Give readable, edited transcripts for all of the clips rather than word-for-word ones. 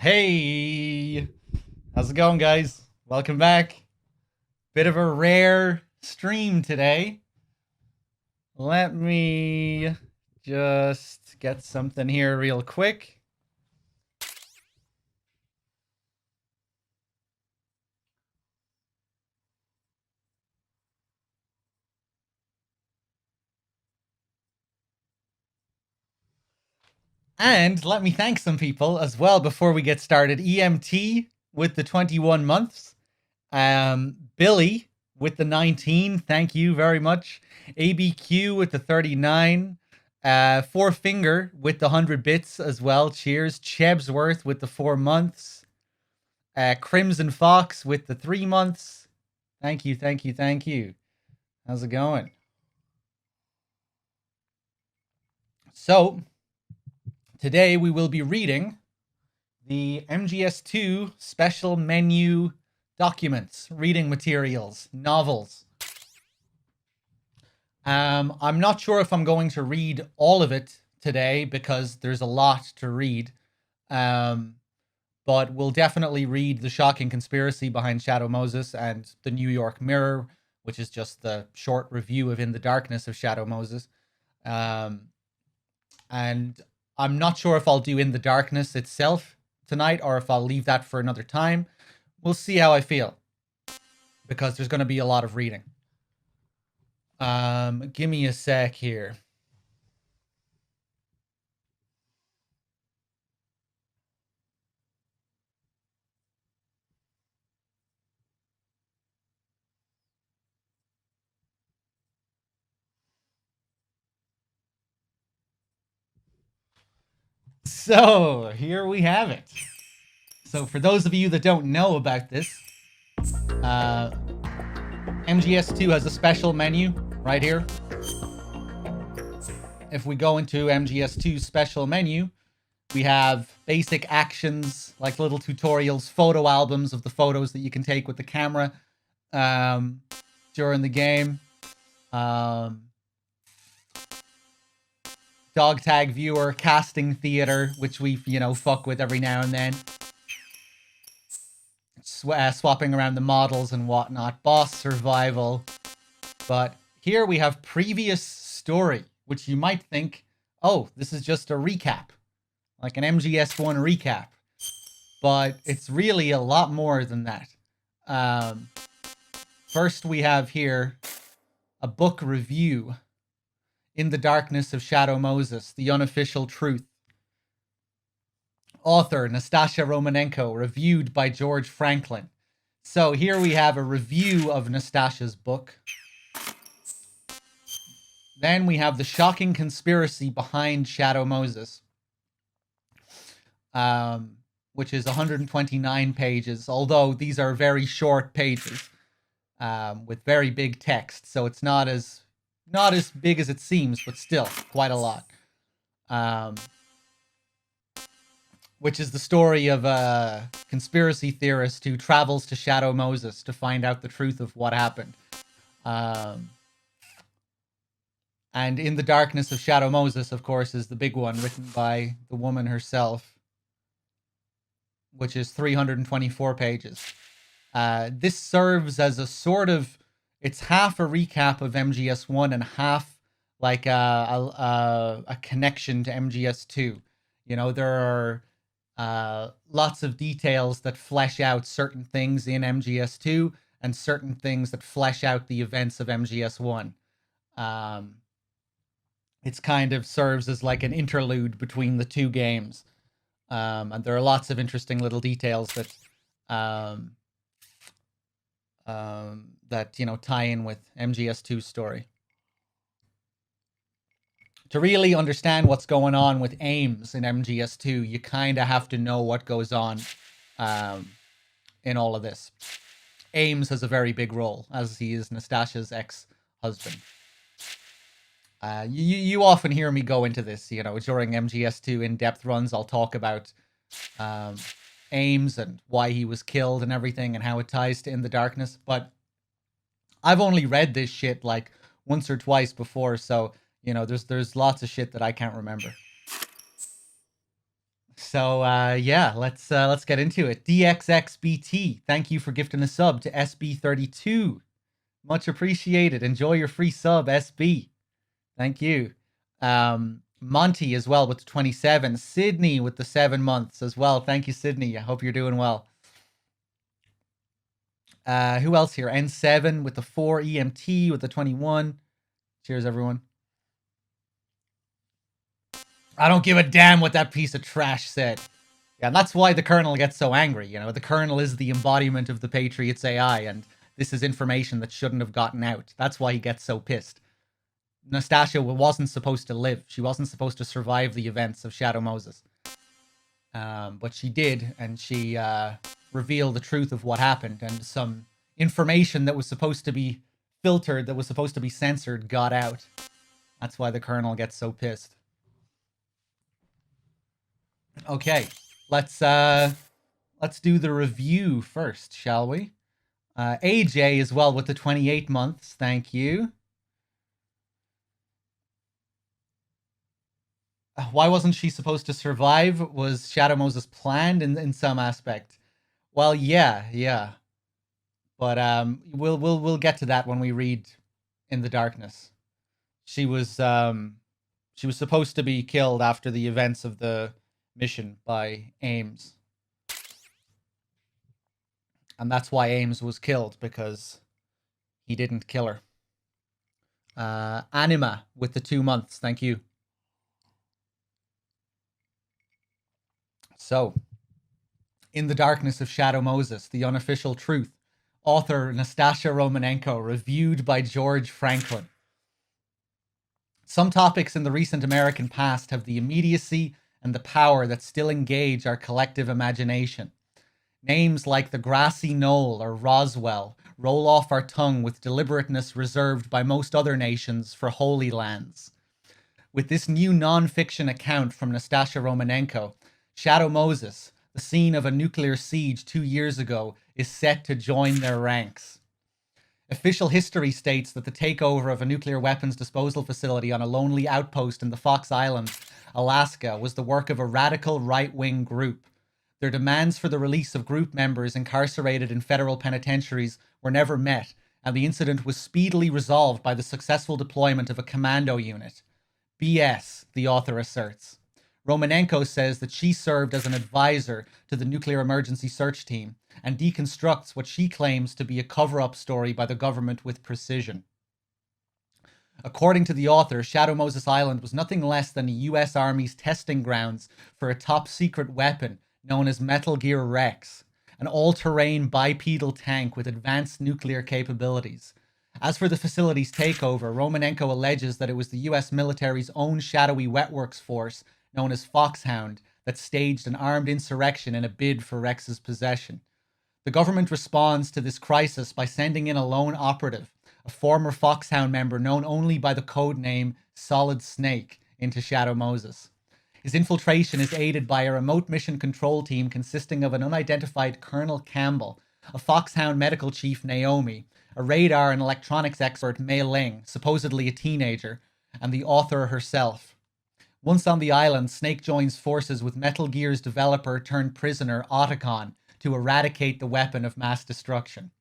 Hey, how's it going, guys? Welcome back. Bit of a rare stream today. Let me just get something here real quick. And let me thank some people as well before we get started. EMT with the 21 months. Billy with the 19. Thank you very much. ABQ with the 39. Four Finger with the 100 bits as well. Cheers. Chebsworth with the 4 months. Crimson Fox with the 3 months. Thank you, thank you, thank you. How's it going? So, today we will be reading the MGS2 special menu documents, reading materials, novels. I'm not sure if I'm going to read all of it today because there's a lot to read. But we'll definitely read The Shocking Conspiracy Behind Shadow Moses and The New York Mirror, which is just the short review of In the Darkness of Shadow Moses. And I'm not sure if I'll do In the Darkness itself tonight or if I'll leave that for another time. We'll see how I feel because there's going to be a lot of reading. Give me a sec here. So, here we have it. So, for those of you that don't know about this, MGS2 has a special menu right here. If we go into MGS2's special menu, we have basic actions like little tutorials, photo albums of the photos that you can take with the camera during the game. Dog tag viewer, casting theater, which we, fuck with every now and then. Swapping around the models and whatnot. Boss survival. But here we have previous story, which you might think, oh, this is just a recap. Like an MGS1 recap. But it's really a lot more than that. First we have here a book review. In the Darkness of Shadow Moses, The Unofficial Truth. Author, Nastasia Romanenko, reviewed by George Franklin. So here we have a review of Nastasia's book. Then we have The Shocking Conspiracy Behind Shadow Moses, which is 129 pages, although these are very short pages with very big text, so it's not as big as it seems, but still quite a lot. Which is the story of a conspiracy theorist who travels to Shadow Moses to find out the truth of what happened. And In the Darkness of Shadow Moses, of course, is the big one written by the woman herself, which is 324 pages. This serves as a sort of, it's half a recap of MGS1 and half like a connection to MGS2. There are lots of details that flesh out certain things in MGS2 and certain things that flesh out the events of MGS1. It's kind of serves as like an interlude between the two games. And there are lots of interesting little details that tie in with MGS2's story. To really understand what's going on with Ames in MGS2, you kind of have to know what goes on in all of this. Ames has a very big role, as he is Nastasia's ex-husband. You often hear me go into this, during MGS2 in-depth runs. I'll talk about Ames and why he was killed and everything and how it ties to In the Darkness. But I've only read this shit like once or twice before, so there's lots of shit that I can't remember. So yeah, let's get into it. DXXBT, thank you for gifting a sub to SB32. Much appreciated. Enjoy your free sub, SB. Thank you. Monty as well with the 27. Sydney with the 7 months as well. Thank you, Sydney. I hope you're doing well. Who else here? N7 with the 4. EMT with the 21. Cheers, everyone. I don't give a damn what that piece of trash said. Yeah, and that's why the Colonel gets so angry. You know, the Colonel is the embodiment of the Patriots AI, and this is information that shouldn't have gotten out. That's why he gets so pissed. Nastasia wasn't supposed to live. She wasn't supposed to survive the events of Shadow Moses. But she did, and she revealed the truth of what happened, and some information that was supposed to be filtered, that was supposed to be censored, got out. That's why the Colonel gets so pissed. Okay, let's do the review first, shall we? AJ as well with the 28 months. Thank you. Why wasn't she supposed to survive? Was Shadow Moses planned in some aspect? Well, yeah. But we'll get to that when we read In the Darkness. She was supposed to be killed after the events of the mission by Ames. And that's why Ames was killed, because he didn't kill her. Anima with the 2 months. Thank you. So, In the Darkness of Shadow Moses, The Unofficial Truth. Author Nastasia Romanenko, reviewed by George Franklin. Some topics in the recent American past have the immediacy and the power that still engage our collective imagination. Names like the Grassy Knoll or Roswell roll off our tongue with deliberateness reserved by most other nations for holy lands. With this new non-fiction account from Nastasia Romanenko, Shadow Moses, the scene of a nuclear siege 2 years ago, is set to join their ranks. Official history states that the takeover of a nuclear weapons disposal facility on a lonely outpost in the Fox Islands, Alaska, was the work of a radical right-wing group. Their demands for the release of group members incarcerated in federal penitentiaries were never met, and the incident was speedily resolved by the successful deployment of a commando unit. BS, the author asserts. Romanenko says that she served as an advisor to the Nuclear Emergency Search Team and deconstructs what she claims to be a cover-up story by the government with precision. According to the author, Shadow Moses Island was nothing less than the US Army's testing grounds for a top-secret weapon known as Metal Gear Rex, an all-terrain bipedal tank with advanced nuclear capabilities. As for the facility's takeover, Romanenko alleges that it was the US military's own shadowy wetworks force, known as Foxhound, that staged an armed insurrection in a bid for Rex's possession. The government responds to this crisis by sending in a lone operative, a former Foxhound member known only by the code name Solid Snake, into Shadow Moses. His infiltration is aided by a remote mission control team consisting of an unidentified Colonel Campbell, a Foxhound medical chief Naomi, a radar and electronics expert Mei Ling, supposedly a teenager, and the author herself. Once on the island, Snake joins forces with Metal Gear's developer turned prisoner Otacon to eradicate the weapon of mass destruction.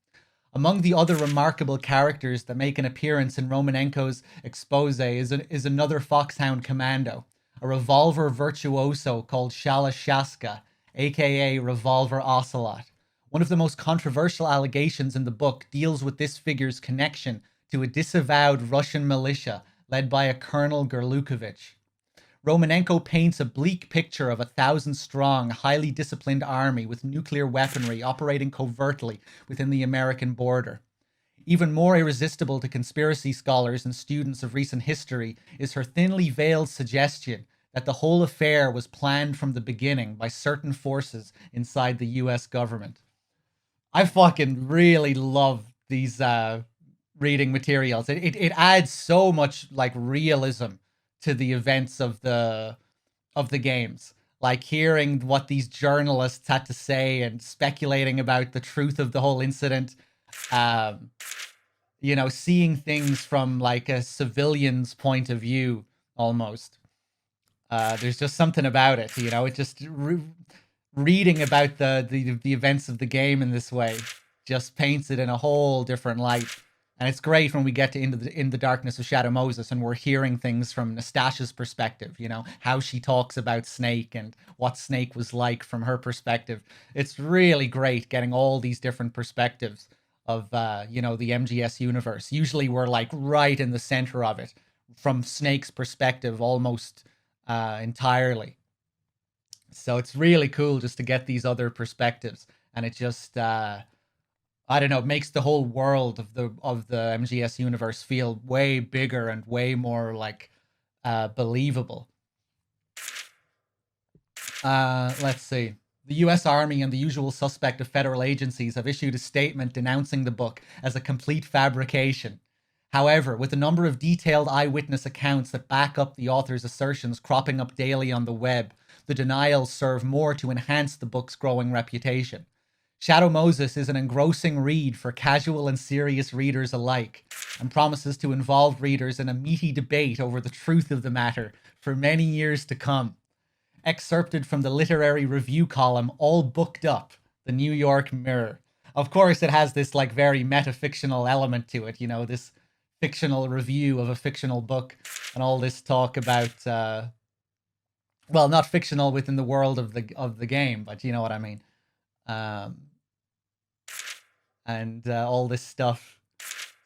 Among the other remarkable characters that make an appearance in Romanenko's expose is another Foxhound commando, a revolver virtuoso called Shala Shaska, aka Revolver Ocelot. One of the most controversial allegations in the book deals with this figure's connection to a disavowed Russian militia led by a Colonel Gerlukovich. Romanenko paints a bleak picture of a 1,000-strong, highly disciplined army with nuclear weaponry operating covertly within the American border. Even more irresistible to conspiracy scholars and students of recent history is her thinly veiled suggestion that the whole affair was planned from the beginning by certain forces inside the US government. I fucking really love these reading materials. It adds so much like realism to the events of the games. Like hearing what these journalists had to say and speculating about the truth of the whole incident. You know, seeing things from like a civilian's point of view almost. There's just something about it, you know. It just reading about the events of the game in this way just paints it in a whole different light. And it's great when we get to in the darkness of Shadow Moses and we're hearing things from Nastasha's perspective, you know, how she talks about Snake and what Snake was like from her perspective. It's really great getting all these different perspectives of you know, the MGS universe. Usually we're like right in the center of it from Snake's perspective almost entirely. So it's really cool just to get these other perspectives, and it just I don't know, it makes the whole world of the MGS universe feel way bigger and way more like believable. Let's see. The US Army and the usual suspect of federal agencies have issued a statement denouncing the book as a complete fabrication. However, with a number of detailed eyewitness accounts that back up the author's assertions cropping up daily on the web, the denials serve more to enhance the book's growing reputation. Shadow Moses is an engrossing read for casual and serious readers alike, and promises to involve readers in a meaty debate over the truth of the matter for many years to come. Excerpted from the literary review column, All Booked Up, the New York Mirror. Of course, it has this like very metafictional element to it, you know, this fictional review of a fictional book and all this talk about well, not fictional within the world of the game, but you know what I mean. And all this stuff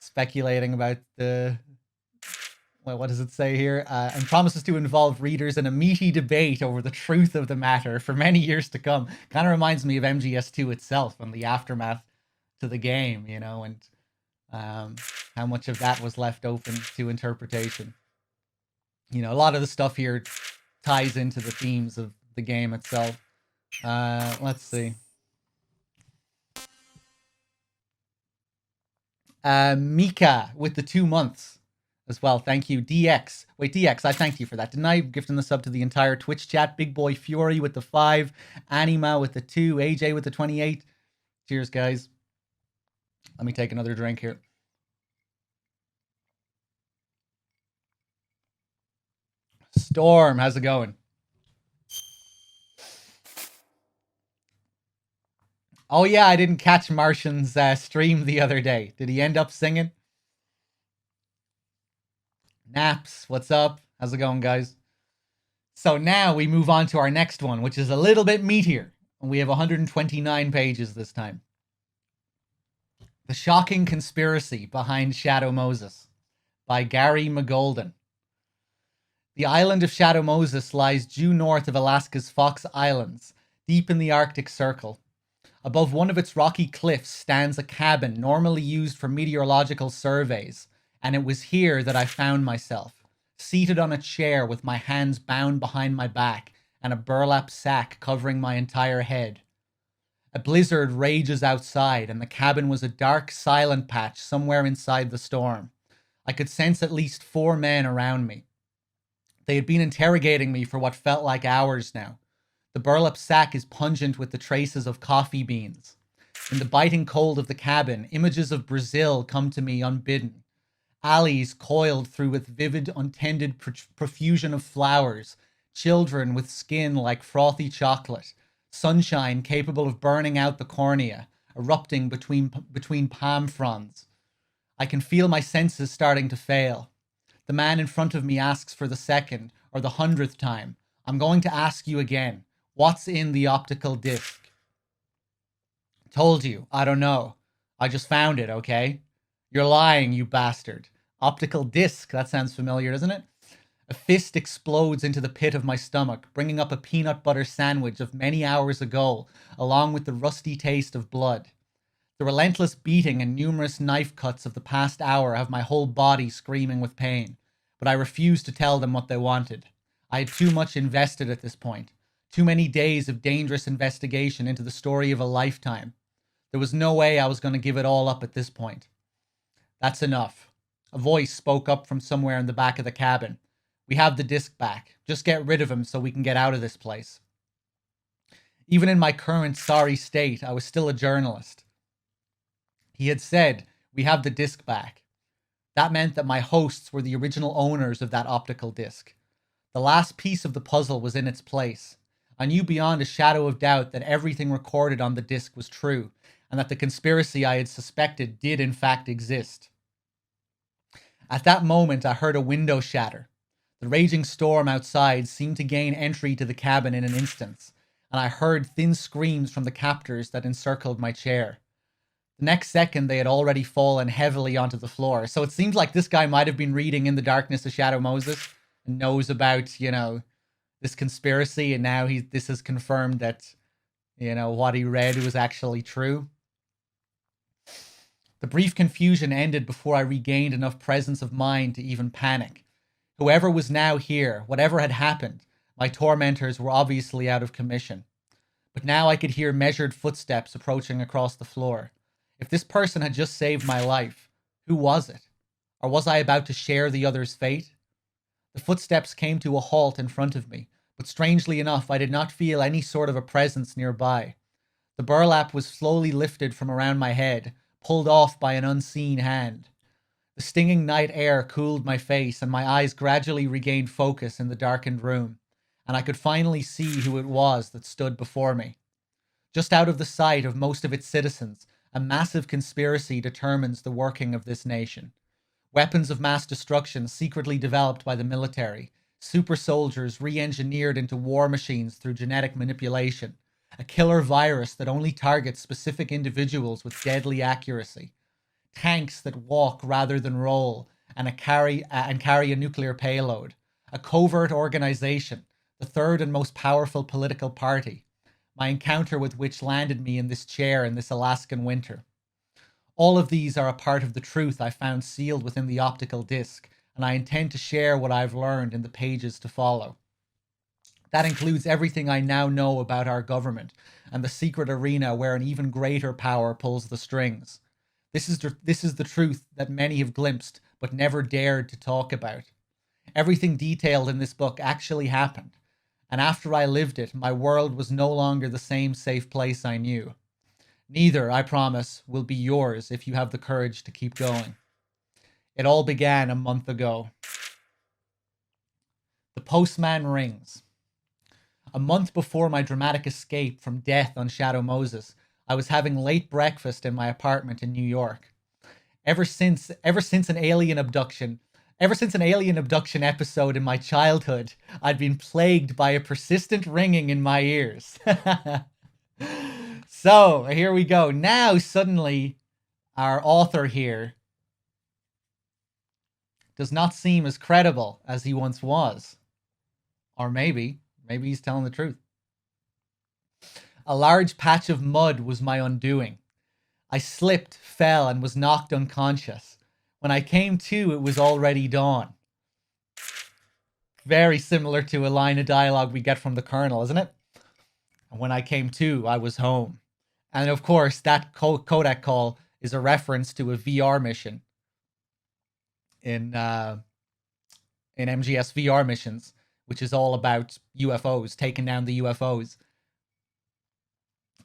speculating about the, well, what does it say here? And promises to involve readers in a meaty debate over the truth of the matter for many years to come. Kind of reminds me of MGS2 itself and the aftermath to the game, you know, and how much of that was left open to interpretation. You know, a lot of the stuff here ties into the themes of the game itself. Let's see. Mika with the 2 months as well. Thank you. DX. Wait, DX, I thank you for that. Didn't I? Gifting the sub to the entire Twitch chat. Big Boy Fury with the 5. Anima with the 2. AJ with the 28. Cheers, guys. Let me take another drink here. Storm, how's it going? Oh yeah, I didn't catch Martian's stream the other day. Did he end up singing? Naps, what's up? How's it going, guys? So now we move on to our next one, which is a little bit meatier. And we have 129 pages this time. The Shocking Conspiracy Behind Shadow Moses by Gary McGolden. The island of Shadow Moses lies due north of Alaska's Fox Islands, deep in the Arctic Circle. Above one of its rocky cliffs stands a cabin normally used for meteorological surveys, and it was here that I found myself, seated on a chair with my hands bound behind my back and a burlap sack covering my entire head. A blizzard rages outside, and the cabin was a dark, silent patch somewhere inside the storm. I could sense at least 4 men around me. They had been interrogating me for what felt like hours now. The burlap sack is pungent with the traces of coffee beans. In the biting cold of the cabin, images of Brazil come to me unbidden. Alleys coiled through with vivid, untended profusion of flowers, children with skin like frothy chocolate, sunshine capable of burning out the cornea, erupting between palm fronds. I can feel my senses starting to fail. The man in front of me asks for the second or the 100th time. I'm going to ask you again. What's in the optical disc? Told you, I don't know. I just found it, okay? You're lying, you bastard. Optical disc, that sounds familiar, doesn't it? A fist explodes into the pit of my stomach, bringing up a peanut butter sandwich of many hours ago, along with the rusty taste of blood. The relentless beating and numerous knife cuts of the past hour have my whole body screaming with pain, but I refuse to tell them what they wanted. I had too much invested at this point. Too many days of dangerous investigation into the story of a lifetime. There was no way I was going to give it all up at this point. That's enough. A voice spoke up from somewhere in the back of the cabin. We have the disc back. Just get rid of him so we can get out of this place. Even in my current sorry state, I was still a journalist. He had said, we have the disc back. That meant that my hosts were the original owners of that optical disc. The last piece of the puzzle was in its place. I knew beyond a shadow of doubt that everything recorded on the disc was true, and that the conspiracy I had suspected did in fact exist. At that moment, I heard a window shatter. The raging storm outside seemed to gain entry to the cabin in an instant, and I heard thin screams from the captors that encircled my chair. The next second, they had already fallen heavily onto the floor. So it seems like this guy might have been reading In the Darkness of Shadow Moses and knows about, this conspiracy, and now this has confirmed that, what he read was actually true. The brief confusion ended before I regained enough presence of mind to even panic. Whoever was now here, whatever had happened, my tormentors were obviously out of commission. But now I could hear measured footsteps approaching across the floor. If this person had just saved my life, who was it? Or was I about to share the other's fate? The footsteps came to a halt in front of me, but strangely enough, I did not feel any sort of a presence nearby. The burlap was slowly lifted from around my head, pulled off by an unseen hand. The stinging night air cooled my face, and my eyes gradually regained focus in the darkened room, and I could finally see who it was that stood before me. Just out of the sight of most of its citizens, a massive conspiracy determines the working of this nation. Weapons of mass destruction secretly developed by the military, super soldiers re-engineered into war machines through genetic manipulation, a killer virus that only targets specific individuals with deadly accuracy, tanks that walk rather than roll and carry a nuclear payload, a covert organization, the third and most powerful political party, my encounter with which landed me in this chair in this Alaskan winter. All of these are a part of the truth I found sealed within the optical disc, and I intend to share what I've learned in the pages to follow. That includes everything I now know about our government and the secret arena where an even greater power pulls the strings. This is the truth that many have glimpsed but never dared to talk about. Everything detailed in this book actually happened, and after I lived it, my world was no longer the same safe place I knew. Neither, I promise, will be yours if you have the courage to keep going. It all began a month ago. The postman rings. A month before my dramatic escape from death on Shadow Moses, I was having late breakfast in my apartment in New York. Ever since an alien abduction episode in my childhood, I'd been plagued by a persistent ringing in my ears. So, here we go. Now, suddenly, our author here does not seem as credible as he once was. Or maybe he's telling the truth. A large patch of mud was my undoing. I slipped, fell, and was knocked unconscious. When I came to, it was already dawn. Very similar to a line of dialogue we get from the Colonel, isn't it? And when I came to, I was home. And of course, that Kodak call is a reference to a VR mission in MGS VR missions, which is all about UFOs, taking down the UFOs.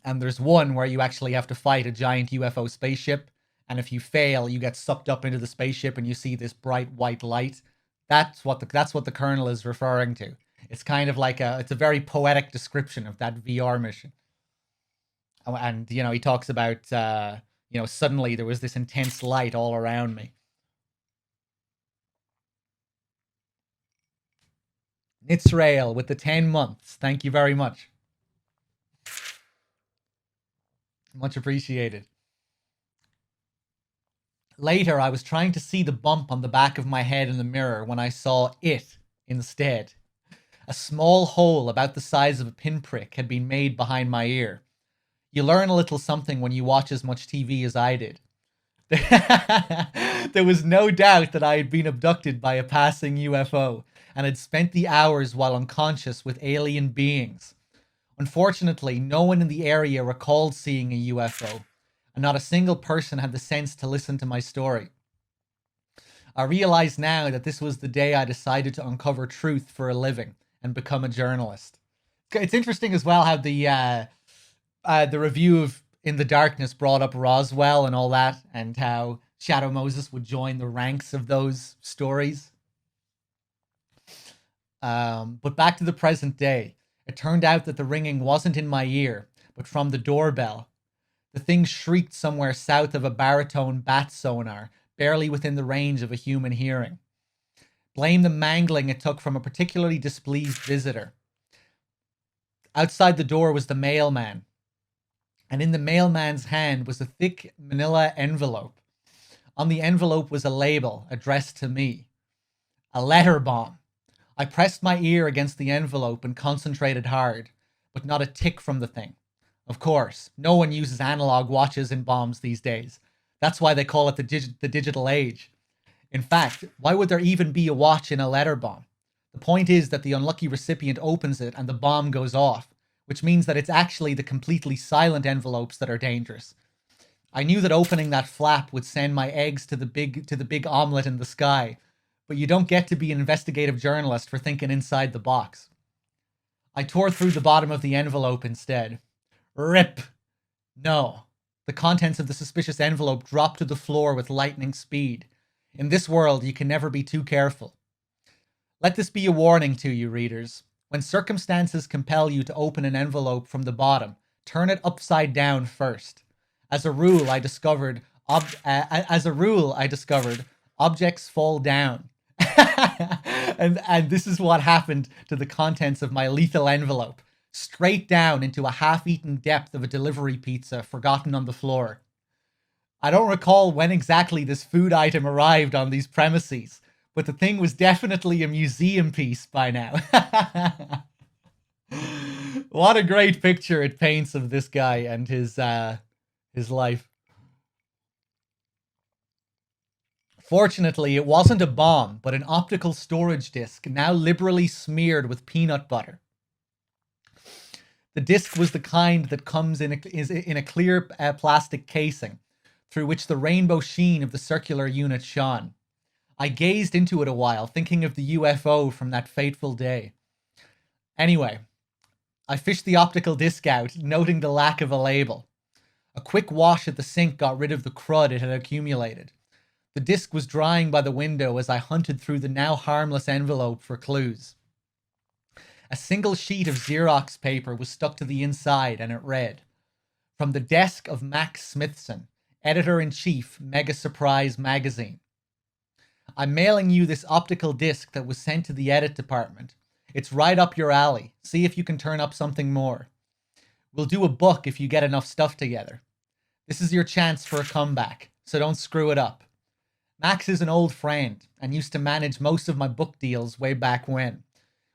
And there's one where you actually have to fight a giant UFO spaceship, and if you fail, you get sucked up into the spaceship and you see this bright white light. That's what the Colonel is referring to. It's kind of like it's a very poetic description of that VR mission. And, he talks about, suddenly there was this intense light all around me. Nitzrael with the 10 months. Thank you very much. Much appreciated. Later, I was trying to see the bump on the back of my head in the mirror when I saw it instead. A small hole about the size of a pinprick had been made behind my ear. You learn a little something when you watch as much TV as I did. There was no doubt that I had been abducted by a passing UFO and had spent the hours while unconscious with alien beings. Unfortunately, no one in the area recalled seeing a UFO, and not a single person had the sense to listen to my story. I realize now that this was the day I decided to uncover truth for a living and become a journalist. It's interesting as well how the review of In the Darkness brought up Roswell and all that, and how Shadow Moses would join the ranks of those stories. But back to the present day. It turned out that the ringing wasn't in my ear, but from the doorbell. The thing shrieked somewhere south of a baritone bat sonar, barely within the range of a human hearing. Blame the mangling it took from a particularly displeased visitor. Outside the door was the mailman, and in the mailman's hand was a thick manila envelope. On the envelope was a label addressed to me. A letter bomb. I pressed my ear against the envelope and concentrated hard, but not a tick from the thing. Of course, no one uses analog watches in bombs these days. That's why they call it the digital age. In fact, why would there even be a watch in a letter bomb? The point is that the unlucky recipient opens it and the bomb goes off, which means that it's actually the completely silent envelopes that are dangerous. I knew that opening that flap would send my eggs to the big omelet in the sky, but you don't get to be an investigative journalist for thinking inside the box. I tore through the bottom of the envelope instead. Rip! No. The contents of the suspicious envelope dropped to the floor with lightning speed. In this world, you can never be too careful. Let this be a warning to you, readers. When circumstances compel you to open an envelope from the bottom, turn it upside down first. As a rule, I discovered objects fall down. and this is what happened to the contents of my lethal envelope. Straight down into a half-eaten depth of a delivery pizza forgotten on the floor. I don't recall when exactly this food item arrived on these premises, but the thing was definitely a museum piece by now. What a great picture it paints of this guy and his life. Fortunately, it wasn't a bomb, but an optical storage disc, now liberally smeared with peanut butter. The disc was the kind that comes in a clear plastic casing, through which the rainbow sheen of the circular unit shone. I gazed into it a while, thinking of the UFO from that fateful day. Anyway, I fished the optical disc out, noting the lack of a label. A quick wash at the sink got rid of the crud it had accumulated. The disc was drying by the window as I hunted through the now harmless envelope for clues. A single sheet of Xerox paper was stuck to the inside, and it read, "From the desk of Max Smithson, Editor-in-Chief, Mega Surprise Magazine. I'm mailing you this optical disc that was sent to the edit department. It's right up your alley. See if you can turn up something more. We'll do a book if you get enough stuff together. This is your chance for a comeback, so don't screw it up. Max is an old friend and used to manage most of my book deals way back when.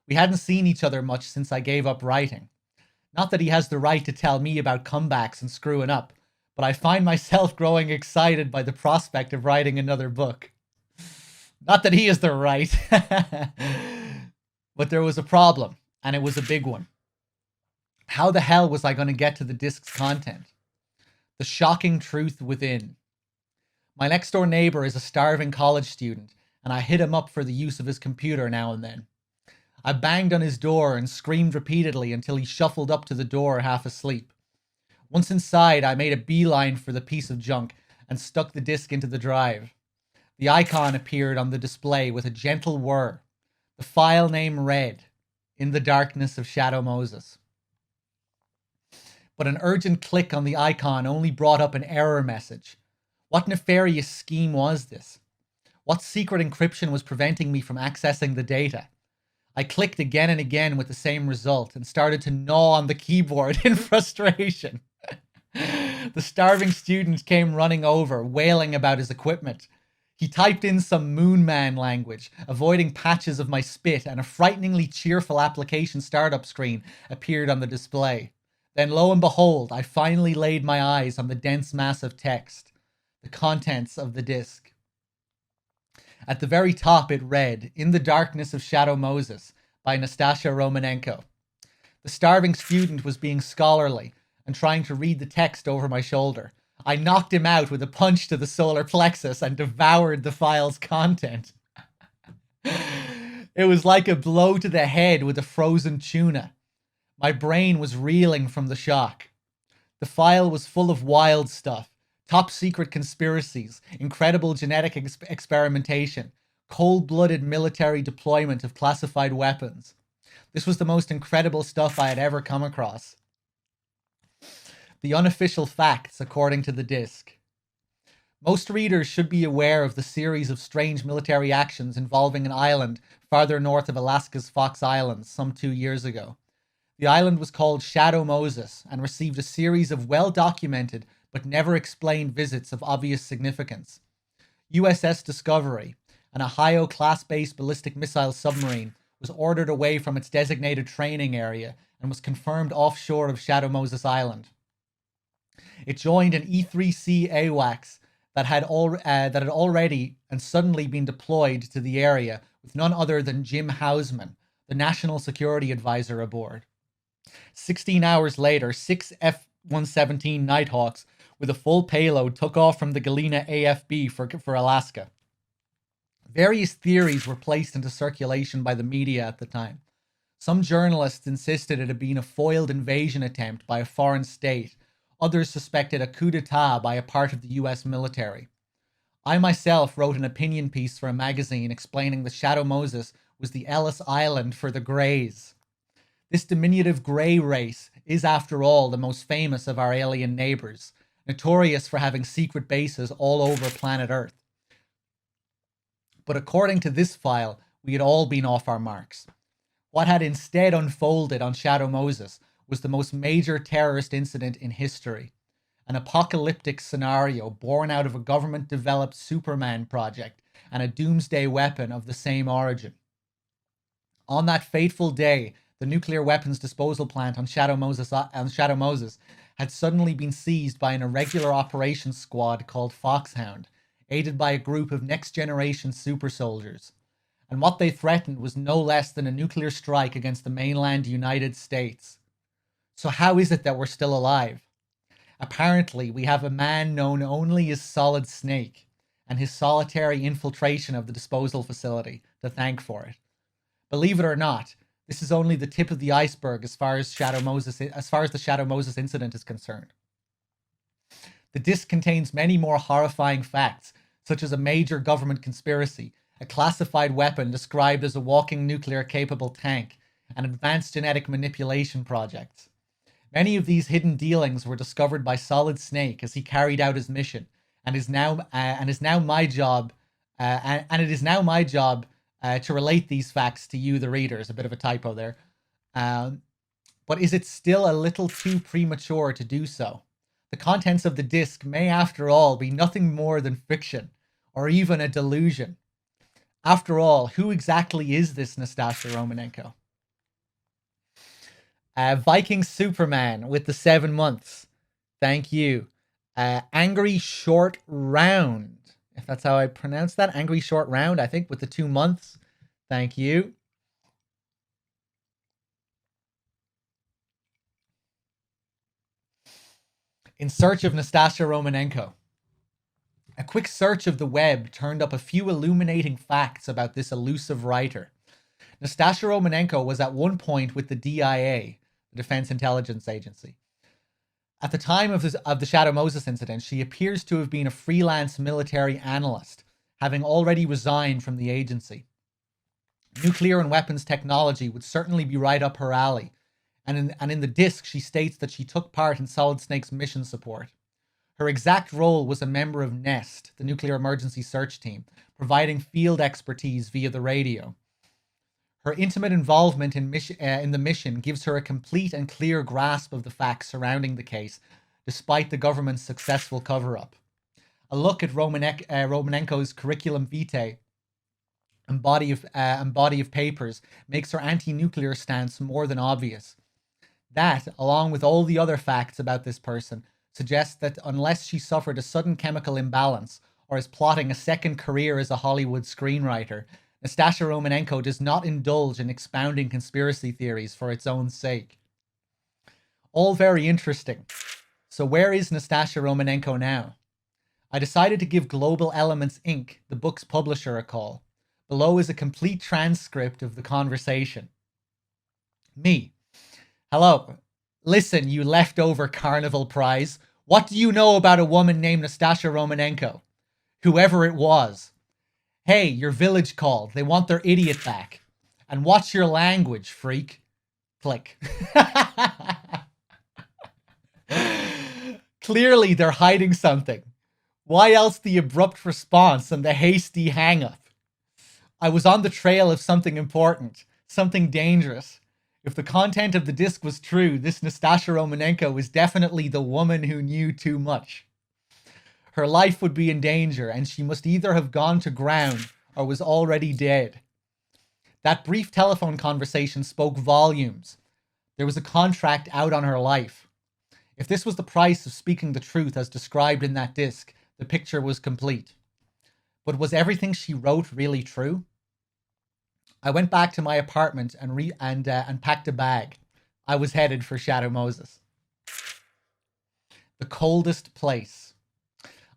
We hadn't seen each other much since I gave up writing. Not that he has the right to tell me about comebacks and screwing up, but I find myself growing excited by the prospect of writing another book. Not that he has the right." But there was a problem, and it was a big one. How the hell was I going to get to the disc's content? The shocking truth within. My next door neighbor is a starving college student, and I hit him up for the use of his computer now and then. I banged on his door and screamed repeatedly until he shuffled up to the door half asleep. Once inside, I made a beeline for the piece of junk and stuck the disc into the drive. The icon appeared on the display with a gentle whir. The file name read, "In the Darkness of Shadow Moses." But an urgent click on the icon only brought up an error message. What nefarious scheme was this? What secret encryption was preventing me from accessing the data? I clicked again and again with the same result and started to gnaw on the keyboard in frustration. The starving student came running over, wailing about his equipment. He typed in some Moonman language, avoiding patches of my spit, and a frighteningly cheerful application startup screen appeared on the display. Then, lo and behold, I finally laid my eyes on the dense mass of text, the contents of the disc. At the very top it read, "In the Darkness of Shadow Moses," by Nastasia Romanenko. The starving student was being scholarly and trying to read the text over my shoulder. I knocked him out with a punch to the solar plexus and devoured the file's content. It was like a blow to the head with a frozen tuna. My brain was reeling from the shock. The file was full of wild stuff, top secret conspiracies, incredible genetic experimentation, cold-blooded military deployment of classified weapons. This was the most incredible stuff I had ever come across. The unofficial facts, according to the disc. Most readers should be aware of the series of strange military actions involving an island farther north of Alaska's Fox Islands some 2 years ago. The island was called Shadow Moses and received a series of well-documented but never explained visits of obvious significance. USS Discovery, an Ohio class-based ballistic missile submarine, was ordered away from its designated training area and was confirmed offshore of Shadow Moses Island. It joined an E-3C AWACS that had already and suddenly been deployed to the area with none other than Jim Hausman, the National Security Advisor, aboard. 16 hours later, 6 F-117 Nighthawks with a full payload took off from the Galena AFB for Alaska. Various theories were placed into circulation by the media at the time. Some journalists insisted it had been a foiled invasion attempt by a foreign state. Others suspected a coup d'etat by a part of the US military. I myself wrote an opinion piece for a magazine explaining that Shadow Moses was the Ellis Island for the Greys. This diminutive grey race is, after all, the most famous of our alien neighbours, notorious for having secret bases all over planet Earth. But according to this file, we had all been off our marks. What had instead unfolded on Shadow Moses was the most major terrorist incident in history, an apocalyptic scenario born out of a government-developed Superman project and a doomsday weapon of the same origin. On that fateful day, the nuclear weapons disposal plant on Shadow Moses had suddenly been seized by an irregular operations squad called Foxhound, aided by a group of next-generation super soldiers. And what they threatened was no less than a nuclear strike against the mainland United States. So how is it that we're still alive? Apparently, we have a man known only as Solid Snake and his solitary infiltration of the disposal facility to thank for it. Believe it or not, this is only the tip of the iceberg as far as the Shadow Moses incident is concerned. The disc contains many more horrifying facts, such as a major government conspiracy, a classified weapon described as a walking nuclear-capable tank, and advanced genetic manipulation projects. Many of these hidden dealings were discovered by Solid Snake as he carried out his mission, and it is now my job to relate these facts to you, the readers. A bit of a typo there, but is it still a little too premature to do so? The contents of the disc may, after all, be nothing more than fiction, or even a delusion. After all, who exactly is this Nastasha Romanenko? Viking Superman with the 7 months. Thank you. Angry Short Round, if that's how I pronounce that. Angry Short Round, I think, with the 2 months. Thank you. In search of Nastasha Romanenko. A quick search of the web turned up a few illuminating facts about this elusive writer. Nastasha Romanenko was at one point with the DIA, the Defense Intelligence Agency. At the time of the Shadow Moses incident, she appears to have been a freelance military analyst, having already resigned from the agency. Nuclear and weapons technology would certainly be right up her alley, and in the disc she states that she took part in Solid Snake's mission support. Her exact role was a member of NEST, the Nuclear Emergency Search Team, providing field expertise via the radio. Her intimate involvement in the mission gives her a complete and clear grasp of the facts surrounding the case, despite the government's successful cover-up. A look at Romanenko's curriculum vitae and body of papers makes her anti-nuclear stance more than obvious. That, along with all the other facts about this person, suggests that unless she suffered a sudden chemical imbalance or is plotting a second career as a Hollywood screenwriter, Nastasha Romanenko does not indulge in expounding conspiracy theories for its own sake. All very interesting. So where is Nastasha Romanenko now? I decided to give Global Elements Inc., the book's publisher, a call. Below is a complete transcript of the conversation. Me. Hello. Listen, you leftover carnival prize. What do you know about a woman named Nastasha Romanenko? Whoever it was. Hey, your village called. They want their idiot back. And watch your language, freak. Click. Clearly, they're hiding something. Why else the abrupt response and the hasty hang-up? I was on the trail of something important, something dangerous. If the content of the disc was true, this Nastasha Romanenko was definitely the woman who knew too much. Her life would be in danger, and she must either have gone to ground or was already dead. That brief telephone conversation spoke volumes. There was a contract out on her life. If this was the price of speaking the truth as described in that disc, the picture was complete. But was everything she wrote really true? I went back to my apartment and packed a bag. I was headed for Shadow Moses. The coldest place.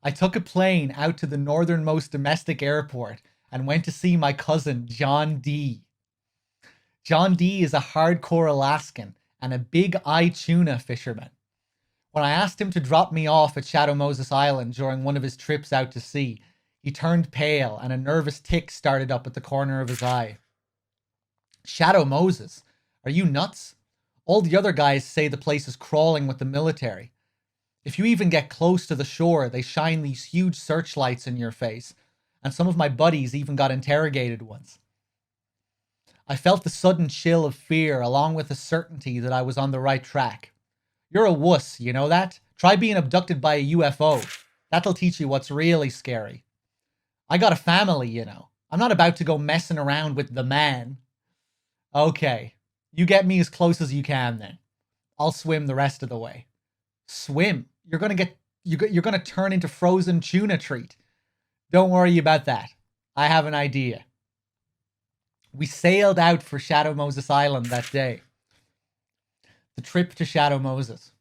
I took a plane out to the northernmost domestic airport and went to see my cousin, John D. John D is a hardcore Alaskan and a big-eye tuna fisherman. When I asked him to drop me off at Shadow Moses Island during one of his trips out to sea, he turned pale and a nervous tic started up at the corner of his eye. Shadow Moses? Are you nuts? All the other guys say the place is crawling with the military. If you even get close to the shore, they shine these huge searchlights in your face, and some of my buddies even got interrogated once. I felt the sudden chill of fear along with the certainty that I was on the right track. You're a wuss, you know that? Try being abducted by a UFO. That'll teach you what's really scary. I got a family, you know. I'm not about to go messing around with the man. Okay, you get me as close as you can then. I'll swim the rest of the way. Swim? You're gonna turn into frozen tuna treat. Don't worry about that. I have an idea. We sailed out for Shadow Moses Island that day. The trip to Shadow Moses.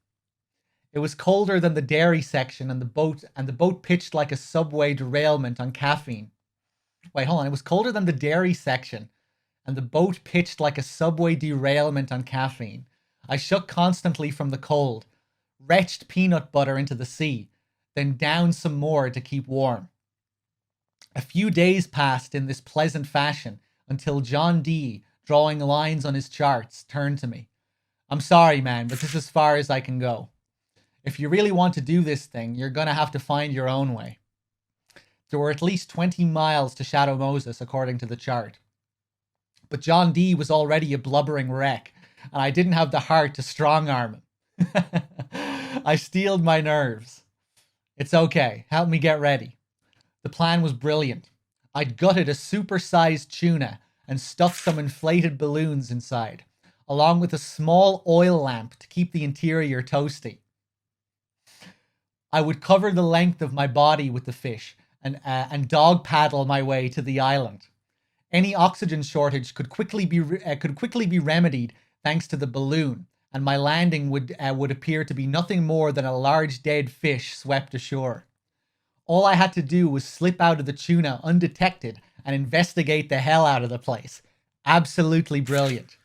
It was colder than the dairy section and the boat pitched like a subway derailment on caffeine. Wait, hold on. It was colder than the dairy section and the boat pitched like a subway derailment on caffeine. I shook constantly from the cold, retched peanut butter into the sea, then down some more to keep warm. A few days passed in this pleasant fashion until John D, drawing lines on his charts, turned to me. I'm sorry, man, but this is as far as I can go. If you really want to do this thing, you're gonna have to find your own way. There were at least 20 miles to Shadow Moses, according to the chart. But John D was already a blubbering wreck, and I didn't have the heart to strong-arm him. I steeled my nerves. It's okay, help me get ready. The plan was brilliant. I'd gutted a super-sized tuna and stuffed some inflated balloons inside, along with a small oil lamp to keep the interior toasty. I would cover the length of my body with the fish and dog paddle my way to the island. Any oxygen shortage could quickly be remedied thanks to the balloon, and my landing would appear to be nothing more than a large dead fish swept ashore. All I had to do was slip out of the tuna undetected and investigate the hell out of the place. Absolutely brilliant.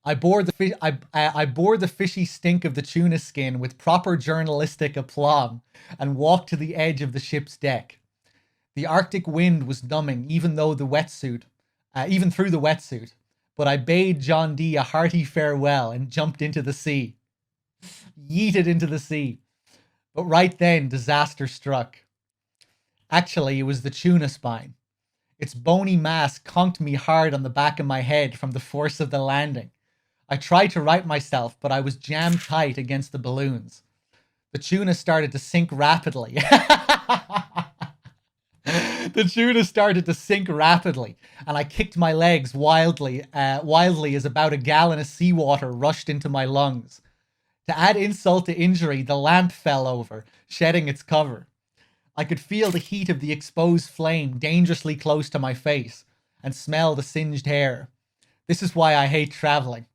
I bore the fishy stink of the tuna skin with proper journalistic aplomb and walked to the edge of the ship's deck. The Arctic wind was numbing even through the wetsuit, but I bade John D a hearty farewell and jumped into the sea. Yeeted into the sea. But right then, disaster struck. Actually, it was the tuna spine. Its bony mass conked me hard on the back of my head from the force of the landing. I tried to right myself, but I was jammed tight against the balloons. The tuna started to sink rapidly. The tuna started to sink rapidly, and I kicked my legs wildly as about a gallon of seawater rushed into my lungs. To add insult to injury, the lamp fell over, shedding its cover. I could feel the heat of the exposed flame dangerously close to my face, and smell the singed hair. This is why I hate traveling.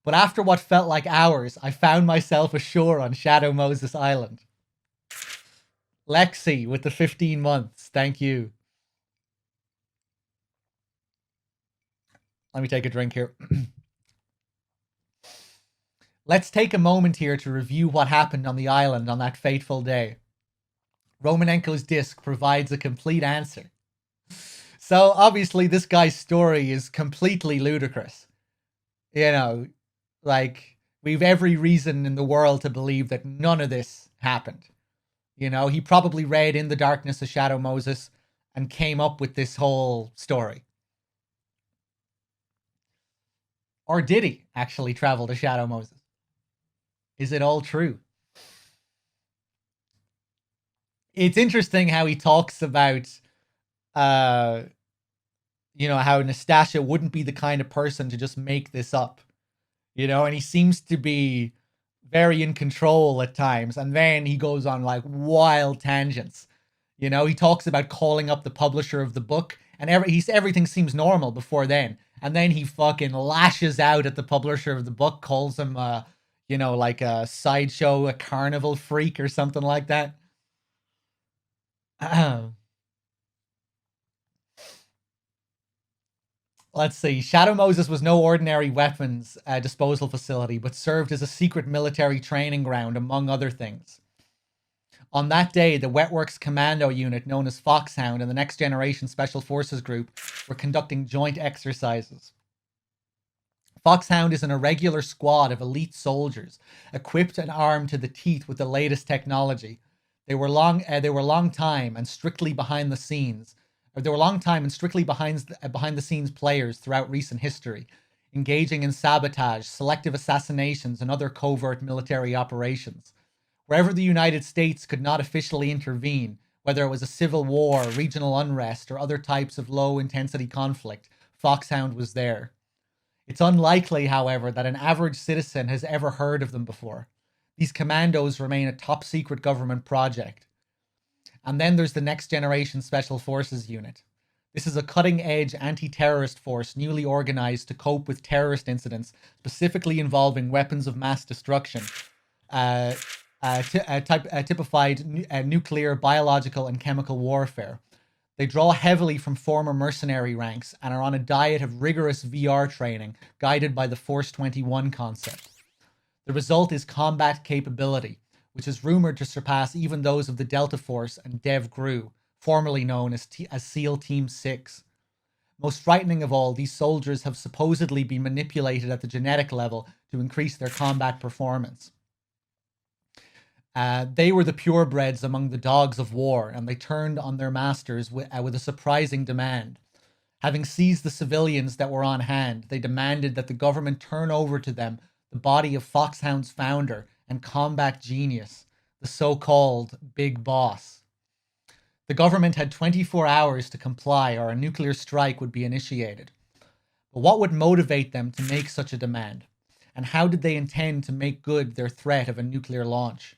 But after what felt like hours, I found myself ashore on Shadow Moses Island. Lexi with the 15 months. Thank you. Let me take a drink here. Let's take a moment here to review what happened on the island on that fateful day. Romanenko's disc provides a complete answer. So obviously this guy's story is completely ludicrous. You know, like, we've every reason in the world to believe that none of this happened. You know, he probably read In the Darkness of Shadow Moses and came up with this whole story. Or did he actually travel to Shadow Moses? Is it all true? It's interesting how he talks about, you know, how Nastasia wouldn't be the kind of person to just make this up. You know, and he seems to be very in control at times. And then he goes on like wild tangents. You know, he talks about calling up the publisher of the book, and everything seems normal before then. And then he fucking lashes out at the publisher of the book, calls him, you know, like a sideshow, a carnival freak or something like that. Let's see. Shadow Moses was no ordinary weapons disposal facility, but served as a secret military training ground, among other things. On that day, the Wetworks Commando Unit, known as Foxhound, and the Next Generation Special Forces Group were conducting joint exercises. Foxhound is an irregular squad of elite soldiers, equipped and armed to the teeth with the latest technology. They were long time and strictly behind the scenes. They were long time and strictly behind the scenes players throughout recent history, engaging in sabotage, selective assassinations, and other covert military operations. Wherever the United States could not officially intervene, whether it was a civil war, regional unrest, or other types of low-intensity conflict, Foxhound was there. It's unlikely, however, that an average citizen has ever heard of them before. These commandos remain a top-secret government project. And then there's the Next Generation Special Forces Unit. This is a cutting-edge anti-terrorist force newly organized to cope with terrorist incidents, specifically involving weapons of mass destruction, typified nuclear, biological, and chemical warfare. They draw heavily from former mercenary ranks and are on a diet of rigorous VR training, guided by the Force 21 concept. The result is combat capability, which is rumored to surpass even those of the Delta Force and Dev Gru, formerly known as SEAL Team 6. Most frightening of all, these soldiers have supposedly been manipulated at the genetic level to increase their combat performance. They were the purebreds among the dogs of war, and they turned on their masters with a surprising demand. Having seized the civilians that were on hand, they demanded that the government turn over to them the body of Foxhound's founder and combat genius, the so-called Big Boss. The government had 24 hours to comply, or a nuclear strike would be initiated. But what would motivate them to make such a demand? And how did they intend to make good their threat of a nuclear launch?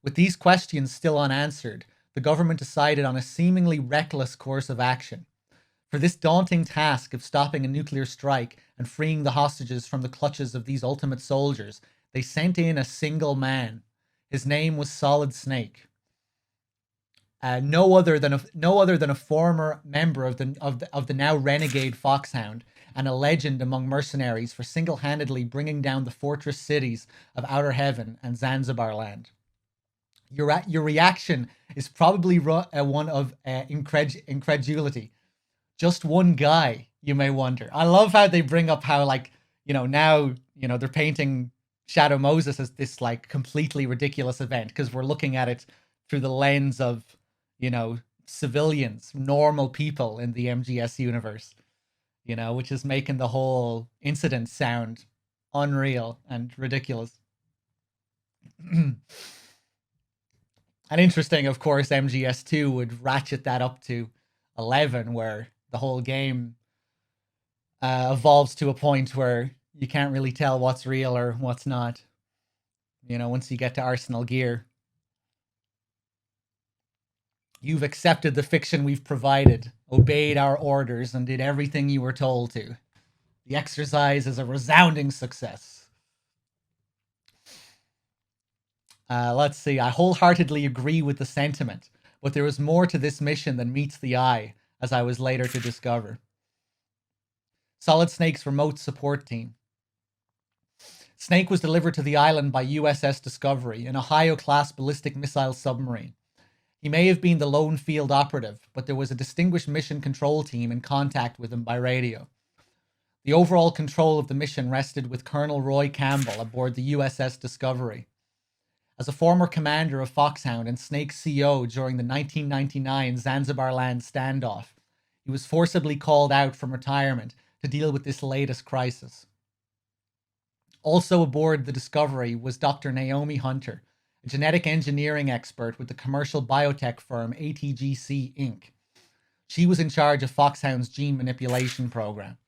With these questions still unanswered, the government decided on a seemingly reckless course of action. For this daunting task of stopping a nuclear strike and freeing the hostages from the clutches of these ultimate soldiers, they sent in a single man. His name was Solid Snake. No other than a former member of the now renegade Foxhound, and a legend among mercenaries for single-handedly bringing down the fortress cities of Outer Heaven and Zanzibar Land. Your reaction is probably one of incredulity. Just one guy, you may wonder. I love how they bring up how, like, now, they're painting Shadow Moses as this, like, completely ridiculous event because we're looking at it through the lens of, civilians, normal people in the MGS universe, which is making the whole incident sound unreal and ridiculous. And interesting, of course, MGS2 would ratchet that up to 11, where the whole game evolves to a point where you can't really tell what's real or what's not, once you get to Arsenal Gear. You've accepted the fiction we've provided, obeyed our orders, and did everything you were told to. The exercise is a resounding success. Let's see. I wholeheartedly agree with the sentiment, but there was more to this mission than meets the eye, as I was later to discover. Solid Snake's remote support team. Snake was delivered to the island by USS Discovery, an Ohio-class ballistic missile submarine. He may have been the lone field operative, but there was a distinguished mission control team in contact with him by radio. The overall control of the mission rested with Colonel Roy Campbell aboard the USS Discovery. As a former commander of Foxhound and Snake CO during the 1999 Zanzibar land standoff, he was forcibly called out from retirement to deal with this latest crisis. Also aboard the Discovery was Dr. Naomi Hunter, a genetic engineering expert with the commercial biotech firm ATGC Inc. She was in charge of Foxhound's gene manipulation program.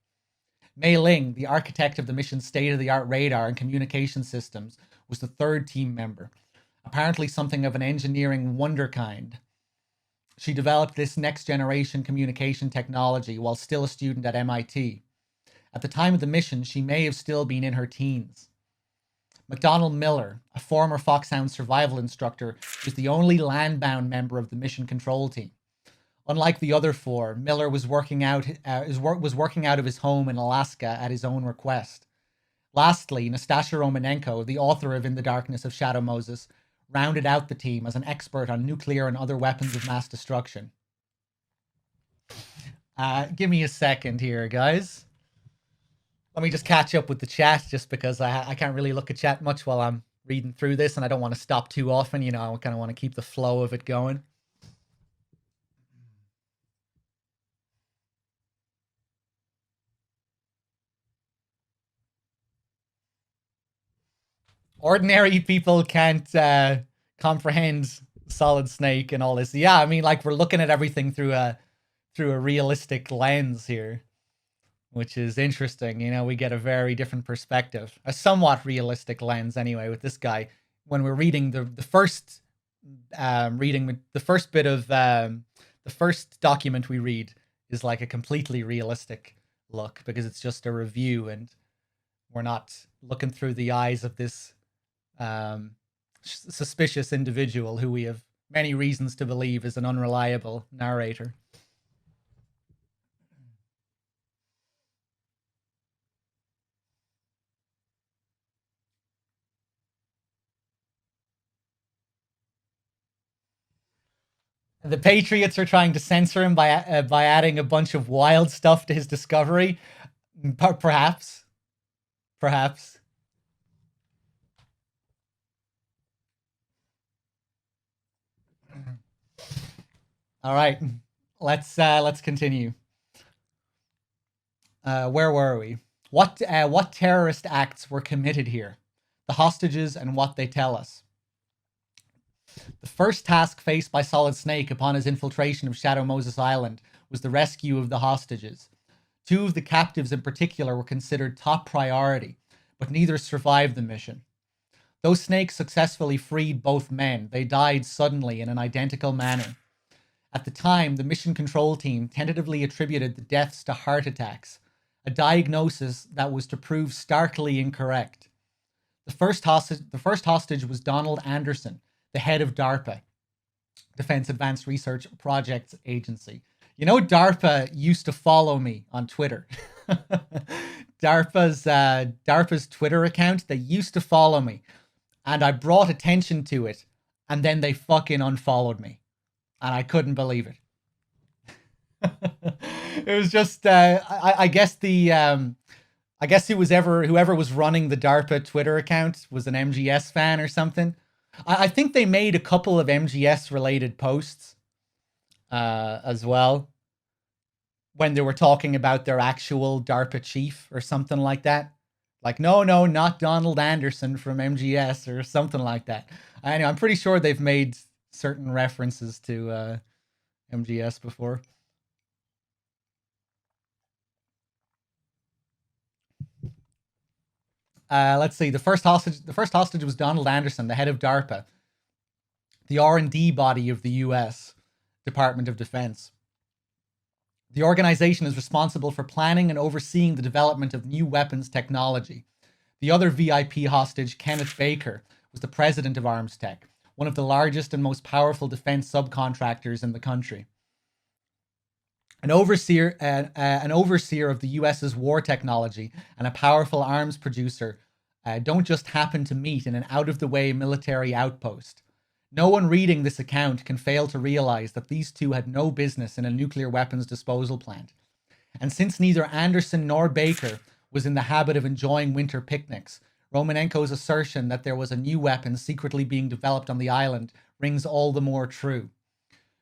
Mei Ling, the architect of the mission's state-of-the-art radar and communication systems, was the third team member, apparently something of an engineering wonderkind. She developed this next-generation communication technology while still a student at MIT. At the time of the mission, she may have still been in her teens. Mcdonald Miller, a former Foxhound survival instructor, was the only land-bound member of the mission control team. Unlike the other four, Miller was working out of his home in Alaska at his own request. Lastly, Nastasha Romanenko, the author of In the Darkness of Shadow Moses, rounded out the team as an expert on nuclear and other weapons of mass destruction. Give me a second here, guys. Let me just catch up with the chat, just because I can't really look at chat much while I'm reading through this, and I don't want to stop too often. You know, I kind of want to keep the flow of it going. Ordinary people can't comprehend Solid Snake and all this. Yeah, I mean, like, we're looking at everything through a realistic lens here, which is interesting. You know, we get a very different perspective, a somewhat realistic lens anyway, with this guy. When we're reading the first bit of the first document we read is like a completely realistic look, because it's just a review and we're not looking through the eyes of this suspicious individual who we have many reasons to believe is an unreliable narrator. The Patriots are trying to censor him by adding a bunch of wild stuff to his discovery. Perhaps. All right, let's continue. Where were we? What terrorist acts were committed here? The hostages and what they tell us. The first task faced by Solid Snake upon his infiltration of Shadow Moses Island was the rescue of the hostages. Two of the captives in particular were considered top priority, but neither survived the mission. Though Snake successfully freed both men, they died suddenly in an identical manner. At the time, the mission control team tentatively attributed the deaths to heart attacks, a diagnosis that was to prove starkly incorrect. The first hostage was Donald Anderson, the head of DARPA, Defense Advanced Research Projects Agency. You know, DARPA used to follow me on Twitter. DARPA's Twitter account, they used to follow me, and I brought attention to it, and then they fucking unfollowed me, and I couldn't believe it. It was just, I guess whoever was running the DARPA Twitter account was an MGS fan or something. I think they made a couple of MGS related posts as well, when they were talking about their actual DARPA chief or something like that. Like, no, not Donald Anderson from MGS or something like that. I know, I'm pretty sure they've made certain references to MGS before. Let's see. The first hostage was Donald Anderson, the head of DARPA, the R&D body of the U.S. Department of Defense. The organization is responsible for planning and overseeing the development of new weapons technology. The other VIP hostage, Kenneth Baker, was the president of ArmsTech, one of the largest and most powerful defense subcontractors in the country. An overseer of the US's war technology and a powerful arms producer don't just happen to meet in an out-of-the-way military outpost. No one reading this account can fail to realize that these two had no business in a nuclear weapons disposal plant. And since neither Anderson nor Baker was in the habit of enjoying winter picnics, Romanenko's assertion that there was a new weapon secretly being developed on the island rings all the more true.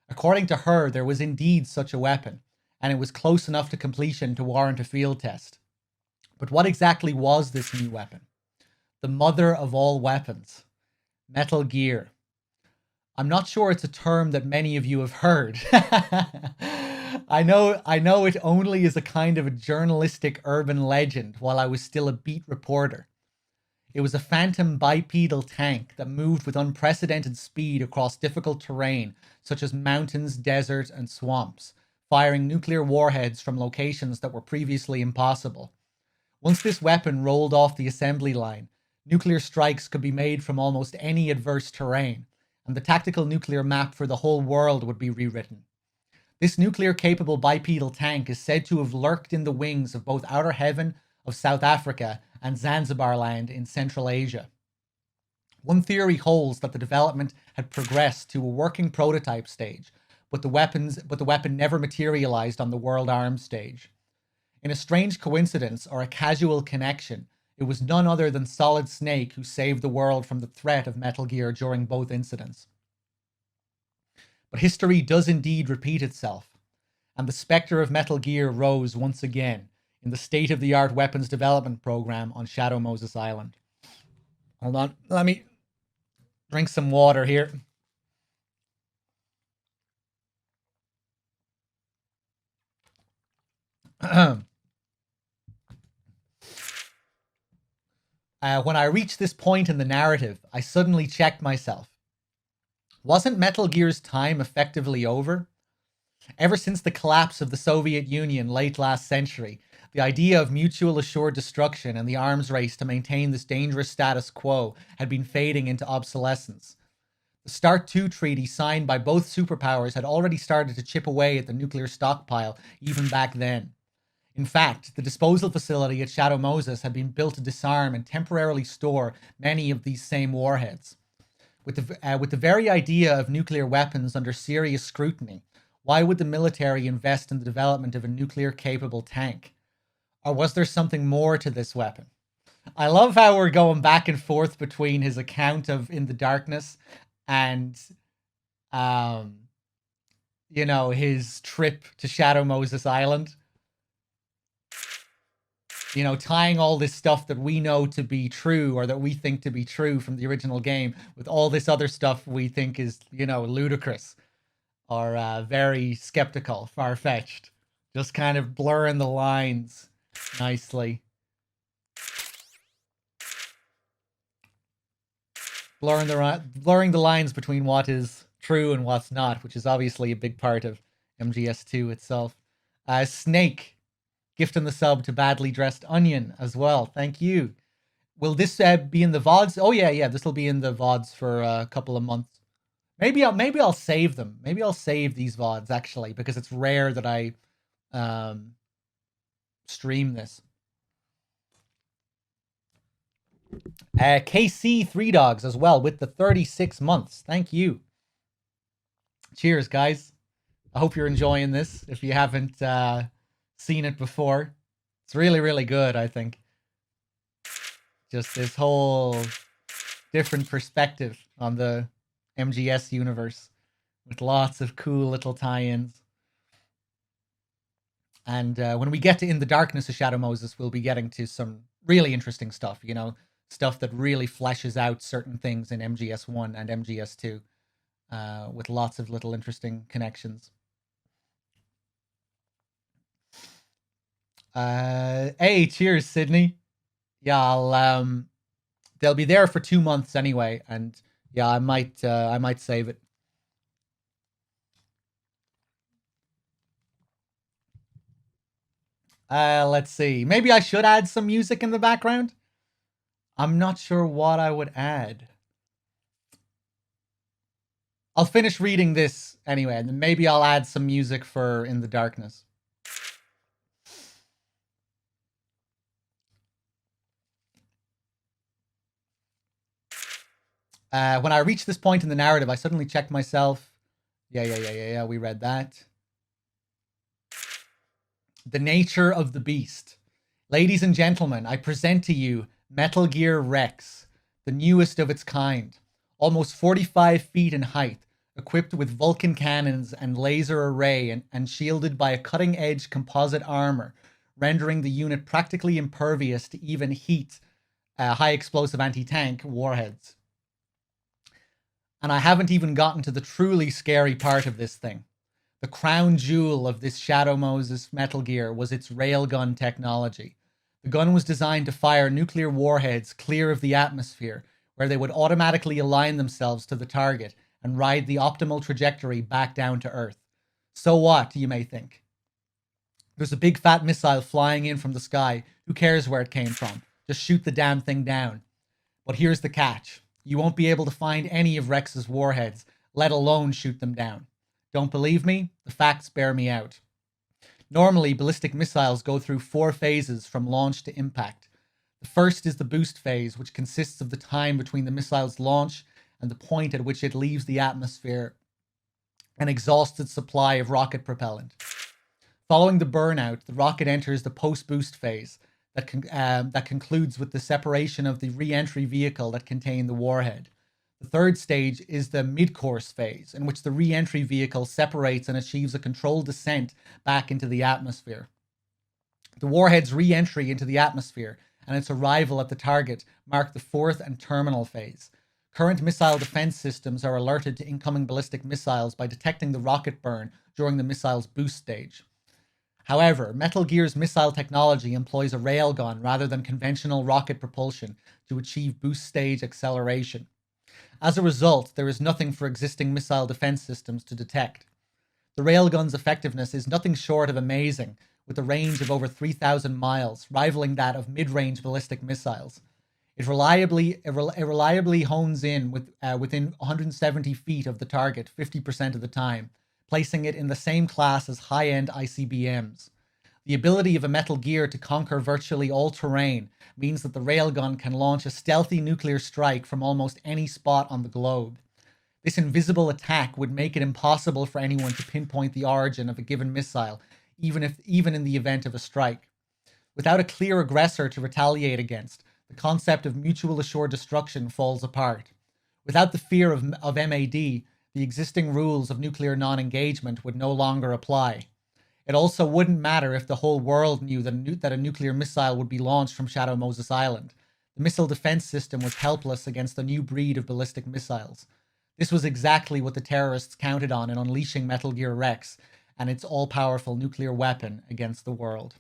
According to her, there was indeed such a weapon, and it was close enough to completion to warrant a field test. But what exactly was this new weapon? The mother of all weapons. Metal Gear. I'm not sure it's a term that many of you have heard. I know it only as a kind of a journalistic urban legend while I was still a beat reporter. It was a phantom bipedal tank that moved with unprecedented speed across difficult terrain such as mountains, desert, and swamps, firing nuclear warheads from locations that were previously impossible. Once this weapon rolled off the assembly line, nuclear strikes could be made from almost any adverse terrain, and the tactical nuclear map for the whole world would be rewritten. This nuclear-capable bipedal tank is said to have lurked in the wings of both Outer Heaven of South Africa and Zanzibar land in Central Asia. One theory holds that the development had progressed to a working prototype stage, but the weapon never materialized on the world arms stage. In a strange coincidence or a casual connection, it was none other than Solid Snake who saved the world from the threat of Metal Gear during both incidents. But history does indeed repeat itself, and the specter of Metal Gear rose once again in the state-of-the-art weapons development program on Shadow Moses Island. Hold on, let me drink some water here. When I reached this point in the narrative, I suddenly checked myself. Wasn't Metal Gear's time effectively over? Ever since the collapse of the Soviet Union late last century, the idea of mutual assured destruction and the arms race to maintain this dangerous status quo had been fading into obsolescence. The START II treaty signed by both superpowers had already started to chip away at the nuclear stockpile even back then. In fact, the disposal facility at Shadow Moses had been built to disarm and temporarily store many of these same warheads. With the very idea of nuclear weapons under serious scrutiny, why would the military invest in the development of a nuclear-capable tank? Or was there something more to this weapon? I love how we're going back and forth between his account of In the Darkness and, his trip to Shadow Moses Island. Tying all this stuff that we know to be true or that we think to be true from the original game with all this other stuff we think is, ludicrous or very skeptical, far-fetched. Just kind of blurring the lines nicely. Blurring the lines between what is true and what's not, which is obviously a big part of MGS2 itself. Snake. Gifting the sub to Badly Dressed Onion as well. Thank you. Will this be in the VODs? Oh yeah. This will be in the VODs for a couple of months. Maybe I'll save them. Maybe I'll save these VODs actually because it's rare that I stream this. KC 3 Dogs as well with the 36 months. Thank you. Cheers, guys. I hope you're enjoying this. If you haven't seen it before, it's really, really good, I think. Just this whole different perspective on the MGS universe with lots of cool little tie-ins. And when we get to In the Darkness of Shadow Moses, we'll be getting to some really interesting stuff, stuff that really fleshes out certain things in MGS1 and MGS2 with lots of little interesting connections. Hey, cheers, Sydney. Yeah, they'll be there for 2 months anyway, and yeah, I might save it. Let's see. Maybe I should add some music in the background. I'm not sure what I would add. I'll finish reading this anyway, and then maybe I'll add some music for In the Darkness. When I reached this point in the narrative, I suddenly checked myself. Yeah, we read that. The nature of the beast. Ladies and gentlemen, I present to you Metal Gear Rex, the newest of its kind. Almost 45 feet in height, equipped with Vulcan cannons and laser array and shielded by a cutting-edge composite armor, rendering the unit practically impervious to even heat high-explosive anti-tank warheads. And I haven't even gotten to the truly scary part of this thing. The crown jewel of this Shadow Moses Metal Gear was its railgun technology. The gun was designed to fire nuclear warheads clear of the atmosphere, where they would automatically align themselves to the target and ride the optimal trajectory back down to Earth. So what, you may think? There's a big fat missile flying in from the sky. Who cares where it came from? Just shoot the damn thing down. But here's the catch. You won't be able to find any of Rex's warheads, let alone shoot them down. Don't believe me? The facts bear me out. Normally, ballistic missiles go through 4 phases from launch to impact. The first is the boost phase, which consists of the time between the missile's launch and the point at which it leaves the atmosphere and exhausts its supply of rocket propellant. Following the burnout, the rocket enters the post-boost phase that concludes with the separation of the re-entry vehicle that contained the warhead. The third stage is the mid-course phase, in which the re-entry vehicle separates and achieves a controlled descent back into the atmosphere. The warhead's re-entry into the atmosphere and its arrival at the target mark the fourth and terminal phase. Current missile defense systems are alerted to incoming ballistic missiles by detecting the rocket burn during the missile's boost stage. However, Metal Gear's missile technology employs a railgun rather than conventional rocket propulsion to achieve boost stage acceleration. As a result, there is nothing for existing missile defense systems to detect. The railgun's effectiveness is nothing short of amazing, with a range of over 3,000 miles, rivaling that of mid-range ballistic missiles. It reliably hones in within 170 feet of the target 50% of the time, placing it in the same class as high-end ICBMs. The ability of a Metal Gear to conquer virtually all terrain means that the railgun can launch a stealthy nuclear strike from almost any spot on the globe. This invisible attack would make it impossible for anyone to pinpoint the origin of a given missile, even in the event of a strike. Without a clear aggressor to retaliate against, the concept of mutual assured destruction falls apart. Without the fear of MAD, the existing rules of nuclear non-engagement would no longer apply. It also wouldn't matter if the whole world knew that a nuclear missile would be launched from Shadow Moses Island. The missile defense system was helpless against a new breed of ballistic missiles. This was exactly what the terrorists counted on in unleashing Metal Gear Rex and its all-powerful nuclear weapon against the world.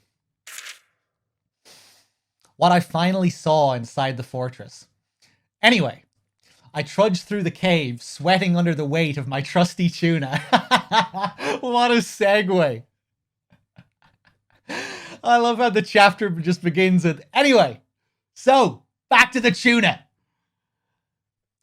What I finally saw inside the fortress. Anyway, I trudged through the cave, sweating under the weight of my trusty tuna. What a segue. I love how the chapter just begins with, anyway, so, back to the tuna.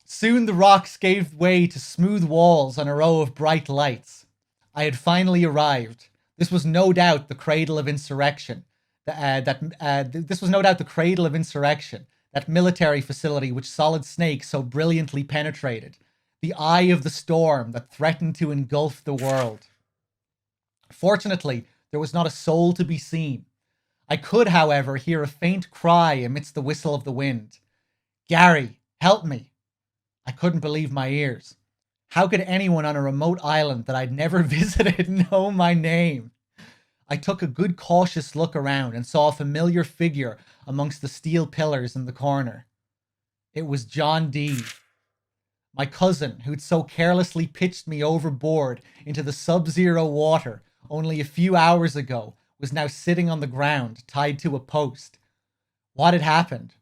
Soon the rocks gave way to smooth walls and a row of bright lights. I had finally arrived. This was no doubt the cradle of insurrection. This was no doubt the cradle of insurrection, that military facility which Solid Snake so brilliantly penetrated. The eye of the storm that threatened to engulf the world. Fortunately, there was not a soul to be seen. I could, however, hear a faint cry amidst the whistle of the wind. Gary, help me. I couldn't believe my ears. How could anyone on a remote island that I'd never visited know my name? I took a good cautious look around and saw a familiar figure amongst the steel pillars in the corner. It was John D. My cousin, who'd so carelessly pitched me overboard into the sub-zero water only a few hours ago, was now sitting on the ground, tied to a post. What had happened?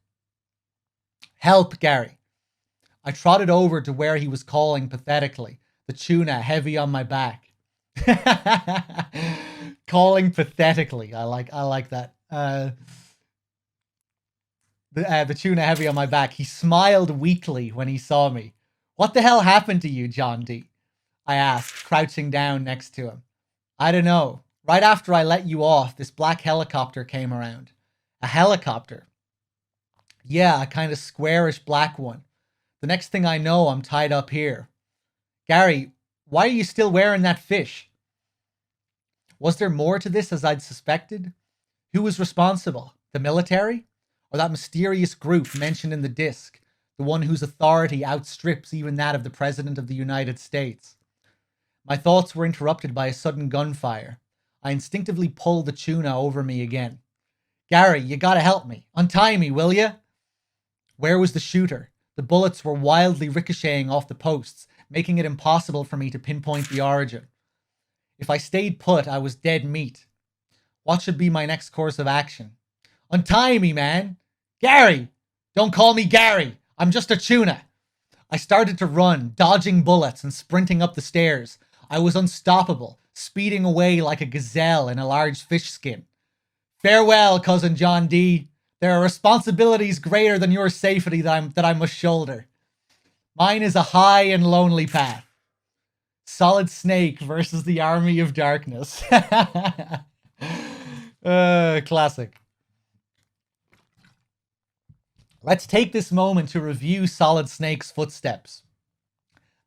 Help, Gary. I trotted over to where he was calling pathetically, the tuna heavy on my back. Calling pathetically. I like that. The tuna heavy on my back. He smiled weakly when he saw me. What the hell happened to you, John D? I asked, crouching down next to him. I don't know. Right after I let you off, this black helicopter came around. A helicopter? Yeah, a kind of squarish black one. The next thing I know, I'm tied up here. Gary, why are you still wearing that fish? Was there more to this as I'd suspected? Who was responsible? The military? Or that mysterious group mentioned in the disc, the one whose authority outstrips even that of the President of the United States? My thoughts were interrupted by a sudden gunfire. I instinctively pulled the tuna over me again. Gary, you gotta help me. Untie me, will you? Where was the shooter? The bullets were wildly ricocheting off the posts, making it impossible for me to pinpoint the origin. If I stayed put, I was dead meat. What should be my next course of action? Untie me, man! Gary! Don't call me Gary! I'm just a tuna! I started to run, dodging bullets and sprinting up the stairs. I was unstoppable, speeding away like a gazelle in a large fish skin. Farewell, Cousin John D. There are responsibilities greater than your safety that I must shoulder. Mine is a high and lonely path. Solid Snake versus the Army of Darkness. Classic. Let's take this moment to review Solid Snake's footsteps.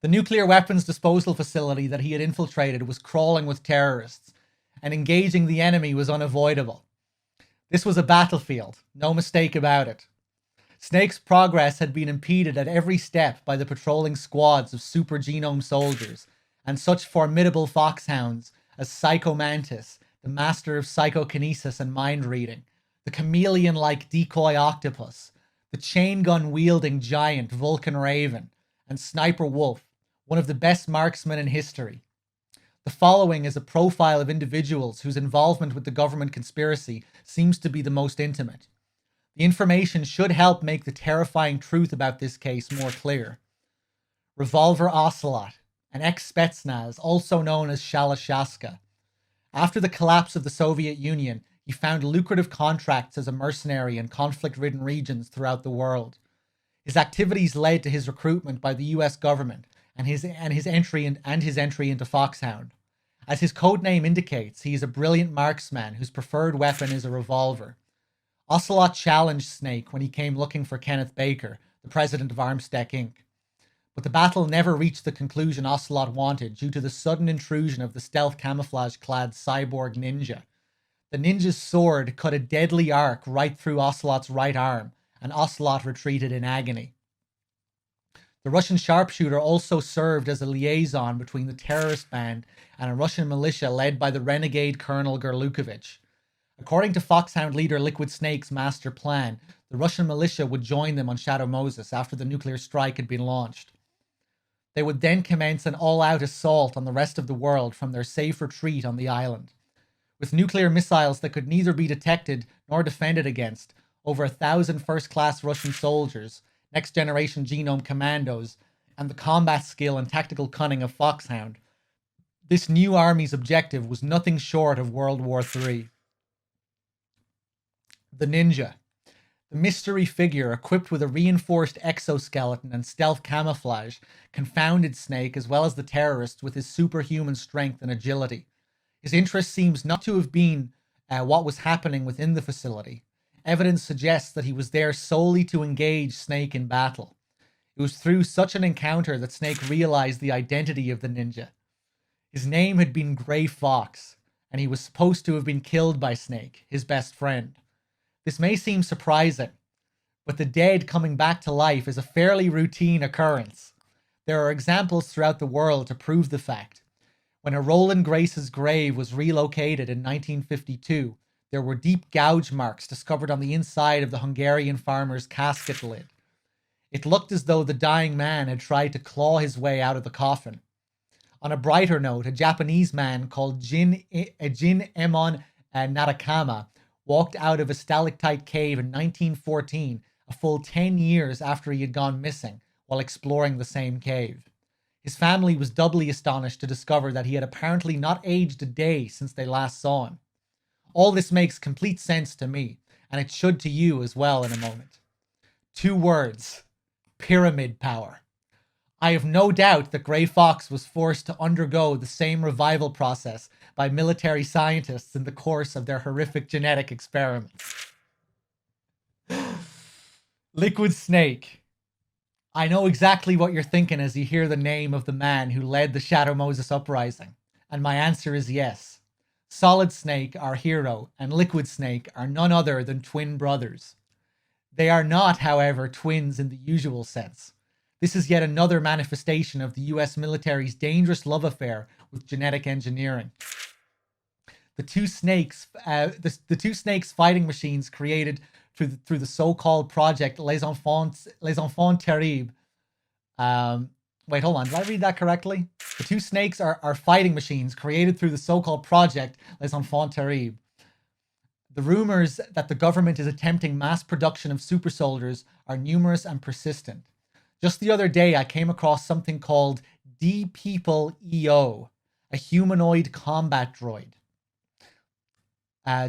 The nuclear weapons disposal facility that he had infiltrated was crawling with terrorists, and engaging the enemy was unavoidable. This was a battlefield, no mistake about it. Snake's progress had been impeded at every step by the patrolling squads of super genome soldiers and such formidable foxhounds as Psycho Mantis, the master of psychokinesis and mind reading, the chameleon-like decoy octopus, the chain gun-wielding giant Vulcan Raven, and Sniper Wolf, one of the best marksmen in history. The following is a profile of individuals whose involvement with the government conspiracy seems to be the most intimate. The information should help make the terrifying truth about this case more clear. Revolver Ocelot, an ex-Spetsnaz, also known as Shalashaska. After the collapse of the Soviet Union, he found lucrative contracts as a mercenary in conflict-ridden regions throughout the world. His activities led to his recruitment by the US government and his entry into Foxhound. As his codename indicates, he is a brilliant marksman whose preferred weapon is a revolver. Ocelot challenged Snake when he came looking for Kenneth Baker, the president of Armstech Inc. But the battle never reached the conclusion Ocelot wanted due to the sudden intrusion of the stealth camouflage-clad cyborg ninja. The ninja's sword cut a deadly arc right through Ocelot's right arm, and Ocelot retreated in agony. The Russian sharpshooter also served as a liaison between the terrorist band and a Russian militia led by the renegade Colonel Gerlukovich. According to Foxhound leader Liquid Snake's master plan, the Russian militia would join them on Shadow Moses after the nuclear strike had been launched. They would then commence an all-out assault on the rest of the world from their safe retreat on the island. With nuclear missiles that could neither be detected nor defended against, over 1,000 first-class Russian soldiers, next-generation genome commandos, and the combat skill and tactical cunning of Foxhound, this new army's objective was nothing short of World War III. The Ninja. The mystery figure, equipped with a reinforced exoskeleton and stealth camouflage, confounded Snake as well as the terrorists with his superhuman strength and agility. His interest seems not to have been what was happening within the facility. Evidence suggests that he was there solely to engage Snake in battle. It was through such an encounter that Snake realized the identity of the ninja. His name had been Grey Fox, and he was supposed to have been killed by Snake, his best friend. This may seem surprising, but the dead coming back to life is a fairly routine occurrence. There are examples throughout the world to prove the fact. When a Roland Grace's grave was relocated in 1952, there were deep gouge marks discovered on the inside of the Hungarian farmer's casket lid. It looked as though the dying man had tried to claw his way out of the coffin. On a brighter note, a Japanese man called Jin Emon Narakama walked out of a stalactite cave in 1914, a full 10 years after he had gone missing while exploring the same cave. His family was doubly astonished to discover that he had apparently not aged a day since they last saw him. All this makes complete sense to me, and it should to you as well in a moment. 2 words: pyramid power. I have no doubt that Grey Fox was forced to undergo the same revival process by military scientists in the course of their horrific genetic experiments. Liquid Snake. I know exactly what you're thinking as you hear the name of the man who led the Shadow Moses uprising, and my answer is yes. Solid Snake, our hero, and Liquid Snake are none other than twin brothers. They are not, however, twins in the usual sense. This is yet another manifestation of the US military's dangerous love affair with genetic engineering. The two snakes fighting machines created through the so-called project Les Enfants Terribles. Wait, hold on. Did I read that correctly? The two snakes are fighting machines created through the so-called project Les Enfants Terribles. The rumors that the government is attempting mass production of super soldiers are numerous and persistent. Just the other day, I came across something called D-People EO, a humanoid combat droid.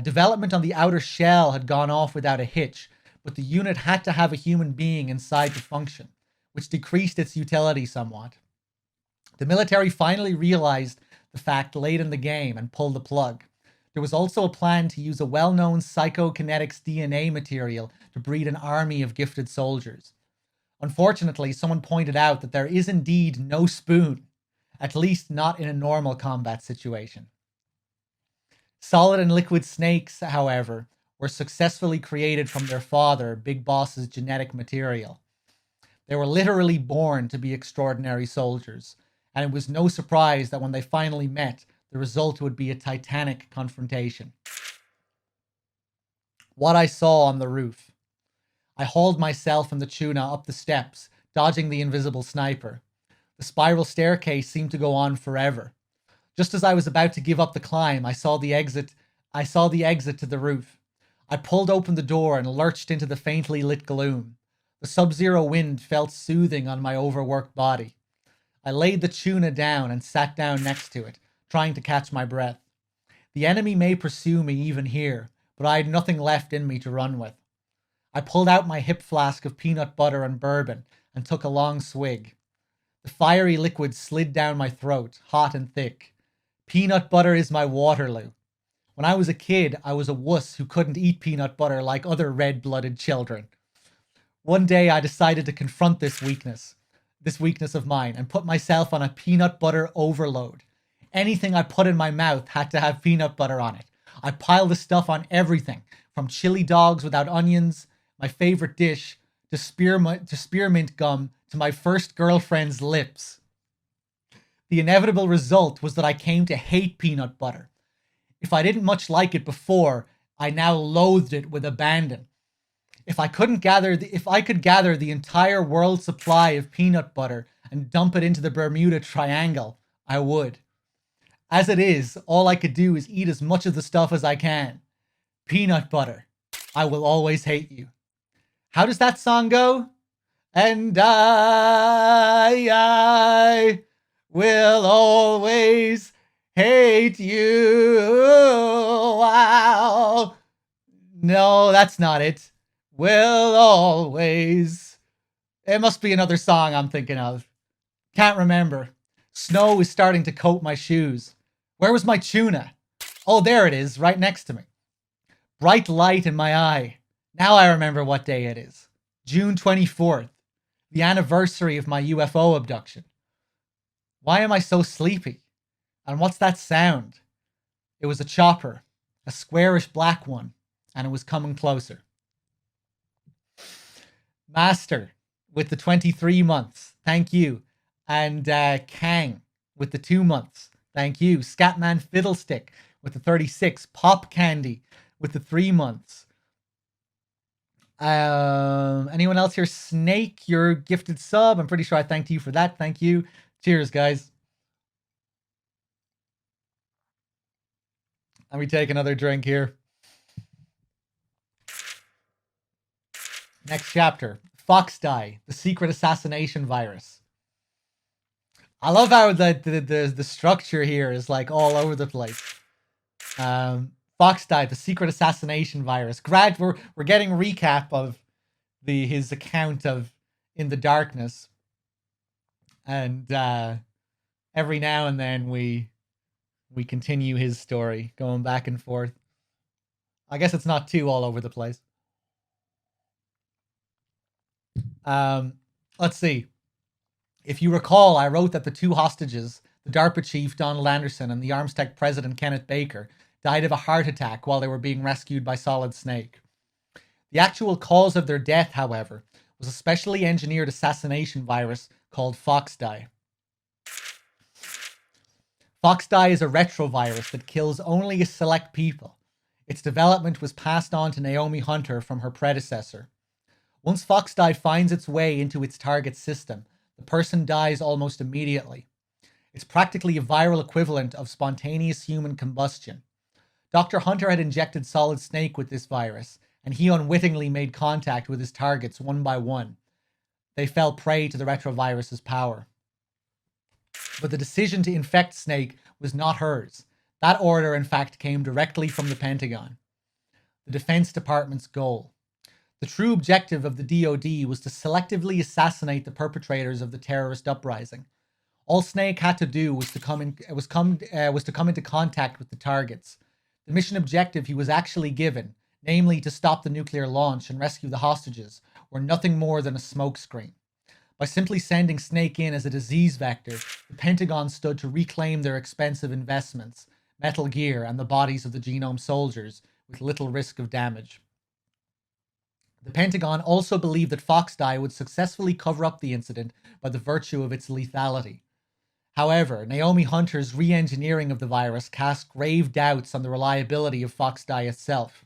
Development on the outer shell had gone off without a hitch, but the unit had to have a human being inside to function, which decreased its utility somewhat. The military finally realized the fact late in the game and pulled the plug. There was also a plan to use a well-known psychokinetics DNA material to breed an army of gifted soldiers. Unfortunately, someone pointed out that there is indeed no spoon, at least not in a normal combat situation. Solid and Liquid Snakes, however, were successfully created from their father, Big Boss's genetic material. They were literally born to be extraordinary soldiers, and it was no surprise that when they finally met, the result would be a titanic confrontation. What I saw on the roof. I hauled myself and the tuna up the steps, dodging the invisible sniper. The spiral staircase seemed to go on forever. Just as I was about to give up the climb, I saw the exit to the roof. I pulled open the door and lurched into the faintly lit gloom. The sub-zero wind felt soothing on my overworked body. I laid the tuna down and sat down next to it, trying to catch my breath. The enemy may pursue me even here, but I had nothing left in me to run with. I pulled out my hip flask of peanut butter and bourbon and took a long swig. The fiery liquid slid down my throat, hot and thick. Peanut butter is my Waterloo. When I was a kid, I was a wuss who couldn't eat peanut butter like other red-blooded children. One day I decided to confront this weakness of mine, and put myself on a peanut butter overload. Anything I put in my mouth had to have peanut butter on it. I piled the stuff on everything, from chili dogs without onions, my favorite dish, to spearmint gum, to my first girlfriend's lips. The inevitable result was that I came to hate peanut butter. If I didn't much like it before, I now loathed it with abandon. If I could gather the entire world supply of peanut butter and dump it into the Bermuda Triangle, I would. As it is, all I could do is eat as much of the stuff as I can. Peanut butter, I will always hate you. How does that song go? And I will always hate you. Wow. No, that's not it. Will always. It must be another song I'm thinking of. Can't remember. Snow is starting to coat my shoes. Where was my tuna? Oh, there it is, right next to me. Bright light in my eye. Now I remember what day it is. June 24th, the anniversary of my UFO abduction. Why am I so sleepy? And what's that sound? It was a chopper, a squarish black one, and it was coming closer. Master with the 23 months, thank you. And Kang with the 2 months, thank you. Scatman Fiddlestick with the 36. Pop Candy with the 3 months. Anyone else here? Snake, your gifted sub. I'm pretty sure I thanked you for that. Thank you. Cheers, guys. Let me take another drink here. Next chapter. Foxhound, the secret assassination virus. I love how the structure here is like all over the place. Foxhound, the secret assassination virus. We're getting a recap of his account of In the Darkness, and every now and then we continue his story, going back and forth. I guess it's not too all over the place. Let's see. If you recall, I wrote that the two hostages, the DARPA chief Donald Anderson and the Armstech president Kenneth Baker, died of a heart attack while they were being rescued by Solid Snake. The actual cause of their death, however, was a specially engineered assassination virus called Foxdie. Foxdie is a retrovirus that kills only a select people. Its development was passed on to Naomi Hunter from her predecessor. Once Foxdie finds its way into its target system, the person dies almost immediately. It's practically a viral equivalent of spontaneous human combustion. Dr. Hunter had injected Solid Snake with this virus, and he unwittingly made contact with his targets one by one. They fell prey to the retrovirus's power. But the decision to infect Snake was not hers. That order, in fact, came directly from the Pentagon, the Defense Department's goal. The true objective of the DoD was to selectively assassinate the perpetrators of the terrorist uprising. All Snake had to do was to come into contact with the targets. The mission objective he was actually given, namely to stop the nuclear launch and rescue the hostages, were nothing more than a smokescreen. By simply sending Snake in as a disease vector, the Pentagon stood to reclaim their expensive investments, Metal Gear, and the bodies of the Genome soldiers with little risk of damage. The Pentagon also believed that Foxdie would successfully cover up the incident by the virtue of its lethality. However, Naomi Hunter's re-engineering of the virus cast grave doubts on the reliability of Foxdie itself.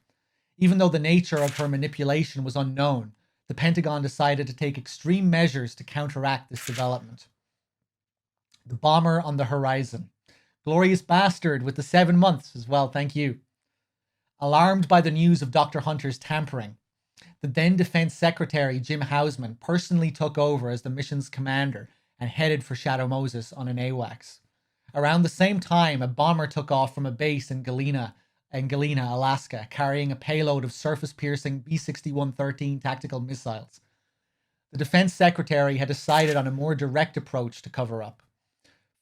Even though the nature of her manipulation was unknown, the Pentagon decided to take extreme measures to counteract this development. The bomber on the horizon. Glorious bastard with the 7 months as well, thank you. Alarmed by the news of Dr. Hunter's tampering, the then Defense Secretary Jim Hausman personally took over as the mission's commander and headed for Shadow Moses on an AWACS. Around the same time, a bomber took off from a base in Galena, Alaska, carrying a payload of surface-piercing B-6113 tactical missiles. The Defense Secretary had decided on a more direct approach to cover up.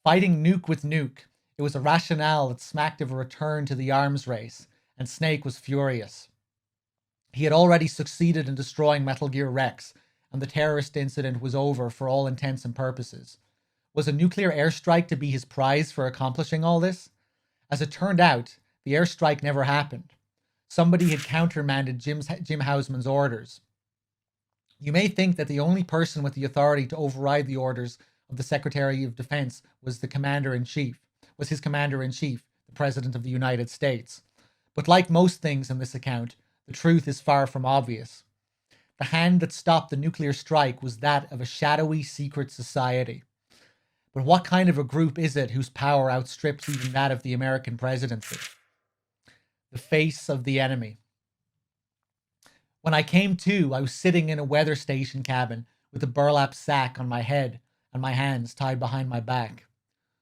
Fighting nuke with nuke, it was a rationale that smacked of a return to the arms race, and Snake was furious. He had already succeeded in destroying Metal Gear Rex, and the terrorist incident was over for all intents and purposes. Was a nuclear airstrike to be his prize for accomplishing all this? As it turned out, the airstrike never happened. Somebody had countermanded Jim Hausman's orders. You may think that the only person with the authority to override the orders of the Secretary of Defense was his Commander-in-Chief, the President of the United States. But like most things in this account, the truth is far from obvious. The hand that stopped the nuclear strike was that of a shadowy secret society. But what kind of a group is it whose power outstrips even that of the American presidency? The face of the enemy. When I came to, I was sitting in a weather station cabin with a burlap sack on my head and my hands tied behind my back.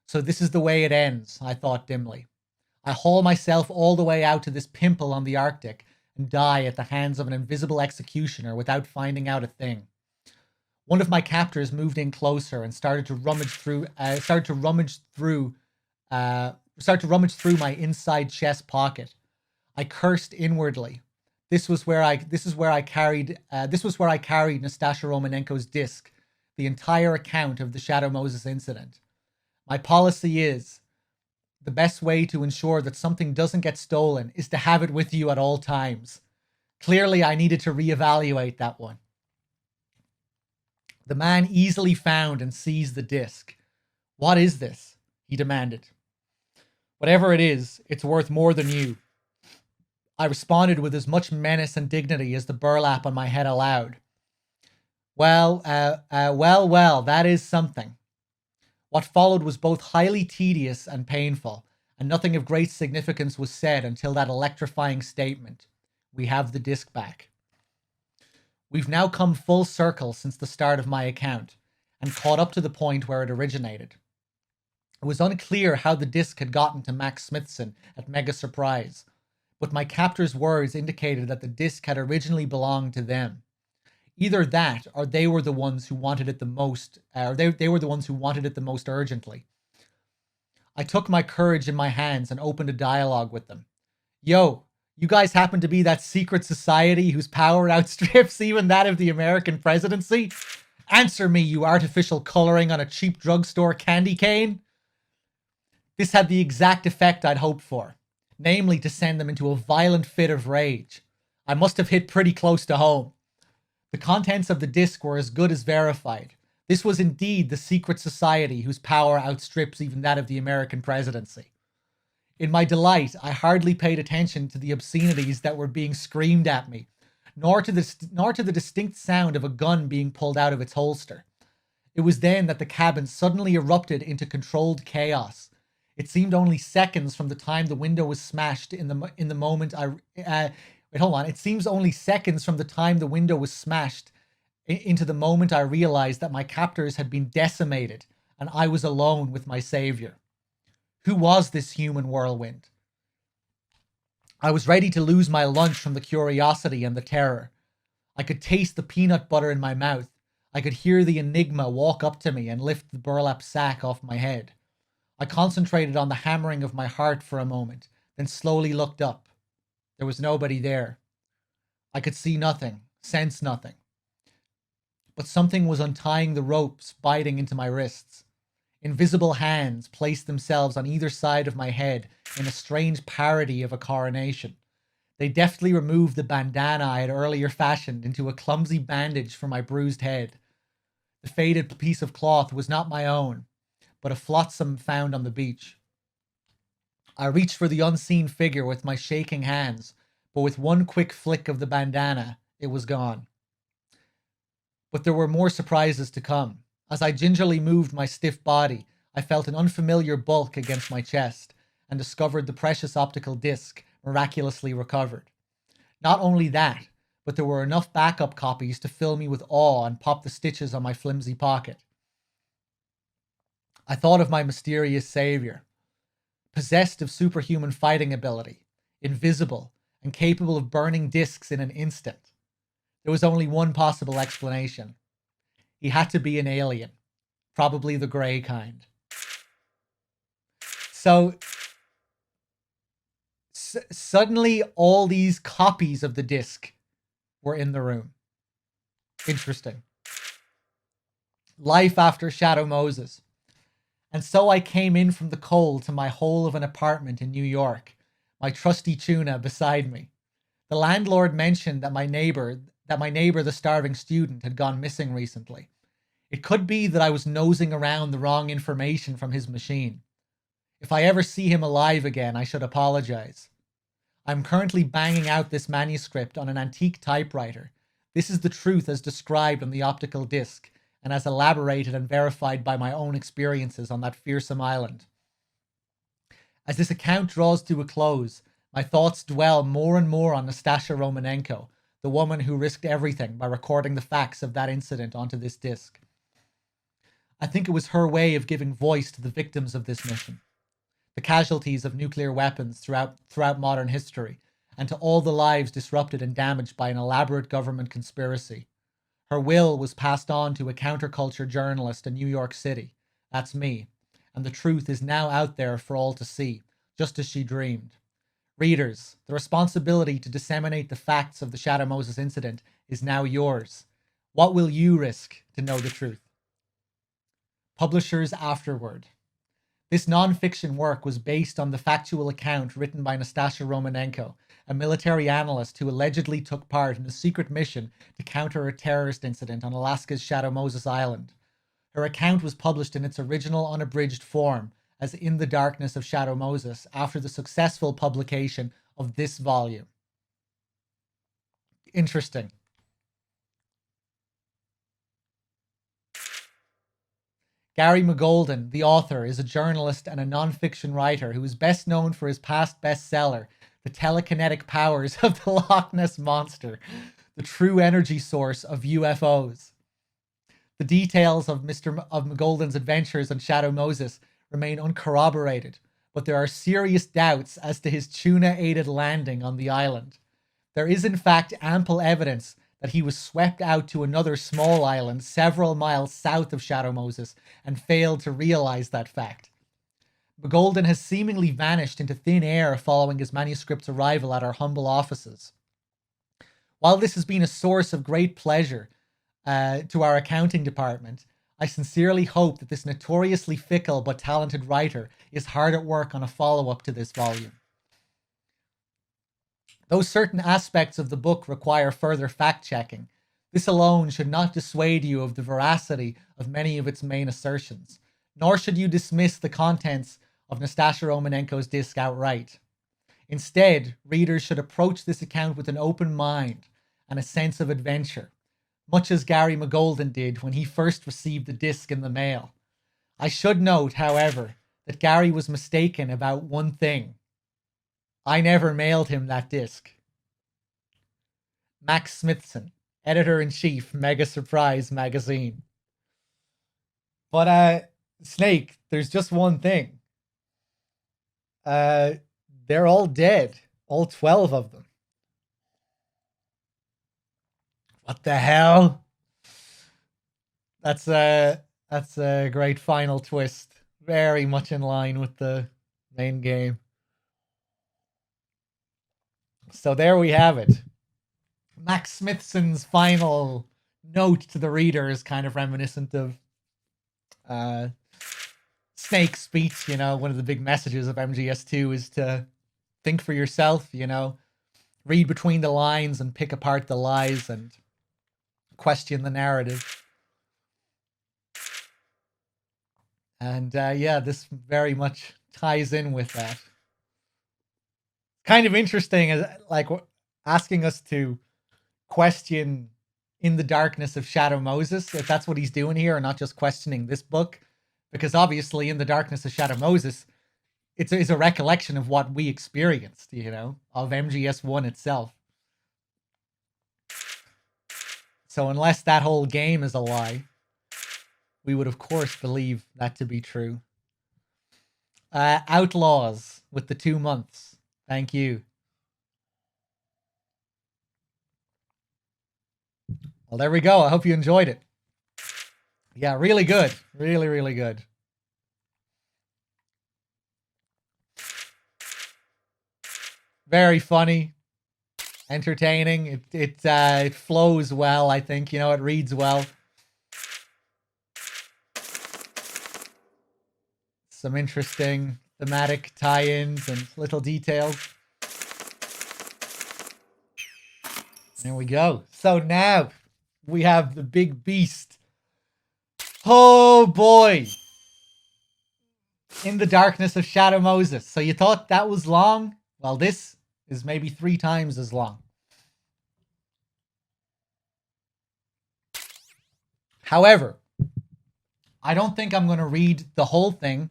So this is the way it ends, I thought dimly. I haul myself all the way out to this pimple on the Arctic and die at the hands of an invisible executioner without finding out a thing. One of my captors moved in closer and started to rummage through my inside chest pocket. I cursed inwardly. This was where I carried Nastasha Romanenko's disc, the entire account of the Shadow Moses incident. My policy is, the best way to ensure that something doesn't get stolen is to have it with you at all times. Clearly, I needed to reevaluate that one. The man easily found and seized the disc. What is this? He demanded. Whatever it is, it's worth more than you. I responded with as much menace and dignity as the burlap on my head allowed. Well, that is something. What followed was both highly tedious and painful, and nothing of great significance was said until that electrifying statement. We have the disc back. We've now come full circle since the start of my account, and caught up to the point where it originated. It was unclear how the disc had gotten to Max Smithson at Mega Surprise, but my captor's words indicated that the disc had originally belonged to them. Either that, or they were the ones who wanted it the most, they were the ones who wanted it the most urgently. I took my courage in my hands and opened a dialogue with them. Yo, you guys happen to be that secret society whose power outstrips even that of the American presidency? Answer me, you artificial coloring on a cheap drugstore candy cane. This had the exact effect I'd hoped for, namely to send them into a violent fit of rage. I must have hit pretty close to home. The contents of the disc were as good as verified. This was indeed the secret society whose power outstrips even that of the American presidency. In my delight, I hardly paid attention to the obscenities that were being screamed at me, nor to the distinct sound of a gun being pulled out of its holster. It was then that the cabin suddenly erupted into controlled chaos. It seemed only seconds from the time the window was smashed in the moment I wait, hold on. It seems only seconds from the time the window was smashed into the moment I realized that my captors had been decimated and I was alone with my savior. Who was this human whirlwind? I was ready to lose my lunch from the curiosity and the terror. I could taste the peanut butter in my mouth. I could hear the enigma walk up to me and lift the burlap sack off my head. I concentrated on the hammering of my heart for a moment, then slowly looked up. There was nobody there. I could see nothing, sense nothing. But something was untying the ropes biting into my wrists. Invisible hands placed themselves on either side of my head in a strange parody of a coronation. They deftly removed the bandana I had earlier fashioned into a clumsy bandage for my bruised head. The faded piece of cloth was not my own, but a flotsam found on the beach. I reached for the unseen figure with my shaking hands, but with one quick flick of the bandana, it was gone. But there were more surprises to come. As I gingerly moved my stiff body, I felt an unfamiliar bulk against my chest and discovered the precious optical disc miraculously recovered. Not only that, but there were enough backup copies to fill me with awe and pop the stitches on my flimsy pocket. I thought of my mysterious savior, possessed of superhuman fighting ability, invisible, and capable of burning discs in an instant. There was only one possible explanation. He had to be an alien, probably the grey kind. So, suddenly all these copies of the disc were in the room. Interesting. Life after Shadow Moses. And so I came in from the cold to my hole of an apartment in New York, my trusty tuna beside me. The landlord mentioned that my neighbor, the starving student, had gone missing recently. It could be that I was nosing around the wrong information from his machine. If I ever see him alive again, I should apologize. I'm currently banging out this manuscript on an antique typewriter. This is the truth as described on the optical disc, and as elaborated and verified by my own experiences on that fearsome island. As this account draws to a close, my thoughts dwell more and more on Nastasha Romanenko, the woman who risked everything by recording the facts of that incident onto this disc. I think it was her way of giving voice to the victims of this mission, the casualties of nuclear weapons throughout modern history, and to all the lives disrupted and damaged by an elaborate government conspiracy. Her will was passed on to a counterculture journalist in New York City. That's me. And the truth is now out there for all to see, just as she dreamed. Readers, the responsibility to disseminate the facts of the Shadow Moses incident is now yours. What will you risk to know the truth? Publishers afterward. This non-fiction work was based on the factual account written by Nastasha Romanenko, a military analyst who allegedly took part in a secret mission to counter a terrorist incident on Alaska's Shadow Moses Island. Her account was published in its original unabridged form as In the Darkness of Shadow Moses after the successful publication of this volume. Interesting. Gary McGolden, the author, is a journalist and a non-fiction writer who is best known for his past bestseller, The Telekinetic Powers of the Loch Ness Monster, the true energy source of UFOs. The details of McGolden's adventures on Shadow Moses remain uncorroborated, but there are serious doubts as to his tuna-aided landing on the island. There is in fact ample evidence that he was swept out to another small island several miles south of Shadow Moses and failed to realize that fact. McGolden has seemingly vanished into thin air following his manuscript's arrival at our humble offices. While this has been a source of great pleasure, to our accounting department. I sincerely hope that this notoriously fickle but talented writer is hard at work on a follow-up to this volume. Though certain aspects of the book require further fact-checking, this alone should not dissuade you of the veracity of many of its main assertions, nor should you dismiss the contents of Nastasha Romanenko's disc outright. Instead, readers should approach this account with an open mind and a sense of adventure, much as Gary McGolden did when he first received the disc in the mail. I should note, however, that Gary was mistaken about one thing. I never mailed him that disc. Max Smithson, Editor-in-Chief, Mega Surprise Magazine. But, Snake, there's just one thing. They're all dead. All 12 of them. What the hell? That's a great final twist. Very much in line with the main game. So there we have it. Max Smithson's final note to the reader is kind of reminiscent of Snake's speech. You know, one of the big messages of MGS2 is to think for yourself, you know, read between the lines and pick apart the lies and question the narrative. And yeah, this very much ties in with that. Kind of interesting, like asking us to question In the Darkness of Shadow Moses, if that's what he's doing here, and not just questioning this book. Because obviously, In the Darkness of Shadow Moses, it's a recollection of what we experienced, you know, of MGS1 itself. So unless that whole game is a lie, we would of course believe that to be true. Outlaws with the 2 months. Thank you. Well, there we go. I hope you enjoyed it. Yeah, really good. Really, really good. Very funny. Entertaining. It flows well, I think. You know, it reads well. Some interesting thematic tie-ins and little details. There we go. So now we have the big beast. Oh boy. In the Darkness of Shadow Moses. So you thought that was long? Well, this is maybe 3 times as long. However, I don't think I'm going to read the whole thing.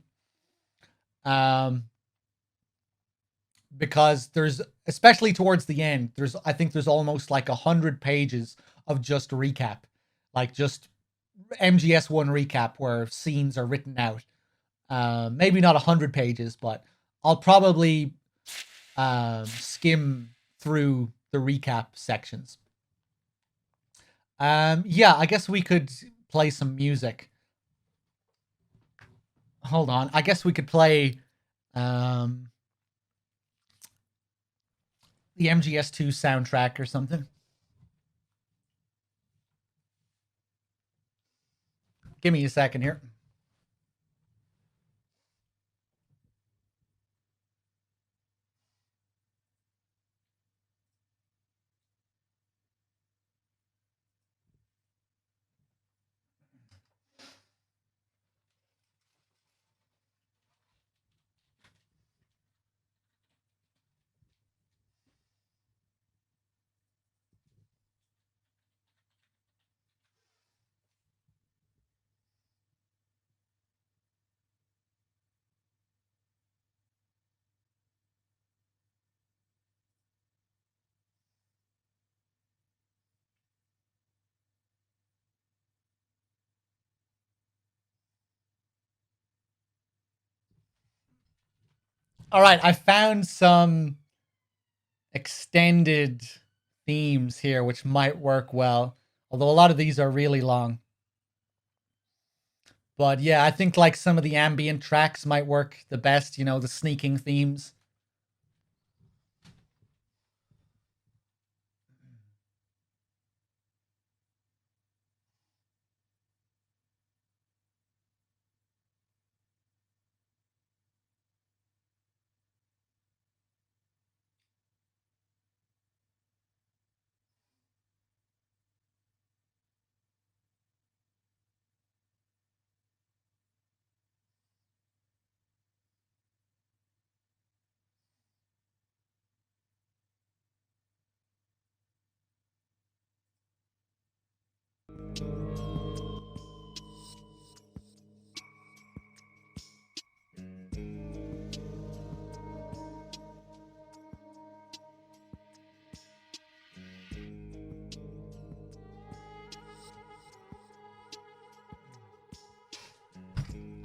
Because there's, especially towards the end, I think there's almost like 100 pages of just recap. Like just MGS1 recap where scenes are written out. Maybe not 100 pages, but I'll probably skim through the recap sections. Yeah, I guess we could play some music. Hold on. I guess we could play the MGS2 soundtrack or something. Give me a second here. All right, I found some extended themes here, which might work well. Although a lot of these are really long. But yeah, I think like some of the ambient tracks might work the best, you know, the sneaking themes.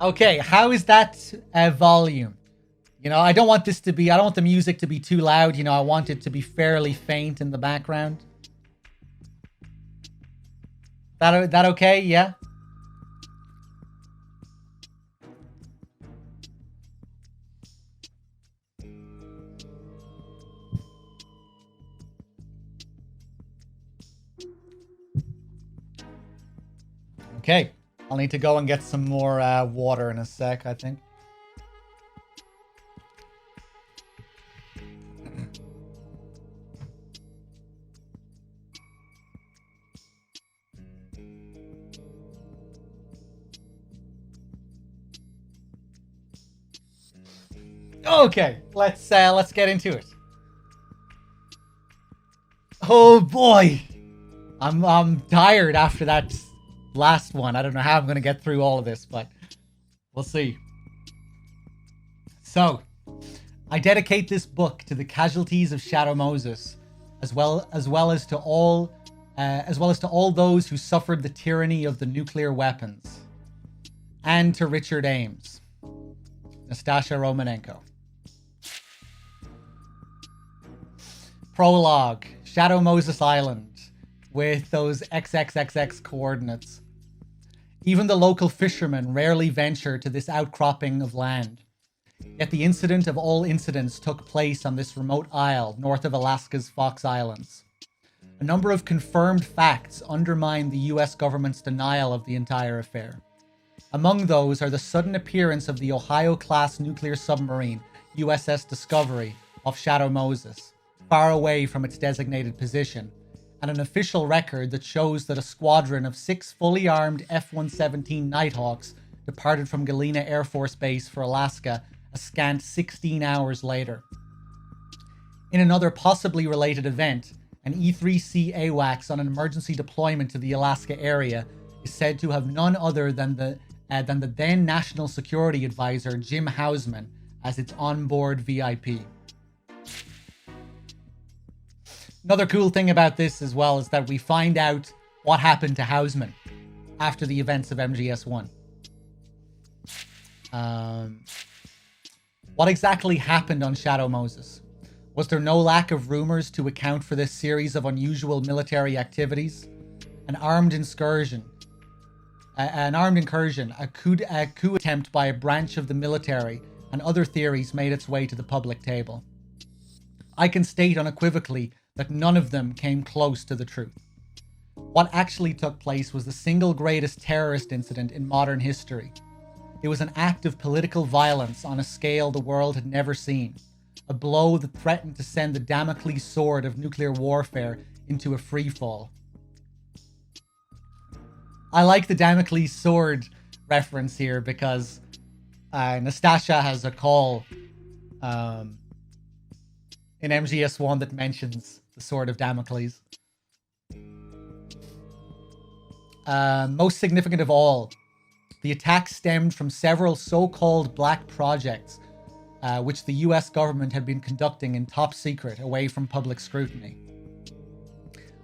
Okay, how is that volume? You know, I don't want the music to be too loud. You know, I want it to be fairly faint in the background. That okay? Yeah? Okay. I'll need to go and get some more water in a sec, I think. Okay, let's get into it. Oh boy, I'm tired after that last one. I don't know how I'm gonna get through all of this, but we'll see. So, I dedicate this book to the casualties of Shadow Moses, as well as to all those who suffered the tyranny of the nuclear weapons, and to Richard Ames, Nastasha Romanenko. Prologue, Shadow Moses Island, with those XXXX coordinates. Even the local fishermen rarely venture to this outcropping of land. Yet the incident of all incidents took place on this remote isle north of Alaska's Fox Islands. A number of confirmed facts undermine the US government's denial of the entire affair. Among those are the sudden appearance of the Ohio-class nuclear submarine USS Discovery off Shadow Moses, far away from its designated position, and an official record that shows that a squadron of 6 fully armed F-117 Nighthawks departed from Galena Air Force Base for Alaska a scant 16 hours later. In another possibly related event, an E-3C AWACS on an emergency deployment to the Alaska area is said to have none other than the then National Security Advisor Jim Hausman as its onboard VIP. Another cool thing about this as well is that we find out what happened to Hausman after the events of MGS-1. What exactly happened on Shadow Moses? Was there no lack of rumors to account for this series of unusual military activities? An armed incursion, a coup attempt by a branch of the military, and other theories made its way to the public table. I can state unequivocally that none of them came close to the truth. What actually took place was the single greatest terrorist incident in modern history. It was an act of political violence on a scale the world had never seen, a blow that threatened to send the Damocles sword of nuclear warfare into a freefall. I like the Damocles sword reference here because Nastasha has a call in MGS1 that mentions the sword of Damocles. Most significant of all, the attack stemmed from several so-called black projects which the US government had been conducting in top secret away from public scrutiny.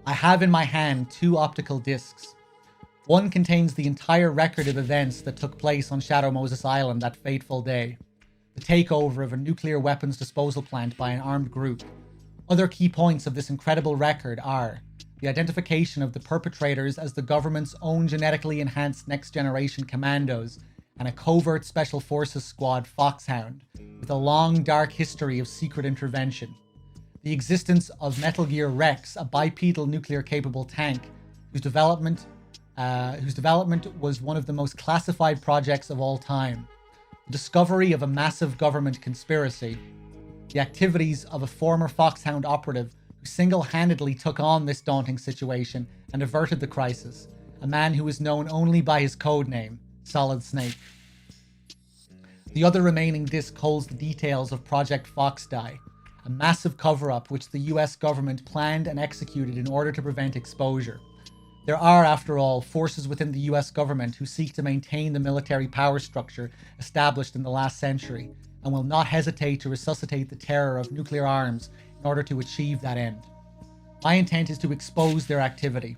I have in my hand 2 optical discs. One contains the entire record of events that took place on Shadow Moses Island that fateful day. The takeover of a nuclear weapons disposal plant by an armed group. Other key points of this incredible record are the identification of the perpetrators as the government's own genetically enhanced next-generation commandos and a covert special forces squad, Foxhound, with a long, dark history of secret intervention. The existence of Metal Gear Rex, a bipedal nuclear-capable tank whose development was one of the most classified projects of all time. The discovery of a massive government conspiracy. The activities of a former Foxhound operative who single-handedly took on this daunting situation and averted the crisis, a man who is known only by his code name, Solid Snake. The other remaining disc holds the details of Project Foxdie, a massive cover-up which the US government planned and executed in order to prevent exposure. There are, after all, forces within the US government who seek to maintain the military power structure established in the last century, and will not hesitate to resuscitate the terror of nuclear arms in order to achieve that end. My intent is to expose their activity,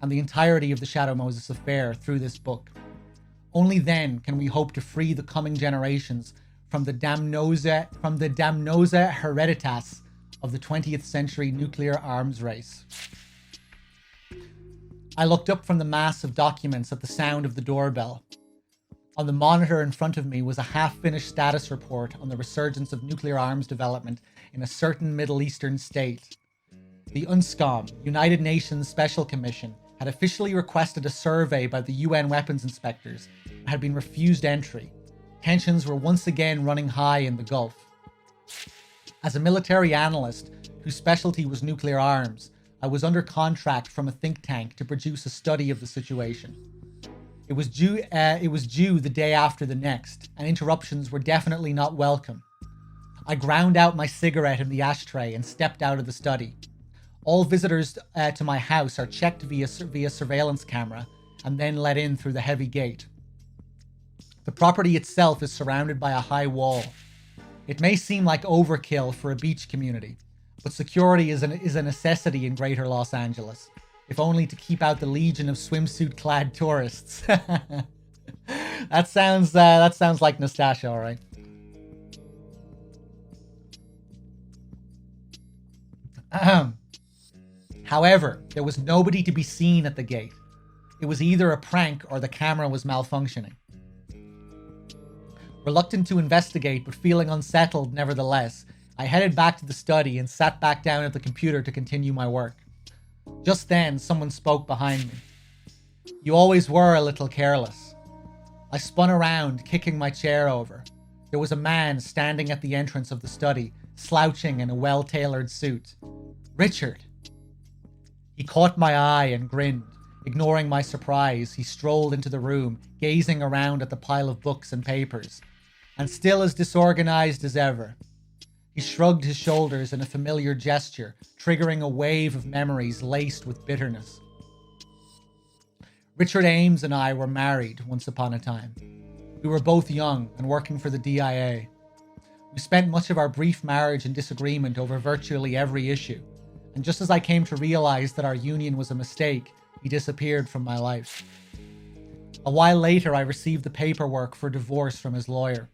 and the entirety of the Shadow Moses affair through this book. Only then can we hope to free the coming generations from the damnosa hereditas of the 20th century nuclear arms race. I looked up from the mass of documents at the sound of the doorbell. On the monitor in front of me was a half-finished status report on the resurgence of nuclear arms development in a certain Middle Eastern state. The UNSCOM, United Nations Special Commission, had officially requested a survey by the UN weapons inspectors and had been refused entry. Tensions were once again running high in the Gulf. As a military analyst whose specialty was nuclear arms, I was under contract from a think tank to produce a study of the situation. It was due the day after the next, and interruptions were definitely not welcome. I ground out my cigarette in the ashtray and stepped out of the study. All visitors to my house are checked via surveillance camera and then let in through the heavy gate. The property itself is surrounded by a high wall. It may seem like overkill for a beach community, but security is a necessity in Greater Los Angeles, if only to keep out the legion of swimsuit-clad tourists. That sounds like Nastasia, all right. However, there was nobody to be seen at the gate. It was either a prank or the camera was malfunctioning. Reluctant to investigate, but feeling unsettled nevertheless, I headed back to the study and sat back down at the computer to continue my work. Just then, someone spoke behind me. "You always were a little careless." I spun around, kicking my chair over. There was a man standing at the entrance of the study, slouching in a well-tailored suit. "Richard." He caught my eye and grinned. Ignoring my surprise, he strolled into the room, gazing around at the pile of books and papers, and still as disorganized as ever. He shrugged his shoulders in a familiar gesture, triggering a wave of memories laced with bitterness. Richard Ames and I were married once upon a time. We were both young and working for the DIA. We spent much of our brief marriage in disagreement over virtually every issue, and just as I came to realize that our union was a mistake, he disappeared from my life. A while later, I received the paperwork for divorce from his lawyer.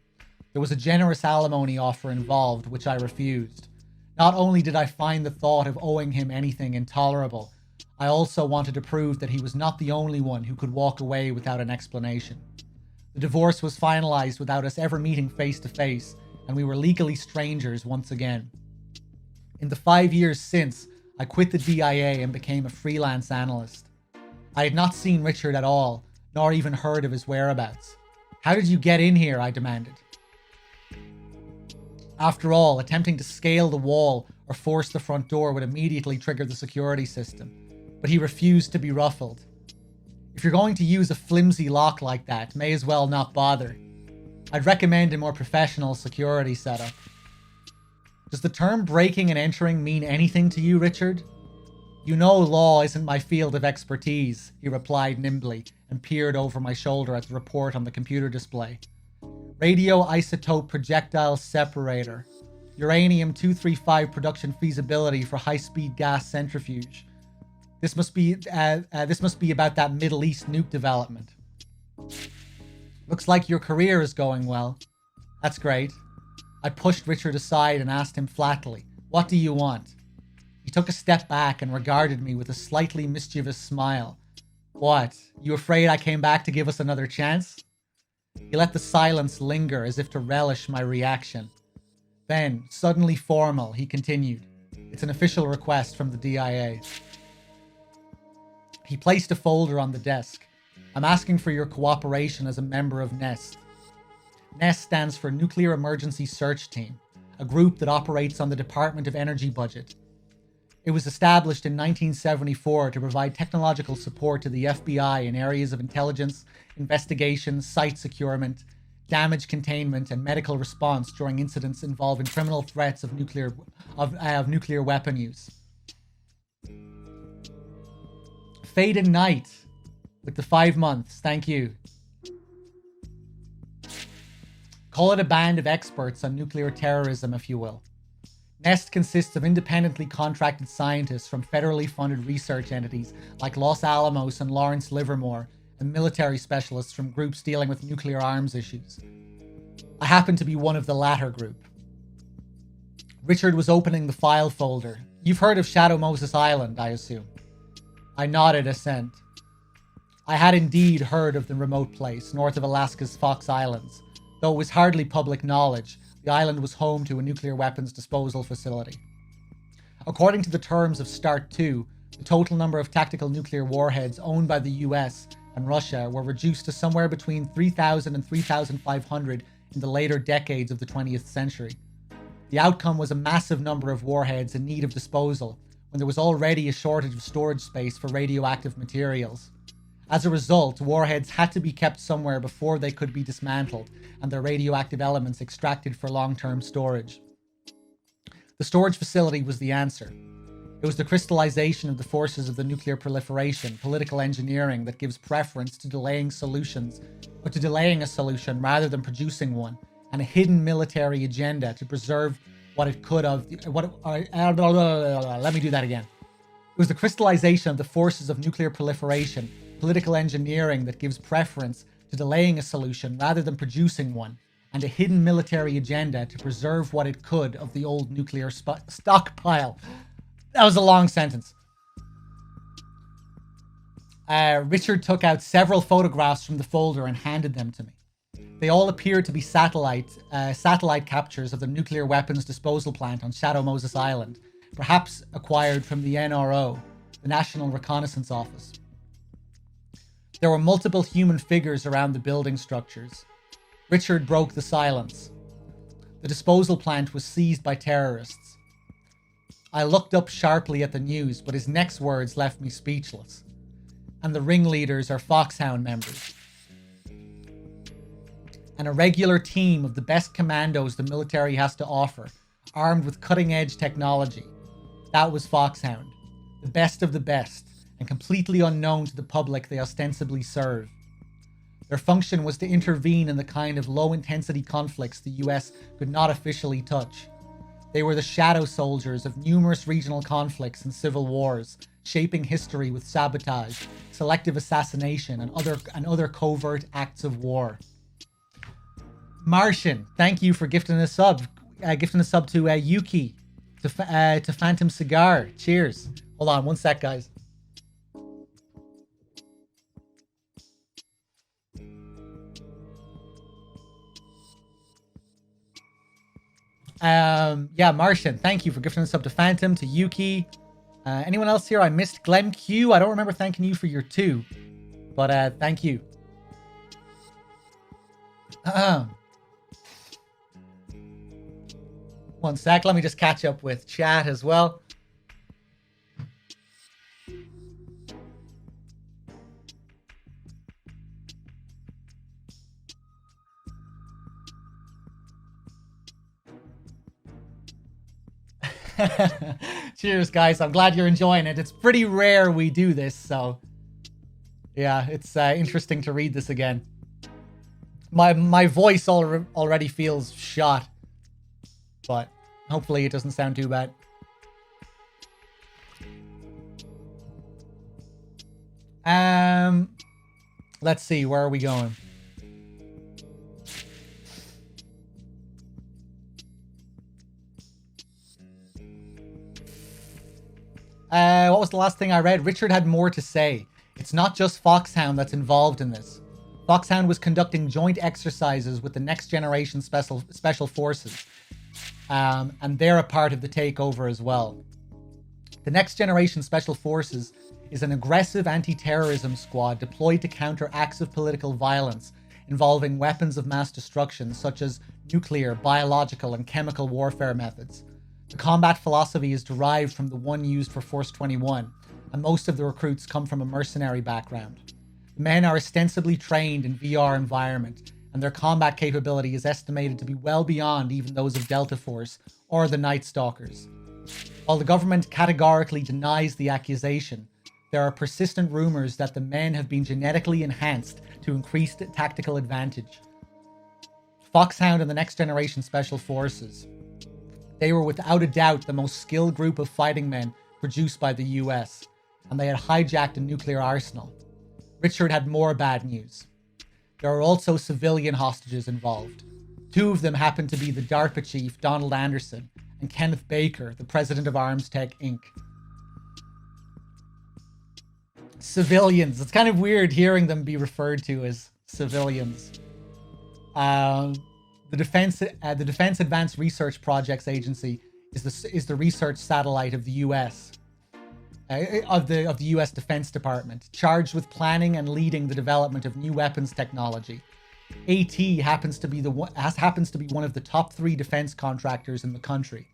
There was a generous alimony offer involved, which I refused. Not only did I find the thought of owing him anything intolerable, I also wanted to prove that he was not the only one who could walk away without an explanation. The divorce was finalized without us ever meeting face to face, and we were legally strangers once again. In the 5 years since, I quit the DIA and became a freelance analyst. I had not seen Richard at all, nor even heard of his whereabouts. "How did you get in here?" I demanded. After all, attempting to scale the wall or force the front door would immediately trigger the security system, but he refused to be ruffled. "If you're going to use a flimsy lock like that, may as well not bother. I'd recommend a more professional security setup." "Does the term breaking and entering mean anything to you, Richard?" "You know law isn't my field of expertise," he replied nimbly and peered over my shoulder at the report on the computer display. "Radioisotope projectile separator. Uranium-235 production feasibility for high-speed gas centrifuge. This must be about that Middle East nuke development. Looks like your career is going well." "That's great." I pushed Richard aside and asked him flatly, "What do you want?" He took a step back and regarded me with a slightly mischievous smile. "What, you afraid I came back to give us another chance?" He let the silence linger as if to relish my reaction. Then, suddenly formal, he continued, "It's an official request from the DIA." He placed a folder on the desk. "I'm asking for your cooperation as a member of NEST. NEST stands for Nuclear Emergency Search Team, a group that operates on the Department of Energy budget. It was established in 1974 to provide technological support to the FBI in areas of intelligence, investigation, site securement, damage containment, and medical response during incidents involving criminal threats of nuclear weapon use. Fade and night with the 5 months, thank you. Call it a band of experts on nuclear terrorism, if you will. NEST consists of independently contracted scientists from federally funded research entities like Los Alamos and Lawrence Livermore and military specialists from groups dealing with nuclear arms issues. I happened to be one of the latter group. Richard was opening the file folder. You've heard of Shadow Moses Island, I assume. I nodded assent. I had indeed heard of the remote place north of Alaska's Fox Islands. Though it was hardly public knowledge, the island was home to a nuclear weapons disposal facility. According to the terms of START 2, the total number of tactical nuclear warheads owned by the US and Russia were reduced to somewhere between 3,000 and 3,500 in the later decades of the 20th century. The outcome was a massive number of warheads in need of disposal when there was already a shortage of storage space for radioactive materials. As a result, warheads had to be kept somewhere before they could be dismantled and their radioactive elements extracted for long-term storage. The storage facility was the answer. It was the crystallization of the forces of the nuclear proliferation, political engineering that gives preference to delaying a solution rather than producing one, and a hidden military agenda to preserve what it could have. Let me do that again. It was the crystallization of the forces of nuclear proliferation, political engineering that gives preference to delaying a solution rather than producing one, and a hidden military agenda to preserve what it could of the old nuclear stockpile. That was a long sentence. Richard took out several photographs from the folder and handed them to me. They all appeared to be satellite captures of the nuclear weapons disposal plant on Shadow Moses Island, perhaps acquired from the NRO, the National Reconnaissance Office. There were multiple human figures around the building structures. Richard broke the silence. The disposal plant was seized by terrorists. I looked up sharply at the news, but his next words left me speechless. And the ringleaders are Foxhound members. And a regular team of the best commandos the military has to offer, armed with cutting-edge technology. That was Foxhound, the best of the best, and completely unknown to the public they ostensibly serve. Their function was to intervene in the kind of low-intensity conflicts the US could not officially touch. They were the shadow soldiers of numerous regional conflicts and civil wars, shaping history with sabotage, selective assassination, and other covert acts of war. Martian, thank you for gifting a sub. To Yuki, to Phantom Cigar. Cheers. Hold on, one sec, guys. Martian, thank you for gifting us up to Phantom, to Yuki. Anyone else here I missed? Glenn Q, I don't remember thanking you for your 2, but thank you. One sec, let me just catch up with chat as well. Cheers, guys. I'm glad you're enjoying it. It's pretty rare we do this, so yeah, it's interesting to read this again. My voice already feels shot, but hopefully it doesn't sound too bad. Let's see, where are we going? What was the last thing I read? Richard had more to say. It's not just Foxhound that's involved in this. Foxhound was conducting joint exercises with the Next Generation Special Forces, and they're a part of the takeover as well. The Next Generation Special Forces is an aggressive anti-terrorism squad deployed to counter acts of political violence involving weapons of mass destruction such as nuclear, biological, and chemical warfare methods. The combat philosophy is derived from the one used for Force 21, and most of the recruits come from a mercenary background. The men are ostensibly trained in VR environment, and their combat capability is estimated to be well beyond even those of Delta Force or the Night Stalkers. While the government categorically denies the accusation, there are persistent rumors that the men have been genetically enhanced to increase tactical advantage. Foxhound and the Next Generation Special Forces. They were without a doubt the most skilled group of fighting men produced by the US, and they had hijacked a nuclear arsenal. Richard had more bad news. There are also civilian hostages involved. 2 of them happen to be the DARPA chief, Donald Anderson, and Kenneth Baker, the president of Arms Tech, Inc. Civilians. It's kind of weird hearing them be referred to as civilians. The Defense Advanced Research Projects Agency is the research satellite of the U.S. Of the U.S. Defense Department, charged with planning and leading the development of new weapons technology. AT happens to be one of the top 3 defense contractors in the country.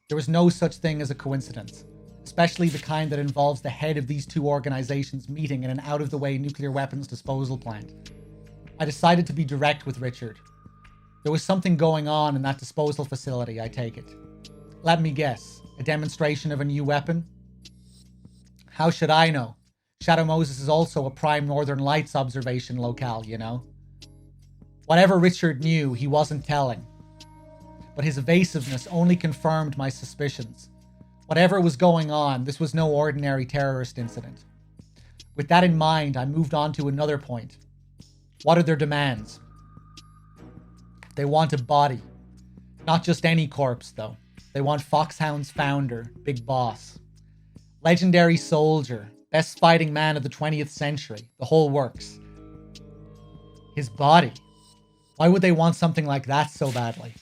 There was no such thing as a coincidence, especially the kind that involves the head of these 2 organizations meeting in an out-of-the-way nuclear weapons disposal plant. I decided to be direct with Richard. There was something going on in that disposal facility, I take it. Let me guess, a demonstration of a new weapon? How should I know? Shadow Moses is also a prime Northern Lights observation locale, you know? Whatever Richard knew, he wasn't telling. But his evasiveness only confirmed my suspicions. Whatever was going on, this was no ordinary terrorist incident. With that in mind, I moved on to another point. What are their demands? They want a body. Not just any corpse, though. They want Foxhound's founder, Big Boss. Legendary soldier, best fighting man of the 20th century, the whole works. His body. Why would they want something like that so badly?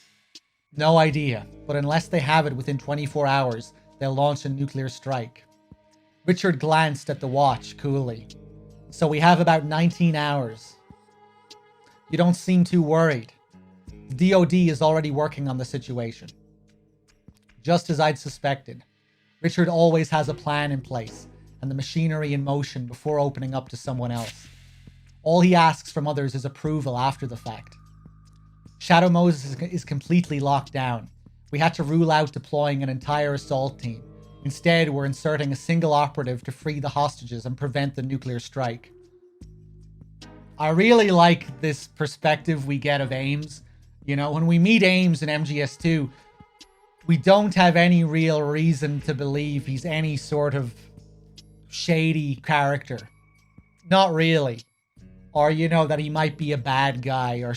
No idea, but unless they have it within 24 hours, they'll launch a nuclear strike. Richard glanced at the watch coolly. So we have about 19 hours. You don't seem too worried. The DoD is already working on the situation. Just as I'd suspected. Richard always has a plan in place and the machinery in motion before opening up to someone else. All he asks from others is approval after the fact. Shadow Moses is completely locked down. We had to rule out deploying an entire assault team. Instead, we're inserting a single operative to free the hostages and prevent the nuclear strike. I really like this perspective we get of Ames. You know, when we meet Ames in MGS2, we don't have any real reason to believe he's any sort of shady character. Not really. Or, you know, that he might be a bad guy or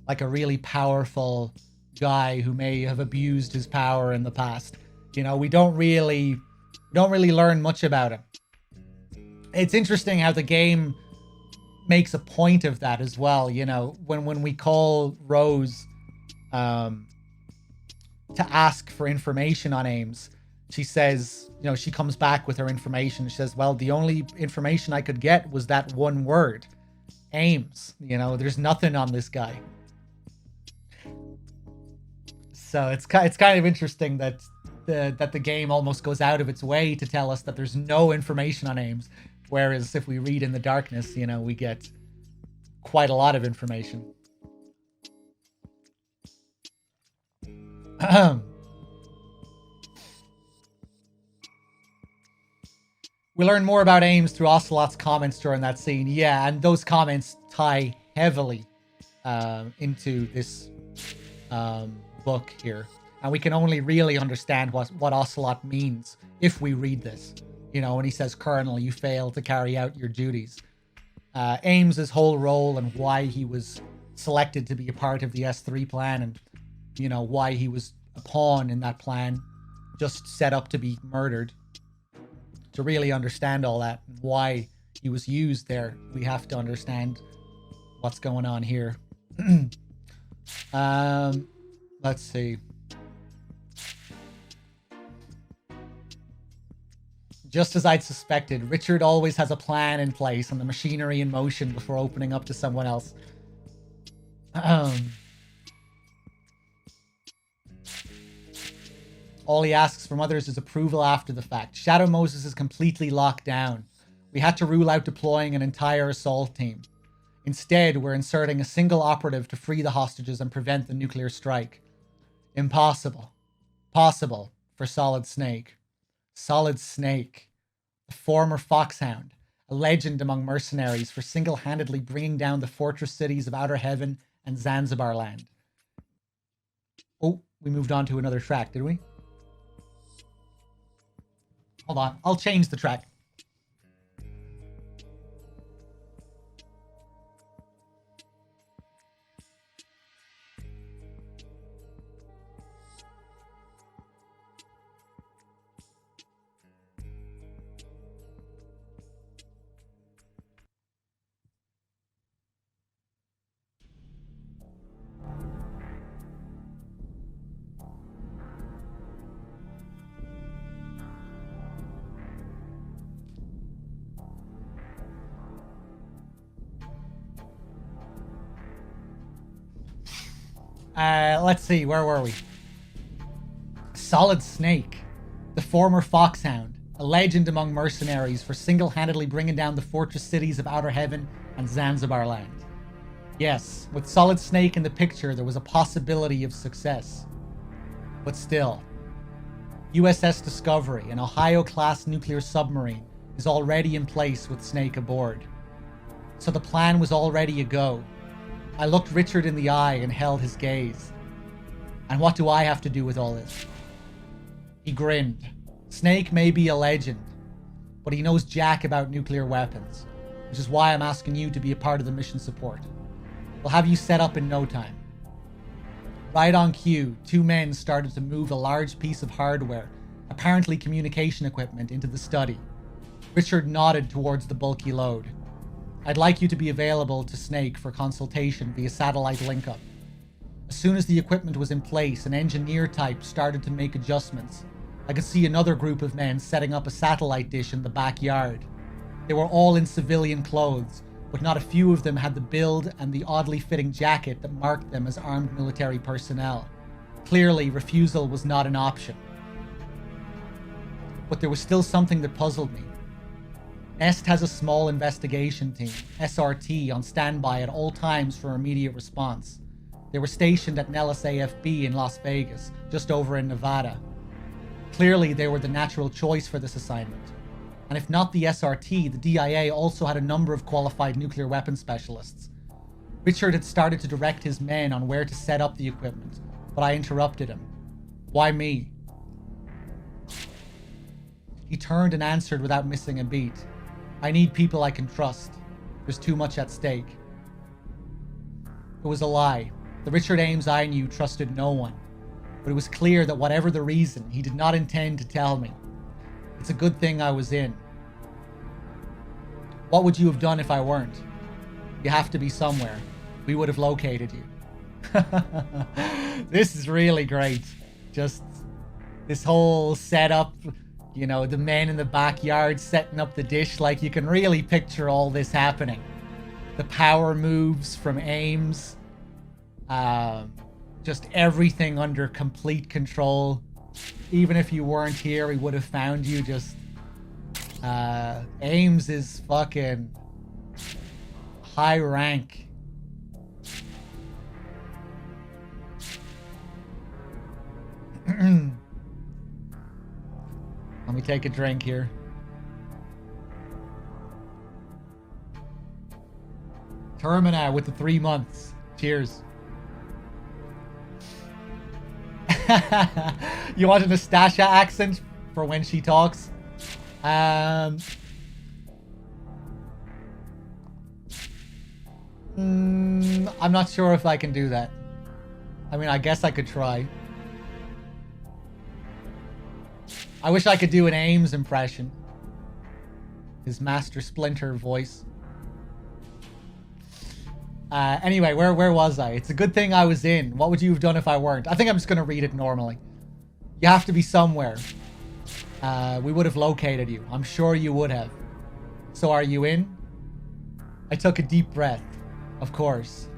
like a really powerful guy who may have abused his power in the past. You know, we don't really learn much about him. It's interesting how the game makes a point of that as well. You know, when we call Rose to ask for information on Ames, she says, you know, she comes back with her information. She says, well, the only information I could get was that one word, Ames. You know, there's nothing on this guy. So it's kind of interesting that the game almost goes out of its way to tell us that there's no information on Ames. Whereas if we read in the darkness, you know, we get quite a lot of information. We learn more about Ames through Ocelot's comments during that scene. Yeah, and those comments tie heavily into this book here. And we can only really understand what Ocelot means if we read this. You know, when he says, Colonel, you failed to carry out your duties. Ames's whole role and why he was selected to be a part of the S3 plan and, you know, why he was a pawn in that plan, just set up to be murdered. To really understand all that and why he was used there, we have to understand what's going on here. Let's see. Just as I'd suspected, Richard always has a plan in place and the machinery in motion before opening up to someone else. All he asks from others is approval after the fact. Shadow Moses is completely locked down. We had to rule out deploying an entire assault team. Instead, we're inserting a single operative to free the hostages and prevent the nuclear strike. Impossible. Possible for Solid Snake. Solid Snake, the former Foxhound, a legend among mercenaries for single-handedly bringing down the fortress cities of Outer Heaven and Zanzibar land. Oh, we moved on to another track, did we? Hold on, I'll change the track. Let's see, where were we? Solid Snake, the former Foxhound, a legend among mercenaries for single-handedly bringing down the fortress cities of Outer Heaven and Zanzibar Land. Yes, with Solid Snake in the picture, there was a possibility of success. But still, USS Discovery, an Ohio-class nuclear submarine, is already in place with Snake aboard. So the plan was already a go. I looked Richard in the eye and held his gaze. And what do I have to do with all this? He grinned. Snake may be a legend, but he knows jack about nuclear weapons, which is why I'm asking you to be a part of the mission support. We'll have you set up in no time. Right on cue, two men started to move a large piece of hardware, apparently communication equipment, into the study. Richard nodded towards the bulky load. I'd like you to be available to Snake for consultation via satellite link-up. As soon as the equipment was in place, an engineer type started to make adjustments. I could see another group of men setting up a satellite dish in the backyard. They were all in civilian clothes, but not a few of them had the build and the oddly fitting jacket that marked them as armed military personnel. Clearly, refusal was not an option. But there was still something that puzzled me. NEST has a small investigation team, SRT, on standby at all times for immediate response. They were stationed at Nellis AFB in Las Vegas, just over in Nevada. Clearly, they were the natural choice for this assignment. And if not the SRT, the DIA also had a number of qualified nuclear weapons specialists. Richard had started to direct his men on where to set up the equipment, but I interrupted him. Why me? He turned and answered without missing a beat. I need people I can trust. There's too much at stake. It was a lie. The Richard Ames I knew trusted no one. But it was clear that whatever the reason, he did not intend to tell me. It's a good thing I was in. What would you have done if I weren't? You have to be somewhere. We would have located you. This is really great. Just this whole setup, you know, the men in the backyard setting up the dish, like you can really picture all this happening. The power moves from Ames. Just everything under complete control. Even if you weren't here, we would have found you. Just Ames is fucking high rank. Let me take a drink here. Termina with the 3 months. Cheers. You want a Nastasha accent for when she talks? I'm not sure if I can do that. I mean, I guess I could try. I wish I could do an Ames impression. His Master Splinter voice. Anyway, where was I? It's a good thing I was in. What would you have done if I weren't? I think I'm just going to read it normally. You have to be somewhere. We would have located you. I'm sure you would have. So are you in? I took a deep breath. Of course.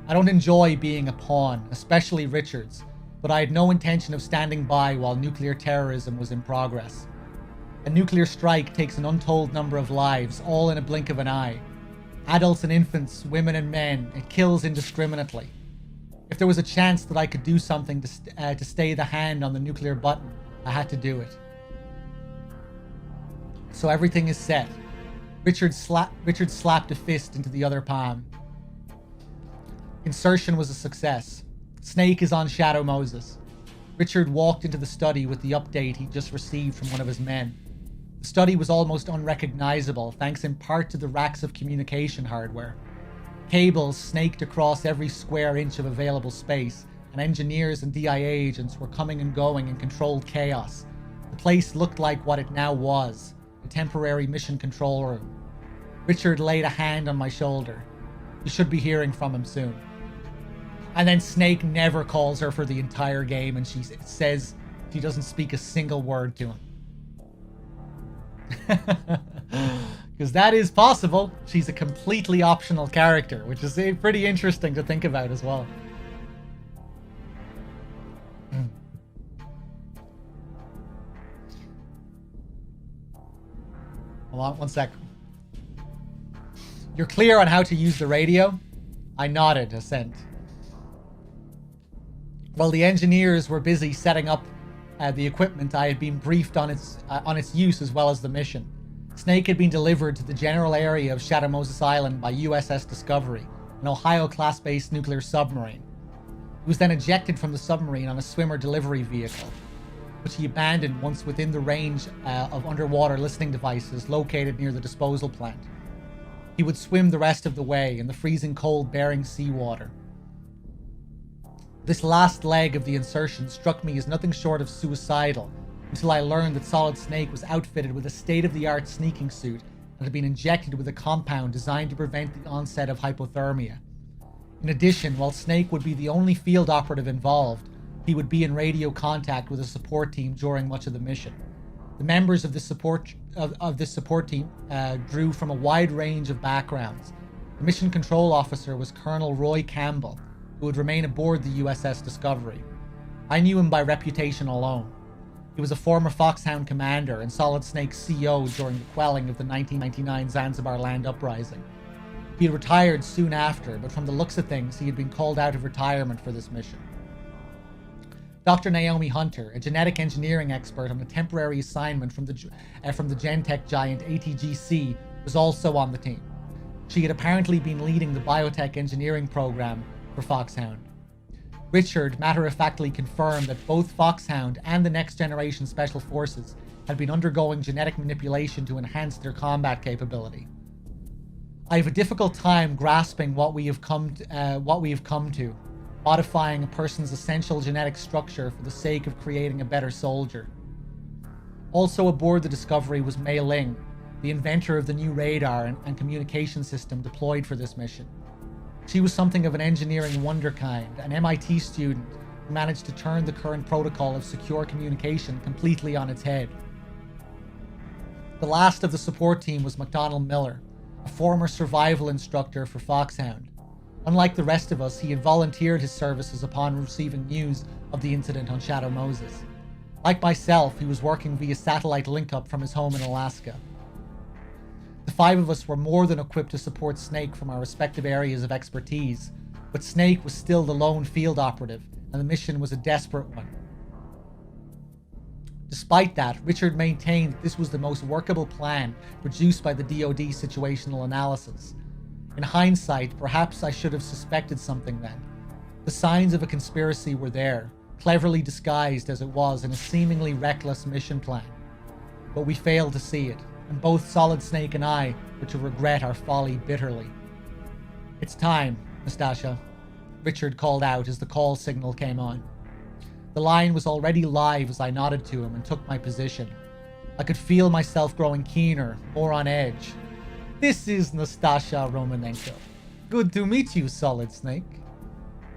I don't enjoy being a pawn, especially Richard's, but I had no intention of standing by while nuclear terrorism was in progress. A nuclear strike takes an untold number of lives, all in a blink of an eye. Adults and infants, women and men, it kills indiscriminately. If there was a chance that I could do something to stay the hand on the nuclear button, I had to do it. So everything is set. Richard slapped a fist into the other palm. Insertion was a success. Snake is on Shadow Moses. Richard walked into the study with the update he'd just received from one of his men. The study was almost unrecognizable, thanks in part to the racks of communication hardware. Cables snaked across every square inch of available space, and engineers and DIA agents were coming and going in controlled chaos. The place looked like what it now was, a temporary mission control room. Richard laid a hand on my shoulder. You should be hearing from him soon. And then Snake never calls her for the entire game, and she says she doesn't speak a single word to him. Because that is possible. She's a completely optional character, which is pretty interesting to think about as well. One sec. You're clear on how to use the radio? I nodded assent. While the engineers were busy setting up the equipment, I had been briefed on its use as well as the mission. Snake had been delivered to the general area of Shadow Moses Island by USS Discovery, an Ohio-class-based nuclear submarine. He was then ejected from the submarine on a swimmer delivery vehicle, which he abandoned once within the range of underwater listening devices located near the disposal plant. He would swim the rest of the way in the freezing cold Bering Sea water. This last leg of the insertion struck me as nothing short of suicidal, until I learned that Solid Snake was outfitted with a state-of-the-art sneaking suit and had been injected with a compound designed to prevent the onset of hypothermia. In addition, while Snake would be the only field operative involved, he would be in radio contact with a support team during much of the mission. The members of this support team drew from a wide range of backgrounds. The mission control officer was Colonel Roy Campbell, who would remain aboard the USS Discovery. I knew him by reputation alone. He was a former Foxhound commander and Solid Snake's CO during the quelling of the 1999 Zanzibar land uprising. He had retired soon after, but from the looks of things, he had been called out of retirement for this mission. Dr. Naomi Hunter, a genetic engineering expert on a temporary assignment from the Gentech giant ATGC, was also on the team. She had apparently been leading the biotech engineering program for Foxhound. Richard matter-of-factly confirmed that both Foxhound and the Next Generation Special Forces had been undergoing genetic manipulation to enhance their combat capability. I have a difficult time grasping what we have come to, modifying a person's essential genetic structure for the sake of creating a better soldier. Also aboard the Discovery was Mei Ling, the inventor of the new radar and communication system deployed for this mission. She was something of an engineering wonderkind, an MIT student who managed to turn the current protocol of secure communication completely on its head. The last of the support team was Mcdonald Miller, a former survival instructor for Foxhound. Unlike the rest of us, he had volunteered his services upon receiving news of the incident on Shadow Moses. Like myself, he was working via satellite link-up from his home in Alaska. The five of us were more than equipped to support Snake from our respective areas of expertise, but Snake was still the lone field operative, and the mission was a desperate one. Despite that, Richard maintained that this was the most workable plan produced by the DoD situational analysis. In hindsight, perhaps I should have suspected something then. The signs of a conspiracy were there, cleverly disguised as it was in a seemingly reckless mission plan. But we failed to see it, and both Solid Snake and I were to regret our folly bitterly. "It's time, Nastasha," Richard called out as the call signal came on. The line was already live as I nodded to him and took my position. I could feel myself growing keener, more on edge. "This is Nastasha Romanenko. Good to meet you, Solid Snake.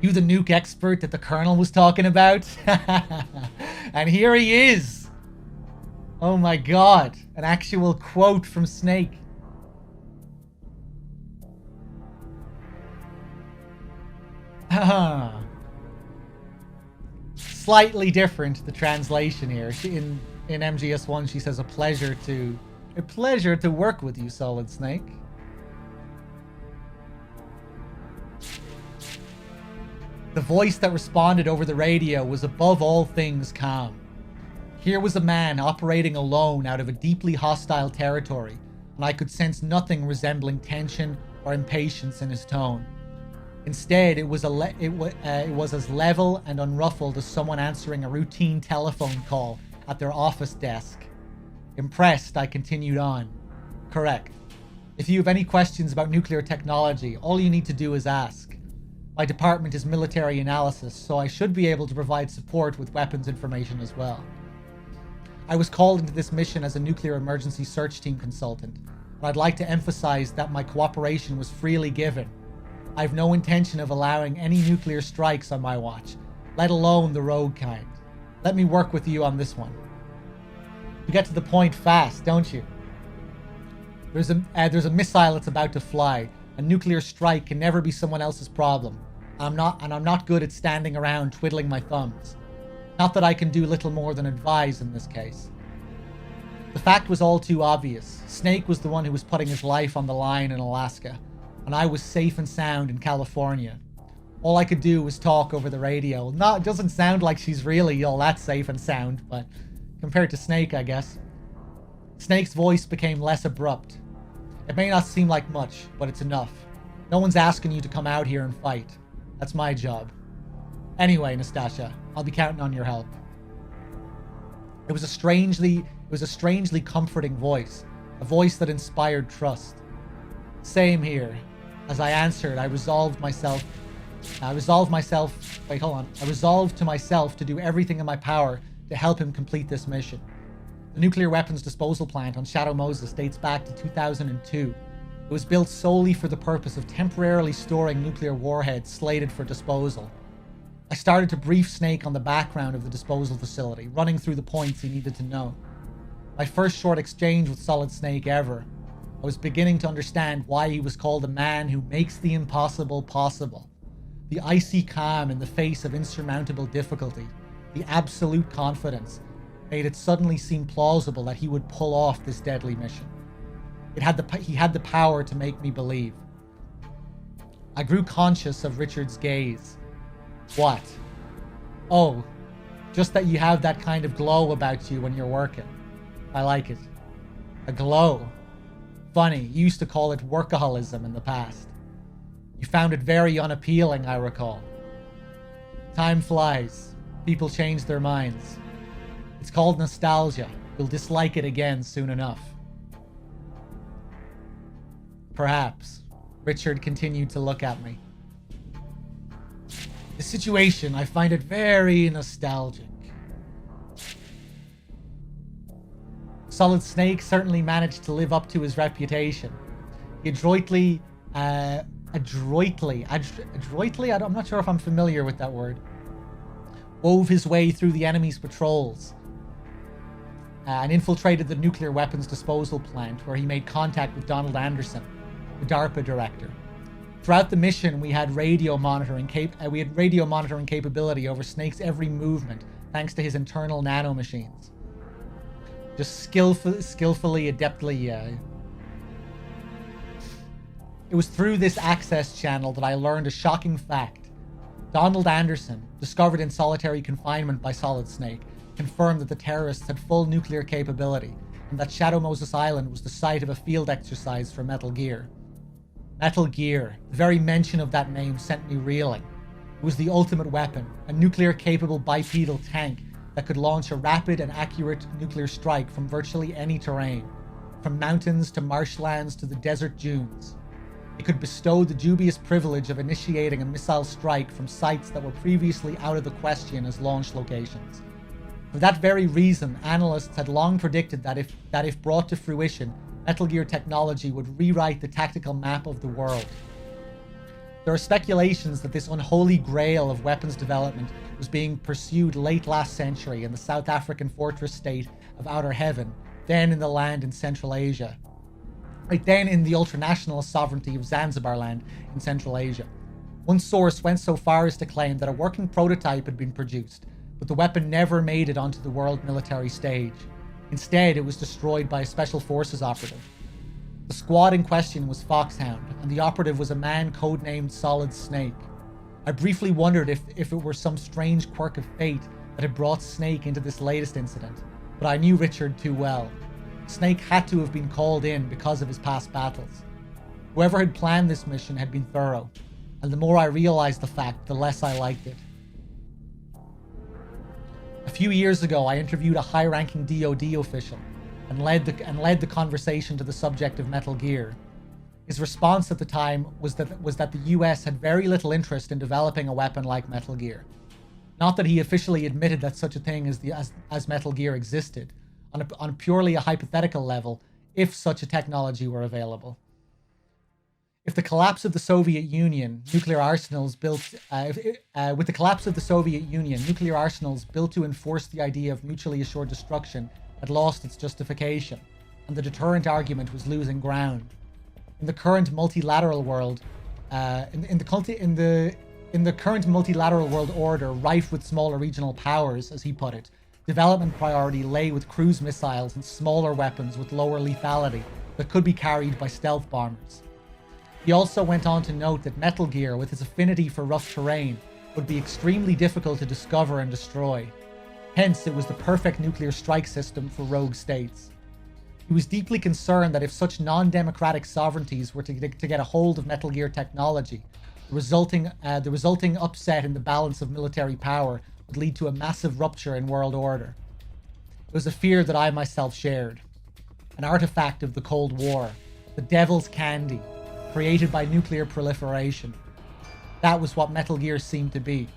You the nuke expert that the Colonel was talking about?" And here he is! Oh my god, an actual quote from Snake. Slightly different, the translation here. In MGS1 she says, a pleasure to work with you, Solid Snake. The voice that responded over the radio was above all things calm. Here was a man operating alone out of a deeply hostile territory, and I could sense nothing resembling tension or impatience in his tone. Instead, it was as level and unruffled as someone answering a routine telephone call at their office desk. Impressed, I continued on. "Correct. If you have any questions about nuclear technology, all you need to do is ask. My department is military analysis, so I should be able to provide support with weapons information as well. I was called into this mission as a nuclear emergency search team consultant, and I'd like to emphasize that my cooperation was freely given. I have no intention of allowing any nuclear strikes on my watch, let alone the rogue kind. Let me work with you on this one." You get to the point fast, don't you? There's a missile that's about to fly. A nuclear strike can never be someone else's problem. I'm not good at standing around twiddling my thumbs. Not that I can do little more than advise in this case. The fact was all too obvious. Snake was the one who was putting his life on the line in Alaska, and I was safe and sound in California. All I could do was talk over the radio. No, it doesn't sound like she's really all that safe and sound, but compared to Snake, I guess. Snake's voice became less abrupt. It may not seem like much, but it's enough. No one's asking you to come out here and fight. That's my job. Anyway, Nastasha, I'll be counting on your help. It was a strangely comforting voice, a voice that inspired trust. Same here. As I answered, I resolved to myself to do everything in my power to help him complete this mission. The nuclear weapons disposal plant on Shadow Moses dates back to 2002. It was built solely for the purpose of temporarily storing nuclear warheads slated for disposal. I started to brief Snake on the background of the disposal facility, running through the points he needed to know. My first short exchange with Solid Snake ever. I was beginning to understand why he was called a man who makes the impossible possible. The icy calm in the face of insurmountable difficulty, the absolute confidence, made it suddenly seem plausible that he would pull off this deadly mission. He had the power to make me believe. I grew conscious of Richard's gaze. What? Oh, just that you have that kind of glow about you when you're working. I like it. A glow. Funny, you used to call it workaholism in the past. You found it very unappealing, I recall. Time flies. People change their minds. It's called nostalgia. You'll dislike it again soon enough. Perhaps. Richard continued to look at me. The situation, I find it very nostalgic. Solid Snake certainly managed to live up to his reputation. He adroitly, I'm not sure if I'm familiar with that word, wove his way through the enemy's patrols and infiltrated the nuclear weapons disposal plant, where he made contact with Donald Anderson, the DARPA director. Throughout the mission, we had radio monitoring capability over Snake's every movement, thanks to his internal nanomachines. Just skillfully, adeptly. It was through this access channel that I learned a shocking fact. Donald Anderson, discovered in solitary confinement by Solid Snake, confirmed that the terrorists had full nuclear capability, and that Shadow Moses Island was the site of a field exercise for Metal Gear. Metal Gear, the very mention of that name sent me reeling. It was the ultimate weapon, a nuclear-capable bipedal tank that could launch a rapid and accurate nuclear strike from virtually any terrain, from mountains to marshlands to the desert dunes. It could bestow the dubious privilege of initiating a missile strike from sites that were previously out of the question as launch locations. For that very reason, analysts had long predicted that if brought to fruition, Metal Gear technology would rewrite the tactical map of the world. There are speculations that this unholy grail of weapons development was being pursued late last century in the South African fortress state of Outer Heaven, then in the land in Central Asia. Right then in the ultranationalist sovereignty of Zanzibar land in Central Asia. One source went so far as to claim that a working prototype had been produced, but the weapon never made it onto the world military stage. Instead, it was destroyed by a special forces operative. The squad in question was Foxhound, and the operative was a man codenamed Solid Snake. I briefly wondered if it were some strange quirk of fate that had brought Snake into this latest incident, but I knew Richard too well. Snake had to have been called in because of his past battles. Whoever had planned this mission had been thorough, and the more I realized the fact, the less I liked it. A few years ago, I interviewed a high-ranking DoD official and led the conversation to the subject of Metal Gear. His response at the time was that the US had very little interest in developing a weapon like Metal Gear. Not that he officially admitted that such a thing as Metal Gear existed, on purely a hypothetical level, if such a technology were available. With the collapse of the Soviet Union, nuclear arsenals built to enforce the idea of mutually assured destruction had lost its justification, and the deterrent argument was losing ground. In the current multilateral world, in the current multilateral world order rife with smaller regional powers, as he put it, development priority lay with cruise missiles and smaller weapons with lower lethality that could be carried by stealth bombers. He also went on to note that Metal Gear, with its affinity for rough terrain, would be extremely difficult to discover and destroy. Hence, it was the perfect nuclear strike system for rogue states. He was deeply concerned that if such non-democratic sovereignties were to get a hold of Metal Gear technology, the resulting upset in the balance of military power would lead to a massive rupture in world order. It was a fear that I myself shared. An artifact of the Cold War, the devil's candy, created by nuclear proliferation. That was what Metal Gear seemed to be.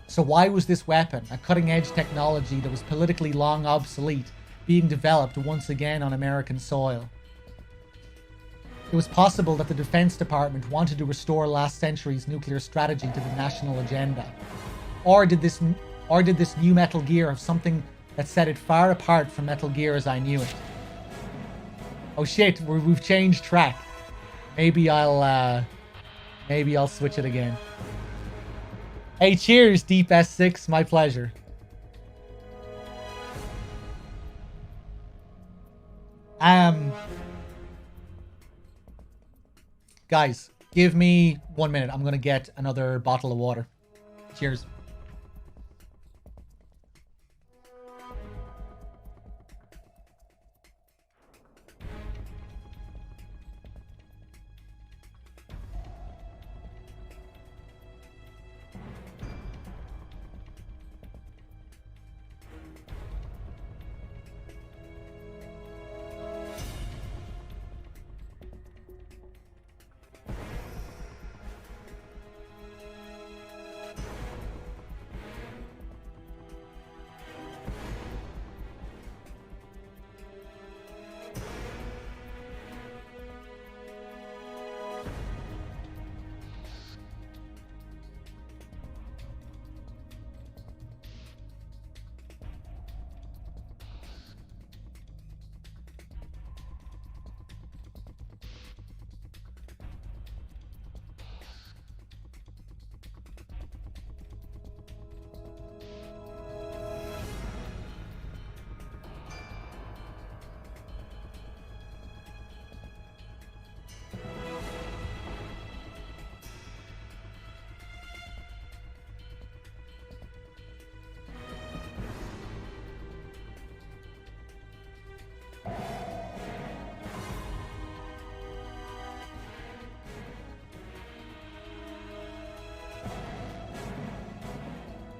So why was this weapon, a cutting-edge technology that was politically long obsolete, being developed once again on American soil? It was possible that the Defense Department wanted to restore last century's nuclear strategy to the national agenda. Or did this new Metal Gear have something that set it far apart from Metal Gear as I knew it? Oh shit, we've changed track. Maybe I'll switch it again. Hey, cheers, Deep S6. My pleasure. Guys, give me 1 minute. I'm gonna get another bottle of water. Cheers.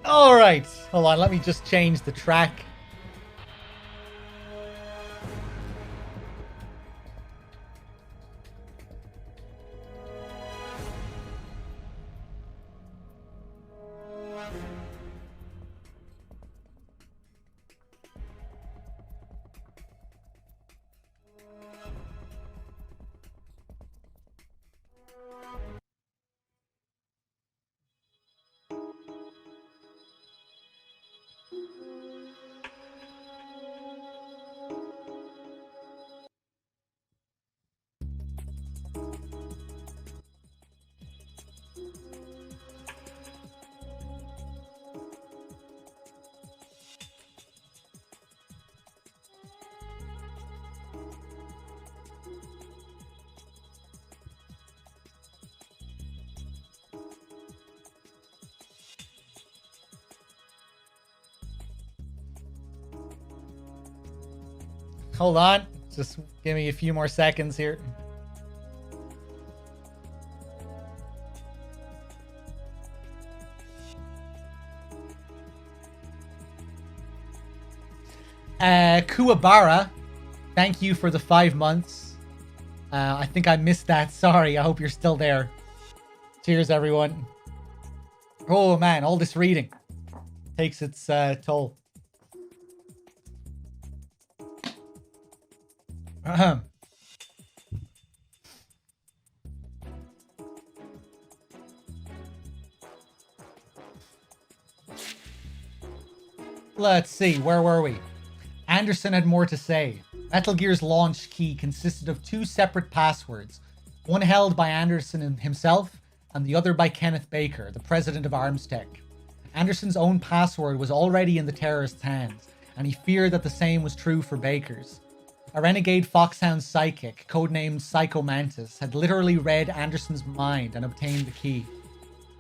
Alright, hold on, let me just change the track. Hold on. Just give me a few more seconds here. Kuwabara, thank you for the 5 months. I think I missed that. Sorry. I hope you're still there. Cheers, everyone. Oh, man. All this reading takes its toll. Let's see, where were we? Anderson had more to say. Metal Gear's launch key consisted of 2 separate passwords, one held by Anderson himself and the other by Kenneth Baker, the president of ArmsTech. Anderson's own password was already in the terrorists' hands, and he feared that the same was true for Baker's. A renegade Foxhound psychic, codenamed Psycho Mantis, had literally read Anderson's mind and obtained the key.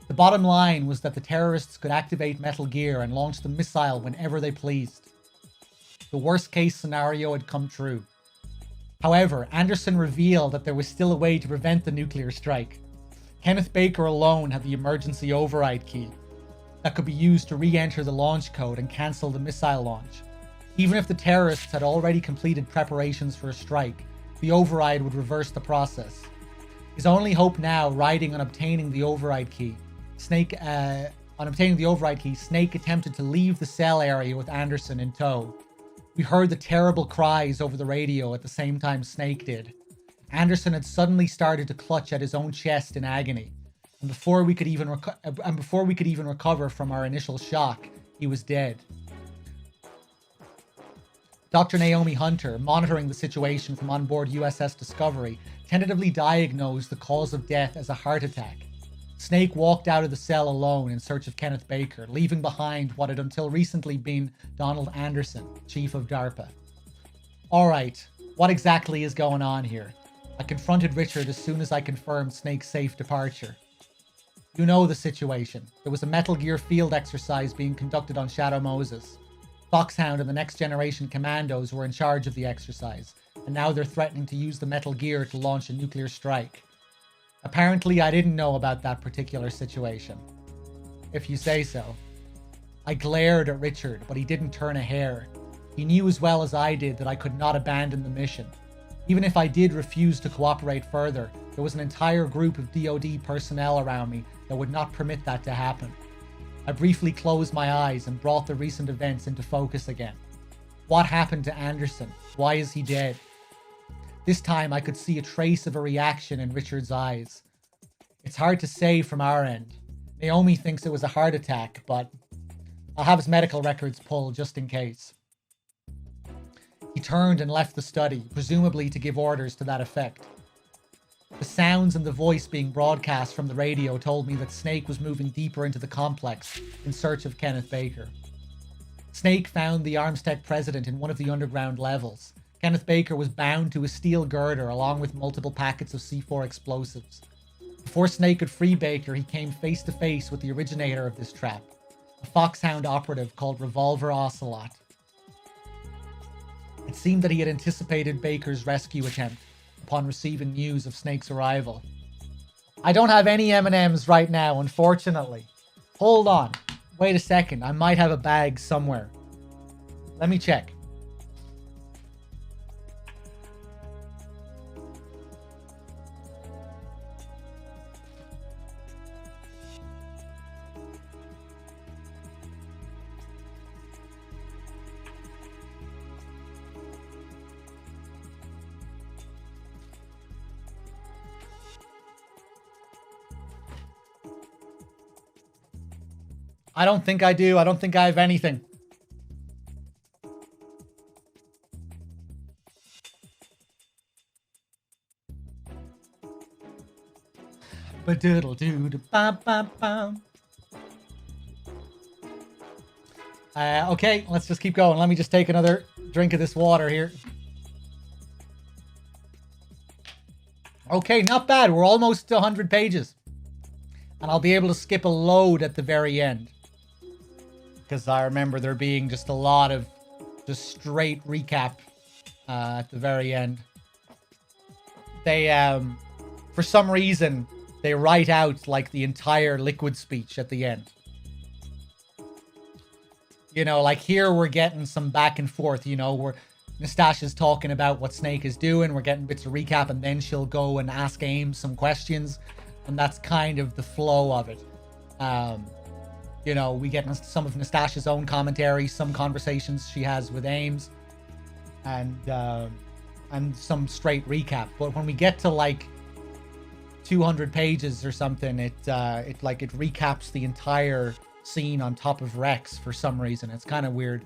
The bottom line was that the terrorists could activate Metal Gear and launch the missile whenever they pleased. The worst case scenario had come true. However, Anderson revealed that there was still a way to prevent the nuclear strike. Kenneth Baker alone had the emergency override key that could be used to re-enter the launch code and cancel the missile launch. Even if the terrorists had already completed preparations for a strike, the override would reverse the process. His only hope now, riding on obtaining the override key, Snake attempted to leave the cell area with Anderson in tow. We heard the terrible cries over the radio at the same time Snake did. Anderson had suddenly started to clutch at his own chest in agony, and before we could even recover from our initial shock, he was dead. Dr. Naomi Hunter, monitoring the situation from on board USS Discovery, tentatively diagnosed the cause of death as a heart attack. Snake walked out of the cell alone in search of Kenneth Baker, leaving behind what had until recently been Donald Anderson, chief of DARPA. Alright, what exactly is going on here? I confronted Richard as soon as I confirmed Snake's safe departure. You know the situation. There was a Metal Gear field exercise being conducted on Shadow Moses. Foxhound and the Next Generation Commandos were in charge of the exercise, and now they're threatening to use the Metal Gear to launch a nuclear strike. Apparently, I didn't know about that particular situation. If you say so. I glared at Richard, but he didn't turn a hair. He knew as well as I did that I could not abandon the mission. Even if I did refuse to cooperate further, there was an entire group of DoD personnel around me that would not permit that to happen. I briefly closed my eyes and brought the recent events into focus again. What happened to Anderson? Why is he dead? This time I could see a trace of a reaction in Richard's eyes. It's hard to say from our end. Naomi thinks it was a heart attack, but I'll have his medical records pulled just in case. He turned and left the study, presumably to give orders to that effect. The sounds and the voice being broadcast from the radio told me that Snake was moving deeper into the complex in search of Kenneth Baker. Snake found the Armstech president in one of the underground levels. Kenneth Baker was bound to a steel girder along with multiple packets of C4 explosives. Before Snake could free Baker, he came face to face with the originator of this trap, a Foxhound operative called Revolver Ocelot. It seemed that he had anticipated Baker's rescue attempt upon receiving news of Snake's arrival. I don't have any M&Ms right now, unfortunately. Hold on. Wait a second. I might have a bag somewhere. Let me check. I don't think I do. I don't think I have anything. Ba-doodle-doo-da-ba-ba-bam. Okay, let's just keep going. Let me just take another drink of this water here. Okay, not bad. We're almost to 100 pages. And I'll be able to skip a load at the very end. Because I remember there being just a lot of just straight recap at the very end. They, for some reason, they write out like the entire Liquid speech at the end. You know, like here we're getting some back and forth, you know, where Nastasha's talking about what Snake is doing. We're getting bits of recap and then she'll go and ask Ames some questions. And that's kind of the flow of it. You know, we get some of Nastasha's own commentary, some conversations she has with Ames, and some straight recap. But when we get to like 200 pages or something, it recaps the entire scene on top of Rex for some reason. It's kind of weird.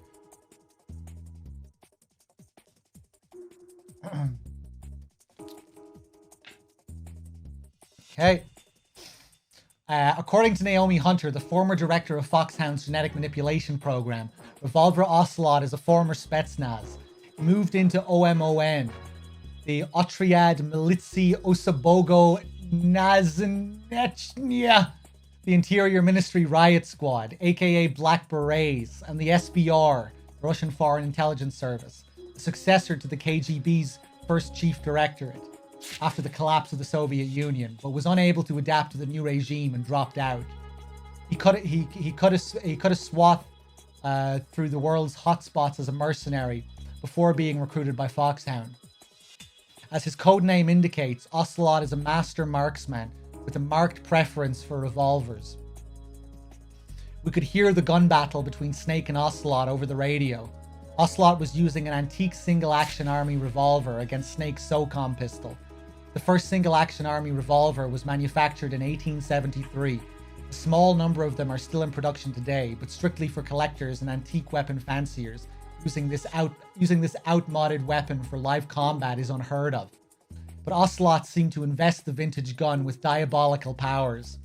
Okay. According to Naomi Hunter, the former director of Foxhound's genetic manipulation program, Revolver Ocelot is a former Spetsnaz. He moved into OMON, the Otriad Milicji Osobogo Naznechnia, the Interior Ministry Riot Squad, aka Black Berets, and the SVR, the Russian Foreign Intelligence Service, the successor to the KGB's first chief directorate after the collapse of the Soviet Union, but was unable to adapt to the new regime and dropped out. He cut a swath through the world's hotspots as a mercenary before being recruited by Foxhound. As his codename indicates, Ocelot is a master marksman with a marked preference for revolvers. We could hear the gun battle between Snake and Ocelot over the radio. Ocelot was using an antique single-action army revolver against Snake's SOCOM pistol. The first single-action army revolver was manufactured in 1873. A small number of them are still in production today, but strictly for collectors and antique weapon fanciers. Using this outmoded weapon for live combat is unheard of. But Ocelot seemed to invest the vintage gun with diabolical powers.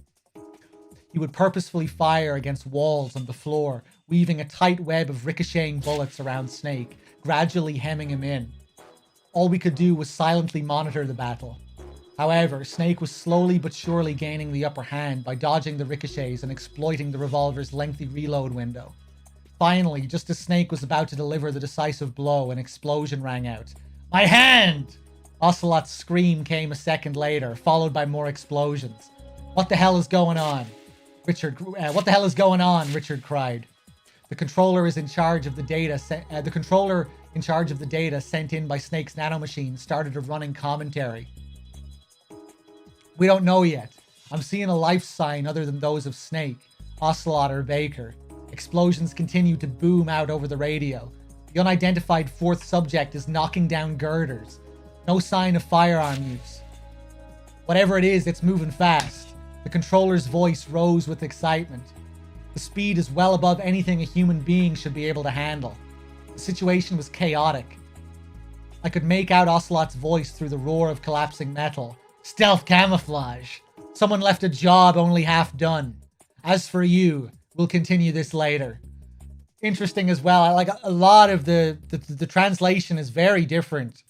He would purposefully fire against walls and the floor, weaving a tight web of ricocheting bullets around Snake, gradually hemming him in. All we could do was silently monitor the battle. However, Snake was slowly but surely gaining the upper hand by dodging the ricochets and exploiting the revolver's lengthy reload window. Finally, just as Snake was about to deliver the decisive blow, an explosion rang out. "My hand!" Ocelot's scream came a second later, followed by more explosions. "What the hell is going on?" Richard cried. The controller in charge of the data sent in by Snake's nanomachine started a running commentary. "We don't know yet. I'm seeing a life sign other than those of Snake, Ocelot, or Baker. Explosions continue to boom out over the radio. The unidentified fourth subject is knocking down girders. No sign of firearm use. Whatever it is, it's moving fast." The controller's voice rose with excitement. The speed is well above anything a human being should be able to handle. The situation was chaotic. I could make out Ocelot's voice through the roar of collapsing metal. "Stealth camouflage. Someone left a job only half done. As for you, we'll continue this later." Interesting as well. Like a lot of the translation is very different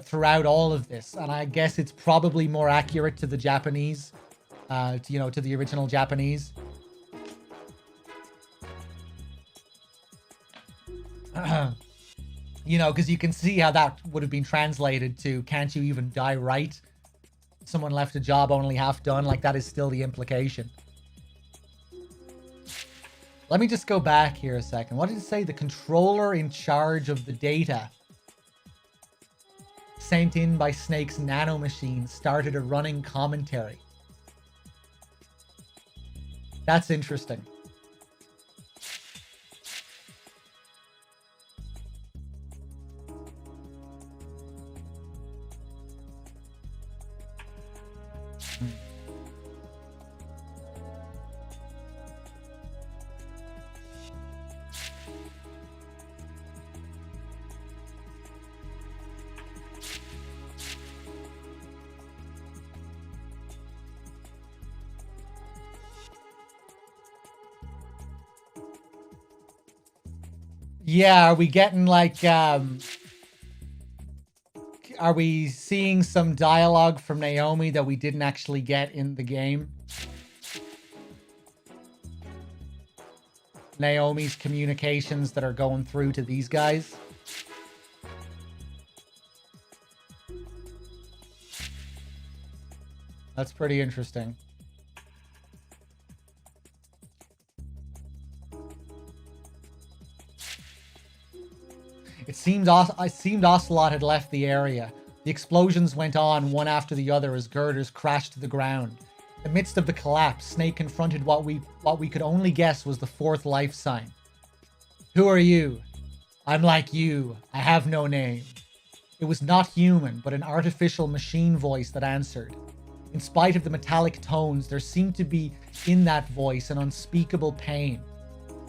throughout all of this, and I guess it's probably more accurate to the Japanese, to the original Japanese. Because you can see how that would have been translated to "Can't you even die right? Someone left a job only half done." Like, that is still the implication. Let me just go back here a second. What did it say? The controller in charge of the data sent in by Snake's nanomachine started a running commentary. That's interesting. Yeah, are we getting like, are we seeing some dialogue from Naomi that we didn't actually get in the game? Naomi's communications that are going through to these guys? That's pretty interesting. It seemed Ocelot had left the area. The explosions went on one after the other as girders crashed to the ground. In the midst of the collapse, Snake confronted what we could only guess was the fourth life sign. "Who are you?" "I'm like you. I have no name." It was not human, but an artificial machine voice that answered. In spite of the metallic tones, there seemed to be in that voice an unspeakable pain.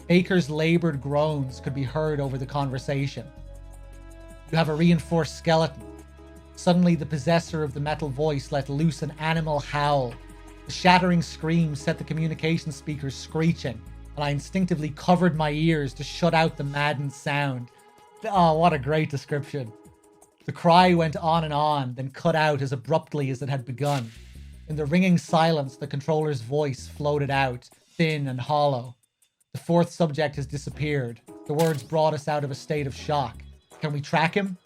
Baker's labored groans could be heard over the conversation. "You have a reinforced skeleton." Suddenly, the possessor of the metal voice let loose an animal howl. The shattering scream set the communication speakers screeching, and I instinctively covered my ears to shut out the maddened sound. Oh, what a great description. The cry went on, then cut out as abruptly as it had begun. In the ringing silence, the controller's voice floated out, thin and hollow. The fourth subject has disappeared. The words brought us out of a state of shock. Can we track him?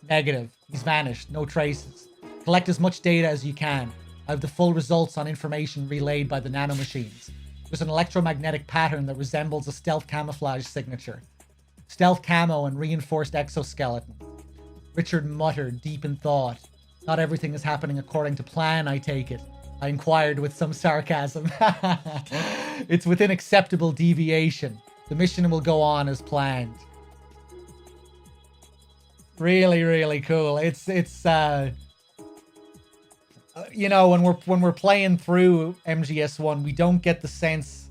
Negative. He's vanished. No traces. Collect as much data as you can. I have the full results on information relayed by the nanomachines. There's an electromagnetic pattern that resembles a stealth camouflage signature. Stealth camo and reinforced exoskeleton. Richard muttered, deep in thought. Not everything is happening according to plan, I take it. I inquired with some sarcasm. It's within acceptable deviation. The mission will go on as planned. Really, really cool. It's you know, when we're playing through MGS1, we don't get the sense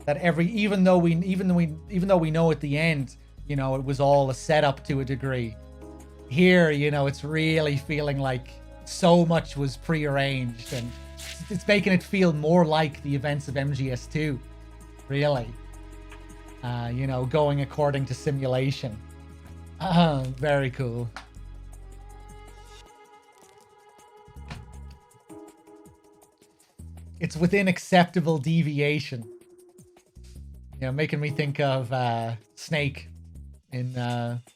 that even though we know at the end, you know, it was all a setup to a degree. Here, you know, it's really feeling like so much was prearranged, and it's making it feel more like the events of MGS2, really. You know, going according to simulation. Very cool. It's within acceptable deviation. You know, making me think of Snake in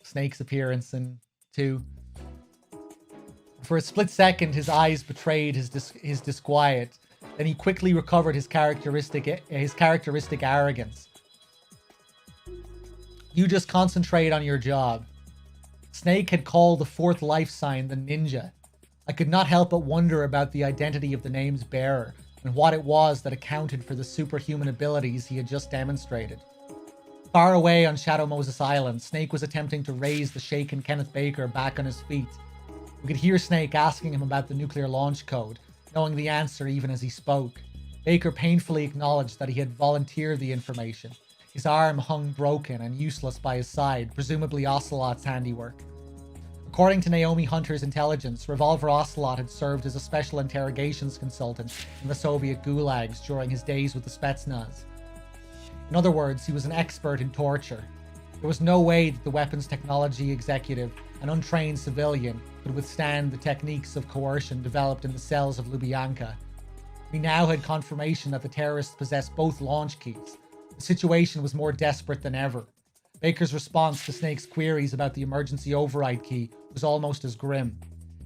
Snake's appearance in 2. For a split second, his eyes betrayed his disquiet. Then he quickly recovered his characteristic arrogance. You just concentrate on your job. Snake had called the fourth life sign the Ninja. I could not help but wonder about the identity of the name's bearer and what it was that accounted for the superhuman abilities he had just demonstrated. Far away on Shadow Moses Island, Snake was attempting to raise the shaken Kenneth Baker back on his feet. We could hear Snake asking him about the nuclear launch code, knowing the answer even as he spoke. Baker painfully acknowledged that he had volunteered the information. His arm hung broken and useless by his side, presumably Ocelot's handiwork. According to Naomi Hunter's intelligence, Revolver Ocelot had served as a special interrogations consultant in the Soviet gulags during his days with the Spetsnaz. In other words, he was an expert in torture. There was no way that the weapons technology executive, an untrained civilian, could withstand the techniques of coercion developed in the cells of Lubyanka. We now had confirmation that the terrorists possessed both launch keys. The situation was more desperate than ever. Baker's response to Snake's queries about the emergency override key was almost as grim.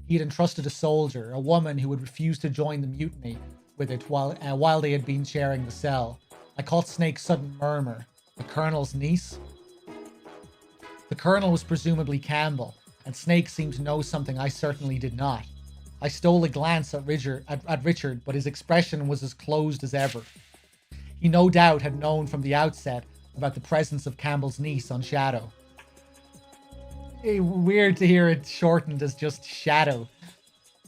He had entrusted a soldier, a woman who had refused to join the mutiny, with it while they had been sharing the cell. I caught Snake's sudden murmur. The Colonel's niece? The Colonel was presumably Campbell, and Snake seemed to know something I certainly did not. I stole a glance at Richard, but his expression was as closed as ever. He no doubt had known from the outset about the presence of Campbell's niece on Shadow. Weird to hear it shortened as just Shadow.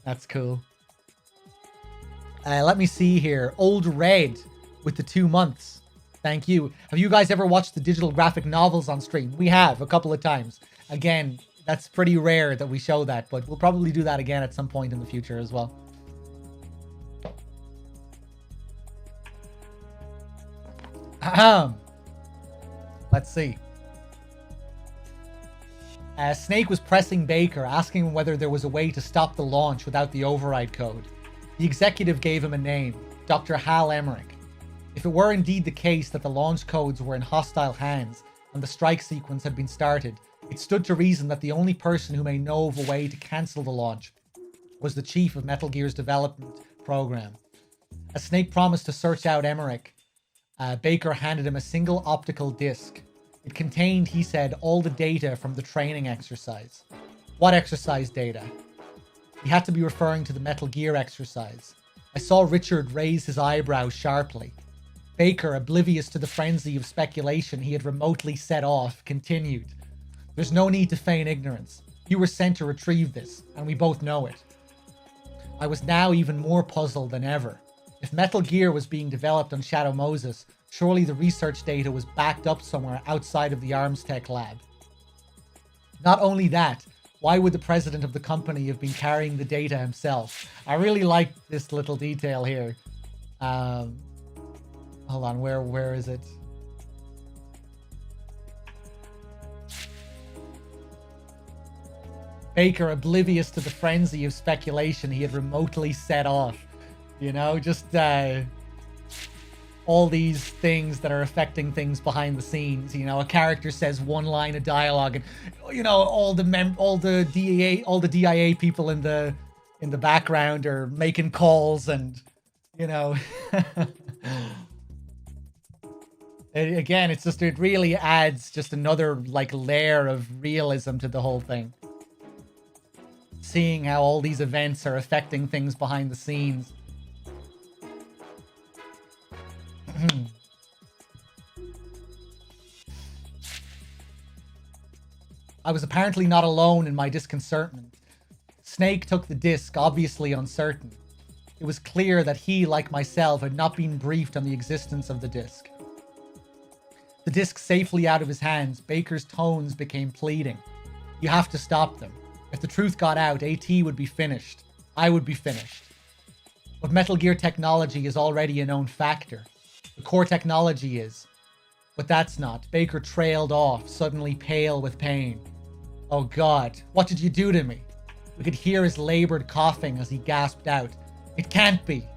That's cool. Let me see here. Old Red with the 2 months. Thank you. Have you guys ever watched the digital graphic novels on stream? We have, a couple of times. Again, that's pretty rare that we show that, but we'll probably do that again at some point in the future as well. Let's see. Snake was pressing Baker, asking him whether there was a way to stop the launch without the override code. The executive gave him a name, Dr. Hal Emmerich. If it were indeed the case that the launch codes were in hostile hands and the strike sequence had been started, it stood to reason that the only person who may know of a way to cancel the launch was the chief of Metal Gear's development program. As Snake promised to search out Emmerich, Baker handed him a single optical disc. It contained, he said, all the data from the training exercise. What exercise data? He had to be referring to the Metal Gear exercise. I saw Richard raise his eyebrows sharply. Baker, oblivious to the frenzy of speculation he had remotely set off, continued. There's no need to feign ignorance. You were sent to retrieve this, and we both know it. I was now even more puzzled than ever. If Metal Gear was being developed on Shadow Moses, surely the research data was backed up somewhere outside of the Arms Tech lab. Not only that, why would the president of the company have been carrying the data himself? I really like this little detail here. Um, hold on, where is it? Baker, oblivious to the frenzy of speculation he had remotely set off. You know, just all these things that are affecting things behind the scenes. You know, a character says one line of dialogue, and you know, all the DIA people in the background are making calls, and you know, again, it's just, it really adds just another like layer of realism to the whole thing. Seeing how all these events are affecting things behind the scenes. I was apparently not alone in my disconcertment. Snake took the disc, obviously uncertain. It was clear that he, like myself, had not been briefed on the existence of the disc. The disc safely out of his hands, Baker's tones became pleading. You have to stop them. If the truth got out, AT would be finished. I would be finished. But Metal Gear technology is already a known factor. The core technology is. But that's not. Baker trailed off, suddenly pale with pain. Oh God, what did you do to me? We could hear his labored coughing as he gasped out. It can't be.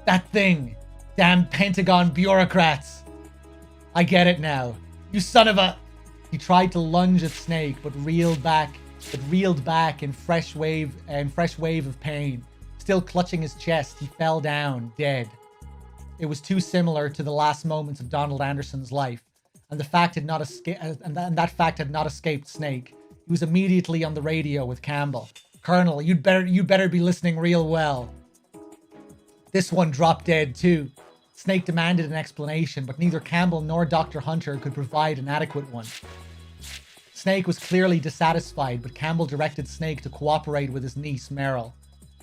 That thing. Damn Pentagon bureaucrats. I get it now. You son of a... He tried to lunge at Snake, but reeled back in fresh wave of pain. Still clutching his chest, he fell down, dead. It was too similar to the last moments of Donald Anderson's life, and that fact had not escaped Snake. He was immediately on the radio with Campbell. Colonel, you'd better be listening real well. This one dropped dead too. Snake demanded an explanation, but neither Campbell nor Dr. Hunter could provide an adequate one. Snake was clearly dissatisfied, but Campbell directed Snake to cooperate with his niece, Meryl.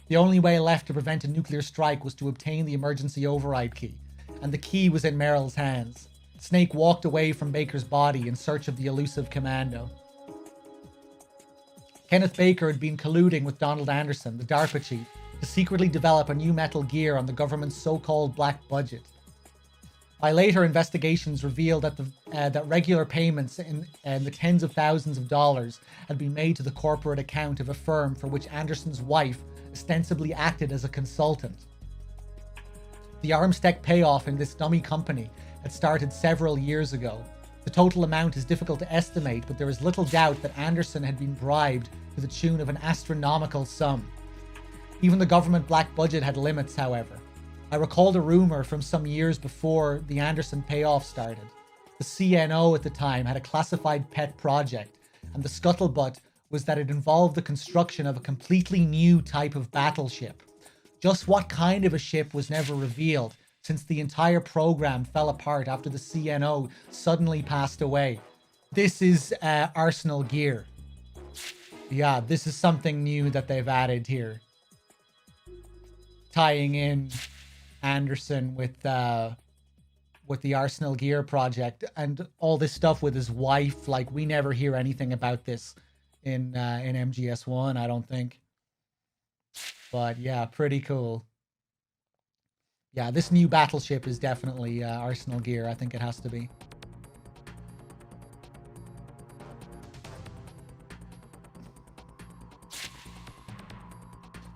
The only way left to prevent a nuclear strike was to obtain the emergency override key, and the key was in Meryl's hands. Snake walked away from Baker's body in search of the elusive commando. Kenneth Baker had been colluding with Donald Anderson, the DARPA chief, to secretly develop a new Metal Gear on the government's so-called black budget. By later investigations revealed that regular payments in the tens of thousands of dollars had been made to the corporate account of a firm for which Anderson's wife ostensibly acted as a consultant. The arms tech payoff in this dummy company had started several years ago. The total amount is difficult to estimate, but there is little doubt that Anderson had been bribed to the tune of an astronomical sum. Even the government black budget had limits, however. I recalled a rumor from some years before the Anderson payoff started. The CNO at the time had a classified pet project, and the scuttlebutt was that it involved the construction of a completely new type of battleship. Just what kind of a ship was never revealed, since the entire program fell apart after the CNO suddenly passed away. This is Arsenal Gear. Yeah, this is something new that they've added here. Tying in Anderson with the Arsenal Gear project and all this stuff with his wife. Like, we never hear anything about this in MGS1, I don't think. But yeah, pretty cool. Yeah, this new battleship is definitely Arsenal Gear. I think it has to be.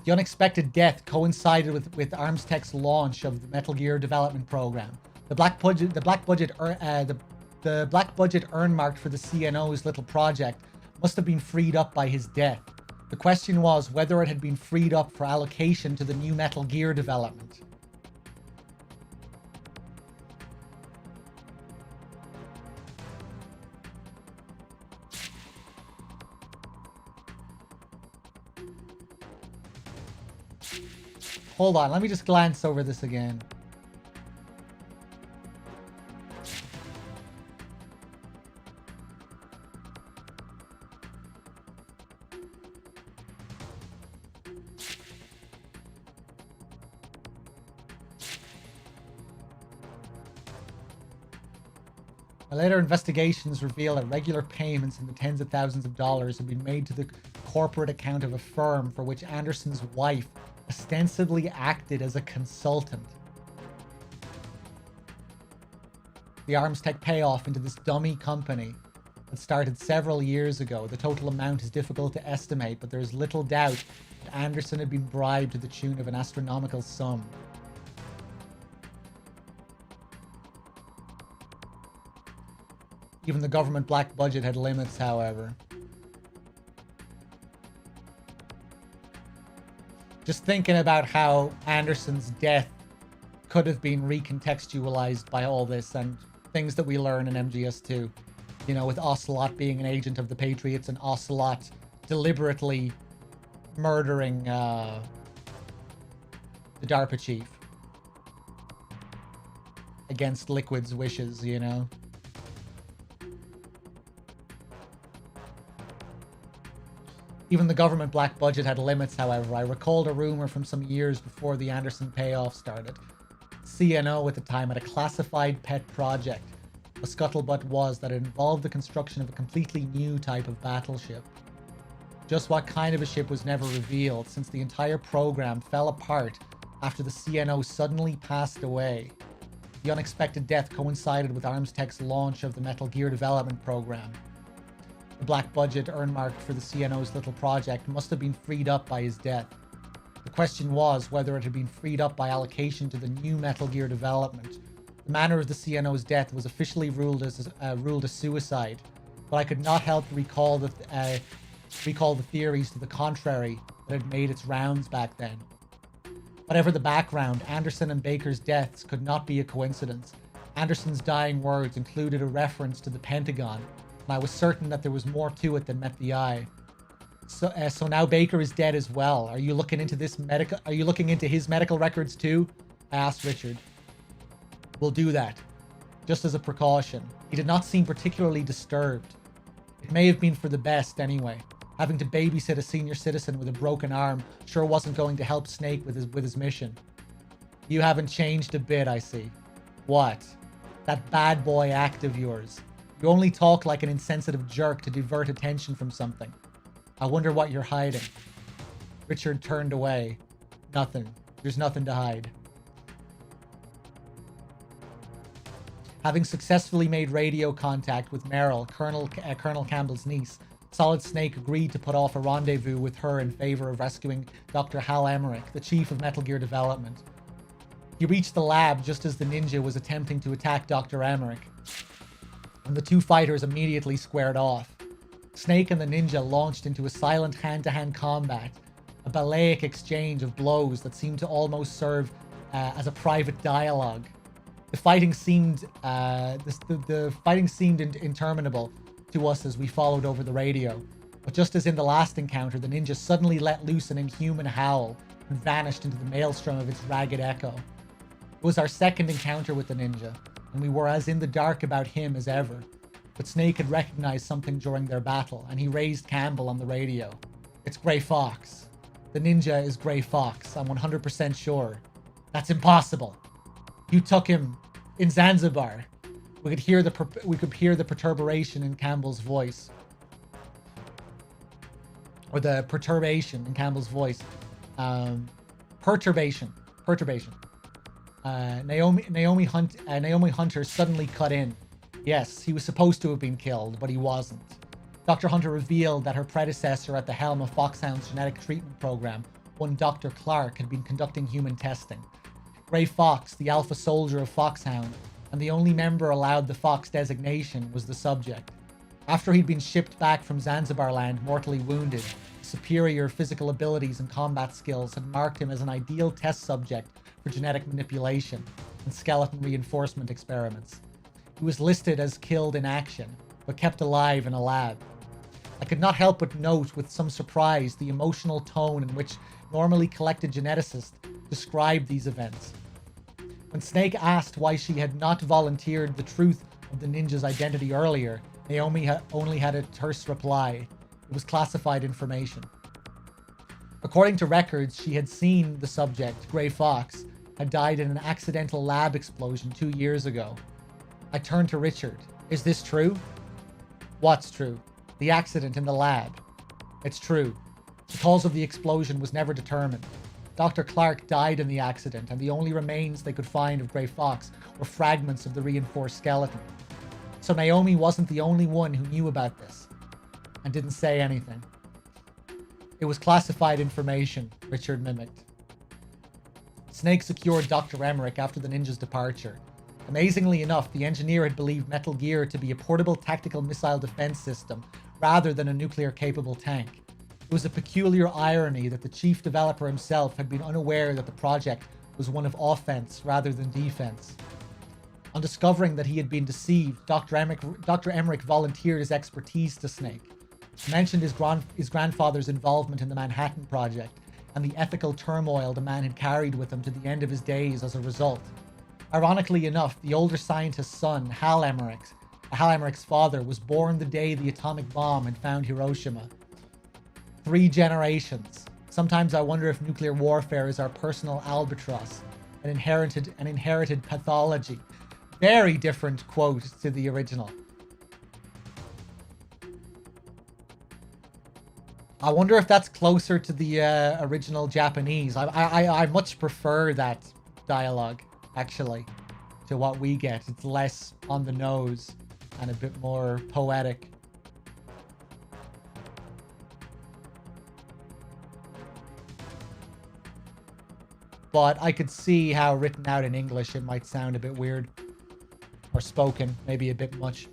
The unexpected death coincided with Arms Tech's launch of the Metal Gear development program. The black budget earmarked for the CNO's little project must have been freed up by his death. The question was whether it had been freed up for allocation to the new Metal Gear development. Hold on, let me just glance over this again. Later investigations reveal that regular payments in the tens of thousands of dollars had been made to the corporate account of a firm for which Anderson's wife ostensibly acted as a consultant. the arms tech payoff into this dummy company that started several years ago. The total amount is difficult to estimate, but there is little doubt that Anderson had been bribed to the tune of an astronomical sum. Even the government black budget had limits, however. Just thinking about how Anderson's death could have been recontextualized by all this and things that we learn in MGS2. You know, with Ocelot being an agent of the Patriots and Ocelot deliberately murdering the DARPA chief against Liquid's wishes, you know. Even the government black budget had limits, however. I recalled a rumor from some years before the Anderson payoff started. CNO at the time had a classified pet project. The scuttlebutt was that it involved the construction of a completely new type of battleship. Just what kind of a ship was never revealed, since the entire program fell apart after the CNO suddenly passed away. The unexpected death coincided with Arms Tech's launch of the Metal Gear development program. The black budget earmarked for the CNO's little project must have been freed up by his death. The question was whether it had been freed up by allocation to the new Metal Gear development. The manner of the CNO's death was officially ruled a suicide, but I could not help recall the theories to the contrary that had made its rounds back then. Whatever the background, Anderson and Baker's deaths could not be a coincidence. Anderson's dying words included a reference to the Pentagon, and I was certain that there was more to it than met the eye. So now Baker is dead as well. Are you looking into his medical records too? I asked Richard. We'll do that, just as a precaution. He did not seem particularly disturbed. It may have been for the best anyway. Having to babysit a senior citizen with a broken arm sure wasn't going to help Snake with his mission. You haven't changed a bit, I see. What? That bad boy act of yours. You only talk like an insensitive jerk to divert attention from something. I wonder what you're hiding. Richard turned away. Nothing. There's nothing to hide. Having successfully made radio contact with Meryl, Colonel Campbell's niece, Solid Snake agreed to put off a rendezvous with her in favor of rescuing Dr. Hal Emmerich, the chief of Metal Gear Development. He reached the lab just as the ninja was attempting to attack Dr. Emmerich, and the two fighters immediately squared off. Snake and the ninja launched into a silent hand-to-hand combat, a ballet exchange of blows that seemed to almost serve as a private dialogue. The fighting seemed interminable to us as we followed over the radio, but just as in the last encounter, the ninja suddenly let loose an inhuman howl and vanished into the maelstrom of its ragged echo. It was our second encounter with the ninja, and we were as in the dark about him as ever. But Snake had recognized something during their battle, and he raised Campbell on the radio. It's Grey Fox. The ninja is Grey Fox, I'm 100% sure. That's impossible. You took him in Zanzibar. We could hear the perturbation in Campbell's voice. Or the perturbation in Campbell's voice. Perturbation. Naomi Hunter suddenly cut in. Yes, he was supposed to have been killed, but he wasn't. Dr. Hunter revealed that her predecessor at the helm of Foxhound's genetic treatment program, one Dr. Clark, had been conducting human testing. Grey Fox, the alpha soldier of Foxhound, and the only member allowed the Fox designation, was the subject. After he'd been shipped back from Zanzibar land mortally wounded, superior physical abilities and combat skills had marked him as an ideal test subject for genetic manipulation and skeleton reinforcement experiments. He was listed as killed in action, but kept alive in a lab. I could not help but note with some surprise the emotional tone in which normally collected geneticists described these events. When Snake asked why she had not volunteered the truth of the ninja's identity earlier, Naomi only had a terse reply. It was classified information. According to records, she had seen the subject, Grey Fox, had died in an accidental lab explosion 2 years ago. I turned to Richard. Is this true? What's true? The accident in the lab. It's true. The cause of the explosion was never determined. Dr. Clark died in the accident, and the only remains they could find of Grey Fox were fragments of the reinforced skeleton. So Naomi wasn't the only one who knew about this, and didn't say anything. It was classified information, Richard mimicked. Snake secured Dr. Emmerich after the ninja's departure. Amazingly enough, the engineer had believed Metal Gear to be a portable tactical missile defense system rather than a nuclear-capable tank. It was a peculiar irony that the chief developer himself had been unaware that the project was one of offense rather than defense. On discovering that he had been deceived, Dr. Emmerich volunteered his expertise to Snake. He mentioned his grandfather's involvement in the Manhattan Project and the ethical turmoil the man had carried with him to the end of his days as a result. Ironically enough, the older scientist's son, Hal Emmerich's father, was born the day the atomic bomb had found Hiroshima. 3 generations. Sometimes I wonder if nuclear warfare is our personal albatross, an inherited pathology. Very different quote to the original. I wonder if that's closer to the original Japanese. I much prefer that dialogue, actually, to what we get. It's less on the nose and a bit more poetic. But I could see how written out in English it might sound a bit weird. Or spoken, maybe a bit much.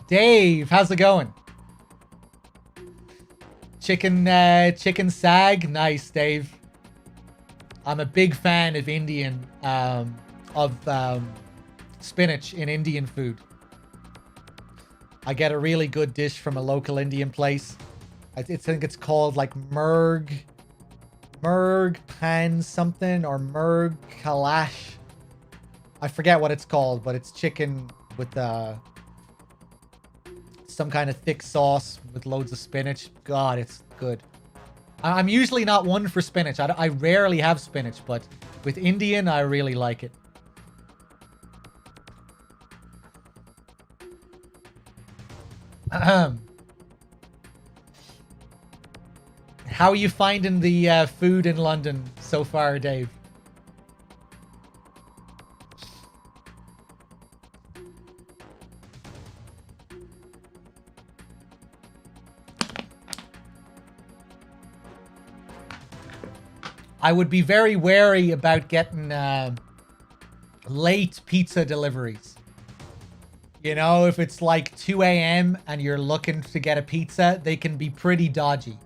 Dave, how's it going? Chicken sag? Nice, Dave. I'm a big fan of spinach in Indian food. I get a really good dish from a local Indian place. I think it's called like Murg Pan something or Murg Kalash. I forget what it's called, but it's chicken with some kind of thick sauce with loads of spinach. God, it's good. I'm usually not one for spinach. I rarely have spinach, but with Indian, I really like it. How are you finding the food in London so far, Dave? I would be very wary about getting late pizza deliveries. You know, if it's like 2 a.m. and you're looking to get a pizza, they can be pretty dodgy.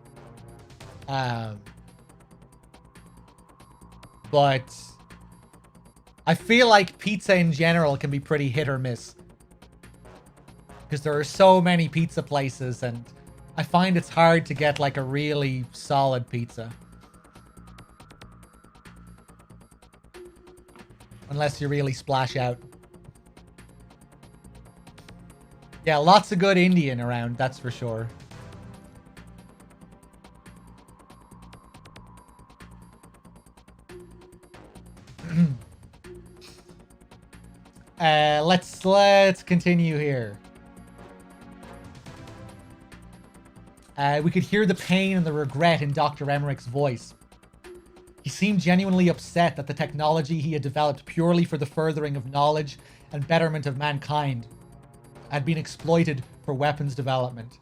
But I feel like pizza in general can be pretty hit or miss. Because there are so many pizza places and I find it's hard to get like a really solid pizza. Unless you really splash out. Yeah, lots of good Indian around, that's for sure. Let's continue here. We could hear the pain and the regret in Dr. Emmerich's voice. He seemed genuinely upset that the technology he had developed purely for the furthering of knowledge and betterment of mankind had been exploited for weapons development.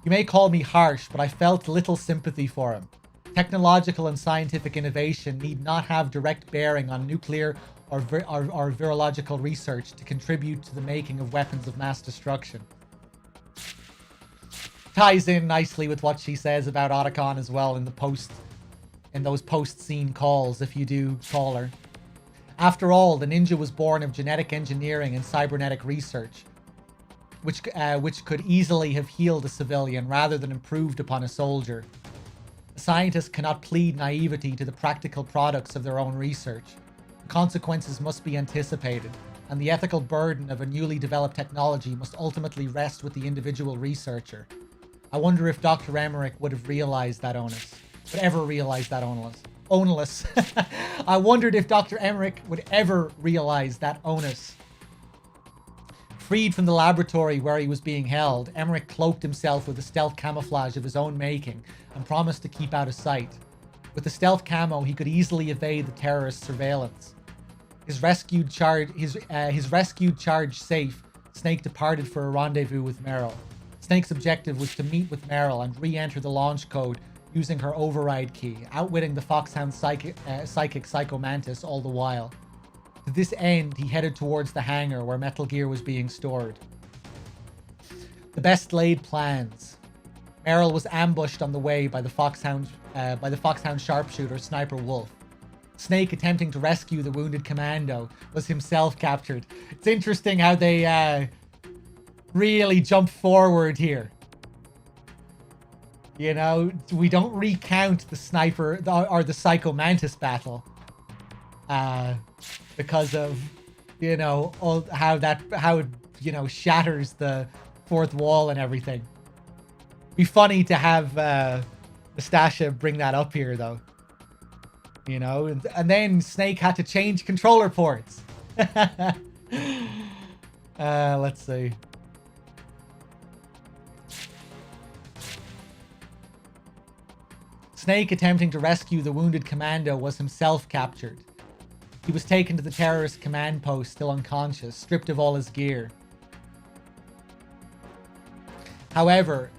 You may call me harsh, but I felt little sympathy for him. Technological and scientific innovation need not have direct bearing on nuclear or virological research to contribute to the making of weapons of mass destruction. Ties in nicely with what she says about Otacon as well in those post-scene calls, if you do call her. After all, the ninja was born of genetic engineering and cybernetic research, which could easily have healed a civilian rather than improved upon a soldier. Scientists cannot plead naivety to the practical products of their own research. The consequences must be anticipated, and the ethical burden of a newly developed technology must ultimately rest with the individual researcher. I wonder if Dr. Emmerich would have realized that onus. Would ever realize that onus. I wondered if Dr. Emmerich would ever realize that onus. Freed from the laboratory where he was being held, Emmerich cloaked himself with a stealth camouflage of his own making and promised to keep out of sight. With the stealth camo, he could easily evade the terrorist surveillance. His rescued charge safe, Snake departed for a rendezvous with Meryl. Snake's objective was to meet with Meryl and re-enter the launch code using her override key, outwitting the Foxhound psychic Psychomantis all the while. To this end, he headed towards the hangar where Metal Gear was being stored. The best laid plans. Meryl was ambushed on the way by the Foxhound sharpshooter Sniper Wolf. Snake, attempting to rescue the wounded commando, was himself captured. It's interesting how they really jump forward here. You know, we don't recount the sniper or the Psychomantis battle because of, you know, how it, you know, shatters the fourth wall and everything. Be funny to have Nastasha bring that up here, though. You know, and then Snake had to change controller ports. Let's see. Snake, attempting to rescue the wounded commando, was himself captured. He was taken to the terrorist command post, still unconscious, stripped of all his gear. However,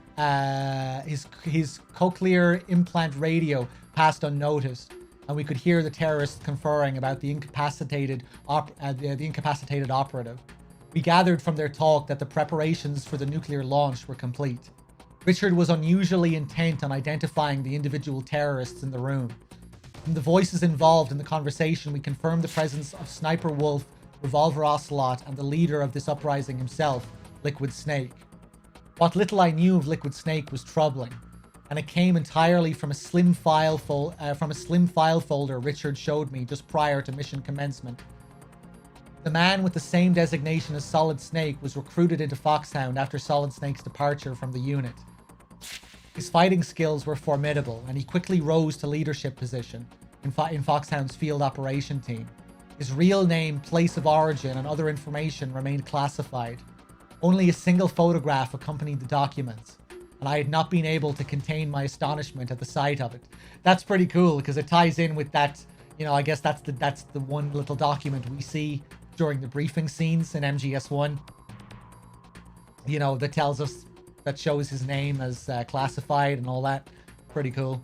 his cochlear implant radio passed unnoticed, and we could hear the terrorists conferring about the incapacitated operative. We gathered from their talk that the preparations for the nuclear launch were complete. Richard was unusually intent on identifying the individual terrorists in the room. From the voices involved in the conversation, we confirmed the presence of Sniper Wolf, Revolver Ocelot, and the leader of this uprising himself, Liquid Snake. What little I knew of Liquid Snake was troubling, and it came entirely from a slim file folder Richard showed me just prior to mission commencement. The man with the same designation as Solid Snake was recruited into Foxhound after Solid Snake's departure from the unit. His fighting skills were formidable, and he quickly rose to leadership position in Foxhound's field operation team. His real name, place of origin, and other information remained classified. Only a single photograph accompanied the documents, and I had not been able to contain my astonishment at the sight of it. That's pretty cool, because it ties in with that, you know, I guess that's the one little document we see during the briefing scenes in MGS1. You know, that tells us, that shows his name as classified and all that. Pretty cool.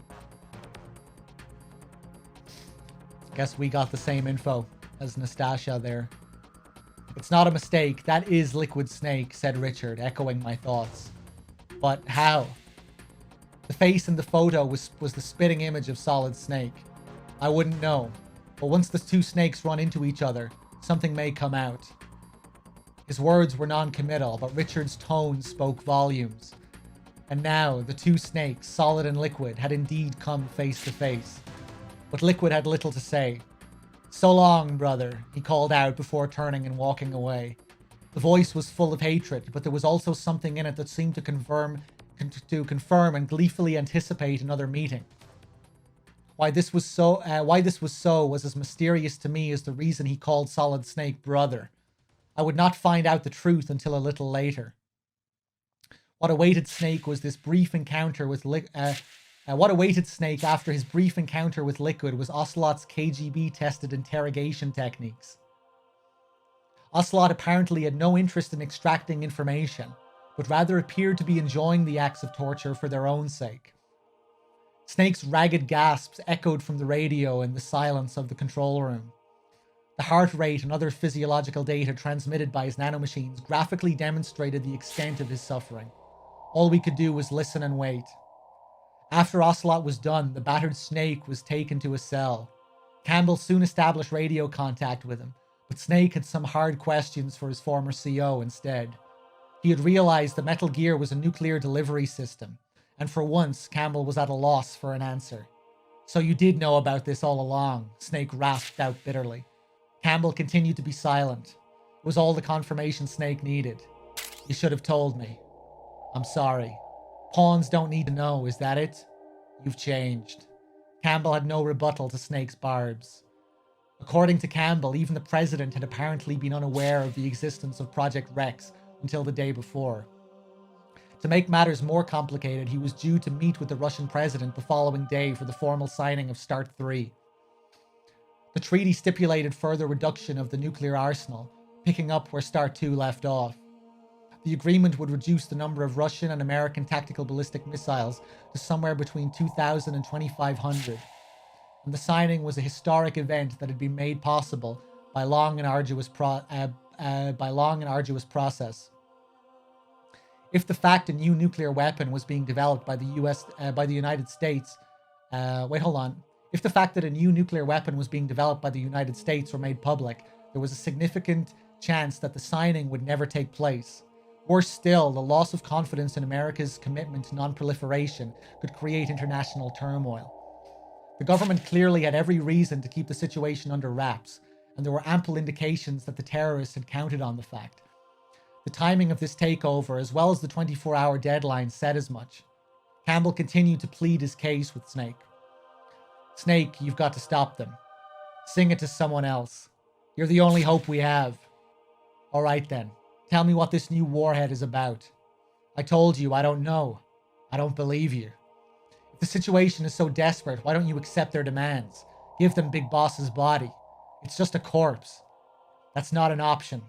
Guess we got the same info as Nastasha there. It's not a mistake. That is Liquid Snake, said Richard, echoing my thoughts. But how? The face in the photo was the spitting image of Solid Snake. I wouldn't know. But once the two snakes run into each other, something may come out. His words were non-committal, but Richard's tone spoke volumes. And now, the two snakes, Solid and Liquid, had indeed come face to face. But Liquid had little to say. So long, brother, he called out before turning and walking away. The voice was full of hatred, but there was also something in it that seemed to confirm and gleefully anticipate another meeting. Why this was so was as mysterious to me as the reason he called Solid Snake brother. I would not find out the truth until a little later. What awaited Snake was this brief encounter with what awaited Snake after his brief encounter with Liquid was Ocelot's KGB-tested interrogation techniques. Ocelot apparently had no interest in extracting information, but rather appeared to be enjoying the acts of torture for their own sake. Snake's ragged gasps echoed from the radio in the silence of the control room. The heart rate and other physiological data transmitted by his nanomachines graphically demonstrated the extent of his suffering. All we could do was listen and wait. After Ocelot was done, the battered Snake was taken to a cell. Campbell soon established radio contact with him, but Snake had some hard questions for his former CO instead. He had realized that Metal Gear was a nuclear delivery system, and for once, Campbell was at a loss for an answer. So you did know about this all along, Snake rasped out bitterly. Campbell continued to be silent. It was all the confirmation Snake needed. You should have told me. I'm sorry. Pawns don't need to know, is that it? You've changed. Campbell had no rebuttal to Snake's barbs. According to Campbell, even the president had apparently been unaware of the existence of Project Rex until the day before. To make matters more complicated, he was due to meet with the Russian president the following day for the formal signing of START 3. The treaty stipulated further reduction of the nuclear arsenal, picking up where START 2 left off. The agreement would reduce the number of Russian and American tactical ballistic missiles to somewhere between 2,000 and 2,500. And the signing was a historic event that had been made possible by long and arduous process. If the fact a new nuclear weapon was being developed by the United States, If the fact that a new nuclear weapon was being developed by the United States were made public, there was a significant chance that the signing would never take place. Worse still, the loss of confidence in America's commitment to non-proliferation could create international turmoil. The government clearly had every reason to keep the situation under wraps, and there were ample indications that the terrorists had counted on the fact. The timing of this takeover, as well as the 24-hour deadline, said as much. Campbell continued to plead his case with Snake. Snake, you've got to stop them. Sing it to someone else. You're the only hope we have. All right then, tell me what this new warhead is about. I told you, I don't know. I don't believe you. If the situation is so desperate, why don't you accept their demands? Give them Big Boss's body. It's just a corpse. That's not an option.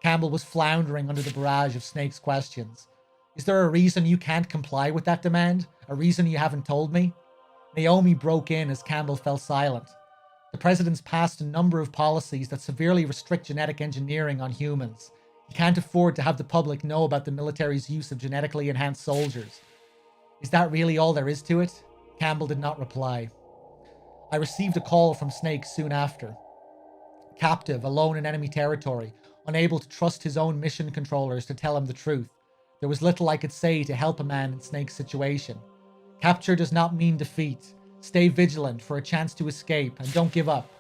Campbell was floundering under the barrage of Snake's questions. Is there a reason you can't comply with that demand? A reason you haven't told me? Naomi broke in as Campbell fell silent. The president's passed a number of policies that severely restrict genetic engineering on humans. He can't afford to have the public know about the military's use of genetically enhanced soldiers. Is that really all there is to it? Campbell did not reply. I received a call from Snake soon after. Captive, alone in enemy territory, unable to trust his own mission controllers to tell him the truth. There was little I could say to help a man in Snake's situation. Capture does not mean defeat. Stay vigilant for a chance to escape, and don't give up.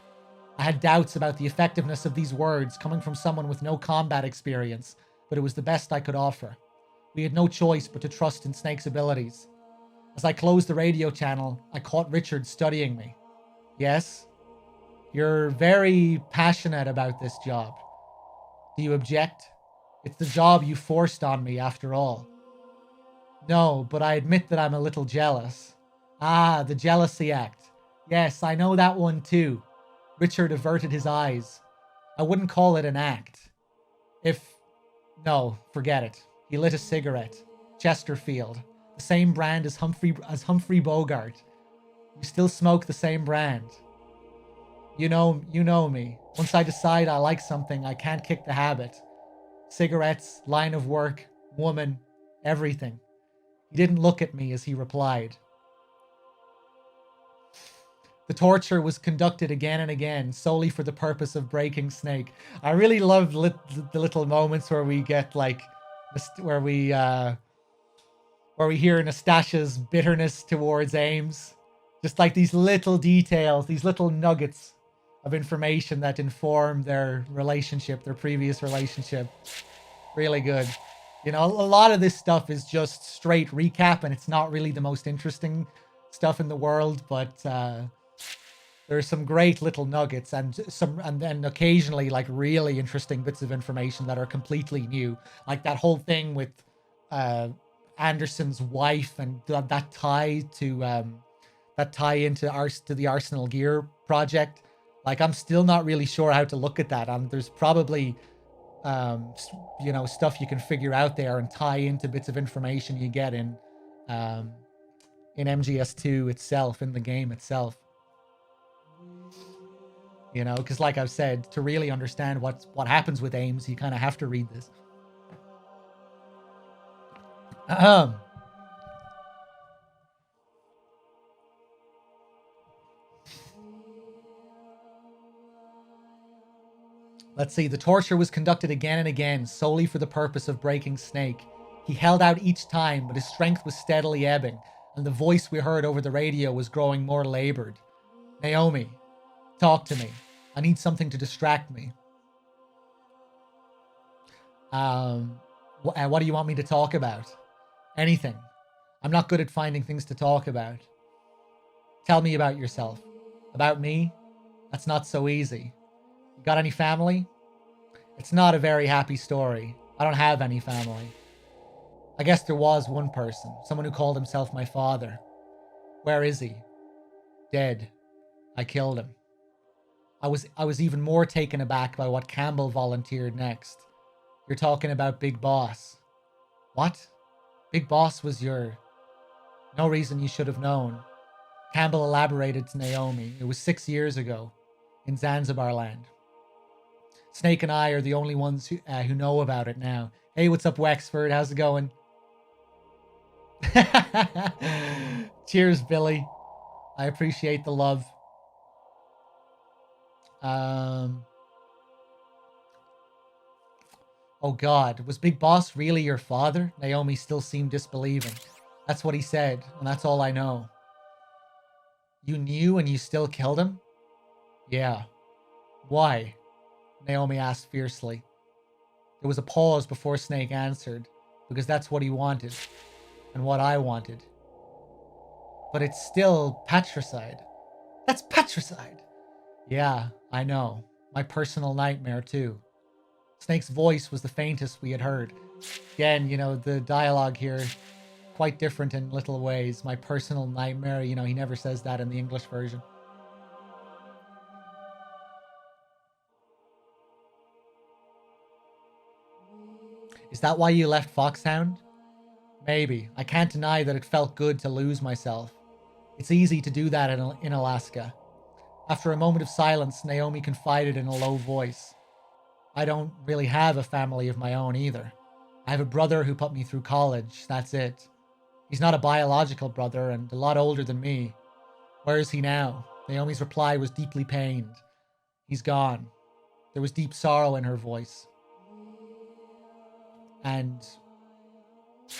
I had doubts about the effectiveness of these words coming from someone with no combat experience, but it was the best I could offer. We had no choice but to trust in Snake's abilities. As I closed the radio channel, I caught Richard studying me. Yes? You're very passionate about this job. Do you object? It's the job you forced on me, after all. No, but I admit that I'm a little jealous. Ah, the jealousy act. Yes, I know that one too. Richard averted his eyes. I wouldn't call it an act. No, forget it. He lit a cigarette. Chesterfield. The same brand as Humphrey Bogart. You still smoke the same brand. You know me. Once I decide I like something, I can't kick the habit. Cigarettes, line of work, woman, everything. He didn't look at me as he replied. The torture was conducted again and again, solely for the purpose of breaking Snake. I really love the little moments where we get where we hear Nastasia's bitterness towards Ames. Just like these little details, these little nuggets of information that inform their relationship, their previous relationship. Really good. You know, a lot of this stuff is just straight recap, and it's not really the most interesting stuff in the world, but there's some great little nuggets and then occasionally like really interesting bits of information that are completely new. Like that whole thing with Anderson's wife and that tie into the Arsenal Gear project. Like, I'm still not really sure how to look at that. And there's probably stuff you can figure out there and tie into bits of information you get in MGS2 itself, in the game itself. You know, because like I've said, to really understand what happens with Ames, you kind of have to read this. Let's see. The torture was conducted again and again, solely for the purpose of breaking Snake. He held out each time, but his strength was steadily ebbing, and the voice we heard over the radio was growing more labored. Naomi, talk to me. I need something to distract me. What do you want me to talk about? Anything. I'm not good at finding things to talk about. Tell me about yourself. About me? That's not so easy. You got any family? It's not a very happy story. I don't have any family. I guess there was one person, someone who called himself my father. Where is he? Dead. I killed him. I was even more taken aback by what Campbell volunteered next. You're talking about Big Boss. What? Big Boss was your... No reason you should have known. Campbell elaborated to Naomi. It was 6 years ago, in Zanzibar land. Snake and I are the only ones who know about it now. Hey, what's up, Wexford? How's it going? Cheers, Billy. I appreciate the love. Oh God, was Big Boss really your father? Naomi still seemed disbelieving. That's what he said, and that's all I know. You knew and you still killed him? Yeah. Why? Naomi asked fiercely. There was a pause before Snake answered, because that's what he wanted, and what I wanted. But it's still patricide. That's patricide! Yeah, I know. My personal nightmare, too. Snake's voice was the faintest we had heard. Again, you know, the dialogue here, quite different in little ways. My personal nightmare, you know, he never says that in the English version. Is that why you left Foxhound? Maybe. I can't deny that it felt good to lose myself. It's easy to do that in Alaska. After a moment of silence, Naomi confided in a low voice. I don't really have a family of my own either. I have a brother who put me through college, that's it. He's not a biological brother and a lot older than me. Where is he now? Naomi's reply was deeply pained. He's gone. There was deep sorrow in her voice. And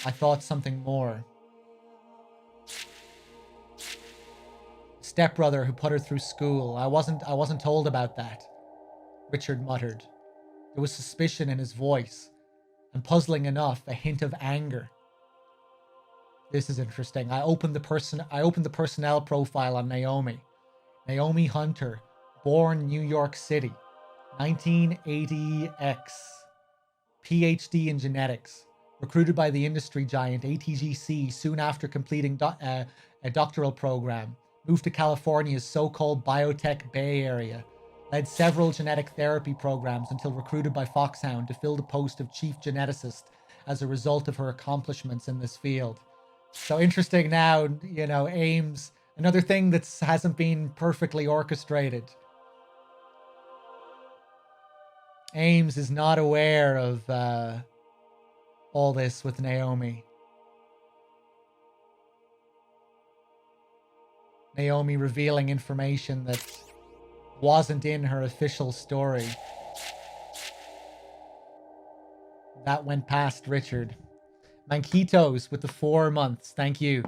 I thought something more. Stepbrother who put her through school. I wasn't told about that. Richard muttered. There was suspicion in his voice, and puzzling enough, a hint of anger. This is interesting. I opened the personnel profile on Naomi. Naomi Hunter, born New York City, 1980X, PhD in genetics, recruited by the industry giant ATGC soon after completing a doctoral program, moved to California's so-called biotech Bay Area, led several genetic therapy programs until recruited by Foxhound to fill the post of chief geneticist as a result of her accomplishments in this field. So interesting now, you know, Ames, another thing that hasn't been perfectly orchestrated. Ames is not aware of all this with Naomi. Naomi revealing information that wasn't in her official story. That went past Richard. Manquitos with the 4 months. Thank you.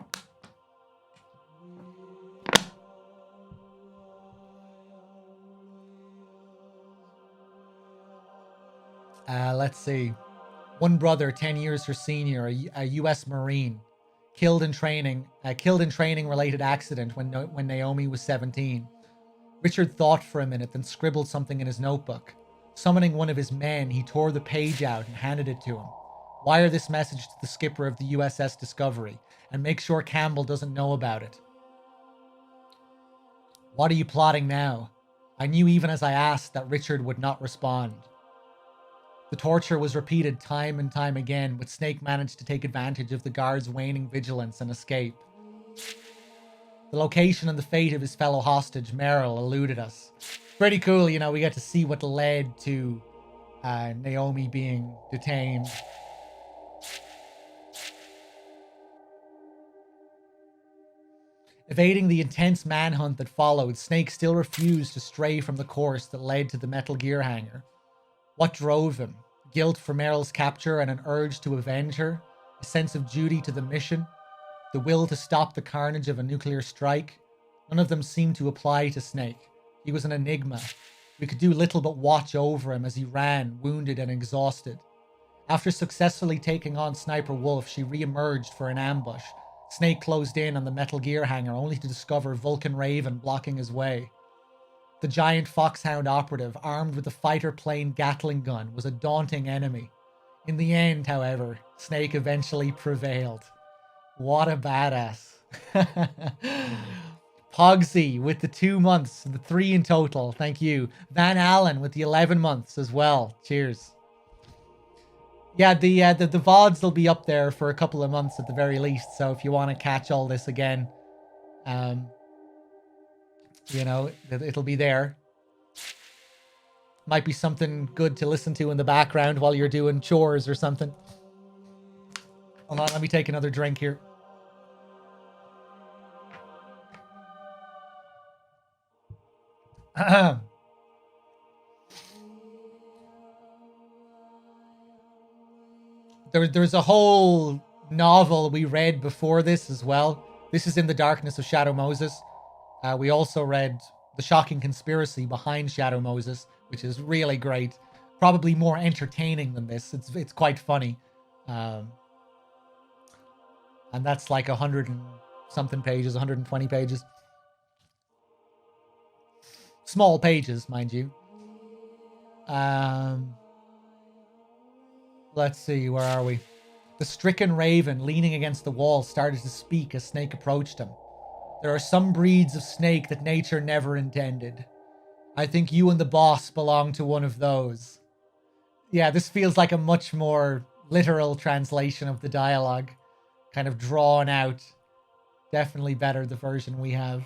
Let's see. One brother, 10 years her senior, a U.S. Marine, killed in training related accident when Naomi was 17. Richard thought for a minute, then scribbled something in his notebook. Summoning one of his men, he tore the page out and handed it to him. Wire this message to the skipper of the USS Discovery, and make sure Campbell doesn't know about it. What are you plotting now? I knew even as I asked that Richard would not respond. The torture was repeated time and time again, but Snake managed to take advantage of the guards' waning vigilance and escape. The location and the fate of his fellow hostage, Merrill, eluded us. Pretty cool, you know, we get to see what led to Naomi being detained. Evading the intense manhunt that followed, Snake still refused to stray from the course that led to the Metal Gear hangar. What drove him? Guilt for Merrill's capture and an urge to avenge her? A sense of duty to the mission? The will to stop the carnage of a nuclear strike? None of them seemed to apply to Snake. He was an enigma. We could do little but watch over him as he ran, wounded and exhausted. After successfully taking on Sniper Wolf, she re-emerged for an ambush. Snake closed in on the Metal Gear hangar only to discover Vulcan Raven blocking his way. The giant Foxhound operative, armed with a fighter plane Gatling gun, was a daunting enemy. In the end, however, Snake eventually prevailed. What a badass. Pogsy with the 2 months, the 3 in total. Thank you. Van Allen with the 11 months as well. Cheers. Yeah, the VODs will be up there for a couple of months at the very least. So if you want to catch all this again, you know, it'll be there. Might be something good to listen to in the background while you're doing chores or something. Hold on, let me take another drink here. There's a whole novel we read before this as well. This is In the Darkness of Shadow Moses. We also read The Shocking Conspiracy Behind Shadow Moses, which is really great. Probably more entertaining than this. It's quite funny. And that's like 100 and something pages, 120 pages. Small pages, mind you. Let's see, where are we? The stricken raven, leaning against the wall, started to speak as Snake approached him. There are some breeds of snake that nature never intended. I think you and the boss belong to one of those. Yeah, this feels like a much more literal translation of the dialogue. Kind of drawn out. Definitely better, the version we have.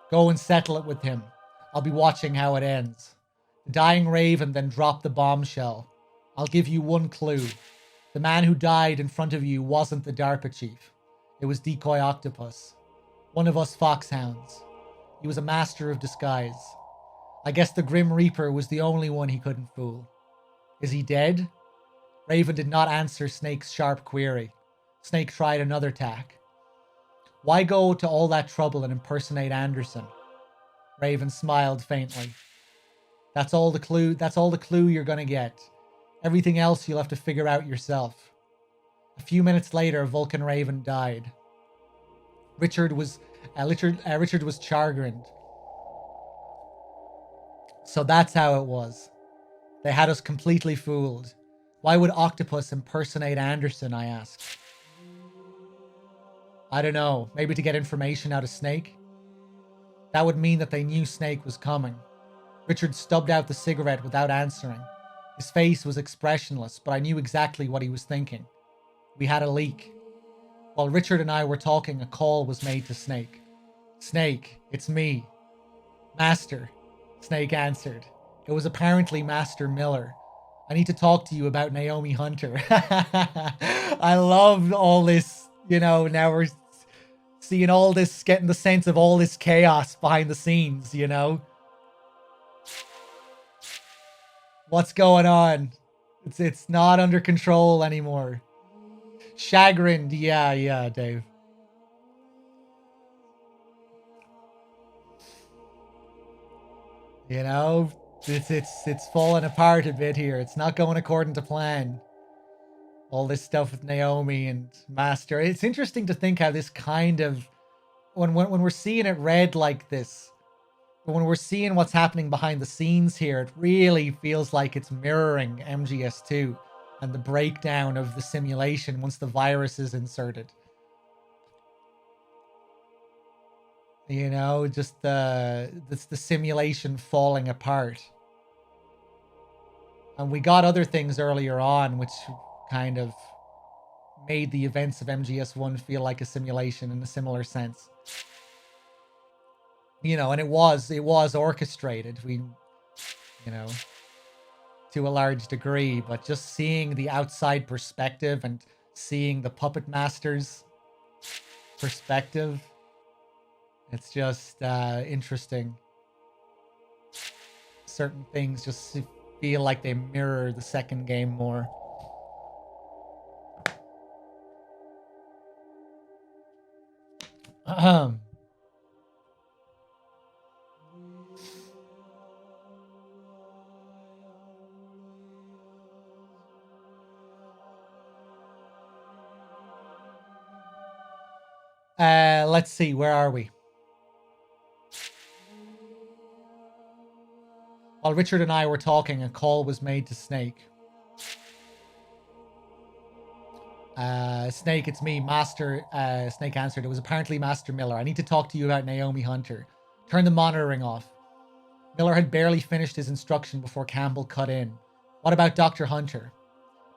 Go and settle it with him. I'll be watching how it ends. The dying raven then dropped the bombshell. I'll give you one clue. The man who died in front of you wasn't the DARPA chief. It was Decoy Octopus. One of us Foxhounds. He was a master of disguise. I guess the Grim Reaper was the only one he couldn't fool. Is he dead? Raven did not answer Snake's sharp query. Snake tried another tack. Why go to all that trouble and impersonate Anderson? Raven smiled faintly. That's all the clue you're gonna get. Everything else you'll have to figure out yourself. A few minutes later, Vulcan Raven died. Richard was chagrined. So that's how it was. They had us completely fooled. Why would Octopus impersonate Anderson, I asked. I don't know, maybe to get information out of Snake? That would mean that they knew Snake was coming. Richard stubbed out the cigarette without answering. His face was expressionless, but I knew exactly what he was thinking. We had a leak. While Richard and I were talking, a call was made to Snake. Snake, it's me. Master, Snake answered. It was apparently Master Miller. I need to talk to you about Naomi Hunter. I love all this, you know, now we're seeing all this, getting the sense of all this chaos behind the scenes, you know? What's going on? It's not under control anymore. Chagrined, yeah, Dave. You know, it's falling apart a bit here. It's not going according to plan. All this stuff with Naomi and Master. It's interesting to think how this kind of when we're seeing it read like this, when we're seeing what's happening behind the scenes here, it really feels like it's mirroring MGS2 and the breakdown of the simulation once the virus is inserted. You know, just the simulation falling apart. And we got other things earlier on which kind of made the events of MGS1 feel like a simulation in a similar sense. You know, and it was orchestrated. You know, to a large degree, but just seeing the outside perspective and seeing the puppet master's perspective, it's just interesting. Certain things just feel like they mirror the second game more. Let's see, where are we? While Richard and I were talking, a call was made to Snake. Snake, it's me, Master. Snake answered. It was apparently Master Miller. I need to talk to you about Naomi Hunter. Turn the monitoring off. Miller had barely finished his instruction before Campbell cut in. What about Dr. Hunter?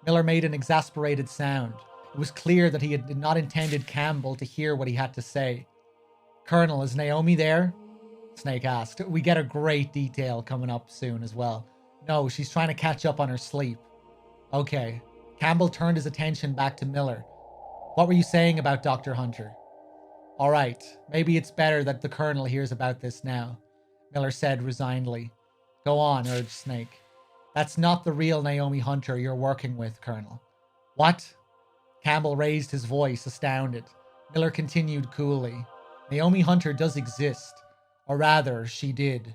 Miller made an exasperated sound. It was clear that he had not intended Campbell to hear what he had to say. Colonel, is Naomi there? Snake asked. We get a great detail coming up soon as well. No, she's trying to catch up on her sleep. Okay. Campbell turned his attention back to Miller. What were you saying about Dr. Hunter? All right. Maybe it's better that the Colonel hears about this now, Miller said resignedly. Go on, urged Snake. That's not the real Naomi Hunter you're working with, Colonel. What? Campbell raised his voice, astounded. Miller continued coolly. Naomi Hunter does exist. Or rather, she did.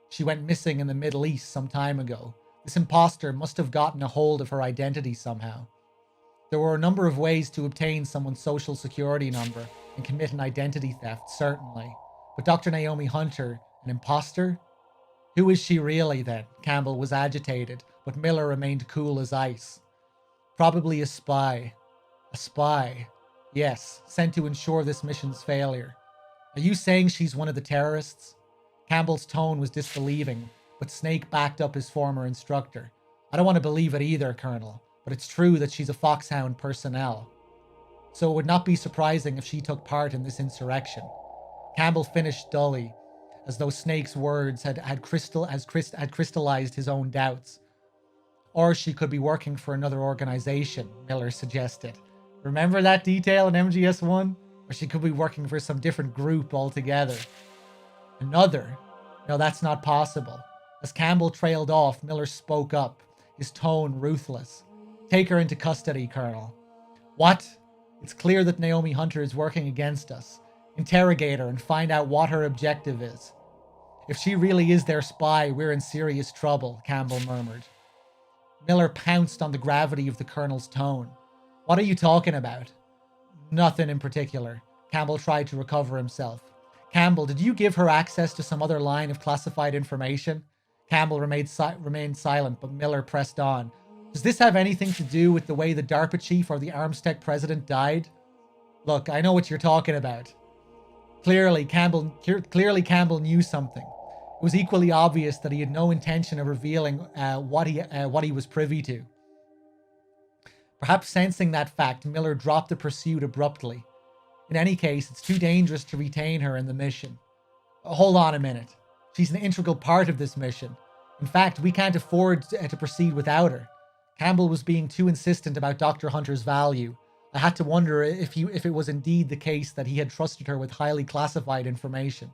She went missing in the Middle East some time ago. This imposter must have gotten a hold of her identity somehow. There were a number of ways to obtain someone's social security number and commit an identity theft, certainly. But Dr. Naomi Hunter, an imposter? Who is she really, then? Campbell was agitated, but Miller remained cool as ice. Probably a spy. A spy? Yes, sent to ensure this mission's failure. Are you saying she's one of the terrorists? Campbell's tone was disbelieving, but Snake backed up his former instructor. I don't want to believe it either, Colonel, but it's true that she's a Foxhound personnel. So it would not be surprising if she took part in this insurrection. Campbell finished dully, as though Snake's words had crystallized his own doubts. Or she could be working for another organization, Miller suggested. Remember that detail in MGS1? Or she could be working for some different group altogether. Another? No, that's not possible. As Campbell trailed off, Miller spoke up, his tone ruthless. Take her into custody, Colonel. What? It's clear that Naomi Hunter is working against us. Interrogate her and find out what her objective is. If she really is their spy, we're in serious trouble, Campbell murmured. Miller pounced on the gravity of the Colonel's tone. What are you talking about? Nothing in particular. Campbell tried to recover himself. Campbell, did you give her access to some other line of classified information? Campbell remained silent, but Miller pressed on. Does this have anything to do with the way the DARPA chief or the Armstech president died? Look, I know what you're talking about. Clearly, Campbell knew something. It was equally obvious that he had no intention of revealing what he was privy to. Perhaps sensing that fact, Miller dropped the pursuit abruptly. In any case, it's too dangerous to retain her in the mission. Hold on a minute. She's an integral part of this mission. In fact, we can't afford to proceed without her. Campbell was being too insistent about Dr. Hunter's value. I had to wonder if it was indeed the case that he had trusted her with highly classified information.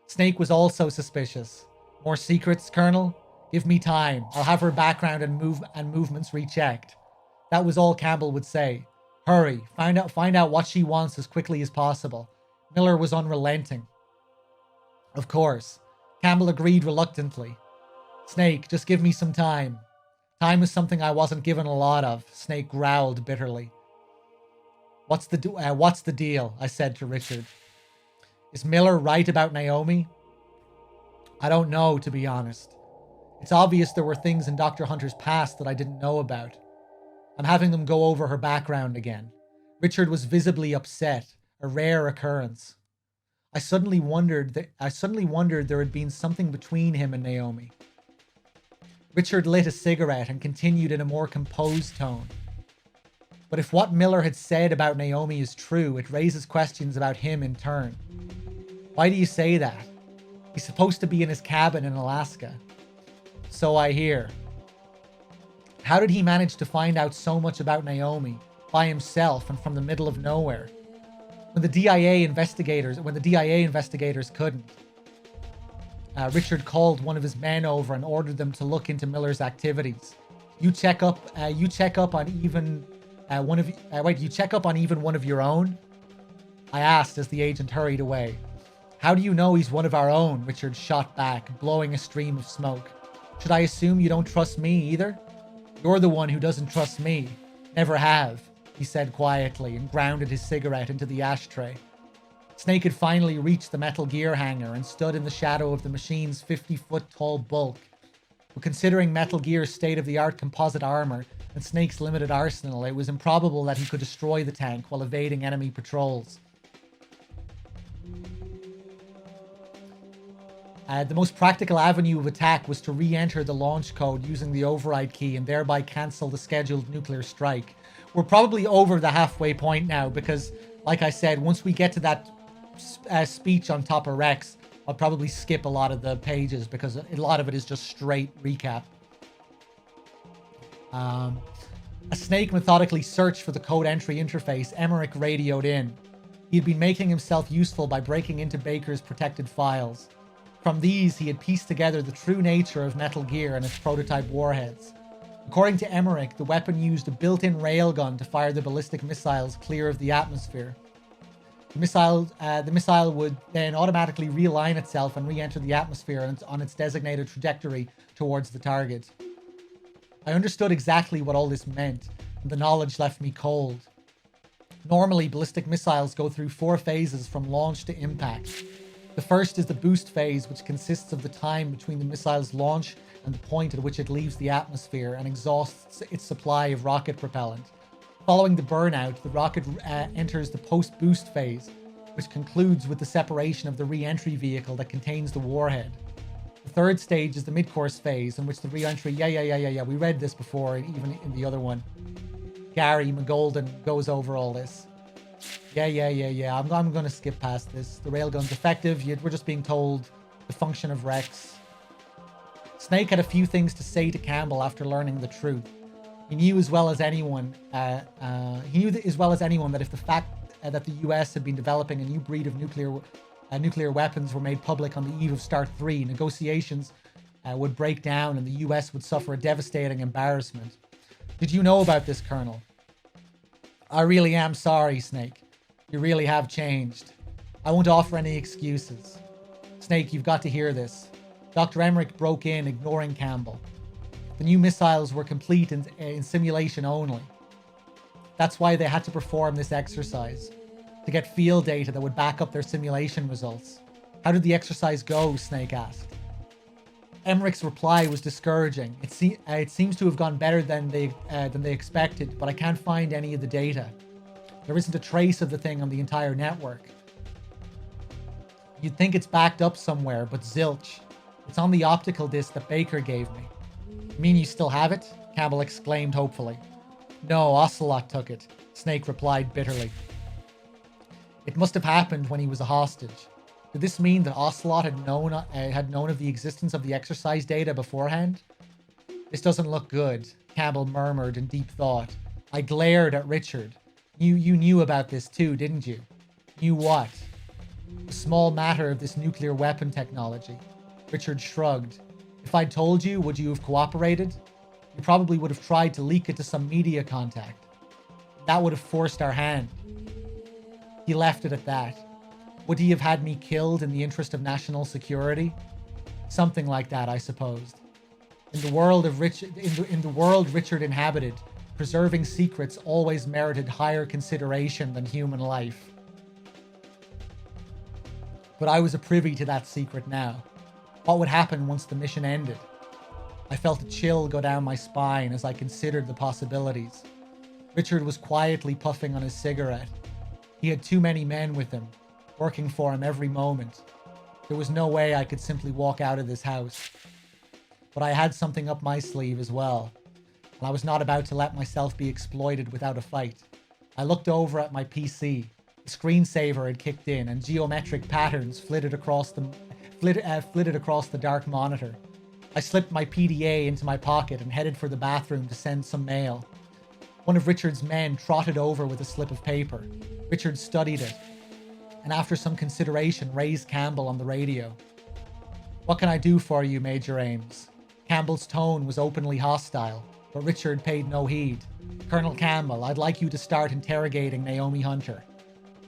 Snake was also suspicious. More secrets, Colonel? Give me time. I'll have her background and movements rechecked. That was all Campbell would say. Hurry, find out what she wants as quickly as possible. Miller was unrelenting. Of course. Campbell agreed reluctantly. Snake, just give me some time. Time is something I wasn't given a lot of, Snake growled bitterly. What's the deal? I said to Richard. Is Miller right about Naomi? I don't know, to be honest. It's obvious there were things in Dr. Hunter's past that I didn't know about. I'm having them go over her background again. Richard was visibly upset, a rare occurrence. I suddenly wondered there had been something between him and Naomi. Richard lit a cigarette and continued in a more composed tone. But if what Miller had said about Naomi is true, it raises questions about him in turn. Why do you say that? He's supposed to be in his cabin in Alaska. So I hear. How did he manage to find out so much about Naomi by himself and from the middle of nowhere? When the DIA investigators couldn't. Richard called one of his men over and ordered them to look into Miller's activities. You check up on even one of your own? I asked as the agent hurried away. How do you know he's one of our own? Richard shot back, blowing a stream of smoke. Should I assume you don't trust me either? You're the one who doesn't trust me. Never have, he said quietly and grounded his cigarette into the ashtray. Snake had finally reached the metal gear hanger and stood in the shadow of the machine's 50-foot tall bulk. But considering Metal Gear's state-of-the-art composite armor and Snake's limited arsenal, it was improbable that he could destroy the tank while evading enemy patrols. The most practical avenue of attack was to re-enter the launch code using the override key and thereby cancel the scheduled nuclear strike. We're probably over the halfway point now because, like I said, once we get to that speech on top of Rex, I'll probably skip a lot of the pages because a lot of it is just straight recap. As Snake methodically searched for the code entry interface, Emmerich radioed in. He had been making himself useful by breaking into Baker's protected files. From these, he had pieced together the true nature of Metal Gear and its prototype warheads. According to Emmerich, the weapon used a built-in railgun to fire the ballistic missiles clear of the atmosphere. The missile would then automatically realign itself and re-enter the atmosphere on its designated trajectory towards the target. I understood exactly what all this meant, and the knowledge left me cold. Normally, ballistic missiles go through 4 phases from launch to impact. The first is the boost phase, which consists of the time between the missile's launch and the point at which it leaves the atmosphere and exhausts its supply of rocket propellant. Following the burnout, the rocket enters the post-boost phase, which concludes with the separation of the re-entry vehicle that contains the warhead. The third stage is the mid-course phase, in which the re-entry... Yeah, we read this before, even in the other one. Gary McGolden goes over all this. Yeah. I'm going to skip past this. The railgun's effective, yet we're just being told the function of Rex. Snake had a few things to say to Campbell after learning the truth. He knew as well as anyone that if the fact that the US had been developing a new breed of nuclear weapons were made public on the eve of Start 3, negotiations would break down and the US would suffer a devastating embarrassment. Did you know about this, Colonel? I really am sorry, Snake. You really have changed. I won't offer any excuses. Snake, you've got to hear this. Dr. Emmerich broke in, ignoring Campbell. The new missiles were complete in simulation only. That's why they had to perform this exercise, to get field data that would back up their simulation results. How did the exercise go? Snake asked. Emmerich's reply was discouraging. It seems to have gone better than they expected, but I can't find any of the data. There isn't a trace of the thing on the entire network. You'd think it's backed up somewhere, but zilch. It's on the optical disc that Baker gave me. You mean you still have it? Campbell exclaimed hopefully. No, Ocelot took it, Snake replied bitterly. It must have happened when he was a hostage. Did this mean that Ocelot had known of the existence of the exercise data beforehand? This doesn't look good, Campbell murmured in deep thought. I glared at Richard. You knew about this too, didn't you? Knew what? The small matter of this nuclear weapon technology. Richard shrugged. If I'd told you, would you have cooperated? You probably would have tried to leak it to some media contact. That would have forced our hand. He left it at that. Would he have had me killed in the interest of national security? Something like that, I supposed. In the world Richard inhabited, preserving secrets always merited higher consideration than human life. But I was privy to that secret now. What would happen once the mission ended? I felt a chill go down my spine as I considered the possibilities. Richard was quietly puffing on his cigarette. He had too many men with him, working for him every moment. There was no way I could simply walk out of this house. But I had something up my sleeve as well, and I was not about to let myself be exploited without a fight. I looked over at my PC. The screensaver had kicked in, and geometric patterns flitted across the dark monitor. I slipped my PDA into my pocket and headed for the bathroom to send some mail. One of Richard's men trotted over with a slip of paper. Richard studied it, and after some consideration raised Campbell on the radio. What can I do for you, Major Ames? Campbell's tone was openly hostile, but Richard paid no heed. Colonel Campbell, I'd like you to start interrogating Naomi Hunter.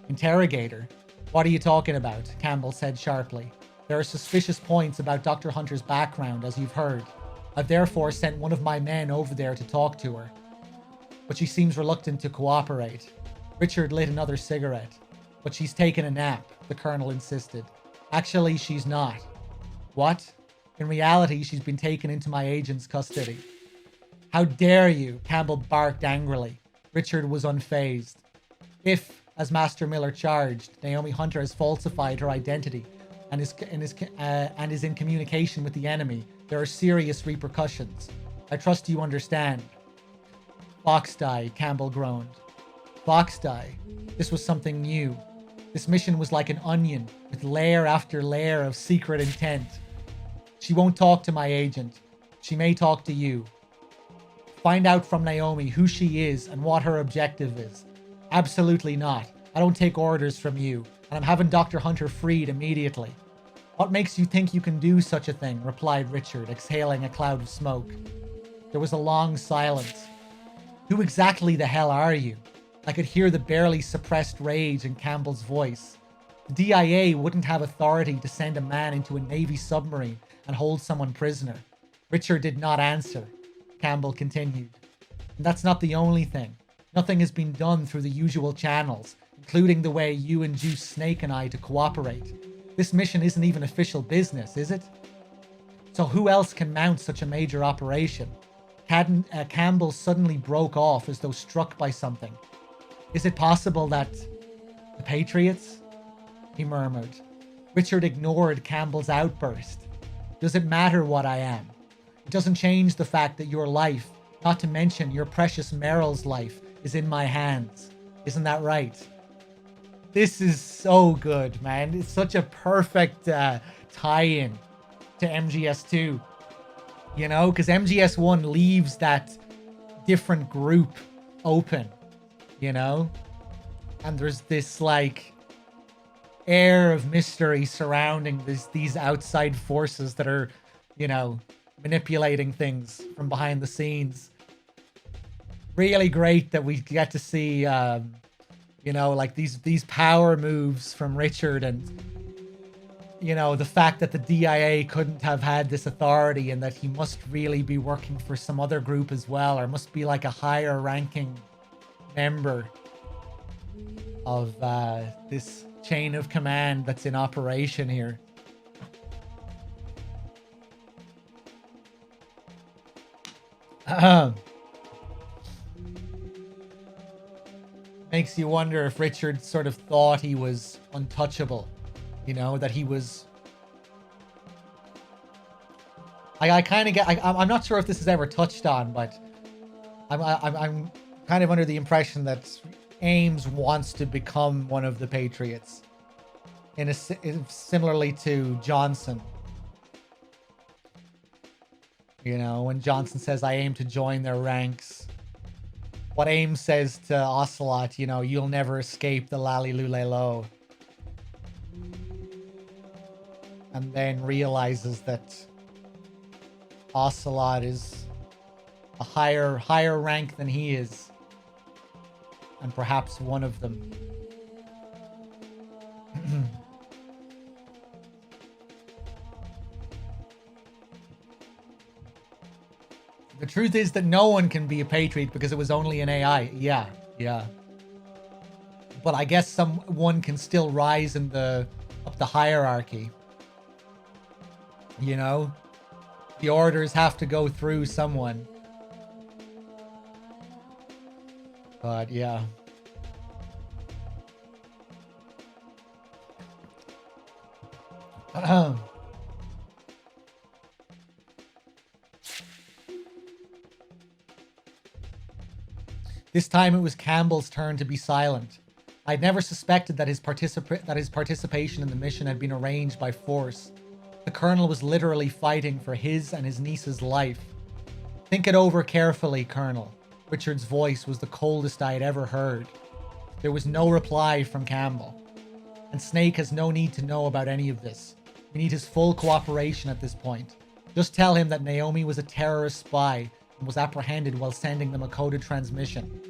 Interrogate her? What are you talking about? Campbell said sharply. There are suspicious points about Dr. Hunter's background, as you've heard. I've therefore sent one of my men over there to talk to her. But she seems reluctant to cooperate. Richard lit another cigarette. But she's taken a nap, the colonel insisted. Actually, she's not. What? In reality, she's been taken into my agent's custody. How dare you? Campbell barked angrily. Richard was unfazed. If, as Master Miller charged, Naomi Hunter has falsified her identity and is in communication with the enemy, there are serious repercussions. I trust you understand. Foxdie, Campbell groaned. Foxdie. This was something new. This mission was like an onion, with layer after layer of secret intent. She won't talk to my agent. She may talk to you. Find out from Naomi who she is and what her objective is. Absolutely not. I don't take orders from you, and I'm having Dr. Hunter freed immediately. What makes you think you can do such a thing? Replied Richard, exhaling a cloud of smoke. There was a long silence. Who exactly the hell are you? I could hear the barely suppressed rage in Campbell's voice. The DIA wouldn't have authority to send a man into a Navy submarine and hold someone prisoner. Richard did not answer. Campbell continued. And that's not the only thing. Nothing has been done through the usual channels, including the way you induced Snake and I to cooperate. This mission isn't even official business, is it? So who else can mount such a major operation? Campbell suddenly broke off as though struck by something. Is it possible that... the Patriots? He murmured. Richard ignored Campbell's outburst. Does it matter what I am? It doesn't change the fact that your life, not to mention your precious Meryl's life, is in my hands. Isn't that right? This is so good, man. It's such a perfect tie-in to MGS2. You know, because MGS1 leaves that different group open, you know? And there's this, like, air of mystery surrounding these outside forces that are, you know, manipulating things from behind the scenes. Really great that we get to see, you know, like these power moves from Richard, and, you know, the fact that the DIA couldn't have had this authority and that he must really be working for some other group as well, or must be like a higher ranking member of this chain of command that's in operation here. Makes you wonder if Richard sort of thought he was untouchable, you know, that he was... I kind of get... I'm not sure if this is ever touched on, but I'm kind of under the impression that Ames wants to become one of the Patriots, similarly to Johnson. You know, when Johnson says, I aim to join their ranks. What Ames says to Ocelot, you know, you'll never escape the Lally-Lulelo. And then realizes that Ocelot is a higher rank than he is. And perhaps one of them. The truth is that no one can be a Patriot because it was only an AI. Yeah. But I guess someone can still rise in up the hierarchy. You know? The orders have to go through someone. But yeah. This time it was Campbell's turn to be silent. I'd never suspected that his participation in the mission had been arranged by force. The Colonel was literally fighting for his and his niece's life. Think it over carefully, Colonel. Richard's voice was the coldest I had ever heard. There was no reply from Campbell. And Snake has no need to know about any of this. We need his full cooperation at this point. Just tell him that Naomi was a terrorist spy and was apprehended while sending them a coded transmission.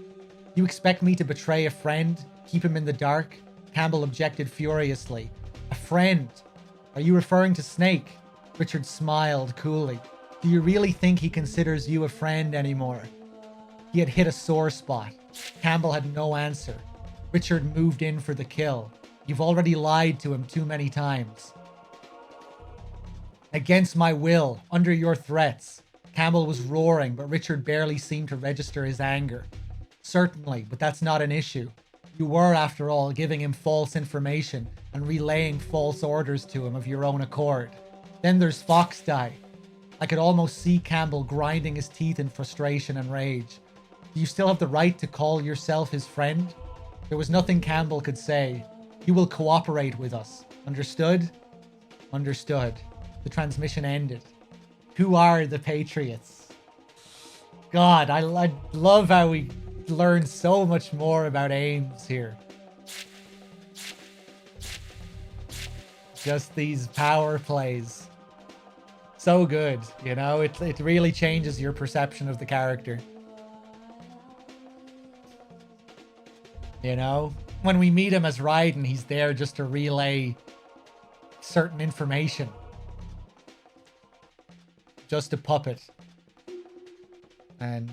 You expect me to betray a friend? Keep him in the dark? Campbell objected furiously. A friend? Are you referring to Snake? Richard smiled coolly. Do you really think he considers you a friend anymore? He had hit a sore spot. Campbell had no answer. Richard moved in for the kill. You've already lied to him too many times. Against my will, under your threats. Campbell was roaring, but Richard barely seemed to register his anger. Certainly, but that's not an issue. You were, after all, giving him false information and relaying false orders to him of your own accord. Then there's Foxhound. I could almost see Campbell grinding his teeth in frustration and rage. Do you still have the right to call yourself his friend? There was nothing Campbell could say. You will cooperate with us. Understood? Understood. The transmission ended. Who are the Patriots? God, I love how we learn so much more about Ames here. Just these power plays. So good, you know? It really changes your perception of the character. You know? When we meet him as Raiden, he's there just to relay certain information. Just a puppet. And,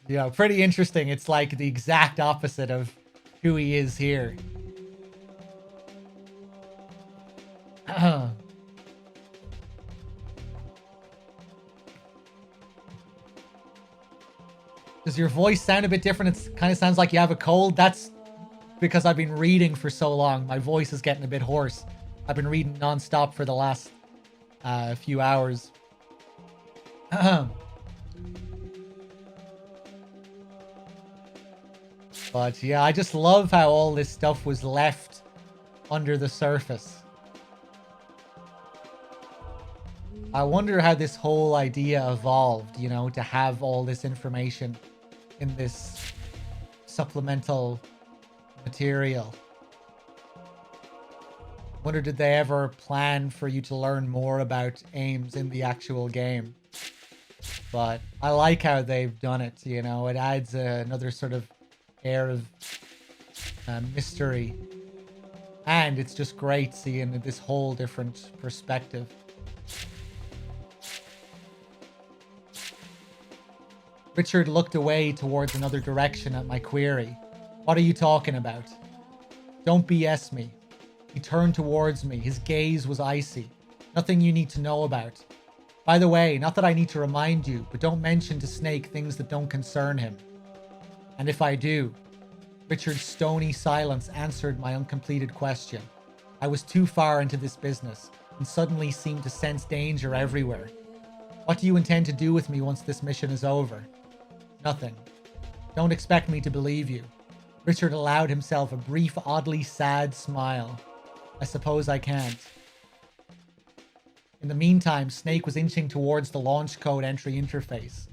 you know, pretty interesting. It's like the exact opposite of who he is here. Does your voice sound a bit different? It kind of sounds like you have a cold. That's because I've been reading for so long. My voice is getting a bit hoarse. I've been reading non-stop for the last few hours. But yeah, I just love how all this stuff was left under the surface. I wonder how this whole idea evolved, you know, to have all this information in this supplemental material. Wonder, did they ever plan for you to learn more about Ames in the actual game? But I like how they've done it, you know, it adds another sort of air of mystery. And it's just great seeing this whole different perspective. Richard looked away towards another direction at my query. What are you talking about? Don't BS me. He turned towards me. His gaze was icy. Nothing you need to know about. By the way, not that I need to remind you, but don't mention to Snake things that don't concern him. And if I do? Richard's stony silence answered my uncompleted question. I was too far into this business, and suddenly seemed to sense danger everywhere. What do you intend to do with me once this mission is over? Nothing. Don't expect me to believe you. Richard allowed himself a brief, oddly sad smile. I suppose I can't. In the meantime, Snake was inching towards the launch code entry interface.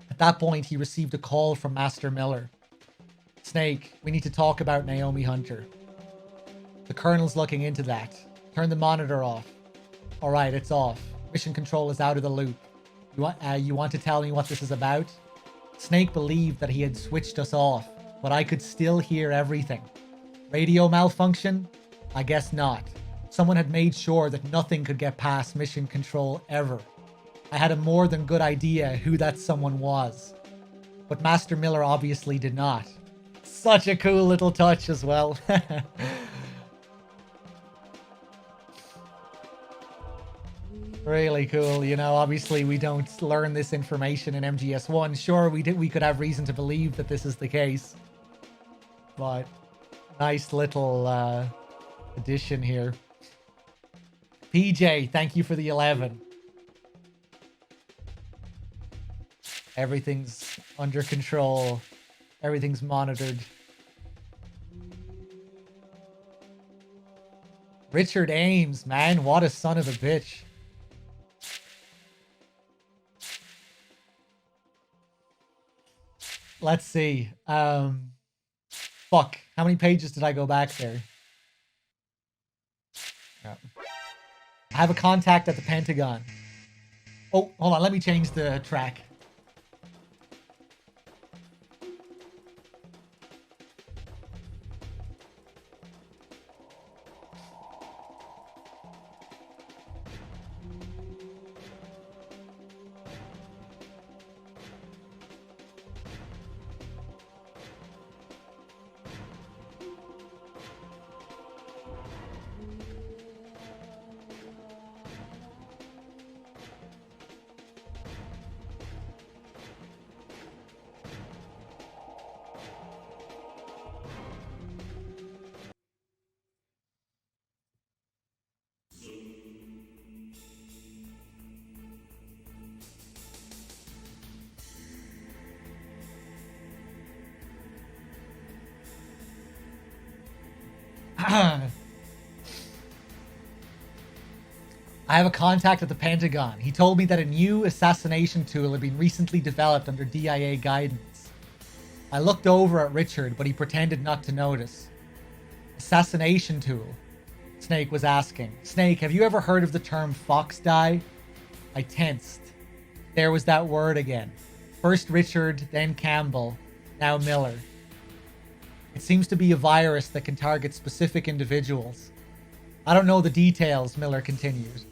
At that point, he received a call from Master Miller. Snake, we need to talk about Naomi Hunter. The Colonel's looking into that. Turn the monitor off. Alright, it's off. Mission control is out of the loop. You want to tell me what this is about? Snake believed that he had switched us off, but I could still hear everything. Radio malfunction? I guess not. Someone had made sure that nothing could get past mission control ever. I had a more than good idea who that someone was. But Master Miller obviously did not. Such a cool little touch as well. Really cool, you know, obviously we don't learn this information in MGS1. Sure, we could have reason to believe that this is the case. But nice little addition here. PJ, thank you for the 11. Everything's under control. Everything's monitored. Richard Ames, man, what a son of a bitch. Let's see. Fuck. How many pages did I go back there? Yeah. I have a contact at the Pentagon. Oh, hold on. Let me change the track. I have a contact at the Pentagon. He told me that a new assassination tool had been recently developed under DIA guidance. I looked over at Richard, but he pretended not to notice. Assassination tool? Snake was asking. Snake, have you ever heard of the term fox die? I tensed. There was that word again. First Richard, then Campbell, now Miller. It seems to be a virus that can target specific individuals. I don't know the details, Miller continued.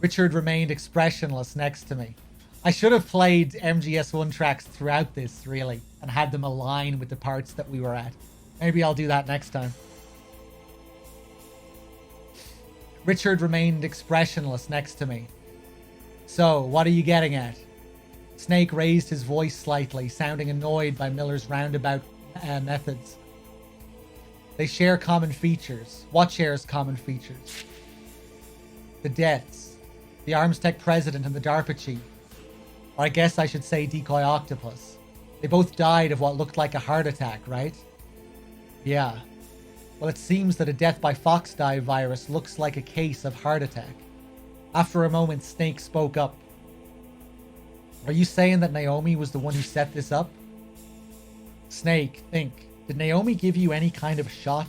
Richard remained expressionless next to me. I should have played Mgs2 tracks throughout this, really, and had them align with the parts that we were at. Maybe I'll do that next time. Richard remained expressionless next to me. So, what are you getting at? Snake raised his voice slightly, sounding annoyed by Miller's roundabout methods. They share common features. What shares common features? The deaths. The Arms Tech president and the DARPA chief. Or I guess I should say Decoy Octopus. They both died of what looked like a heart attack, right? Yeah. Well, it seems that a death by fox die virus looks like a case of heart attack. After a moment, Snake spoke up. Are you saying that Naomi was the one who set this up? Snake, think. Did Naomi give you any kind of shot?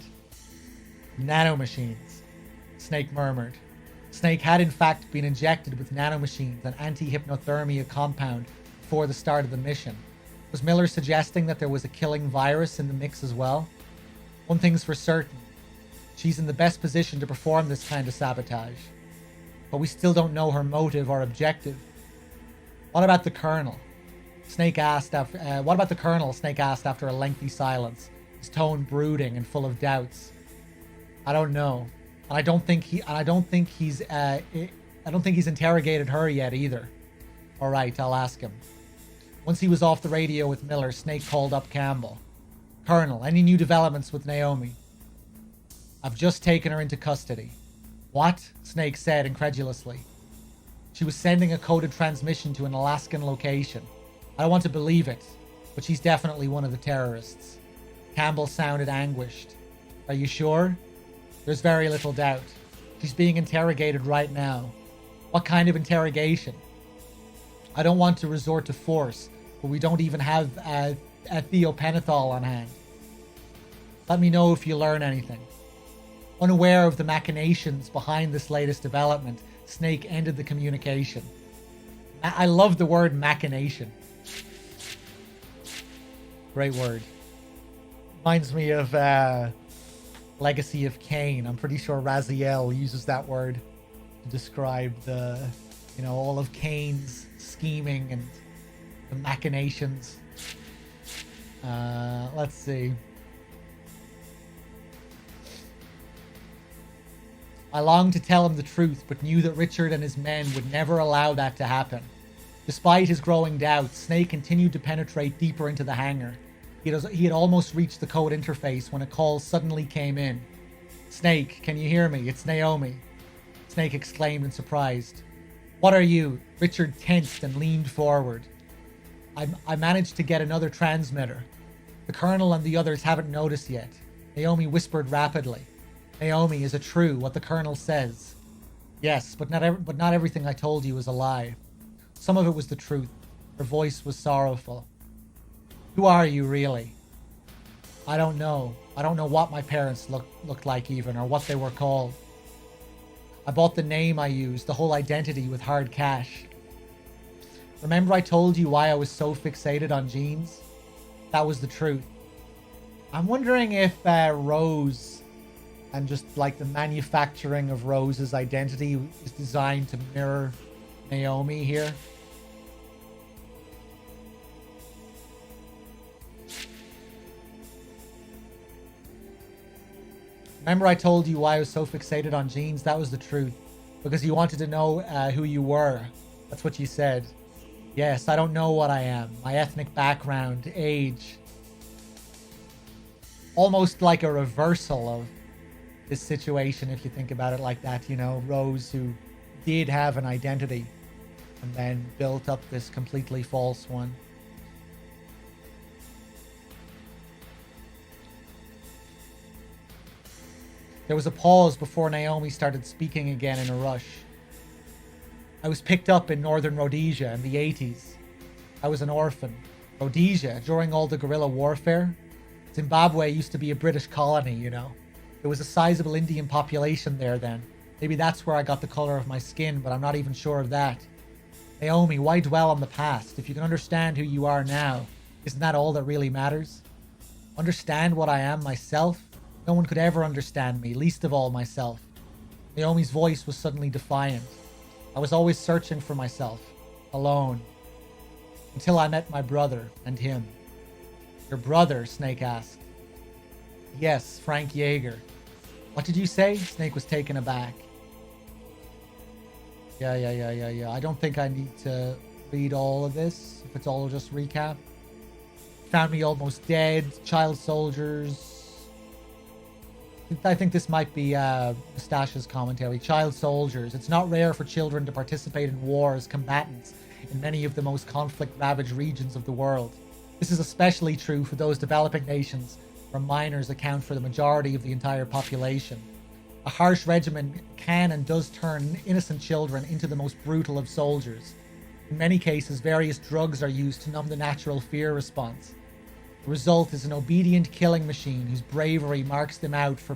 Nanomachines, Snake murmured. Snake had in fact been injected with nanomachines, an anti-hypnothermia compound, before the start of the mission. Was Miller suggesting that there was a killing virus in the mix as well? One thing's for certain. She's in the best position to perform this kind of sabotage. But we still don't know her motive or objective. What about the Colonel? Snake asked after a lengthy silence, his tone brooding and full of doubts. I don't know. And I don't think he's interrogated her yet either. All right, I'll ask him. Once he was off the radio with Miller, Snake called up Campbell. Colonel, any new developments with Naomi? I've just taken her into custody. What? Snake said incredulously. She was sending a coded transmission to an Alaskan location. I don't want to believe it, but she's definitely one of the terrorists. Campbell sounded anguished. Are you sure? There's very little doubt. She's being interrogated right now. What kind of interrogation? I don't want to resort to force, but we don't even have a thiopenethol on hand. Let me know if you learn anything. Unaware of the machinations behind this latest development, Snake ended the communication. I love the word machination. Great word. Reminds me of Legacy of Kain. I'm pretty sure Raziel uses that word to describe all of Kain's scheming and the machinations. Let's see. I longed to tell him the truth, but knew that Richard and his men would never allow that to happen. Despite his growing doubts, Snake continued to penetrate deeper into the hangar. He had almost reached the code interface when a call suddenly came in. Snake, can you hear me? It's Naomi. Snake exclaimed in surprise. What are you? Richard tensed and leaned forward. I managed to get another transmitter. The Colonel and the others haven't noticed yet. Naomi whispered rapidly. Naomi, is it true what the Colonel says? Yes, but not everything I told you was a lie. Some of it was the truth. Her voice was sorrowful. Who are you, really? I don't know. I don't know what my parents looked like even, or what they were called. I bought the name I used, the whole identity, with hard cash. Remember I told you why I was so fixated on jeans? That was the truth. I'm wondering if Rose, and just like the manufacturing of Rose's identity, is designed to mirror Naomi here. Remember I told you why I was so fixated on jeans? That was the truth. Because you wanted to know who you were. That's what you said. Yes, I don't know what I am. My ethnic background, age. Almost like a reversal of this situation, if you think about it like that. You know, Rose, who did have an identity and then built up this completely false one. There was a pause before Naomi started speaking again in a rush. I was picked up in northern Rhodesia in the 80s. I was an orphan. Rhodesia, during all the guerrilla warfare. Zimbabwe used to be a British colony, you know. There was a sizable Indian population there then. Maybe that's where I got the color of my skin, but I'm not even sure of that. Naomi, why dwell on the past? If you can understand who you are now, isn't that all that really matters? Understand what I am myself? No one could ever understand me, least of all myself. Naomi's voice was suddenly defiant. I was always searching for myself, alone, until I met my brother and him. Your brother? Snake asked. Yes, Frank Yeager. What did you say? Snake was taken aback. Yeah. I don't think I need to read all of this, if it's all just recap. Found me almost dead, child soldiers. I think this might be Mustache's commentary. Child soldiers. It's not rare for children to participate in war as combatants in many of the most conflict-ravaged regions of the world. This is especially true for those developing nations where minors account for the majority of the entire population. A harsh regimen can and does turn innocent children into the most brutal of soldiers. In many cases, various drugs are used to numb the natural fear response. The result is an obedient killing machine whose bravery marks them out for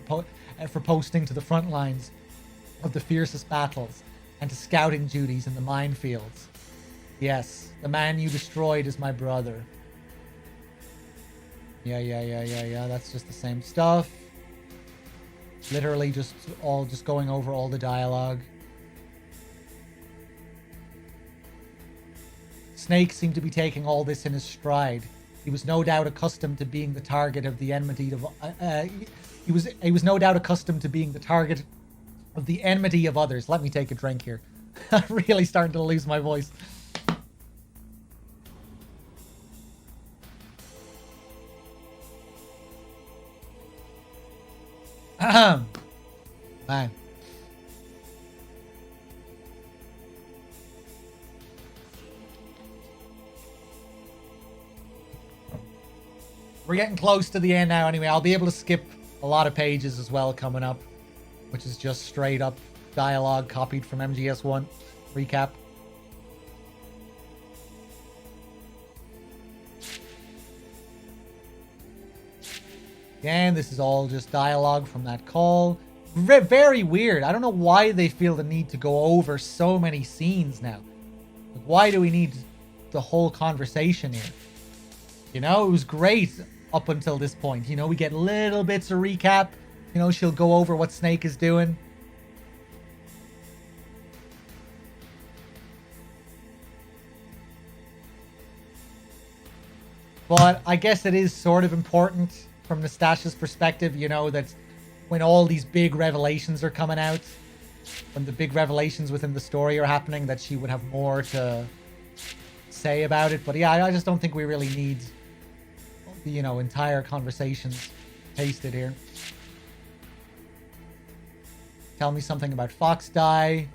posting to the front lines of the fiercest battles and to scouting duties in the minefields. Yes, the man you destroyed is my brother. Yeah. That's just the same stuff. Literally just going over all the dialogue. Snake seemed to be taking all this in his stride. He was no doubt accustomed to being the target of the enmity of he was no doubt accustomed to being the target of the enmity of others. Let me take a drink here. I'm really starting to lose my voice. Man. We're getting close to the end now anyway. I'll be able to skip a lot of pages as well coming up, which is just straight up dialogue copied from MGS1 recap. Again, this is all just dialogue from that call. Very weird. I don't know why they feel the need to go over so many scenes now. Like, why do we need the whole conversation here? You know, it was great up until this point. You know, we get little bits of recap. You know, she'll go over what Snake is doing. But I guess it is sort of important from Nastassia's perspective, you know, that when all these big revelations are coming out, when the big revelations within the story are happening, that she would have more to say about it. But yeah, I just don't think we really need the, you know, entire conversations pasted here. Tell me something about Fox Die.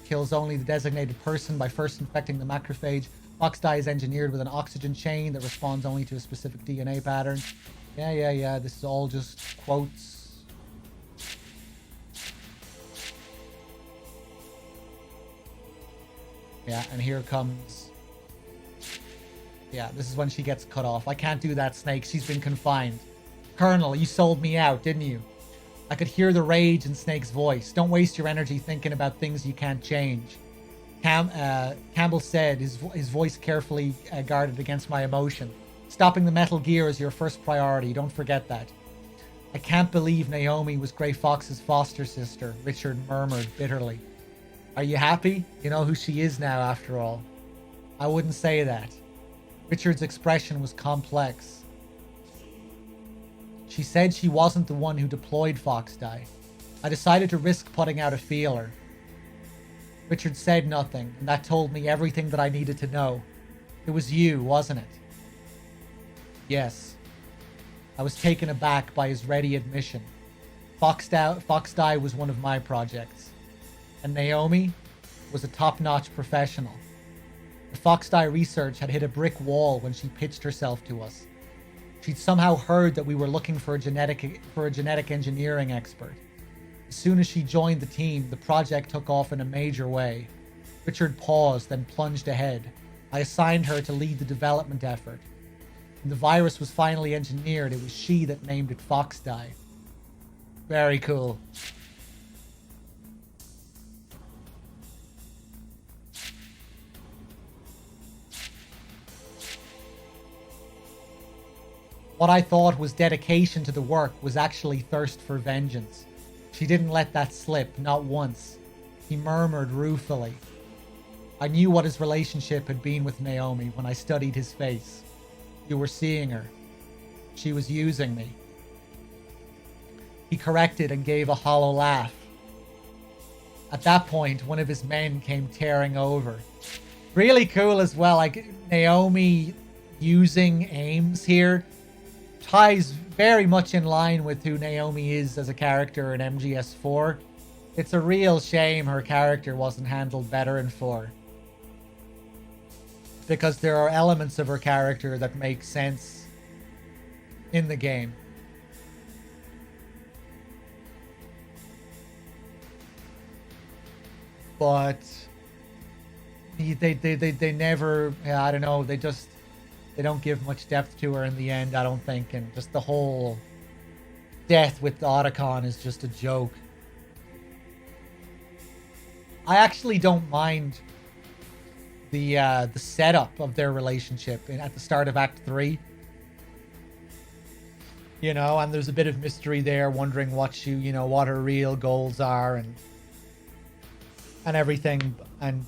Kills only the designated person by first infecting the macrophage. Fox Die is engineered with an oxygen chain that responds only to a specific DNA pattern. Yeah. This is all just quotes. Yeah, and here comes... Yeah, this is when she gets cut off. I can't do that, Snake. She's been confined. Colonel, you sold me out, didn't you? I could hear the rage in Snake's voice. Don't waste your energy thinking about things you can't change. Campbell said, his voice carefully guarded against my emotion. Stopping the Metal Gear is your first priority. Don't forget that. I can't believe Naomi was Grey Fox's foster sister, Richard murmured bitterly. Are you happy? You know who she is now, after all. I wouldn't say that. Richard's expression was complex. She said she wasn't the one who deployed Fox Die. I decided to risk putting out a feeler. Richard said nothing, and that told me everything that I needed to know. It was you, wasn't it? Yes. I was taken aback by his ready admission. Fox Die was one of my projects. And Naomi was a top-notch professional. The Fox Die research had hit a brick wall when she pitched herself to us. She'd somehow heard that we were looking for a genetic engineering expert. As soon as she joined the team, the project took off in a major way. Richard paused, then plunged ahead. I assigned her to lead the development effort. When the virus was finally engineered, it was she that named it Foxhound. Very cool. What I thought was dedication to the work was actually thirst for vengeance. She didn't let that slip, not once. He murmured ruefully. I knew what his relationship had been with Naomi when I studied his face. You were seeing her. She was using me. He corrected and gave a hollow laugh. At that point, one of his men came tearing over. Really cool as well, like Naomi using aims here ties very much in line with who Naomi is as a character in MGS4. It's a real shame her character wasn't handled better in 4. Because there are elements of her character that make sense in the game. But they never, I don't know, they don't give much depth to her in the end, I don't think, and just the whole death with Otacon is just a joke. I actually don't mind the setup of their relationship at the start of Act 3. You know, and there's a bit of mystery there, wondering what what her real goals are and everything, and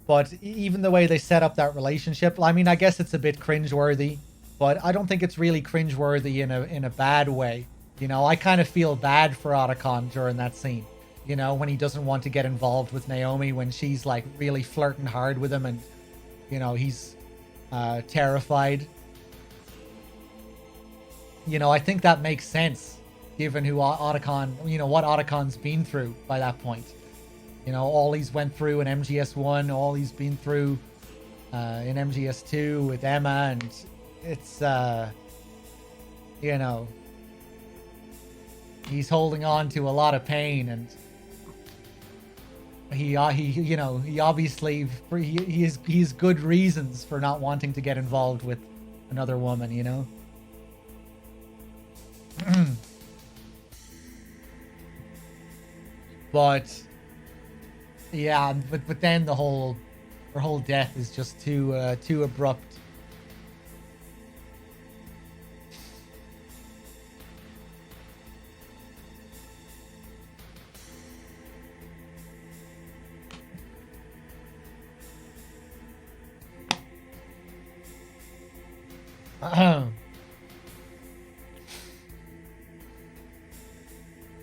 but even the way they set up that relationship, I mean, I guess it's a bit cringeworthy, but I don't think it's really cringeworthy in a bad way. You know, I kind of feel bad for Otacon during that scene. You know, when he doesn't want to get involved with Naomi, when she's like really flirting hard with him, and you know he's terrified. You know, I think that makes sense given who Otacon, what Otacon's been through by that point. You know, all he's went through in MGS1, all he's been through in MGS2 with Emma, and it's, he's holding on to a lot of pain, and he obviously, he has good reasons for not wanting to get involved with another woman, you know? But yeah, but then her whole death is just too abrupt.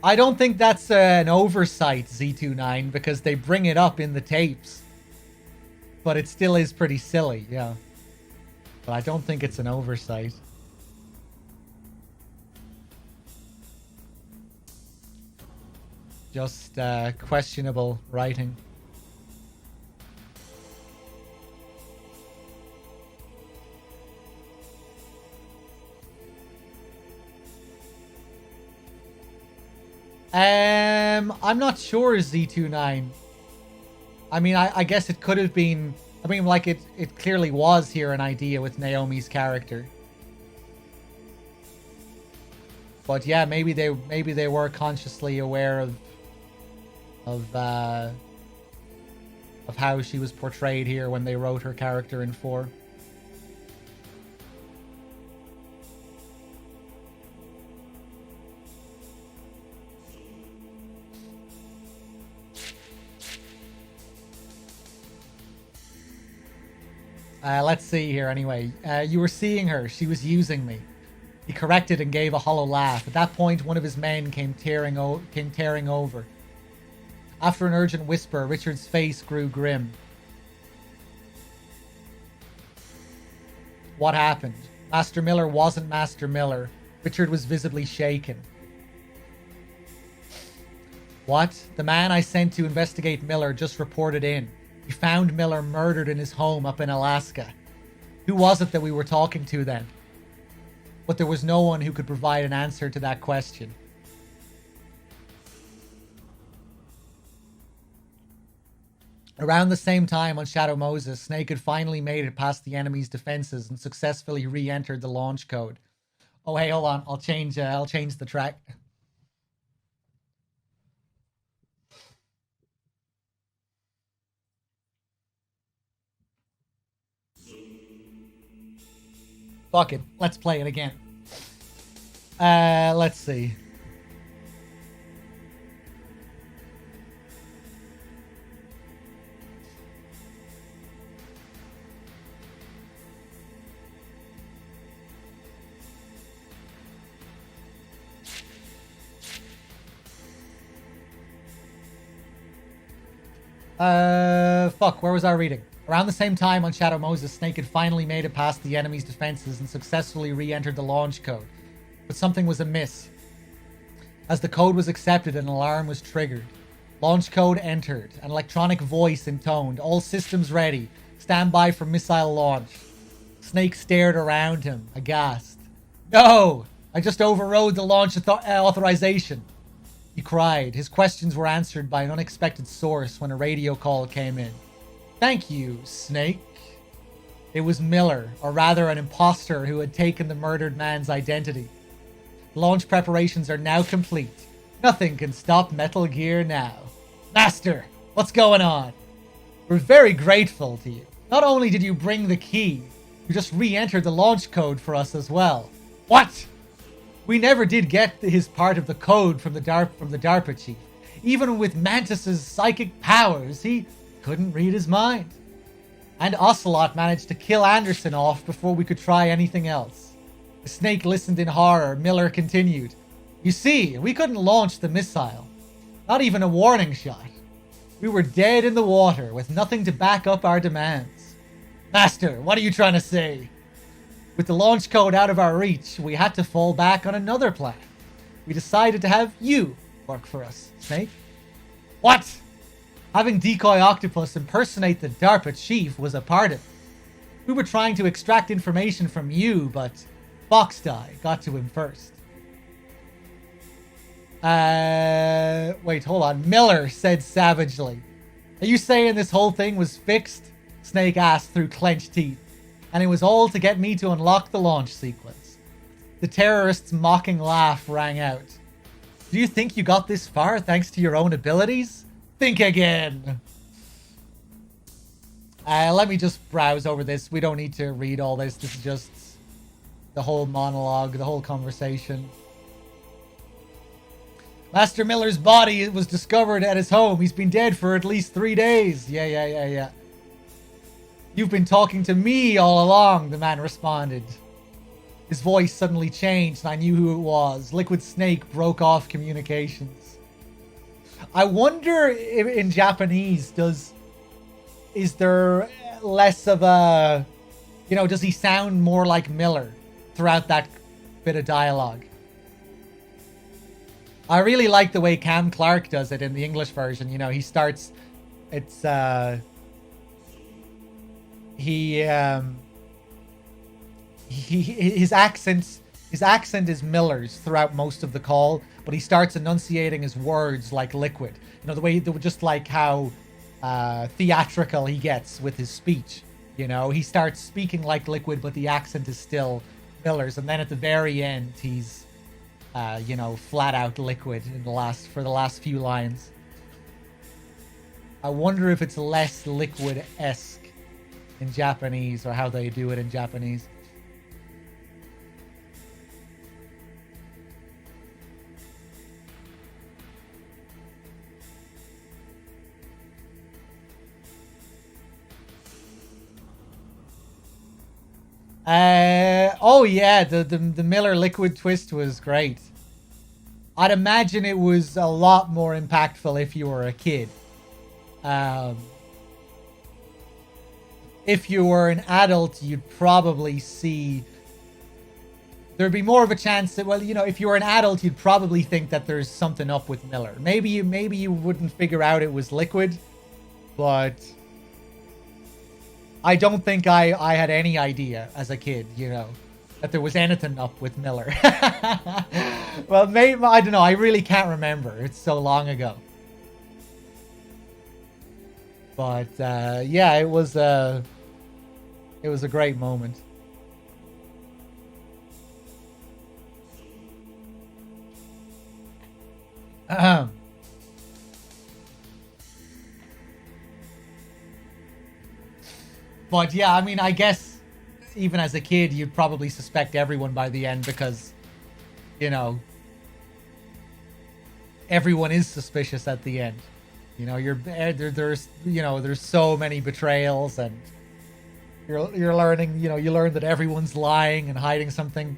I don't think that's an oversight, Z29, because they bring it up in the tapes. But it still is pretty silly, yeah. But I don't think it's an oversight. Just questionable writing. I'm not sure, Z29. I mean, I guess it could have been, I mean, like it clearly was here an idea with Naomi's character. But yeah, maybe they were consciously aware of how she was portrayed here when they wrote her character in 4. Let's see here anyway. You were seeing her. She was using me. He corrected and gave a hollow laugh. At that point, one of his men came tearing over. After an urgent whisper, Richard's face grew grim. What happened? Master Miller wasn't Master Miller. Richard was visibly shaken. What? The man I sent to investigate Miller just reported in. We found Miller murdered in his home up in Alaska. Who was it that we were talking to then? But there was no one who could provide an answer to that question. Around the same time on Shadow Moses, Snake had finally made it past the enemy's defenses and successfully re-entered the launch code. Oh, hey, hold on. I'll change the track. Fuck it. Let's play it again. Let's see. Fuck, where was I reading? Around the same time on Shadow Moses, Snake had finally made it past the enemy's defenses and successfully re-entered the launch code. But something was amiss. As the code was accepted, an alarm was triggered. Launch code entered. An electronic voice intoned. All systems ready. Stand by for missile launch. Snake stared around him, aghast. No! I just overrode the launch authorization. He cried. His questions were answered by an unexpected source when a radio call came in. Thank you, Snake. It was Miller, or rather an imposter who had taken the murdered man's identity. Launch preparations are now complete. Nothing can stop Metal Gear now. Master, what's going on? We're very grateful to you. Not only did you bring the key, you just re-entered the launch code for us as well. What? We never did get his part of the code from the DARPA chief. Even with Mantis's psychic powers, he couldn't read his mind. And Ocelot managed to kill Anderson off before we could try anything else. The Snake listened in horror. Miller continued. You see, we couldn't launch the missile. Not even a warning shot. We were dead in the water with nothing to back up our demands. Master, what are you trying to say? With the launch code out of our reach, we had to fall back on another plan. We decided to have you work for us, Snake. What? Having Decoy Octopus impersonate the DARPA chief was a part of it. We were trying to extract information from you, but Foxhound got to him first. Wait, hold on. Miller said savagely. Are you saying this whole thing was fixed? Snake asked through clenched teeth. And it was all to get me to unlock the launch sequence. The terrorist's mocking laugh rang out. Do you think you got this far thanks to your own abilities? Think again. Let me just browse over this. We don't need to read all this. This is just the whole monologue, the whole conversation. Master Miller's body was discovered at his home. He's been dead for at least 3 days. Yeah. You've been talking to me all along, the man responded. His voice suddenly changed, and I knew who it was. Liquid Snake broke off communications. I wonder if in Japanese, is there less of a, does he sound more like Miller throughout that bit of dialogue? I really like the way Cam Clark does it in the English version. He starts, it's, his accent is Miller's throughout most of the call, but he starts enunciating his words like Liquid. The way, just like how theatrical he gets with his speech. He starts speaking like Liquid, but the accent is still Miller's, and then at the very end, he's flat out Liquid for the last few lines. I wonder if it's less Liquid-esque in Japanese, or how they do it in Japanese. Oh yeah, the Miller Liquid twist was great. I'd imagine it was a lot more impactful if you were a kid. If you were an adult, you'd probably see... There'd be more of a chance that, if you were an adult, you'd probably think that there's something up with Miller. Maybe you wouldn't figure out it was Liquid, but... I don't think I had any idea as a kid, that there was anything up with Miller. Well, maybe, I don't know. I really can't remember. It's so long ago. But yeah, it was a great moment. But yeah, I mean, I guess even as a kid, you'd probably suspect everyone by the end because, you know, everyone is suspicious at the end. You know, there's there's so many betrayals, and you're learning. You know, you learn that everyone's lying and hiding something.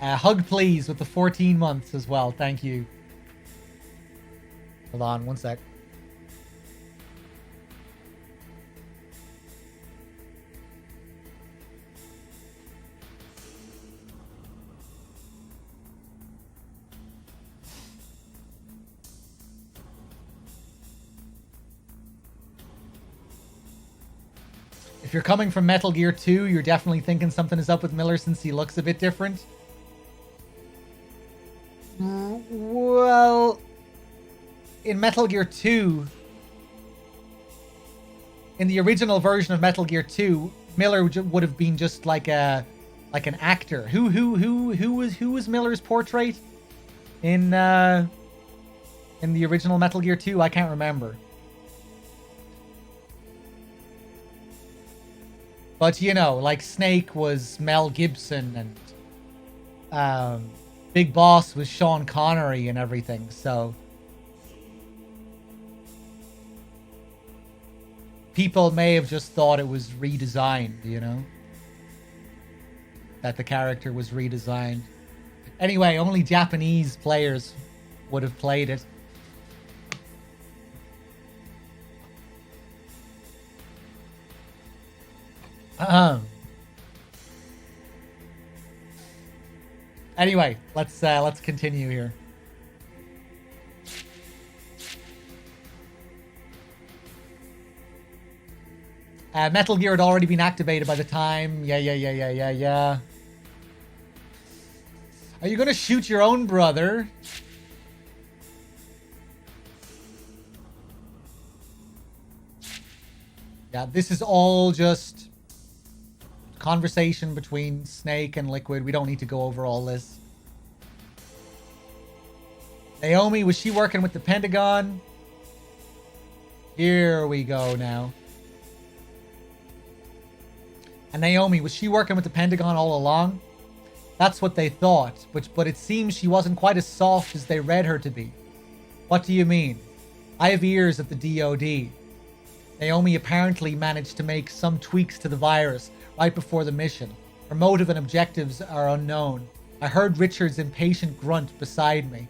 Hug please with the 14 months as well. Thank you. Hold on one sec. If you're coming from Metal Gear 2, you're definitely thinking something is up with Miller since he looks a bit different. Well, in Metal Gear 2, in the original version of Metal Gear 2, Miller would have been just like an actor. Who was Miller's portrait in the original Metal Gear 2? I can't remember. But you know, like Snake was Mel Gibson, and Big Boss was Sean Connery and everything. So people may have just thought it was redesigned, you know? That the character was redesigned. Anyway, only Japanese players would have played it. Anyway, let's continue here. Metal Gear had already been activated by the time. Yeah. Are you gonna shoot your own brother? Yeah, this is all just conversation between Snake and Liquid. We don't need to go over all this. Naomi, was she working with the Pentagon? Here we go now. And Naomi, was she working with the Pentagon all along? That's what they thought, but it seems she wasn't quite as soft as they read her to be. What do you mean? I have ears at the DOD. Naomi apparently managed to make some tweaks to the virus right before the mission. Her motive and objectives are unknown. I heard Richard's impatient grunt beside me.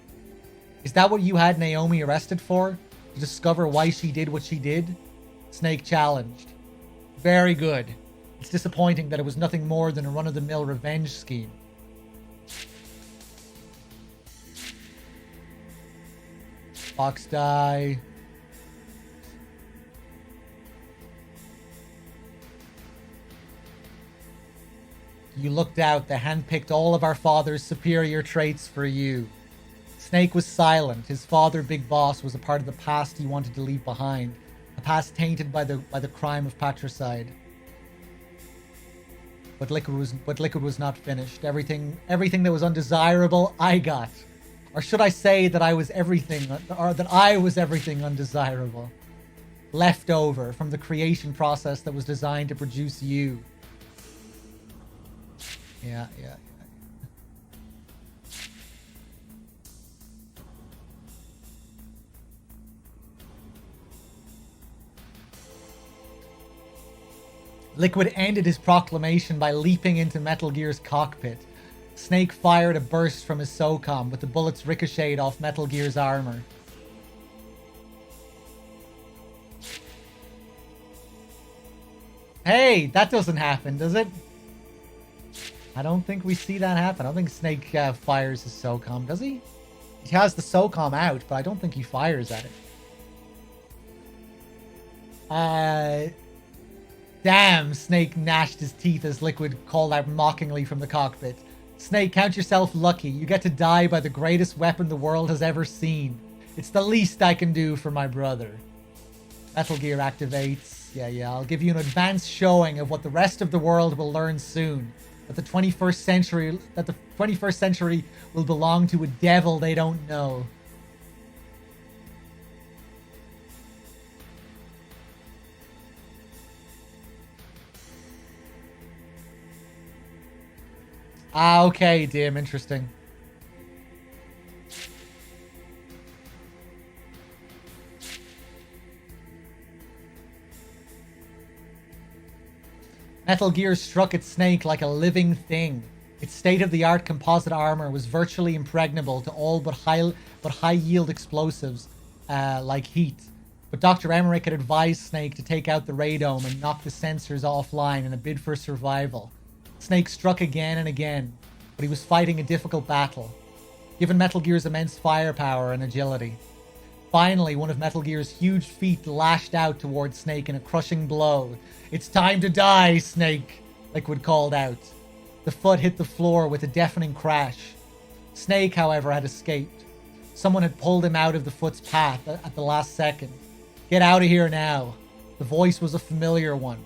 Is that what you had Naomi arrested for? To discover why she did what she did? Snake challenged. Very good. It's disappointing that it was nothing more than a run-of-the-mill revenge scheme. Fox die. You looked out. They handpicked all of our father's superior traits for you. Snake was silent. His father, Big Boss, was a part of the past he wanted to leave behind. A past tainted by the crime of patricide. But Liquid was not finished. Everything that was undesirable, I got. Or should I say that I was everything undesirable. Left over from the creation process that was designed to produce you. Yeah. Liquid ended his proclamation by leaping into Metal Gear's cockpit. Snake fired a burst from his SOCOM, but the bullets ricocheted off Metal Gear's armor. Hey, that doesn't happen, does it? I don't think we see that happen. I don't think Snake fires his SOCOM, does he? He has the SOCOM out, but I don't think he fires at it. Damn, Snake gnashed his teeth as Liquid called out mockingly from the cockpit. Snake, count yourself lucky. You get to die by the greatest weapon the world has ever seen. It's the least I can do for my brother. Metal Gear activates. Yeah, I'll give you an advanced showing of what the rest of the world will learn soon. That the 21st century will belong to a devil they don't know. Ah, okay, Dim, interesting. Metal Gear struck at Snake like a living thing. Its state-of-the-art composite armor was virtually impregnable to all but high-yield explosives, like heat. But Dr. Emmerich had advised Snake to take out the radome and knock the sensors offline in a bid for survival. Snake struck again and again, but he was fighting a difficult battle, given Metal Gear's immense firepower and agility. Finally, one of Metal Gear's huge feet lashed out towards Snake in a crushing blow. "It's time to die, Snake," Liquid called out. The foot hit the floor with a deafening crash. Snake, however, had escaped. Someone had pulled him out of the foot's path at the last second. "Get out of here now." The voice was a familiar one.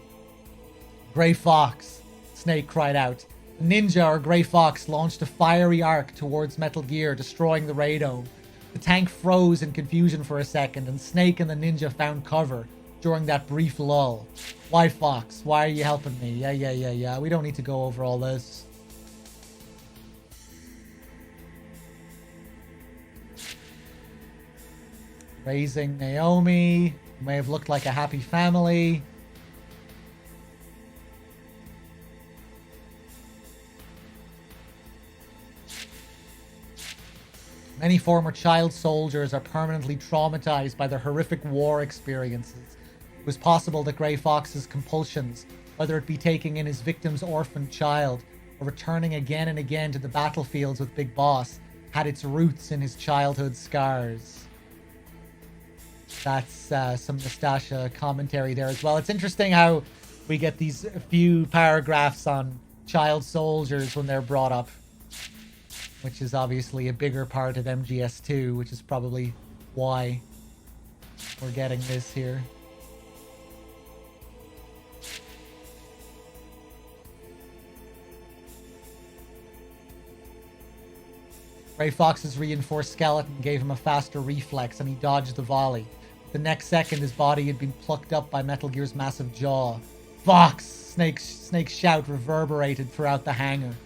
"Gray Fox," Snake cried out. The ninja, or Gray Fox, launched a fiery arc towards Metal Gear, destroying the radome. The tank froze in confusion for a second, and Snake and the ninja found cover during that brief lull. "Why, Fox? Why are you helping me? Yeah. We don't need to go over all this." Raising Naomi. May have looked like a happy family. Many former child soldiers are permanently traumatized by their horrific war experiences. It was possible that Gray Fox's compulsions, whether it be taking in his victim's orphaned child or returning again and again to the battlefields with Big Boss, had its roots in his childhood scars. That's some Nastasha commentary there as well. It's interesting how we get these few paragraphs on child soldiers when they're brought up, which is obviously a bigger part of MGS2, which is probably why we're getting this here. Gray Fox's reinforced skeleton gave him a faster reflex, and he dodged the volley. The next second, his body had been plucked up by Metal Gear's massive jaw. "Fox!" Snake's shout reverberated throughout the hangar.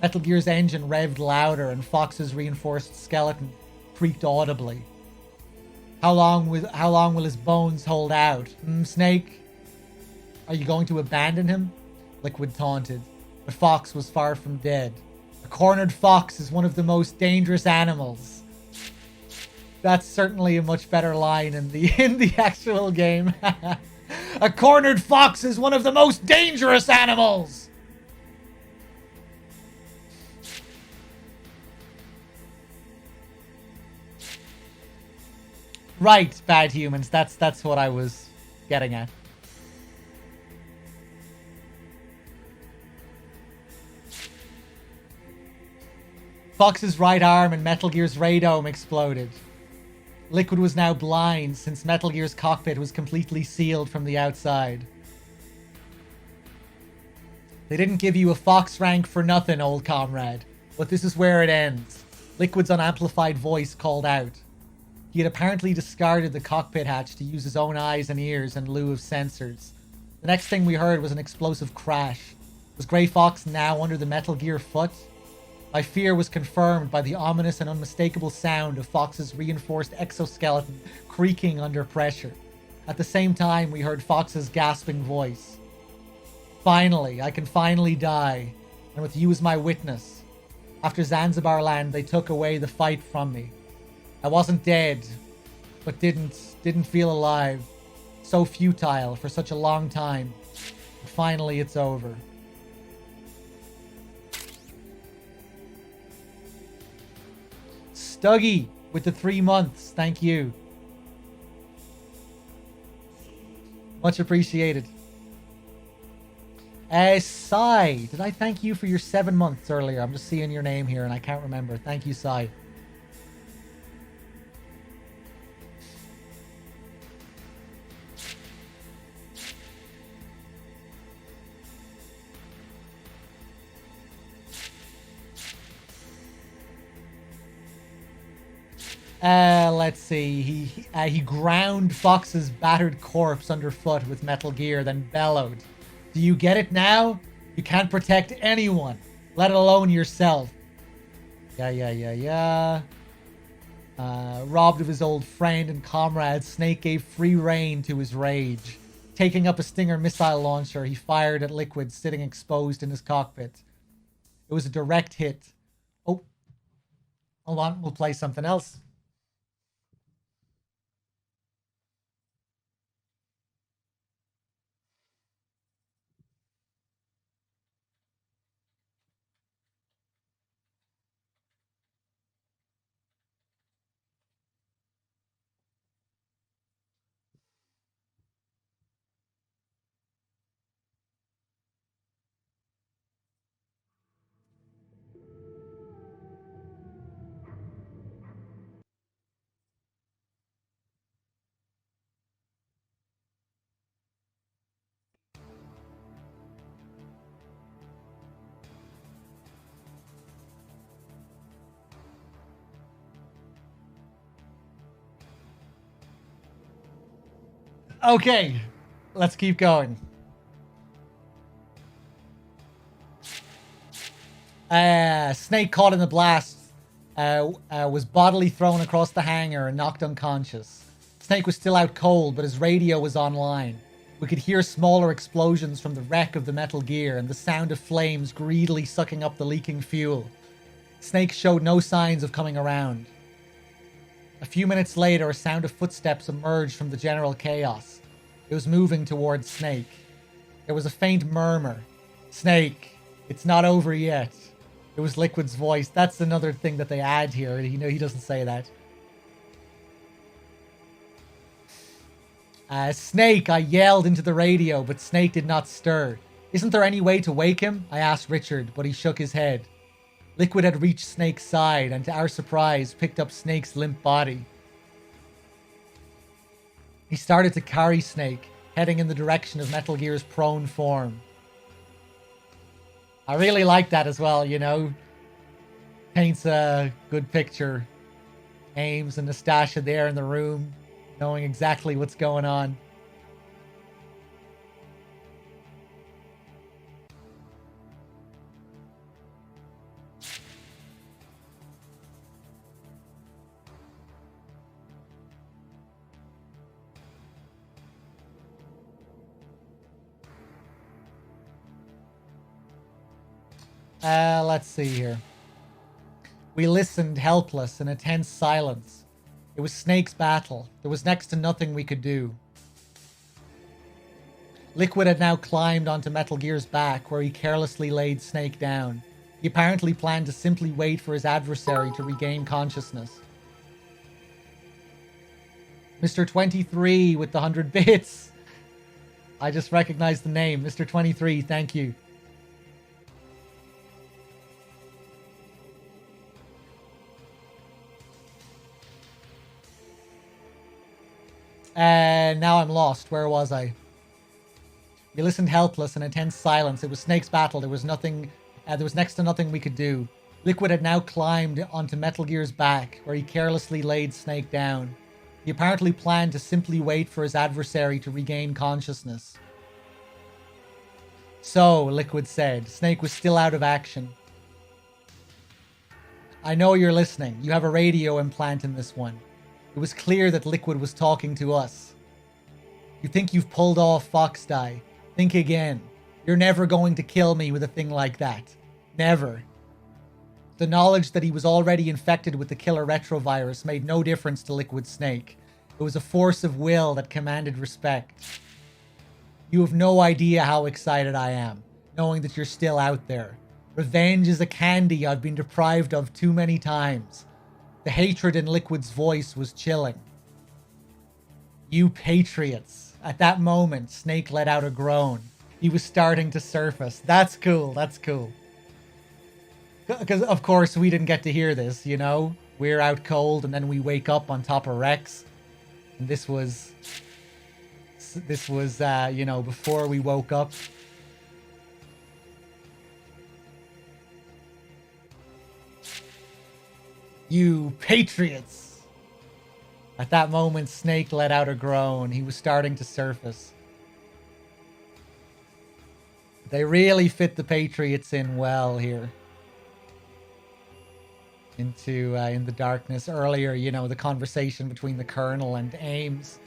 Metal Gear's engine revved louder, and Fox's reinforced skeleton creaked audibly. How long will his bones hold out? Snake? Are you going to abandon him?" Liquid taunted. But Fox was far from dead. "A cornered fox is one of the most dangerous animals." That's certainly a much better line in the actual game. "A cornered fox is one of the most dangerous animals." Right, bad humans. That's what I was getting at. Fox's right arm and Metal Gear's radome exploded. Liquid was now blind since Metal Gear's cockpit was completely sealed from the outside. "They didn't give you a Fox rank for nothing, old comrade. But this is where it ends." Liquid's unamplified voice called out. He had apparently discarded the cockpit hatch to use his own eyes and ears in lieu of sensors. The next thing we heard was an explosive crash. Was Gray Fox now under the Metal Gear foot? My fear was confirmed by the ominous and unmistakable sound of Fox's reinforced exoskeleton creaking under pressure. At the same time, we heard Fox's gasping voice. "Finally, I can finally die, and with you as my witness. After Zanzibar Land, they took away the fight from me. I wasn't dead, but didn't feel alive. So futile for such a long time. But finally, it's over." Stuggy with the 3 months. Thank you. Much appreciated. Sai, did I thank you for your 7 months earlier? I'm just seeing your name here and I can't remember. Thank you, Sai. Let's see. He ground Fox's battered corpse underfoot with metal gear, then bellowed. Do you get it now? You can't protect anyone, let alone yourself. Yeah. Robbed of his old friend and comrade, Snake gave free rein to his rage. Taking up a Stinger missile launcher, he fired at Liquid sitting exposed in his cockpit. It was a direct hit. Oh, hold on, we'll play something else. Okay, let's keep going. Snake caught in the blast was bodily thrown across the hangar and knocked unconscious. Snake was still out cold, but his radio was online. We could hear smaller explosions from the wreck of the metal gear and the sound of flames greedily sucking up the leaking fuel. Snake showed no signs of coming around. A few minutes later, a sound of footsteps emerged from the general chaos. It was moving towards Snake. There was a faint murmur. Snake, it's not over yet. It was Liquid's voice. That's another thing that they add here. He doesn't say that. Snake, I yelled into the radio, but Snake did not stir. Isn't there any way to wake him? I asked Richard, but he shook his head. Liquid had reached Snake's side, and to our surprise, picked up Snake's limp body. He started to carry Snake, heading in the direction of Metal Gear's prone form. I really like that as well, you know. Paints a good picture. Ames and Nastasha there in the room, knowing exactly what's going on. Let's see here. We listened, helpless, in a tense silence. It was Snake's battle. There was next to nothing we could do. Liquid had now climbed onto Metal Gear's back, where he carelessly laid Snake down. He apparently planned to simply wait for his adversary to regain consciousness. Mr. 23 with the 100 bits. I just recognized the name. Mr. 23, thank you. Now I'm lost. Where was I? We listened helpless in a tense silence. It was Snake's battle. There was nothing. There was next to nothing we could do. Liquid had now climbed onto Metal Gear's back, where he carelessly laid Snake down. He apparently planned to simply wait for his adversary to regain consciousness. So, Liquid said, Snake was still out of action. I know you're listening. You have a radio implant in this one. It was clear that Liquid was talking to us. You think you've pulled off Fox Die? Think again. You're never going to kill me with a thing like that. Never. The knowledge that he was already infected with the killer retrovirus made no difference to Liquid Snake. It was a force of will that commanded respect. You have no idea how excited I am, knowing that you're still out there. Revenge is a candy I've been deprived of too many times. The hatred in Liquid's voice was chilling. You patriots. At that moment, Snake let out a groan. He was starting to surface. That's cool. That's cool. Because, of course, we didn't get to hear this, you know? We're out cold, and then we wake up on top of Rex. And this was, you know, before we woke up. You patriots! At that moment, Snake let out a groan. He was starting to surface. They really fit the Patriots in well here. Into In the Darkness earlier, you know, the conversation between the Colonel and Ames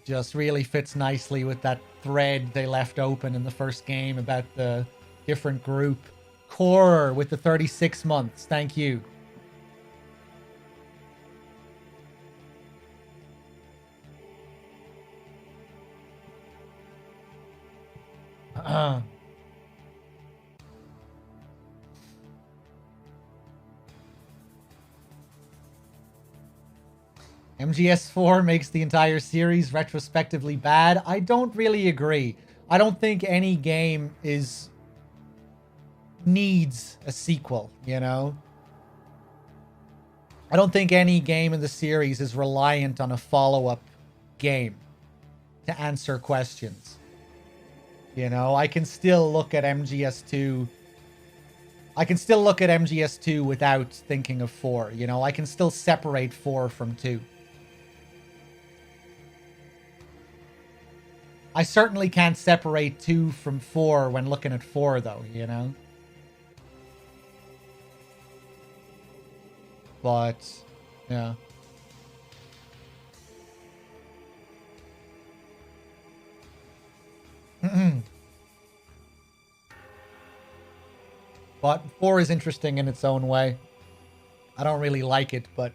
just really fits nicely with that thread they left open in the first game about the different group. Core with the 36 months. Thank you. MGS4 makes the entire series retrospectively bad. I don't really agree. I don't think any game needs a sequel, you know? I don't think any game in the series is reliant on a follow-up game to answer questions. You know, I can still look at MGS2. I can still look at MGS2 without thinking of 4, you know? I can still separate 4 from 2. I certainly can't separate 2 from 4 when looking at 4, though, you know? But, yeah. But 4 is interesting in its own way. I don't really like it, but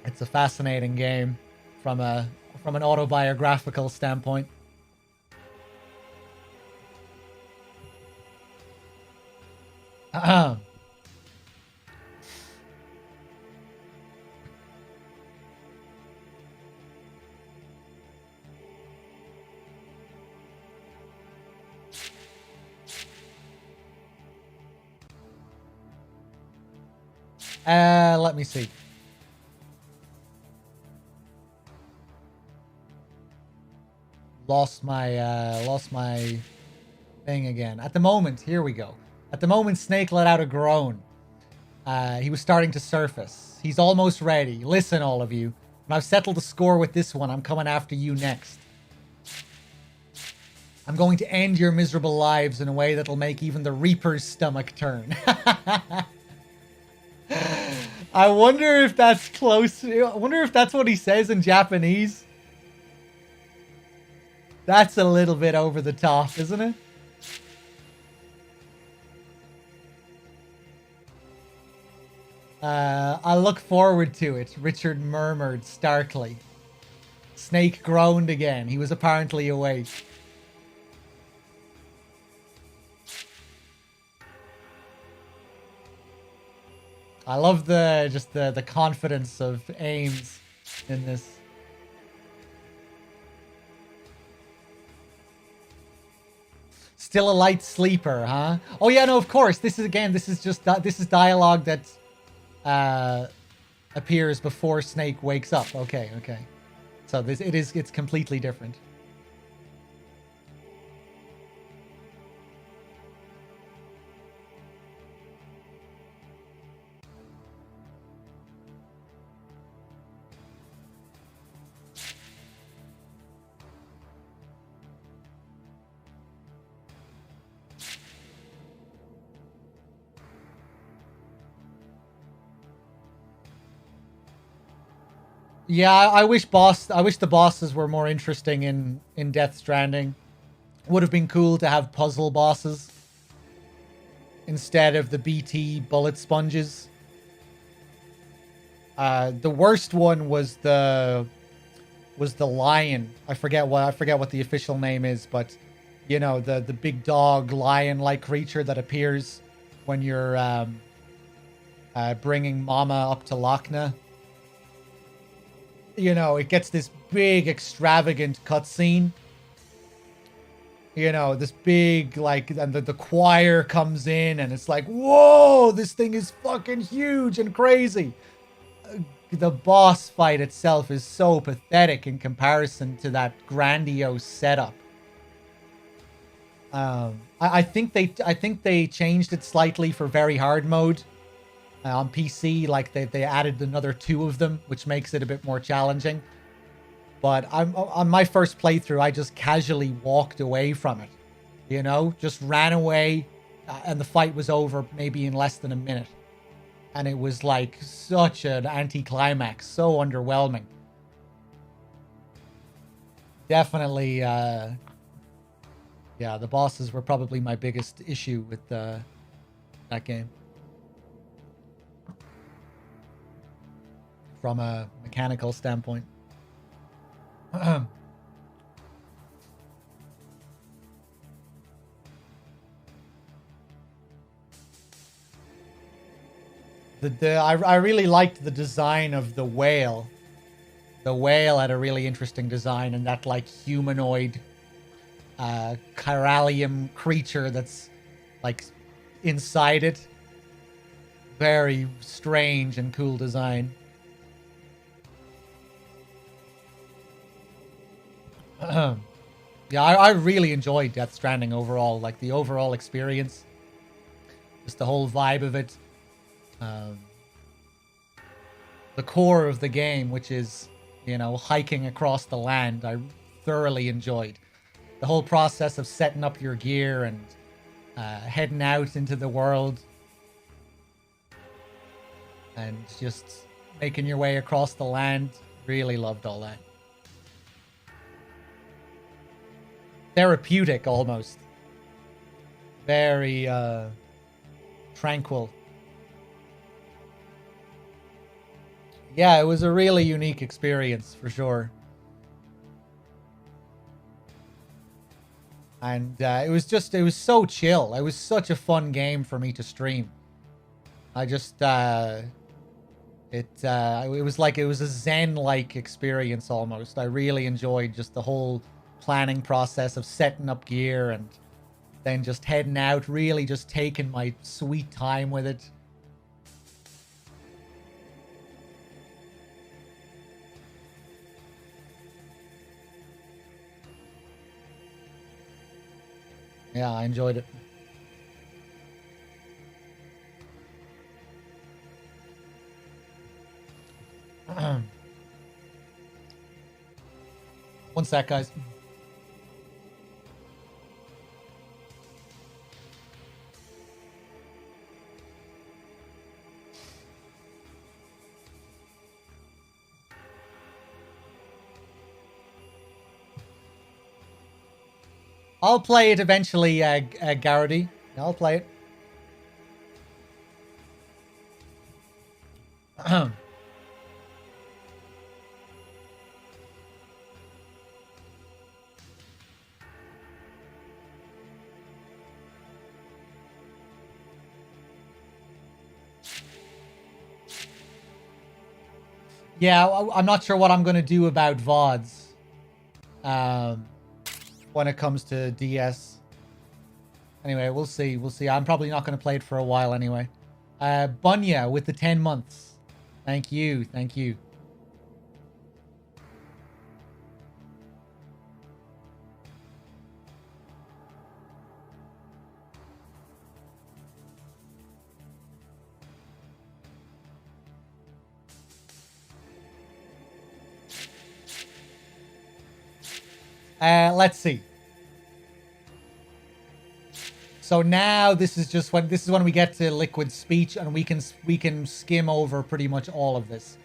it's a fascinating game from an autobiographical standpoint. Let me see. Lost my thing again. At the moment, here we go. At the moment, Snake let out a groan. He was starting to surface. He's almost ready. Listen, all of you. When I've settled the score with this one, I'm coming after you next. I'm going to end your miserable lives in a way that'll make even the Reaper's stomach turn. I wonder if that's close. I wonder if that's what he says in Japanese. That's a little bit over the top, isn't it? I look forward to it, Richard murmured starkly. Snake groaned again. He was apparently awake. I love the confidence of Ames in this. Still a light sleeper, huh? Oh yeah, no, of course. This is dialogue that appears before Snake wakes up. Okay. So it's completely different. Yeah, I wish the bosses were more interesting in Death Stranding. Would have been cool to have puzzle bosses instead of the BT bullet sponges. The worst one was the lion. I forget what the official name is, but you know, the big dog lion-like creature that appears when you're bringing Mama up to Lochna. You know, it gets this big, extravagant cutscene. You know, this big, like, and the choir comes in, and it's like, whoa, this thing is fucking huge and crazy. The boss fight itself is so pathetic in comparison to that grandiose setup. I think they changed it slightly for very hard mode. On PC, like they added another 2 of them, which makes it a bit more challenging. But on my first playthrough, I just casually walked away from it. You know, just ran away, and the fight was over maybe in less than a minute. And it was like such an anticlimax, so underwhelming. Definitely, yeah, the bosses were probably my biggest issue with that game. From a mechanical standpoint. I really liked the design of the whale. The whale had a really interesting design, and that like humanoid chiralium creature that's like inside it. Very strange and cool design. Yeah, I really enjoyed Death Stranding overall. Like the overall experience, just the whole vibe of it. The core of the game, which is, you know, hiking across the land, I thoroughly enjoyed. The whole process of setting up your gear and heading out into the world and just making your way across the land. Really loved all that. Therapeutic, almost. Very tranquil. Yeah, it was a really unique experience, for sure. And it was so chill. It was such a fun game for me to stream. I just, it was a Zen-like experience almost. I really enjoyed just the whole planning process of setting up gear and then just heading out, really just taking my sweet time with it. Yeah, I enjoyed it. One sec, guys. I'll play it eventually, Garrity. I'll play it. Yeah, I'm not sure what I'm going to do about VODs. When it comes to DS. Anyway, we'll see. We'll see. I'm probably not going to play it for a while anyway. Bunya with the 10 months. Thank you. Thank you. Let's see. So now this is when we get to Liquid Speech, and we can skim over pretty much all of this.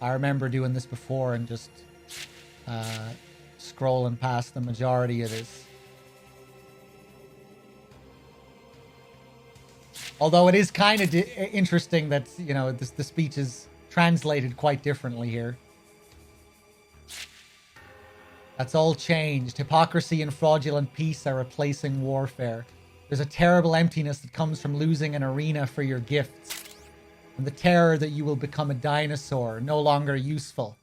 I remember doing this before and just scrolling past the majority of this. Although it is kind of interesting that, you know, the speech is translated quite differently here. That's all changed. Hypocrisy and fraudulent peace are replacing warfare. There's a terrible emptiness that comes from losing an arena for your gifts. And the terror that you will become a dinosaur, no longer useful.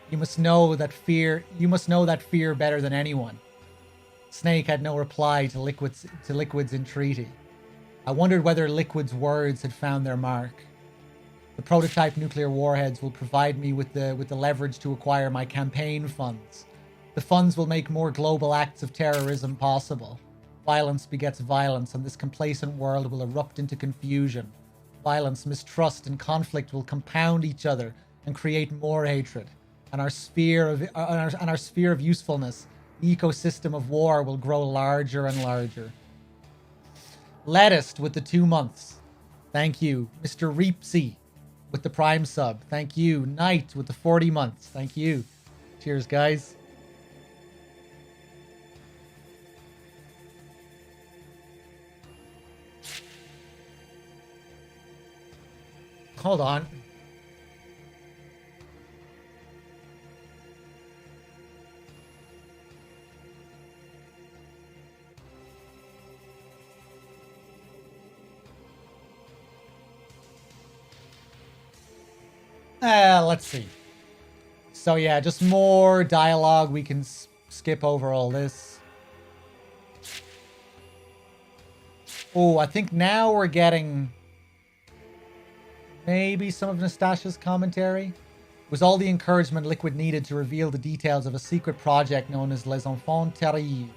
You must know that fear better than anyone. Snake had no reply to Liquid's entreaty. I wondered whether Liquid's words had found their mark. The prototype nuclear warheads will provide me with the leverage to acquire my campaign funds. The funds will make more global acts of terrorism possible. Violence begets violence, and this complacent world will erupt into confusion. violence, mistrust, and conflict will compound each other and create more hatred. And our sphere of usefulness, the ecosystem of war, will grow larger and larger. Lettist with the 2 months. Thank you. Mr. Reepsy with the Prime sub. Thank you. Knight with the 40 months. Thank you. Cheers, guys. Hold on. Let's see. So yeah, just more dialogue. We can skip over all this. Oh, I think now we're getting maybe some of Nastasia's commentary. It was all the encouragement Liquid needed to reveal the details of a secret project known as Les Enfants Terribles.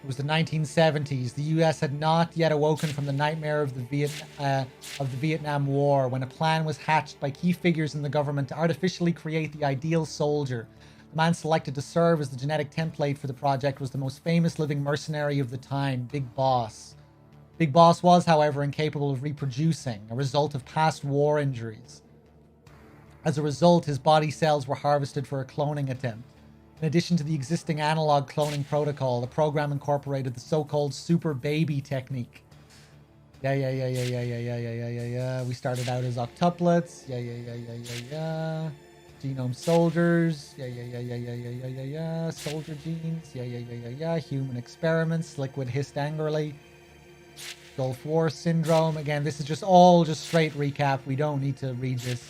It was the 1970s. The US had not yet awoken from the nightmare of the Vietnam War when a plan was hatched by key figures in the government to artificially create the ideal soldier. The man selected to serve as the genetic template for the project was the most famous living mercenary of the time, Big Boss. Big Boss was, however, incapable of reproducing, a result of past war injuries. As a result, his body cells were harvested for a cloning attempt. In addition to the existing analog cloning protocol, the program incorporated the so-called super baby technique. Yeah. We started out as octuplets. Yeah. Genome soldiers. Yeah. Soldier genes. Yeah. Human experiments. Liquid hissed angrily. Gulf War syndrome. Again, this is just all just straight recap. We don't need to read this.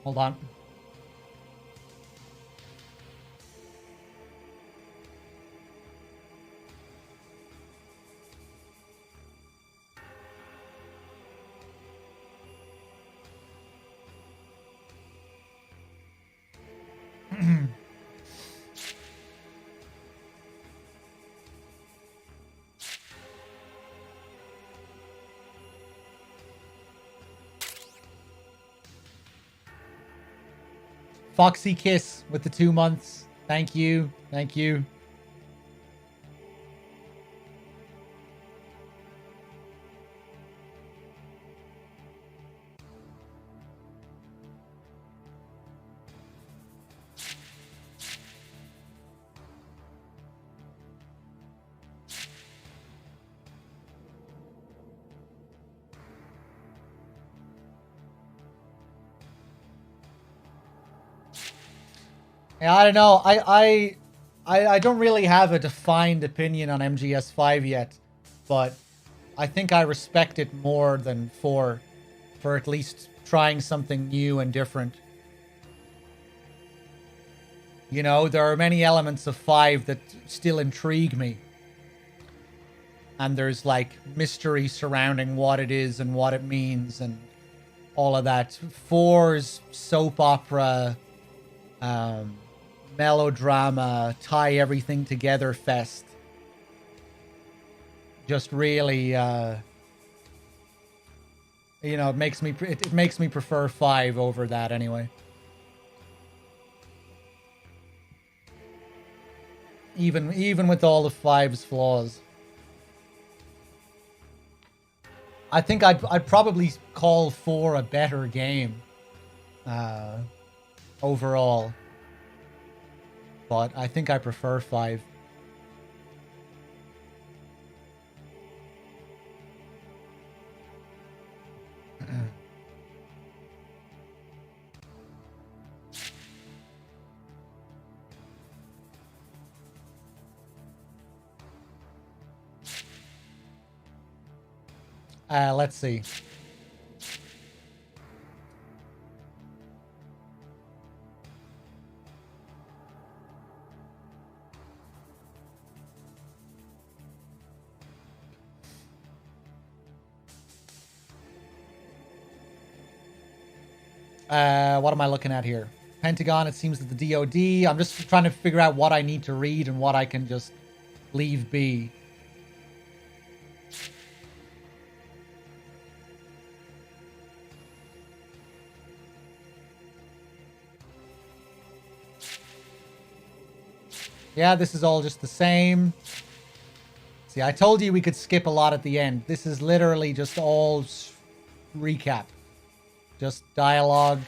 Hold on. Foxy Kiss with the 2 months. Thank you. Thank you. Yeah, I don't know. I don't really have a defined opinion on MGS5 yet, but I think I respect it more than 4 for at least trying something new and different. You know, there are many elements of 5 that still intrigue me. And there's like mystery surrounding what it is and what it means and all of that. 4's soap opera, melodrama, tie everything together fest. Just really, you know, it makes me prefer 5 over that anyway. Even with all of 5's flaws. I think I'd probably call 4 a better game overall. But I think I prefer 5. Let's see. What am I looking at here? Pentagon, it seems that the DOD. I'm just trying to figure out what I need to read and what I can just leave be. Yeah, this is all just the same. See, I told you we could skip a lot at the end. This is literally just all recap. Just dialogue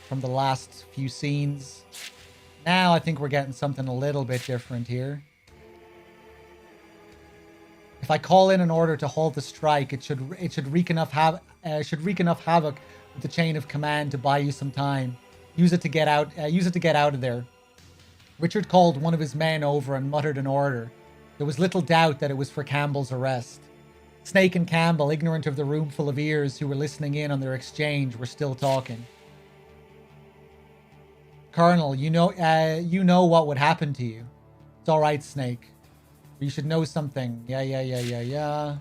from the last few scenes. Now I think we're getting something a little bit different here. If I call in an order to halt the strike, it should wreak enough havoc with the chain of command to buy you some time. Use it to get out of there. Richard called one of his men over and muttered an order. There was little doubt that it was for Campbell's arrest. Snake and Campbell, ignorant of the room full of ears who were listening in on their exchange, were still talking. Colonel, you know what would happen to you. It's all right, Snake. You should know something. Yeah.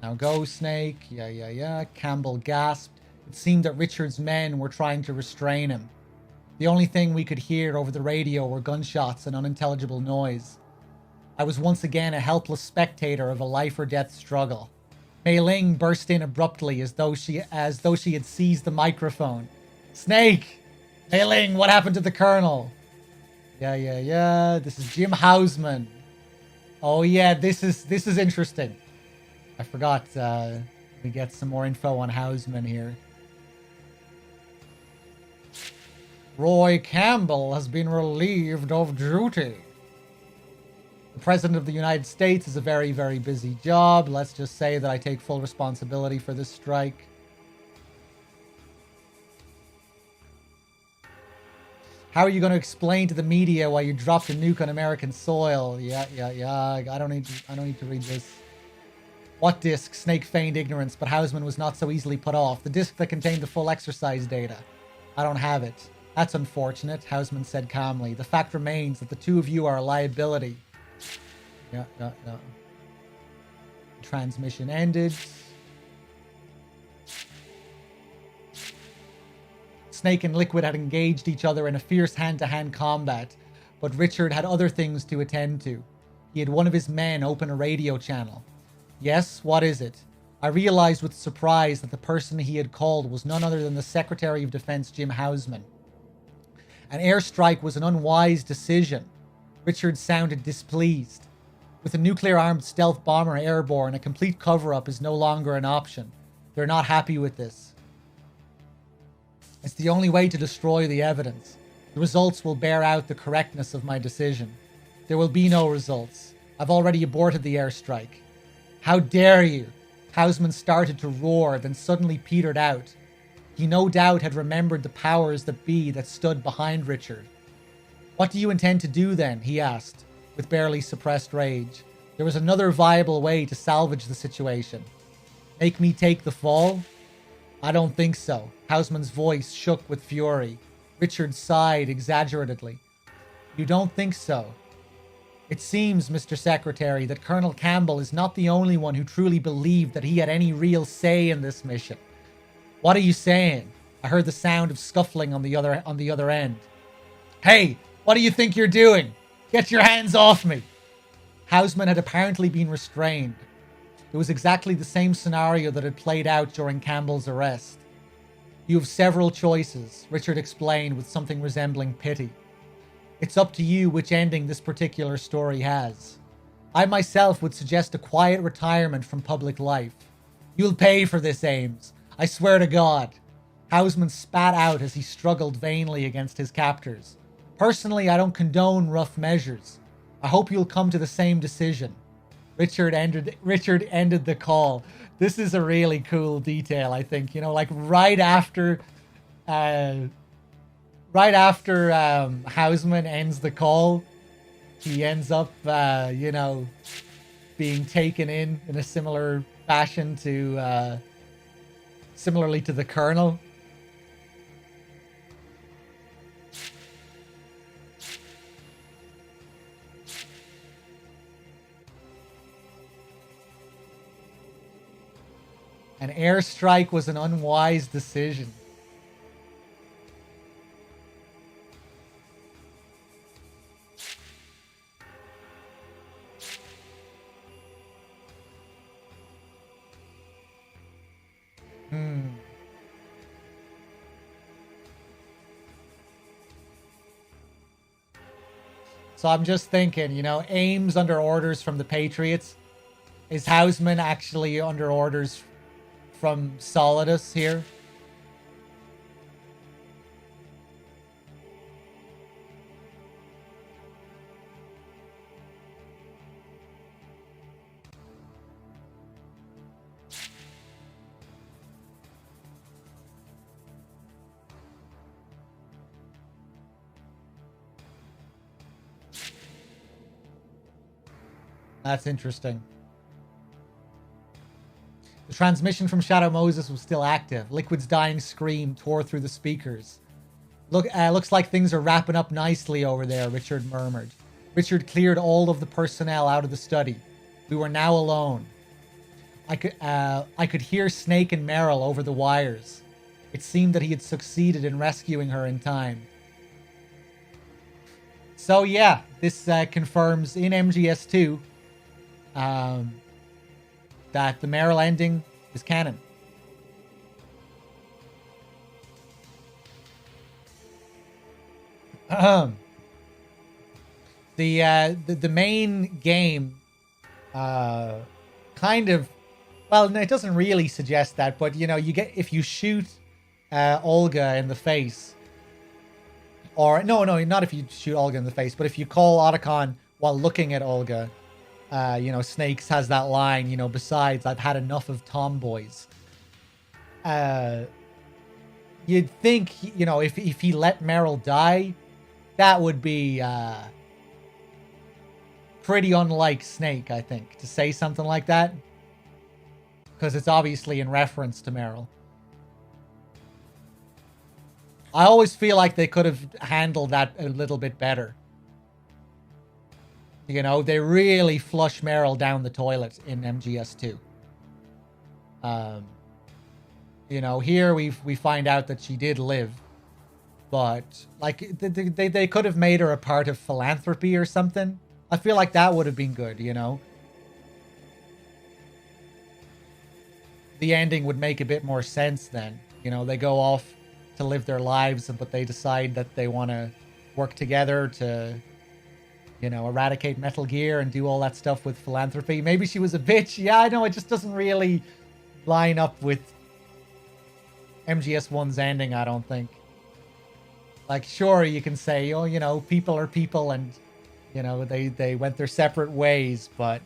Now go, Snake. Yeah. Campbell gasped. It seemed that Richard's men were trying to restrain him. The only thing we could hear over the radio were gunshots and unintelligible noise. I was once again a helpless spectator of a life or death struggle. Mei Ling burst in abruptly as though she had seized the microphone. Snake! Mei Ling, what happened to the Colonel? Yeah. This is Jim Hausman. Oh yeah, this is interesting. I forgot we get some more info on Hausman here. Roy Campbell has been relieved of duty. The President of the United States is a very, very busy job. Let's just say that I take full responsibility for this strike. How are you going to explain to the media why you dropped a nuke on American soil? Yeah. I don't need to read this. What disc? Snake feigned ignorance, but Hausman was not so easily put off. The disc that contained the full exercise data. I don't have it. That's unfortunate, Hausman said calmly. The fact remains that the two of you are a liability. Yeah. Transmission ended. Snake and Liquid had engaged each other in a fierce hand-to-hand combat, but Richard had other things to attend to. He had one of his men open a radio channel. Yes, what is it? I realized with surprise that the person he had called was none other than the Secretary of Defense, Jim Hausman. An airstrike was an unwise decision. Richard sounded displeased. With a nuclear-armed stealth bomber airborne, a complete cover-up is no longer an option. They're not happy with this. It's the only way to destroy the evidence. The results will bear out the correctness of my decision. There will be no results. I've already aborted the airstrike. How dare you? Hausman started to roar, then suddenly petered out. He no doubt had remembered the powers that be that stood behind Richard. What do you intend to do then? He asked, with barely suppressed rage. There was another viable way to salvage the situation. Make me take the fall? I don't think so. Hausman's voice shook with fury. Richard sighed exaggeratedly. You don't think so? It seems, Mr. Secretary, that Colonel Campbell is not the only one who truly believed that he had any real say in this mission. What are you saying? I heard the sound of scuffling on the other end. Hey, what do you think you're doing? Get your hands off me! Hausman had apparently been restrained. It was exactly the same scenario that had played out during Campbell's arrest. You have several choices, Richard explained with something resembling pity. It's up to you which ending this particular story has. I myself would suggest a quiet retirement from public life. You'll pay for this, Ames. I swear to God. Hausman spat out as he struggled vainly against his captors. Personally, I don't condone rough measures. I hope you'll come to the same decision. Richard ended the call. This is a really cool detail, I think. You know, like right after Hausman ends the call, he ends up, being taken in a similar fashion to, similarly to the Colonel. An airstrike was an unwise decision. So I'm just thinking, you know, Ames under orders from the Patriots. Is Hausman actually under orders from Solidus here? That's interesting. The transmission from Shadow Moses was still active. Liquid's dying scream tore through the speakers. Looks like things are wrapping up nicely over there, Richard murmured. Richard cleared all of the personnel out of the study. We were now alone. I could hear Snake and Meryl over the wires. It seemed that he had succeeded in rescuing her in time. So yeah, this confirms in MGS2 that the Meryl ending is canon. The main game kind of, well, it doesn't really suggest that, but you know, you get, if you shoot Olga in the face, or no, not if you shoot Olga in the face, but if you call Otacon while looking at Olga, you know, Snakes has that line, you know, besides, I've had enough of tomboys. You'd think, you know, if he let Meryl die, that would be pretty unlike Snake, I think, to say something like that. Because it's obviously in reference to Meryl. I always feel like they could have handled that a little bit better. You know, they really flush Meryl down the toilet in MGS2. You know, here we find out that she did live. But, like, they could have made her a part of philanthropy or something. I feel like that would have been good, you know? The ending would make a bit more sense then. You know, they go off to live their lives, but they decide that they want to work together to, you know, eradicate Metal Gear and do all that stuff with philanthropy. Maybe she was a bitch. Yeah, I know, it just doesn't really line up with MGS1's ending, I don't think. Like, sure, you can say, oh, you know, people are people and, you know, they went their separate ways, but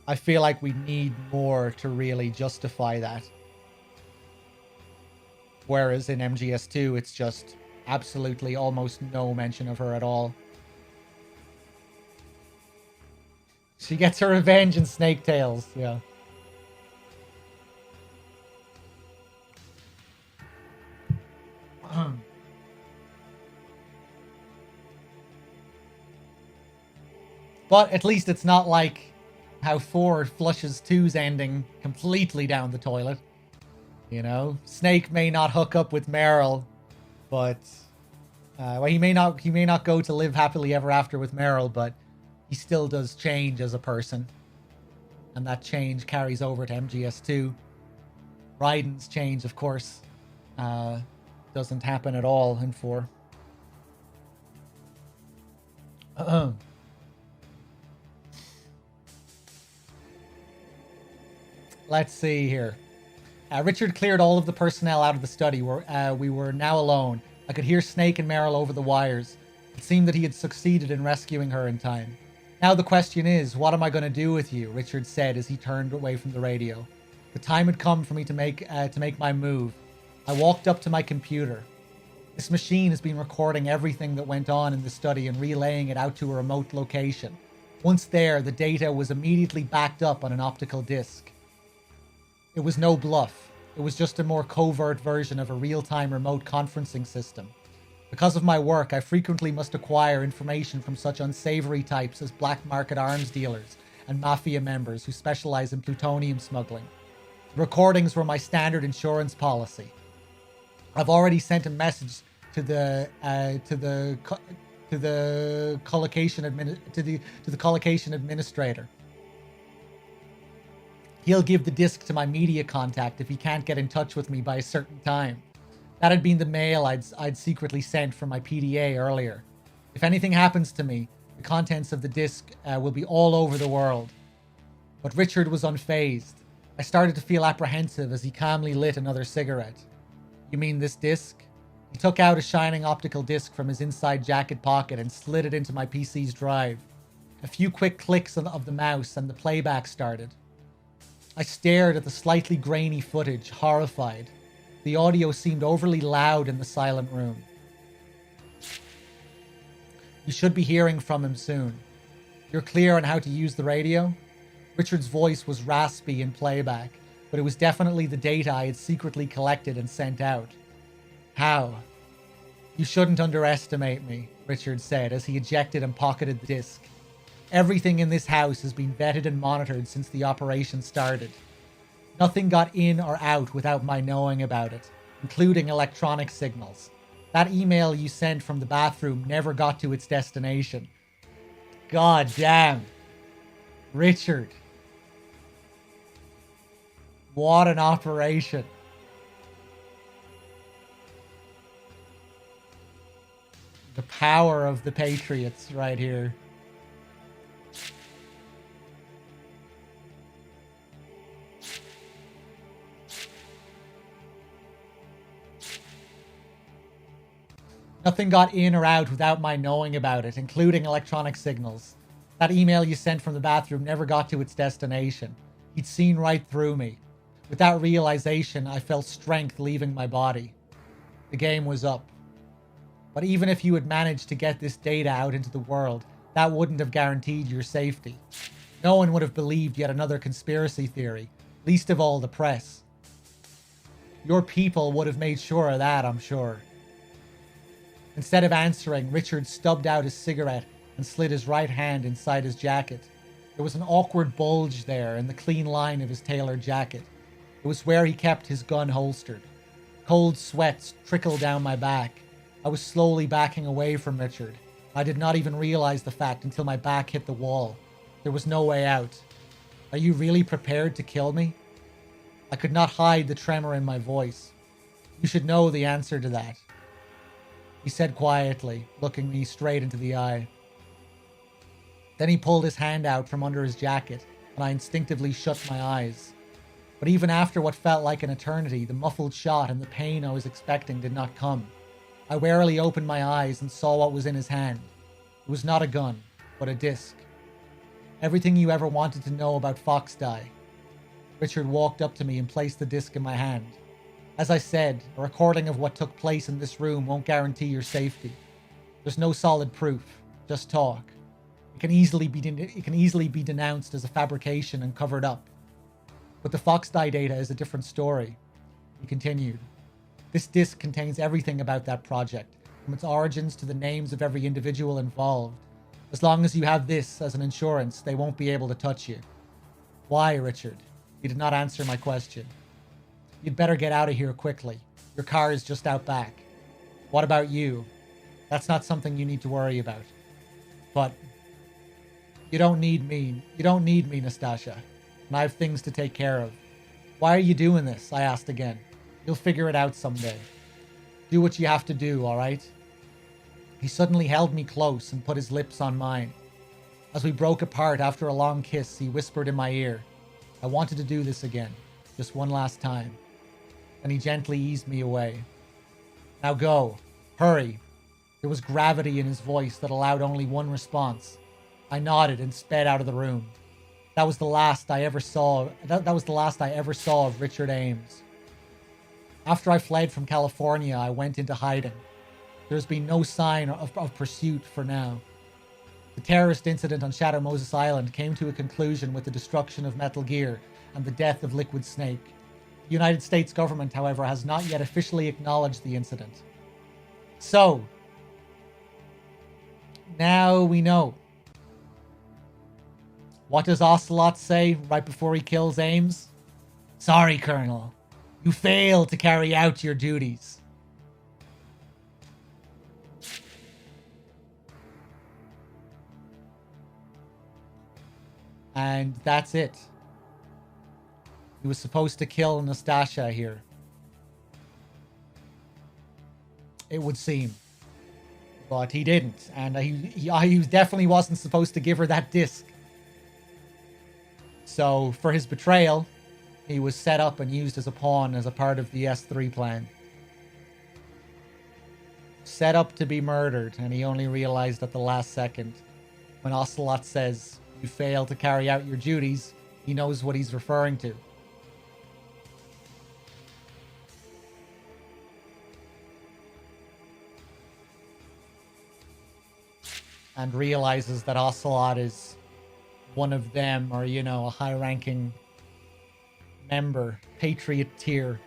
I feel like we need more to really justify that. Whereas in MGS2, it's just absolutely almost no mention of her at all. She gets her revenge in Snake Tales, yeah. But at least it's not like how 4 flushes 2's ending completely down the toilet. You know, Snake may not hook up with Meryl, but well, he may not go to live happily ever after with Meryl, but he still does change as a person, and that change carries over to MGS2. Raiden's change, of course, doesn't happen at all in 4. Let's see here. Richard cleared all of the personnel out of the study. We were now alone. I could hear Snake and Meryl over the wires. It seemed that he had succeeded in rescuing her in time. Now the question is, what am I going to do with you? Richard said as he turned away from the radio. The time had come for me to make my move. I walked up to my computer. This machine has been recording everything that went on in the study and relaying it out to a remote location. Once there, the data was immediately backed up on an optical disc. It was no bluff. It was just a more covert version of a real-time remote conferencing system. Because of my work, I frequently must acquire information from such unsavory types as black market arms dealers and mafia members who specialize in plutonium smuggling. The recordings were my standard insurance policy. I've already sent a message to the collocation administrator. He'll give the disc to my media contact if he can't get in touch with me by a certain time. That had been the mail I'd secretly sent from my PDA earlier. If anything happens to me, the contents of the disc will be all over the world. But Richard was unfazed. I started to feel apprehensive as he calmly lit another cigarette. You mean this disc? He took out a shining optical disc from his inside jacket pocket and slid it into my PC's drive. A few quick clicks of the mouse and the playback started. I stared at the slightly grainy footage, horrified. The audio seemed overly loud in the silent room. You should be hearing from him soon. You're clear on how to use the radio? Richard's voice was raspy in playback, but it was definitely the data I had secretly collected and sent out. How? You shouldn't underestimate me, Richard said as he ejected and pocketed the disc. Everything in this house has been vetted and monitored since the operation started. Nothing got in or out without my knowing about it, including electronic signals. That email you sent from the bathroom never got to its destination. God damn. Richard. What an operation. The power of the Patriots right here. Nothing got in or out without my knowing about it, including electronic signals. That email you sent from the bathroom never got to its destination. He'd seen right through me. With that realization, I felt strength leaving my body. The game was up. But even if you had managed to get this data out into the world, that wouldn't have guaranteed your safety. No one would have believed yet another conspiracy theory, least of all the press. Your people would have made sure of that, I'm sure. Instead of answering, Richard stubbed out his cigarette and slid his right hand inside his jacket. There was an awkward bulge there in the clean line of his tailored jacket. It was where he kept his gun holstered. Cold sweats trickled down my back. I was slowly backing away from Richard. I did not even realize the fact until my back hit the wall. There was no way out. Are you really prepared to kill me? I could not hide the tremor in my voice. You should know the answer to that. He said quietly, looking me straight into the eye. Then he pulled his hand out from under his jacket, and I instinctively shut my eyes. But even after what felt like an eternity, the muffled shot and the pain I was expecting did not come. I warily opened my eyes and saw what was in his hand. It was not a gun, but a disc. Everything you ever wanted to know about Foxhound. Richard walked up to me and placed the disc in my hand. As I said, a recording of what took place in this room won't guarantee your safety. There's no solid proof, just talk. It can easily be denounced as a fabrication and covered up. But the Foxhound data is a different story. He continued. This disc contains everything about that project, from its origins to the names of every individual involved. As long as you have this as an insurance, they won't be able to touch you. Why, Richard? He did not answer my question. You'd better get out of here quickly. Your car is just out back. What about you? That's not something you need to worry about. But you don't need me. You don't need me, Nastasha. And I have things to take care of. Why are you doing this? I asked again. You'll figure it out someday. Do what you have to do, all right? He suddenly held me close and put his lips on mine. As we broke apart after a long kiss, he whispered in my ear, I wanted to do this again, just one last time. And he gently eased me away. Now go. Hurry. There was gravity in his voice that allowed only one response. I nodded and sped out of the room. That was the last I ever saw. That was the last I ever saw of Richard Ames. After I fled from California, I went into hiding. There's been no sign of pursuit for now. The terrorist incident on Shadow Moses Island came to a conclusion with the destruction of Metal Gear and the death of Liquid Snake. The United States government, however, has not yet officially acknowledged the incident. So, now we know. What does Ocelot say right before he kills Ames? Sorry, Colonel. You failed to carry out your duties. And that's it. He was supposed to kill Nastasha here. It would seem. But he didn't, and he definitely wasn't supposed to give her that disc. So for his betrayal, he was set up and used as a pawn as a part of the S3 plan. Set up to be murdered, and he only realized at the last second. When Ocelot says, "You fail to carry out your duties," he knows what he's referring to. And realizes that Ocelot is one of them, or, you know, a high-ranking member, Patriot tier.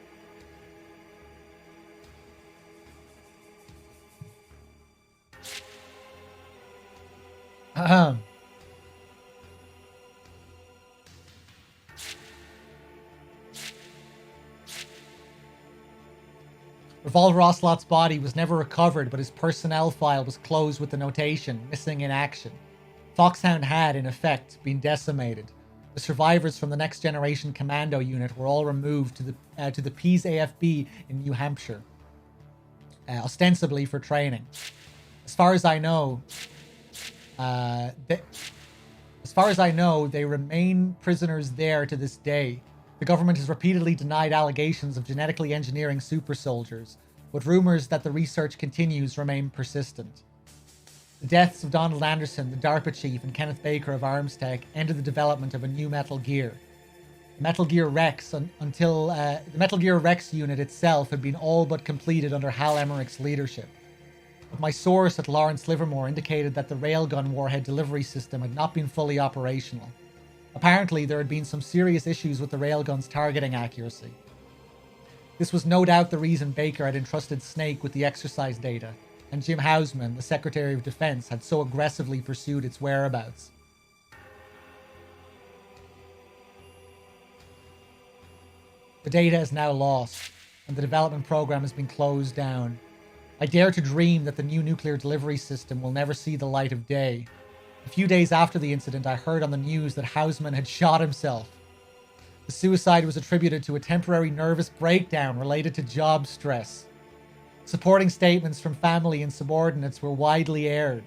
Revolver Ocelot's body was never recovered, but his personnel file was closed with the notation, "Missing in action." Foxhound had, in effect, been decimated. The survivors from the Next Generation Commando Unit were all removed to the Pease AFB in New Hampshire, ostensibly for training. As far as I know, they remain prisoners there to this day. The government has repeatedly denied allegations of genetically engineering super soldiers, but rumors that the research continues remain persistent. The deaths of Donald Anderson, the DARPA chief, and Kenneth Baker of Armstech ended the development of a new Metal Gear. Metal Gear Rex the Metal Gear Rex unit itself had been all but completed under Hal Emmerich's leadership. But my source at Lawrence Livermore indicated that the Railgun warhead delivery system had not been fully operational. Apparently, there had been some serious issues with the Railgun's targeting accuracy. This was no doubt the reason Baker had entrusted Snake with the exercise data, and Jim Hausman, the Secretary of Defense, had so aggressively pursued its whereabouts. The data is now lost, and the development program has been closed down. I dare to dream that the new nuclear delivery system will never see the light of day. A few days after the incident, I heard on the news that Hausman had shot himself. The suicide was attributed to a temporary nervous breakdown related to job stress. Supporting statements from family and subordinates were widely aired.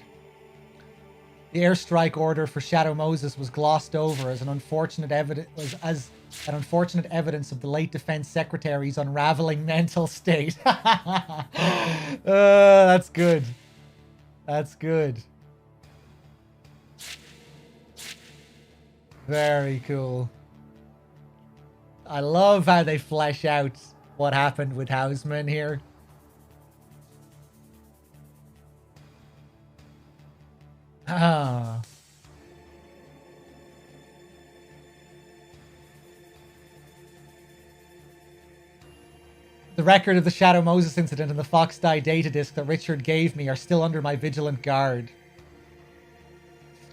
The airstrike order for Shadow Moses was glossed over as an unfortunate evidence of the late Defense Secretary's unraveling mental state. That's good. That's good. Very cool. I love how they flesh out what happened with Hausman here. Ah. The record of the Shadow Moses incident and the Fox Die data disk that Richard gave me are still under my vigilant guard.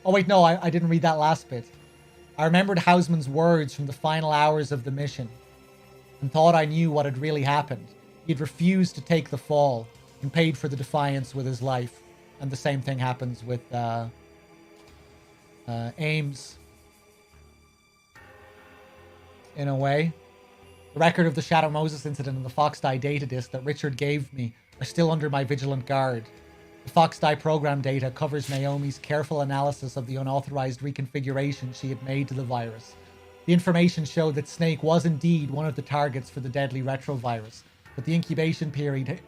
Oh wait, no, I didn't read that last bit. I remembered Hausman's words from the final hours of the mission and thought I knew what had really happened. He'd refused to take the fall and paid for the defiance with his life. And the same thing happens with Ames. In a way. The record of the Shadow Moses incident and the Fox Die data disk that Richard gave me are still under my vigilant guard. The Fox Die program data covers Naomi's careful analysis of the unauthorized reconfiguration she had made to the virus. The information showed that Snake was indeed one of the targets for the deadly retrovirus, but the incubation period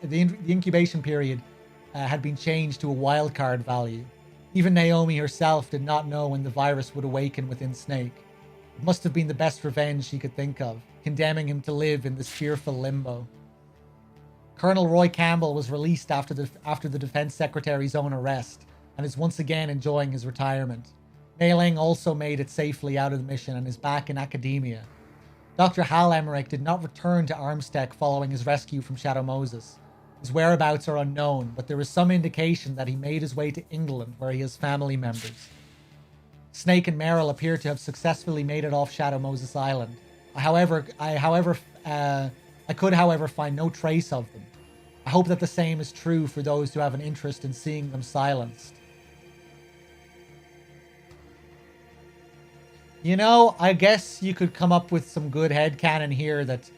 had been changed to a wildcard value. Even Naomi herself did not know when the virus would awaken within Snake. It must have been the best revenge she could think of, condemning him to live in this fearful limbo. Colonel Roy Campbell was released after the Defense Secretary's own arrest, and is once again enjoying his retirement. Mei-Ling also made it safely out of the mission and is back in academia. Dr. Hal Emmerich did not return to Armstech following his rescue from Shadow Moses. His whereabouts are unknown, but there is some indication that he made his way to England, where he has family members. Snake and Meryl appear to have successfully made it off Shadow Moses Island. I could, however, find no trace of them. I hope that the same is true for those who have an interest in seeing them silenced. You know, I guess you could come up with some good headcanon here that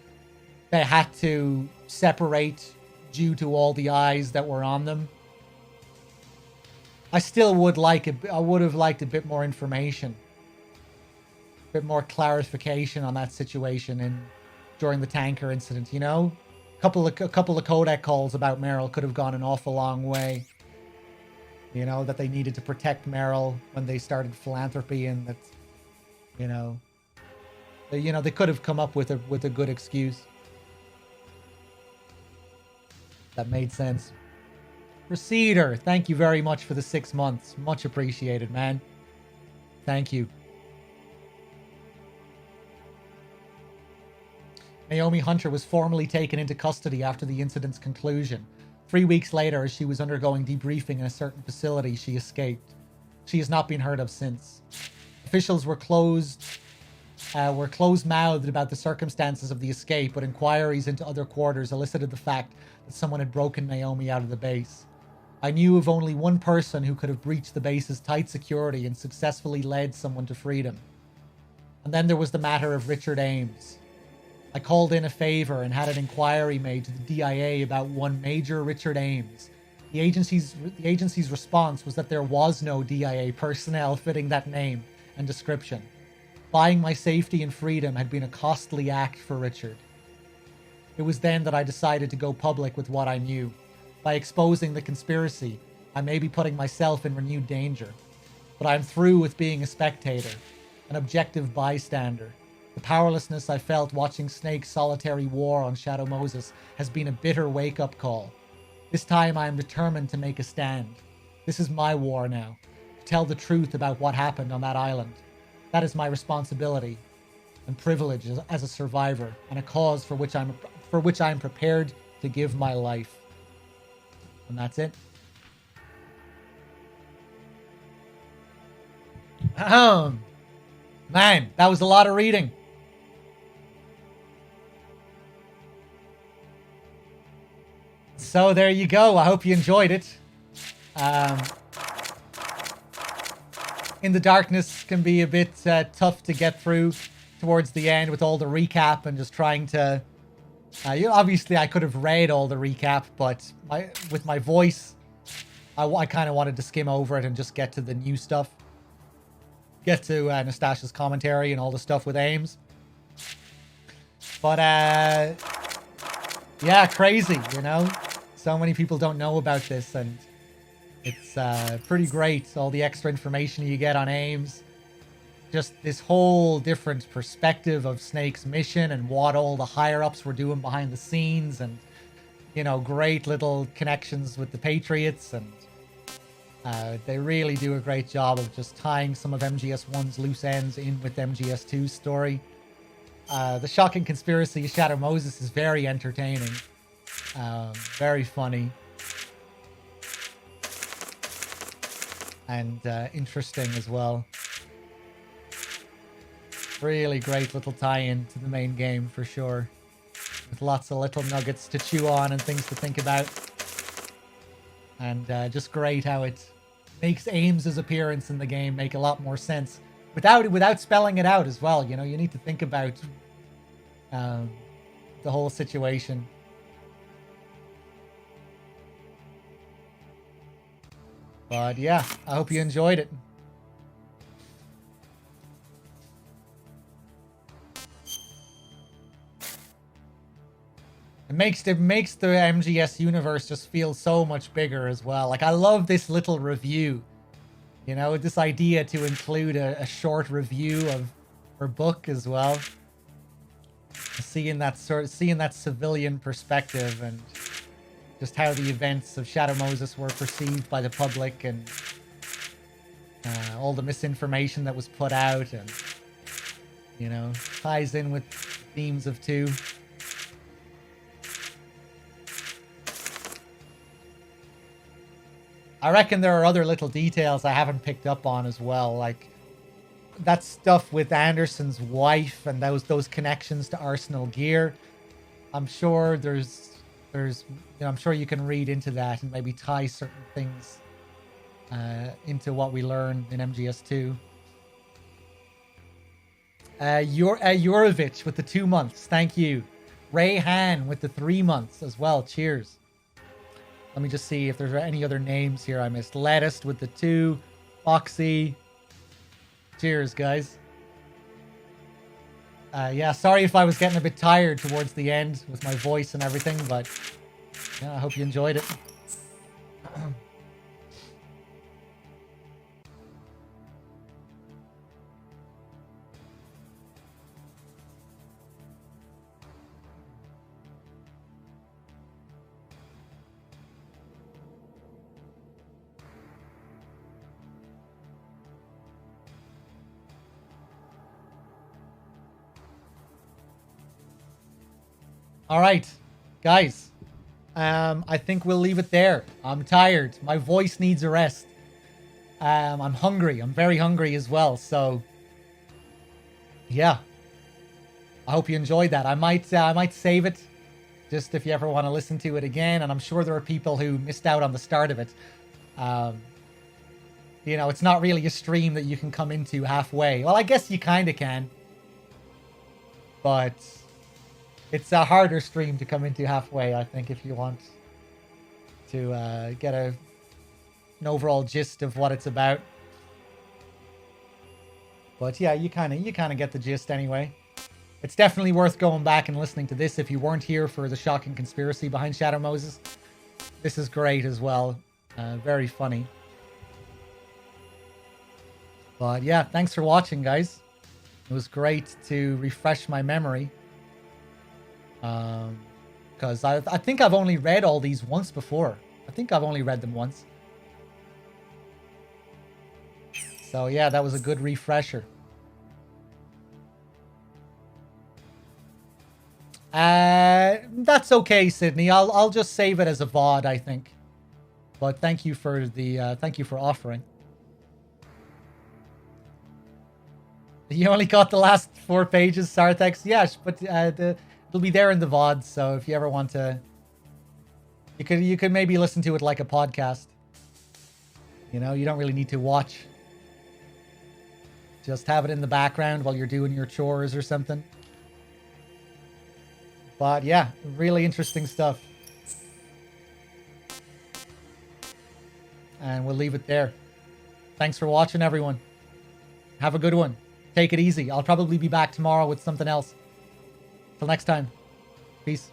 they had to separate due to all the eyes that were on them. I still would like it. I would have liked a bit more information, a bit more clarification on that situation during the tanker incident. You know, a couple of codec calls about Meryl could have gone an awful long way. You know, that they needed to protect Meryl when they started philanthropy, and that, you know, they could have come up with a good excuse that made sense. Receider, thank you very much for the 6 months. Much appreciated, man. Thank you. Naomi Hunter was formally taken into custody after the incident's conclusion. 3 weeks later, as she was undergoing debriefing in a certain facility, she escaped. She has not been heard of since. Officials were closed-mouthed about the circumstances of the escape, but inquiries into other quarters elicited the fact that someone had broken Naomi out of the base. I knew of only one person who could have breached the base's tight security and successfully led someone to freedom. And then there was the matter of Richard Ames. I called in a favor and had an inquiry made to the DIA about one Major Richard Ames. The agency's response was that there was no DIA personnel fitting that name and description. Buying my safety and freedom had been a costly act for Richard. It was then that I decided to go public with what I knew. By exposing the conspiracy, I may be putting myself in renewed danger. But I'm through with being a spectator, an objective bystander. The powerlessness I felt watching Snake's solitary war on Shadow Moses has been a bitter wake-up call. This time I am determined to make a stand. This is my war now, to tell the truth about what happened on that island. That is my responsibility and privilege as a survivor, and a cause for which I'm prepared to give my life. And that's it. Man, that was a lot of reading. So there you go. I hope you enjoyed it. In the Darkness can be a bit tough to get through towards the end with all the recap and just trying to... obviously, I could have read all the recap, but with my voice, I kind of wanted to skim over it and just get to the new stuff. Get to Nastasha's commentary and all the stuff with Ames. But, yeah, crazy, you know? So many people don't know about this, and it's pretty great, all the extra information you get on Ames. Just this whole different perspective of Snake's mission and what all the higher-ups were doing behind the scenes, and, you know, great little connections with the Patriots, and they really do a great job of just tying some of MGS1's loose ends in with MGS2's story. The shocking conspiracy of Shadow Moses is very entertaining, very funny, and interesting as well. Really great little tie-in to the main game for sure, with lots of little nuggets to chew on and things to think about, and just great how it makes Ames's appearance in the game make a lot more sense without spelling it out as well. You know, you need to think about the whole situation. But yeah, I hope you enjoyed it. It makes the MGS universe just feel so much bigger as well. Like, I love this little review. You know, this idea to include a short review of her book as well. Seeing that civilian perspective and just how the events of Shadow Moses were perceived by the public, and all the misinformation that was put out, and, you know, ties in with themes of 2. I reckon there are other little details I haven't picked up on as well, like that stuff with Anderson's wife and those connections to Arsenal Gear. I'm sure there's you know, I'm sure you can read into that and maybe tie certain things into what we learn in MGS2. Jurovich with the 2 months, thank you. Ray Han with the 3 months as well, cheers. Let me just see if there's any other names here I missed. Lettuce with the 2. Foxy. Cheers, guys. Yeah, sorry if I was getting a bit tired towards the end with my voice and everything, but yeah, I hope you enjoyed it. All right, guys. I think we'll leave it there. I'm tired. My voice needs a rest. I'm hungry. I'm very hungry as well. So, yeah. I hope you enjoyed that. I might save it, just if you ever want to listen to it again. And I'm sure there are people who missed out on the start of it. You know, it's not really a stream that you can come into halfway. Well, I guess you kind of can, but it's a harder stream to come into halfway, I think, if you want to get an overall gist of what it's about. But yeah, you kind of get the gist anyway. It's definitely worth going back and listening to this if you weren't here for the shocking conspiracy behind Shadow Moses. This is great as well. Very funny. But yeah, thanks for watching, guys. It was great to refresh my memory. Because I think I've only read all these once before. I think I've only read them once. So yeah, that was a good refresher. That's okay, Sydney. I'll just save it as a VOD, I think. But thank you for the thank you for offering. You only got the last 4 pages, Sarthex. Yes, but it'll be there in the VOD. So if you ever want to, you could maybe listen to it like a podcast. You know, you don't really need to watch. Just have it in the background while you're doing your chores or something. But yeah, really interesting stuff. And we'll leave it there. Thanks for watching, everyone. Have a good one. Take it easy. I'll probably be back tomorrow with something else. Till next time. Peace.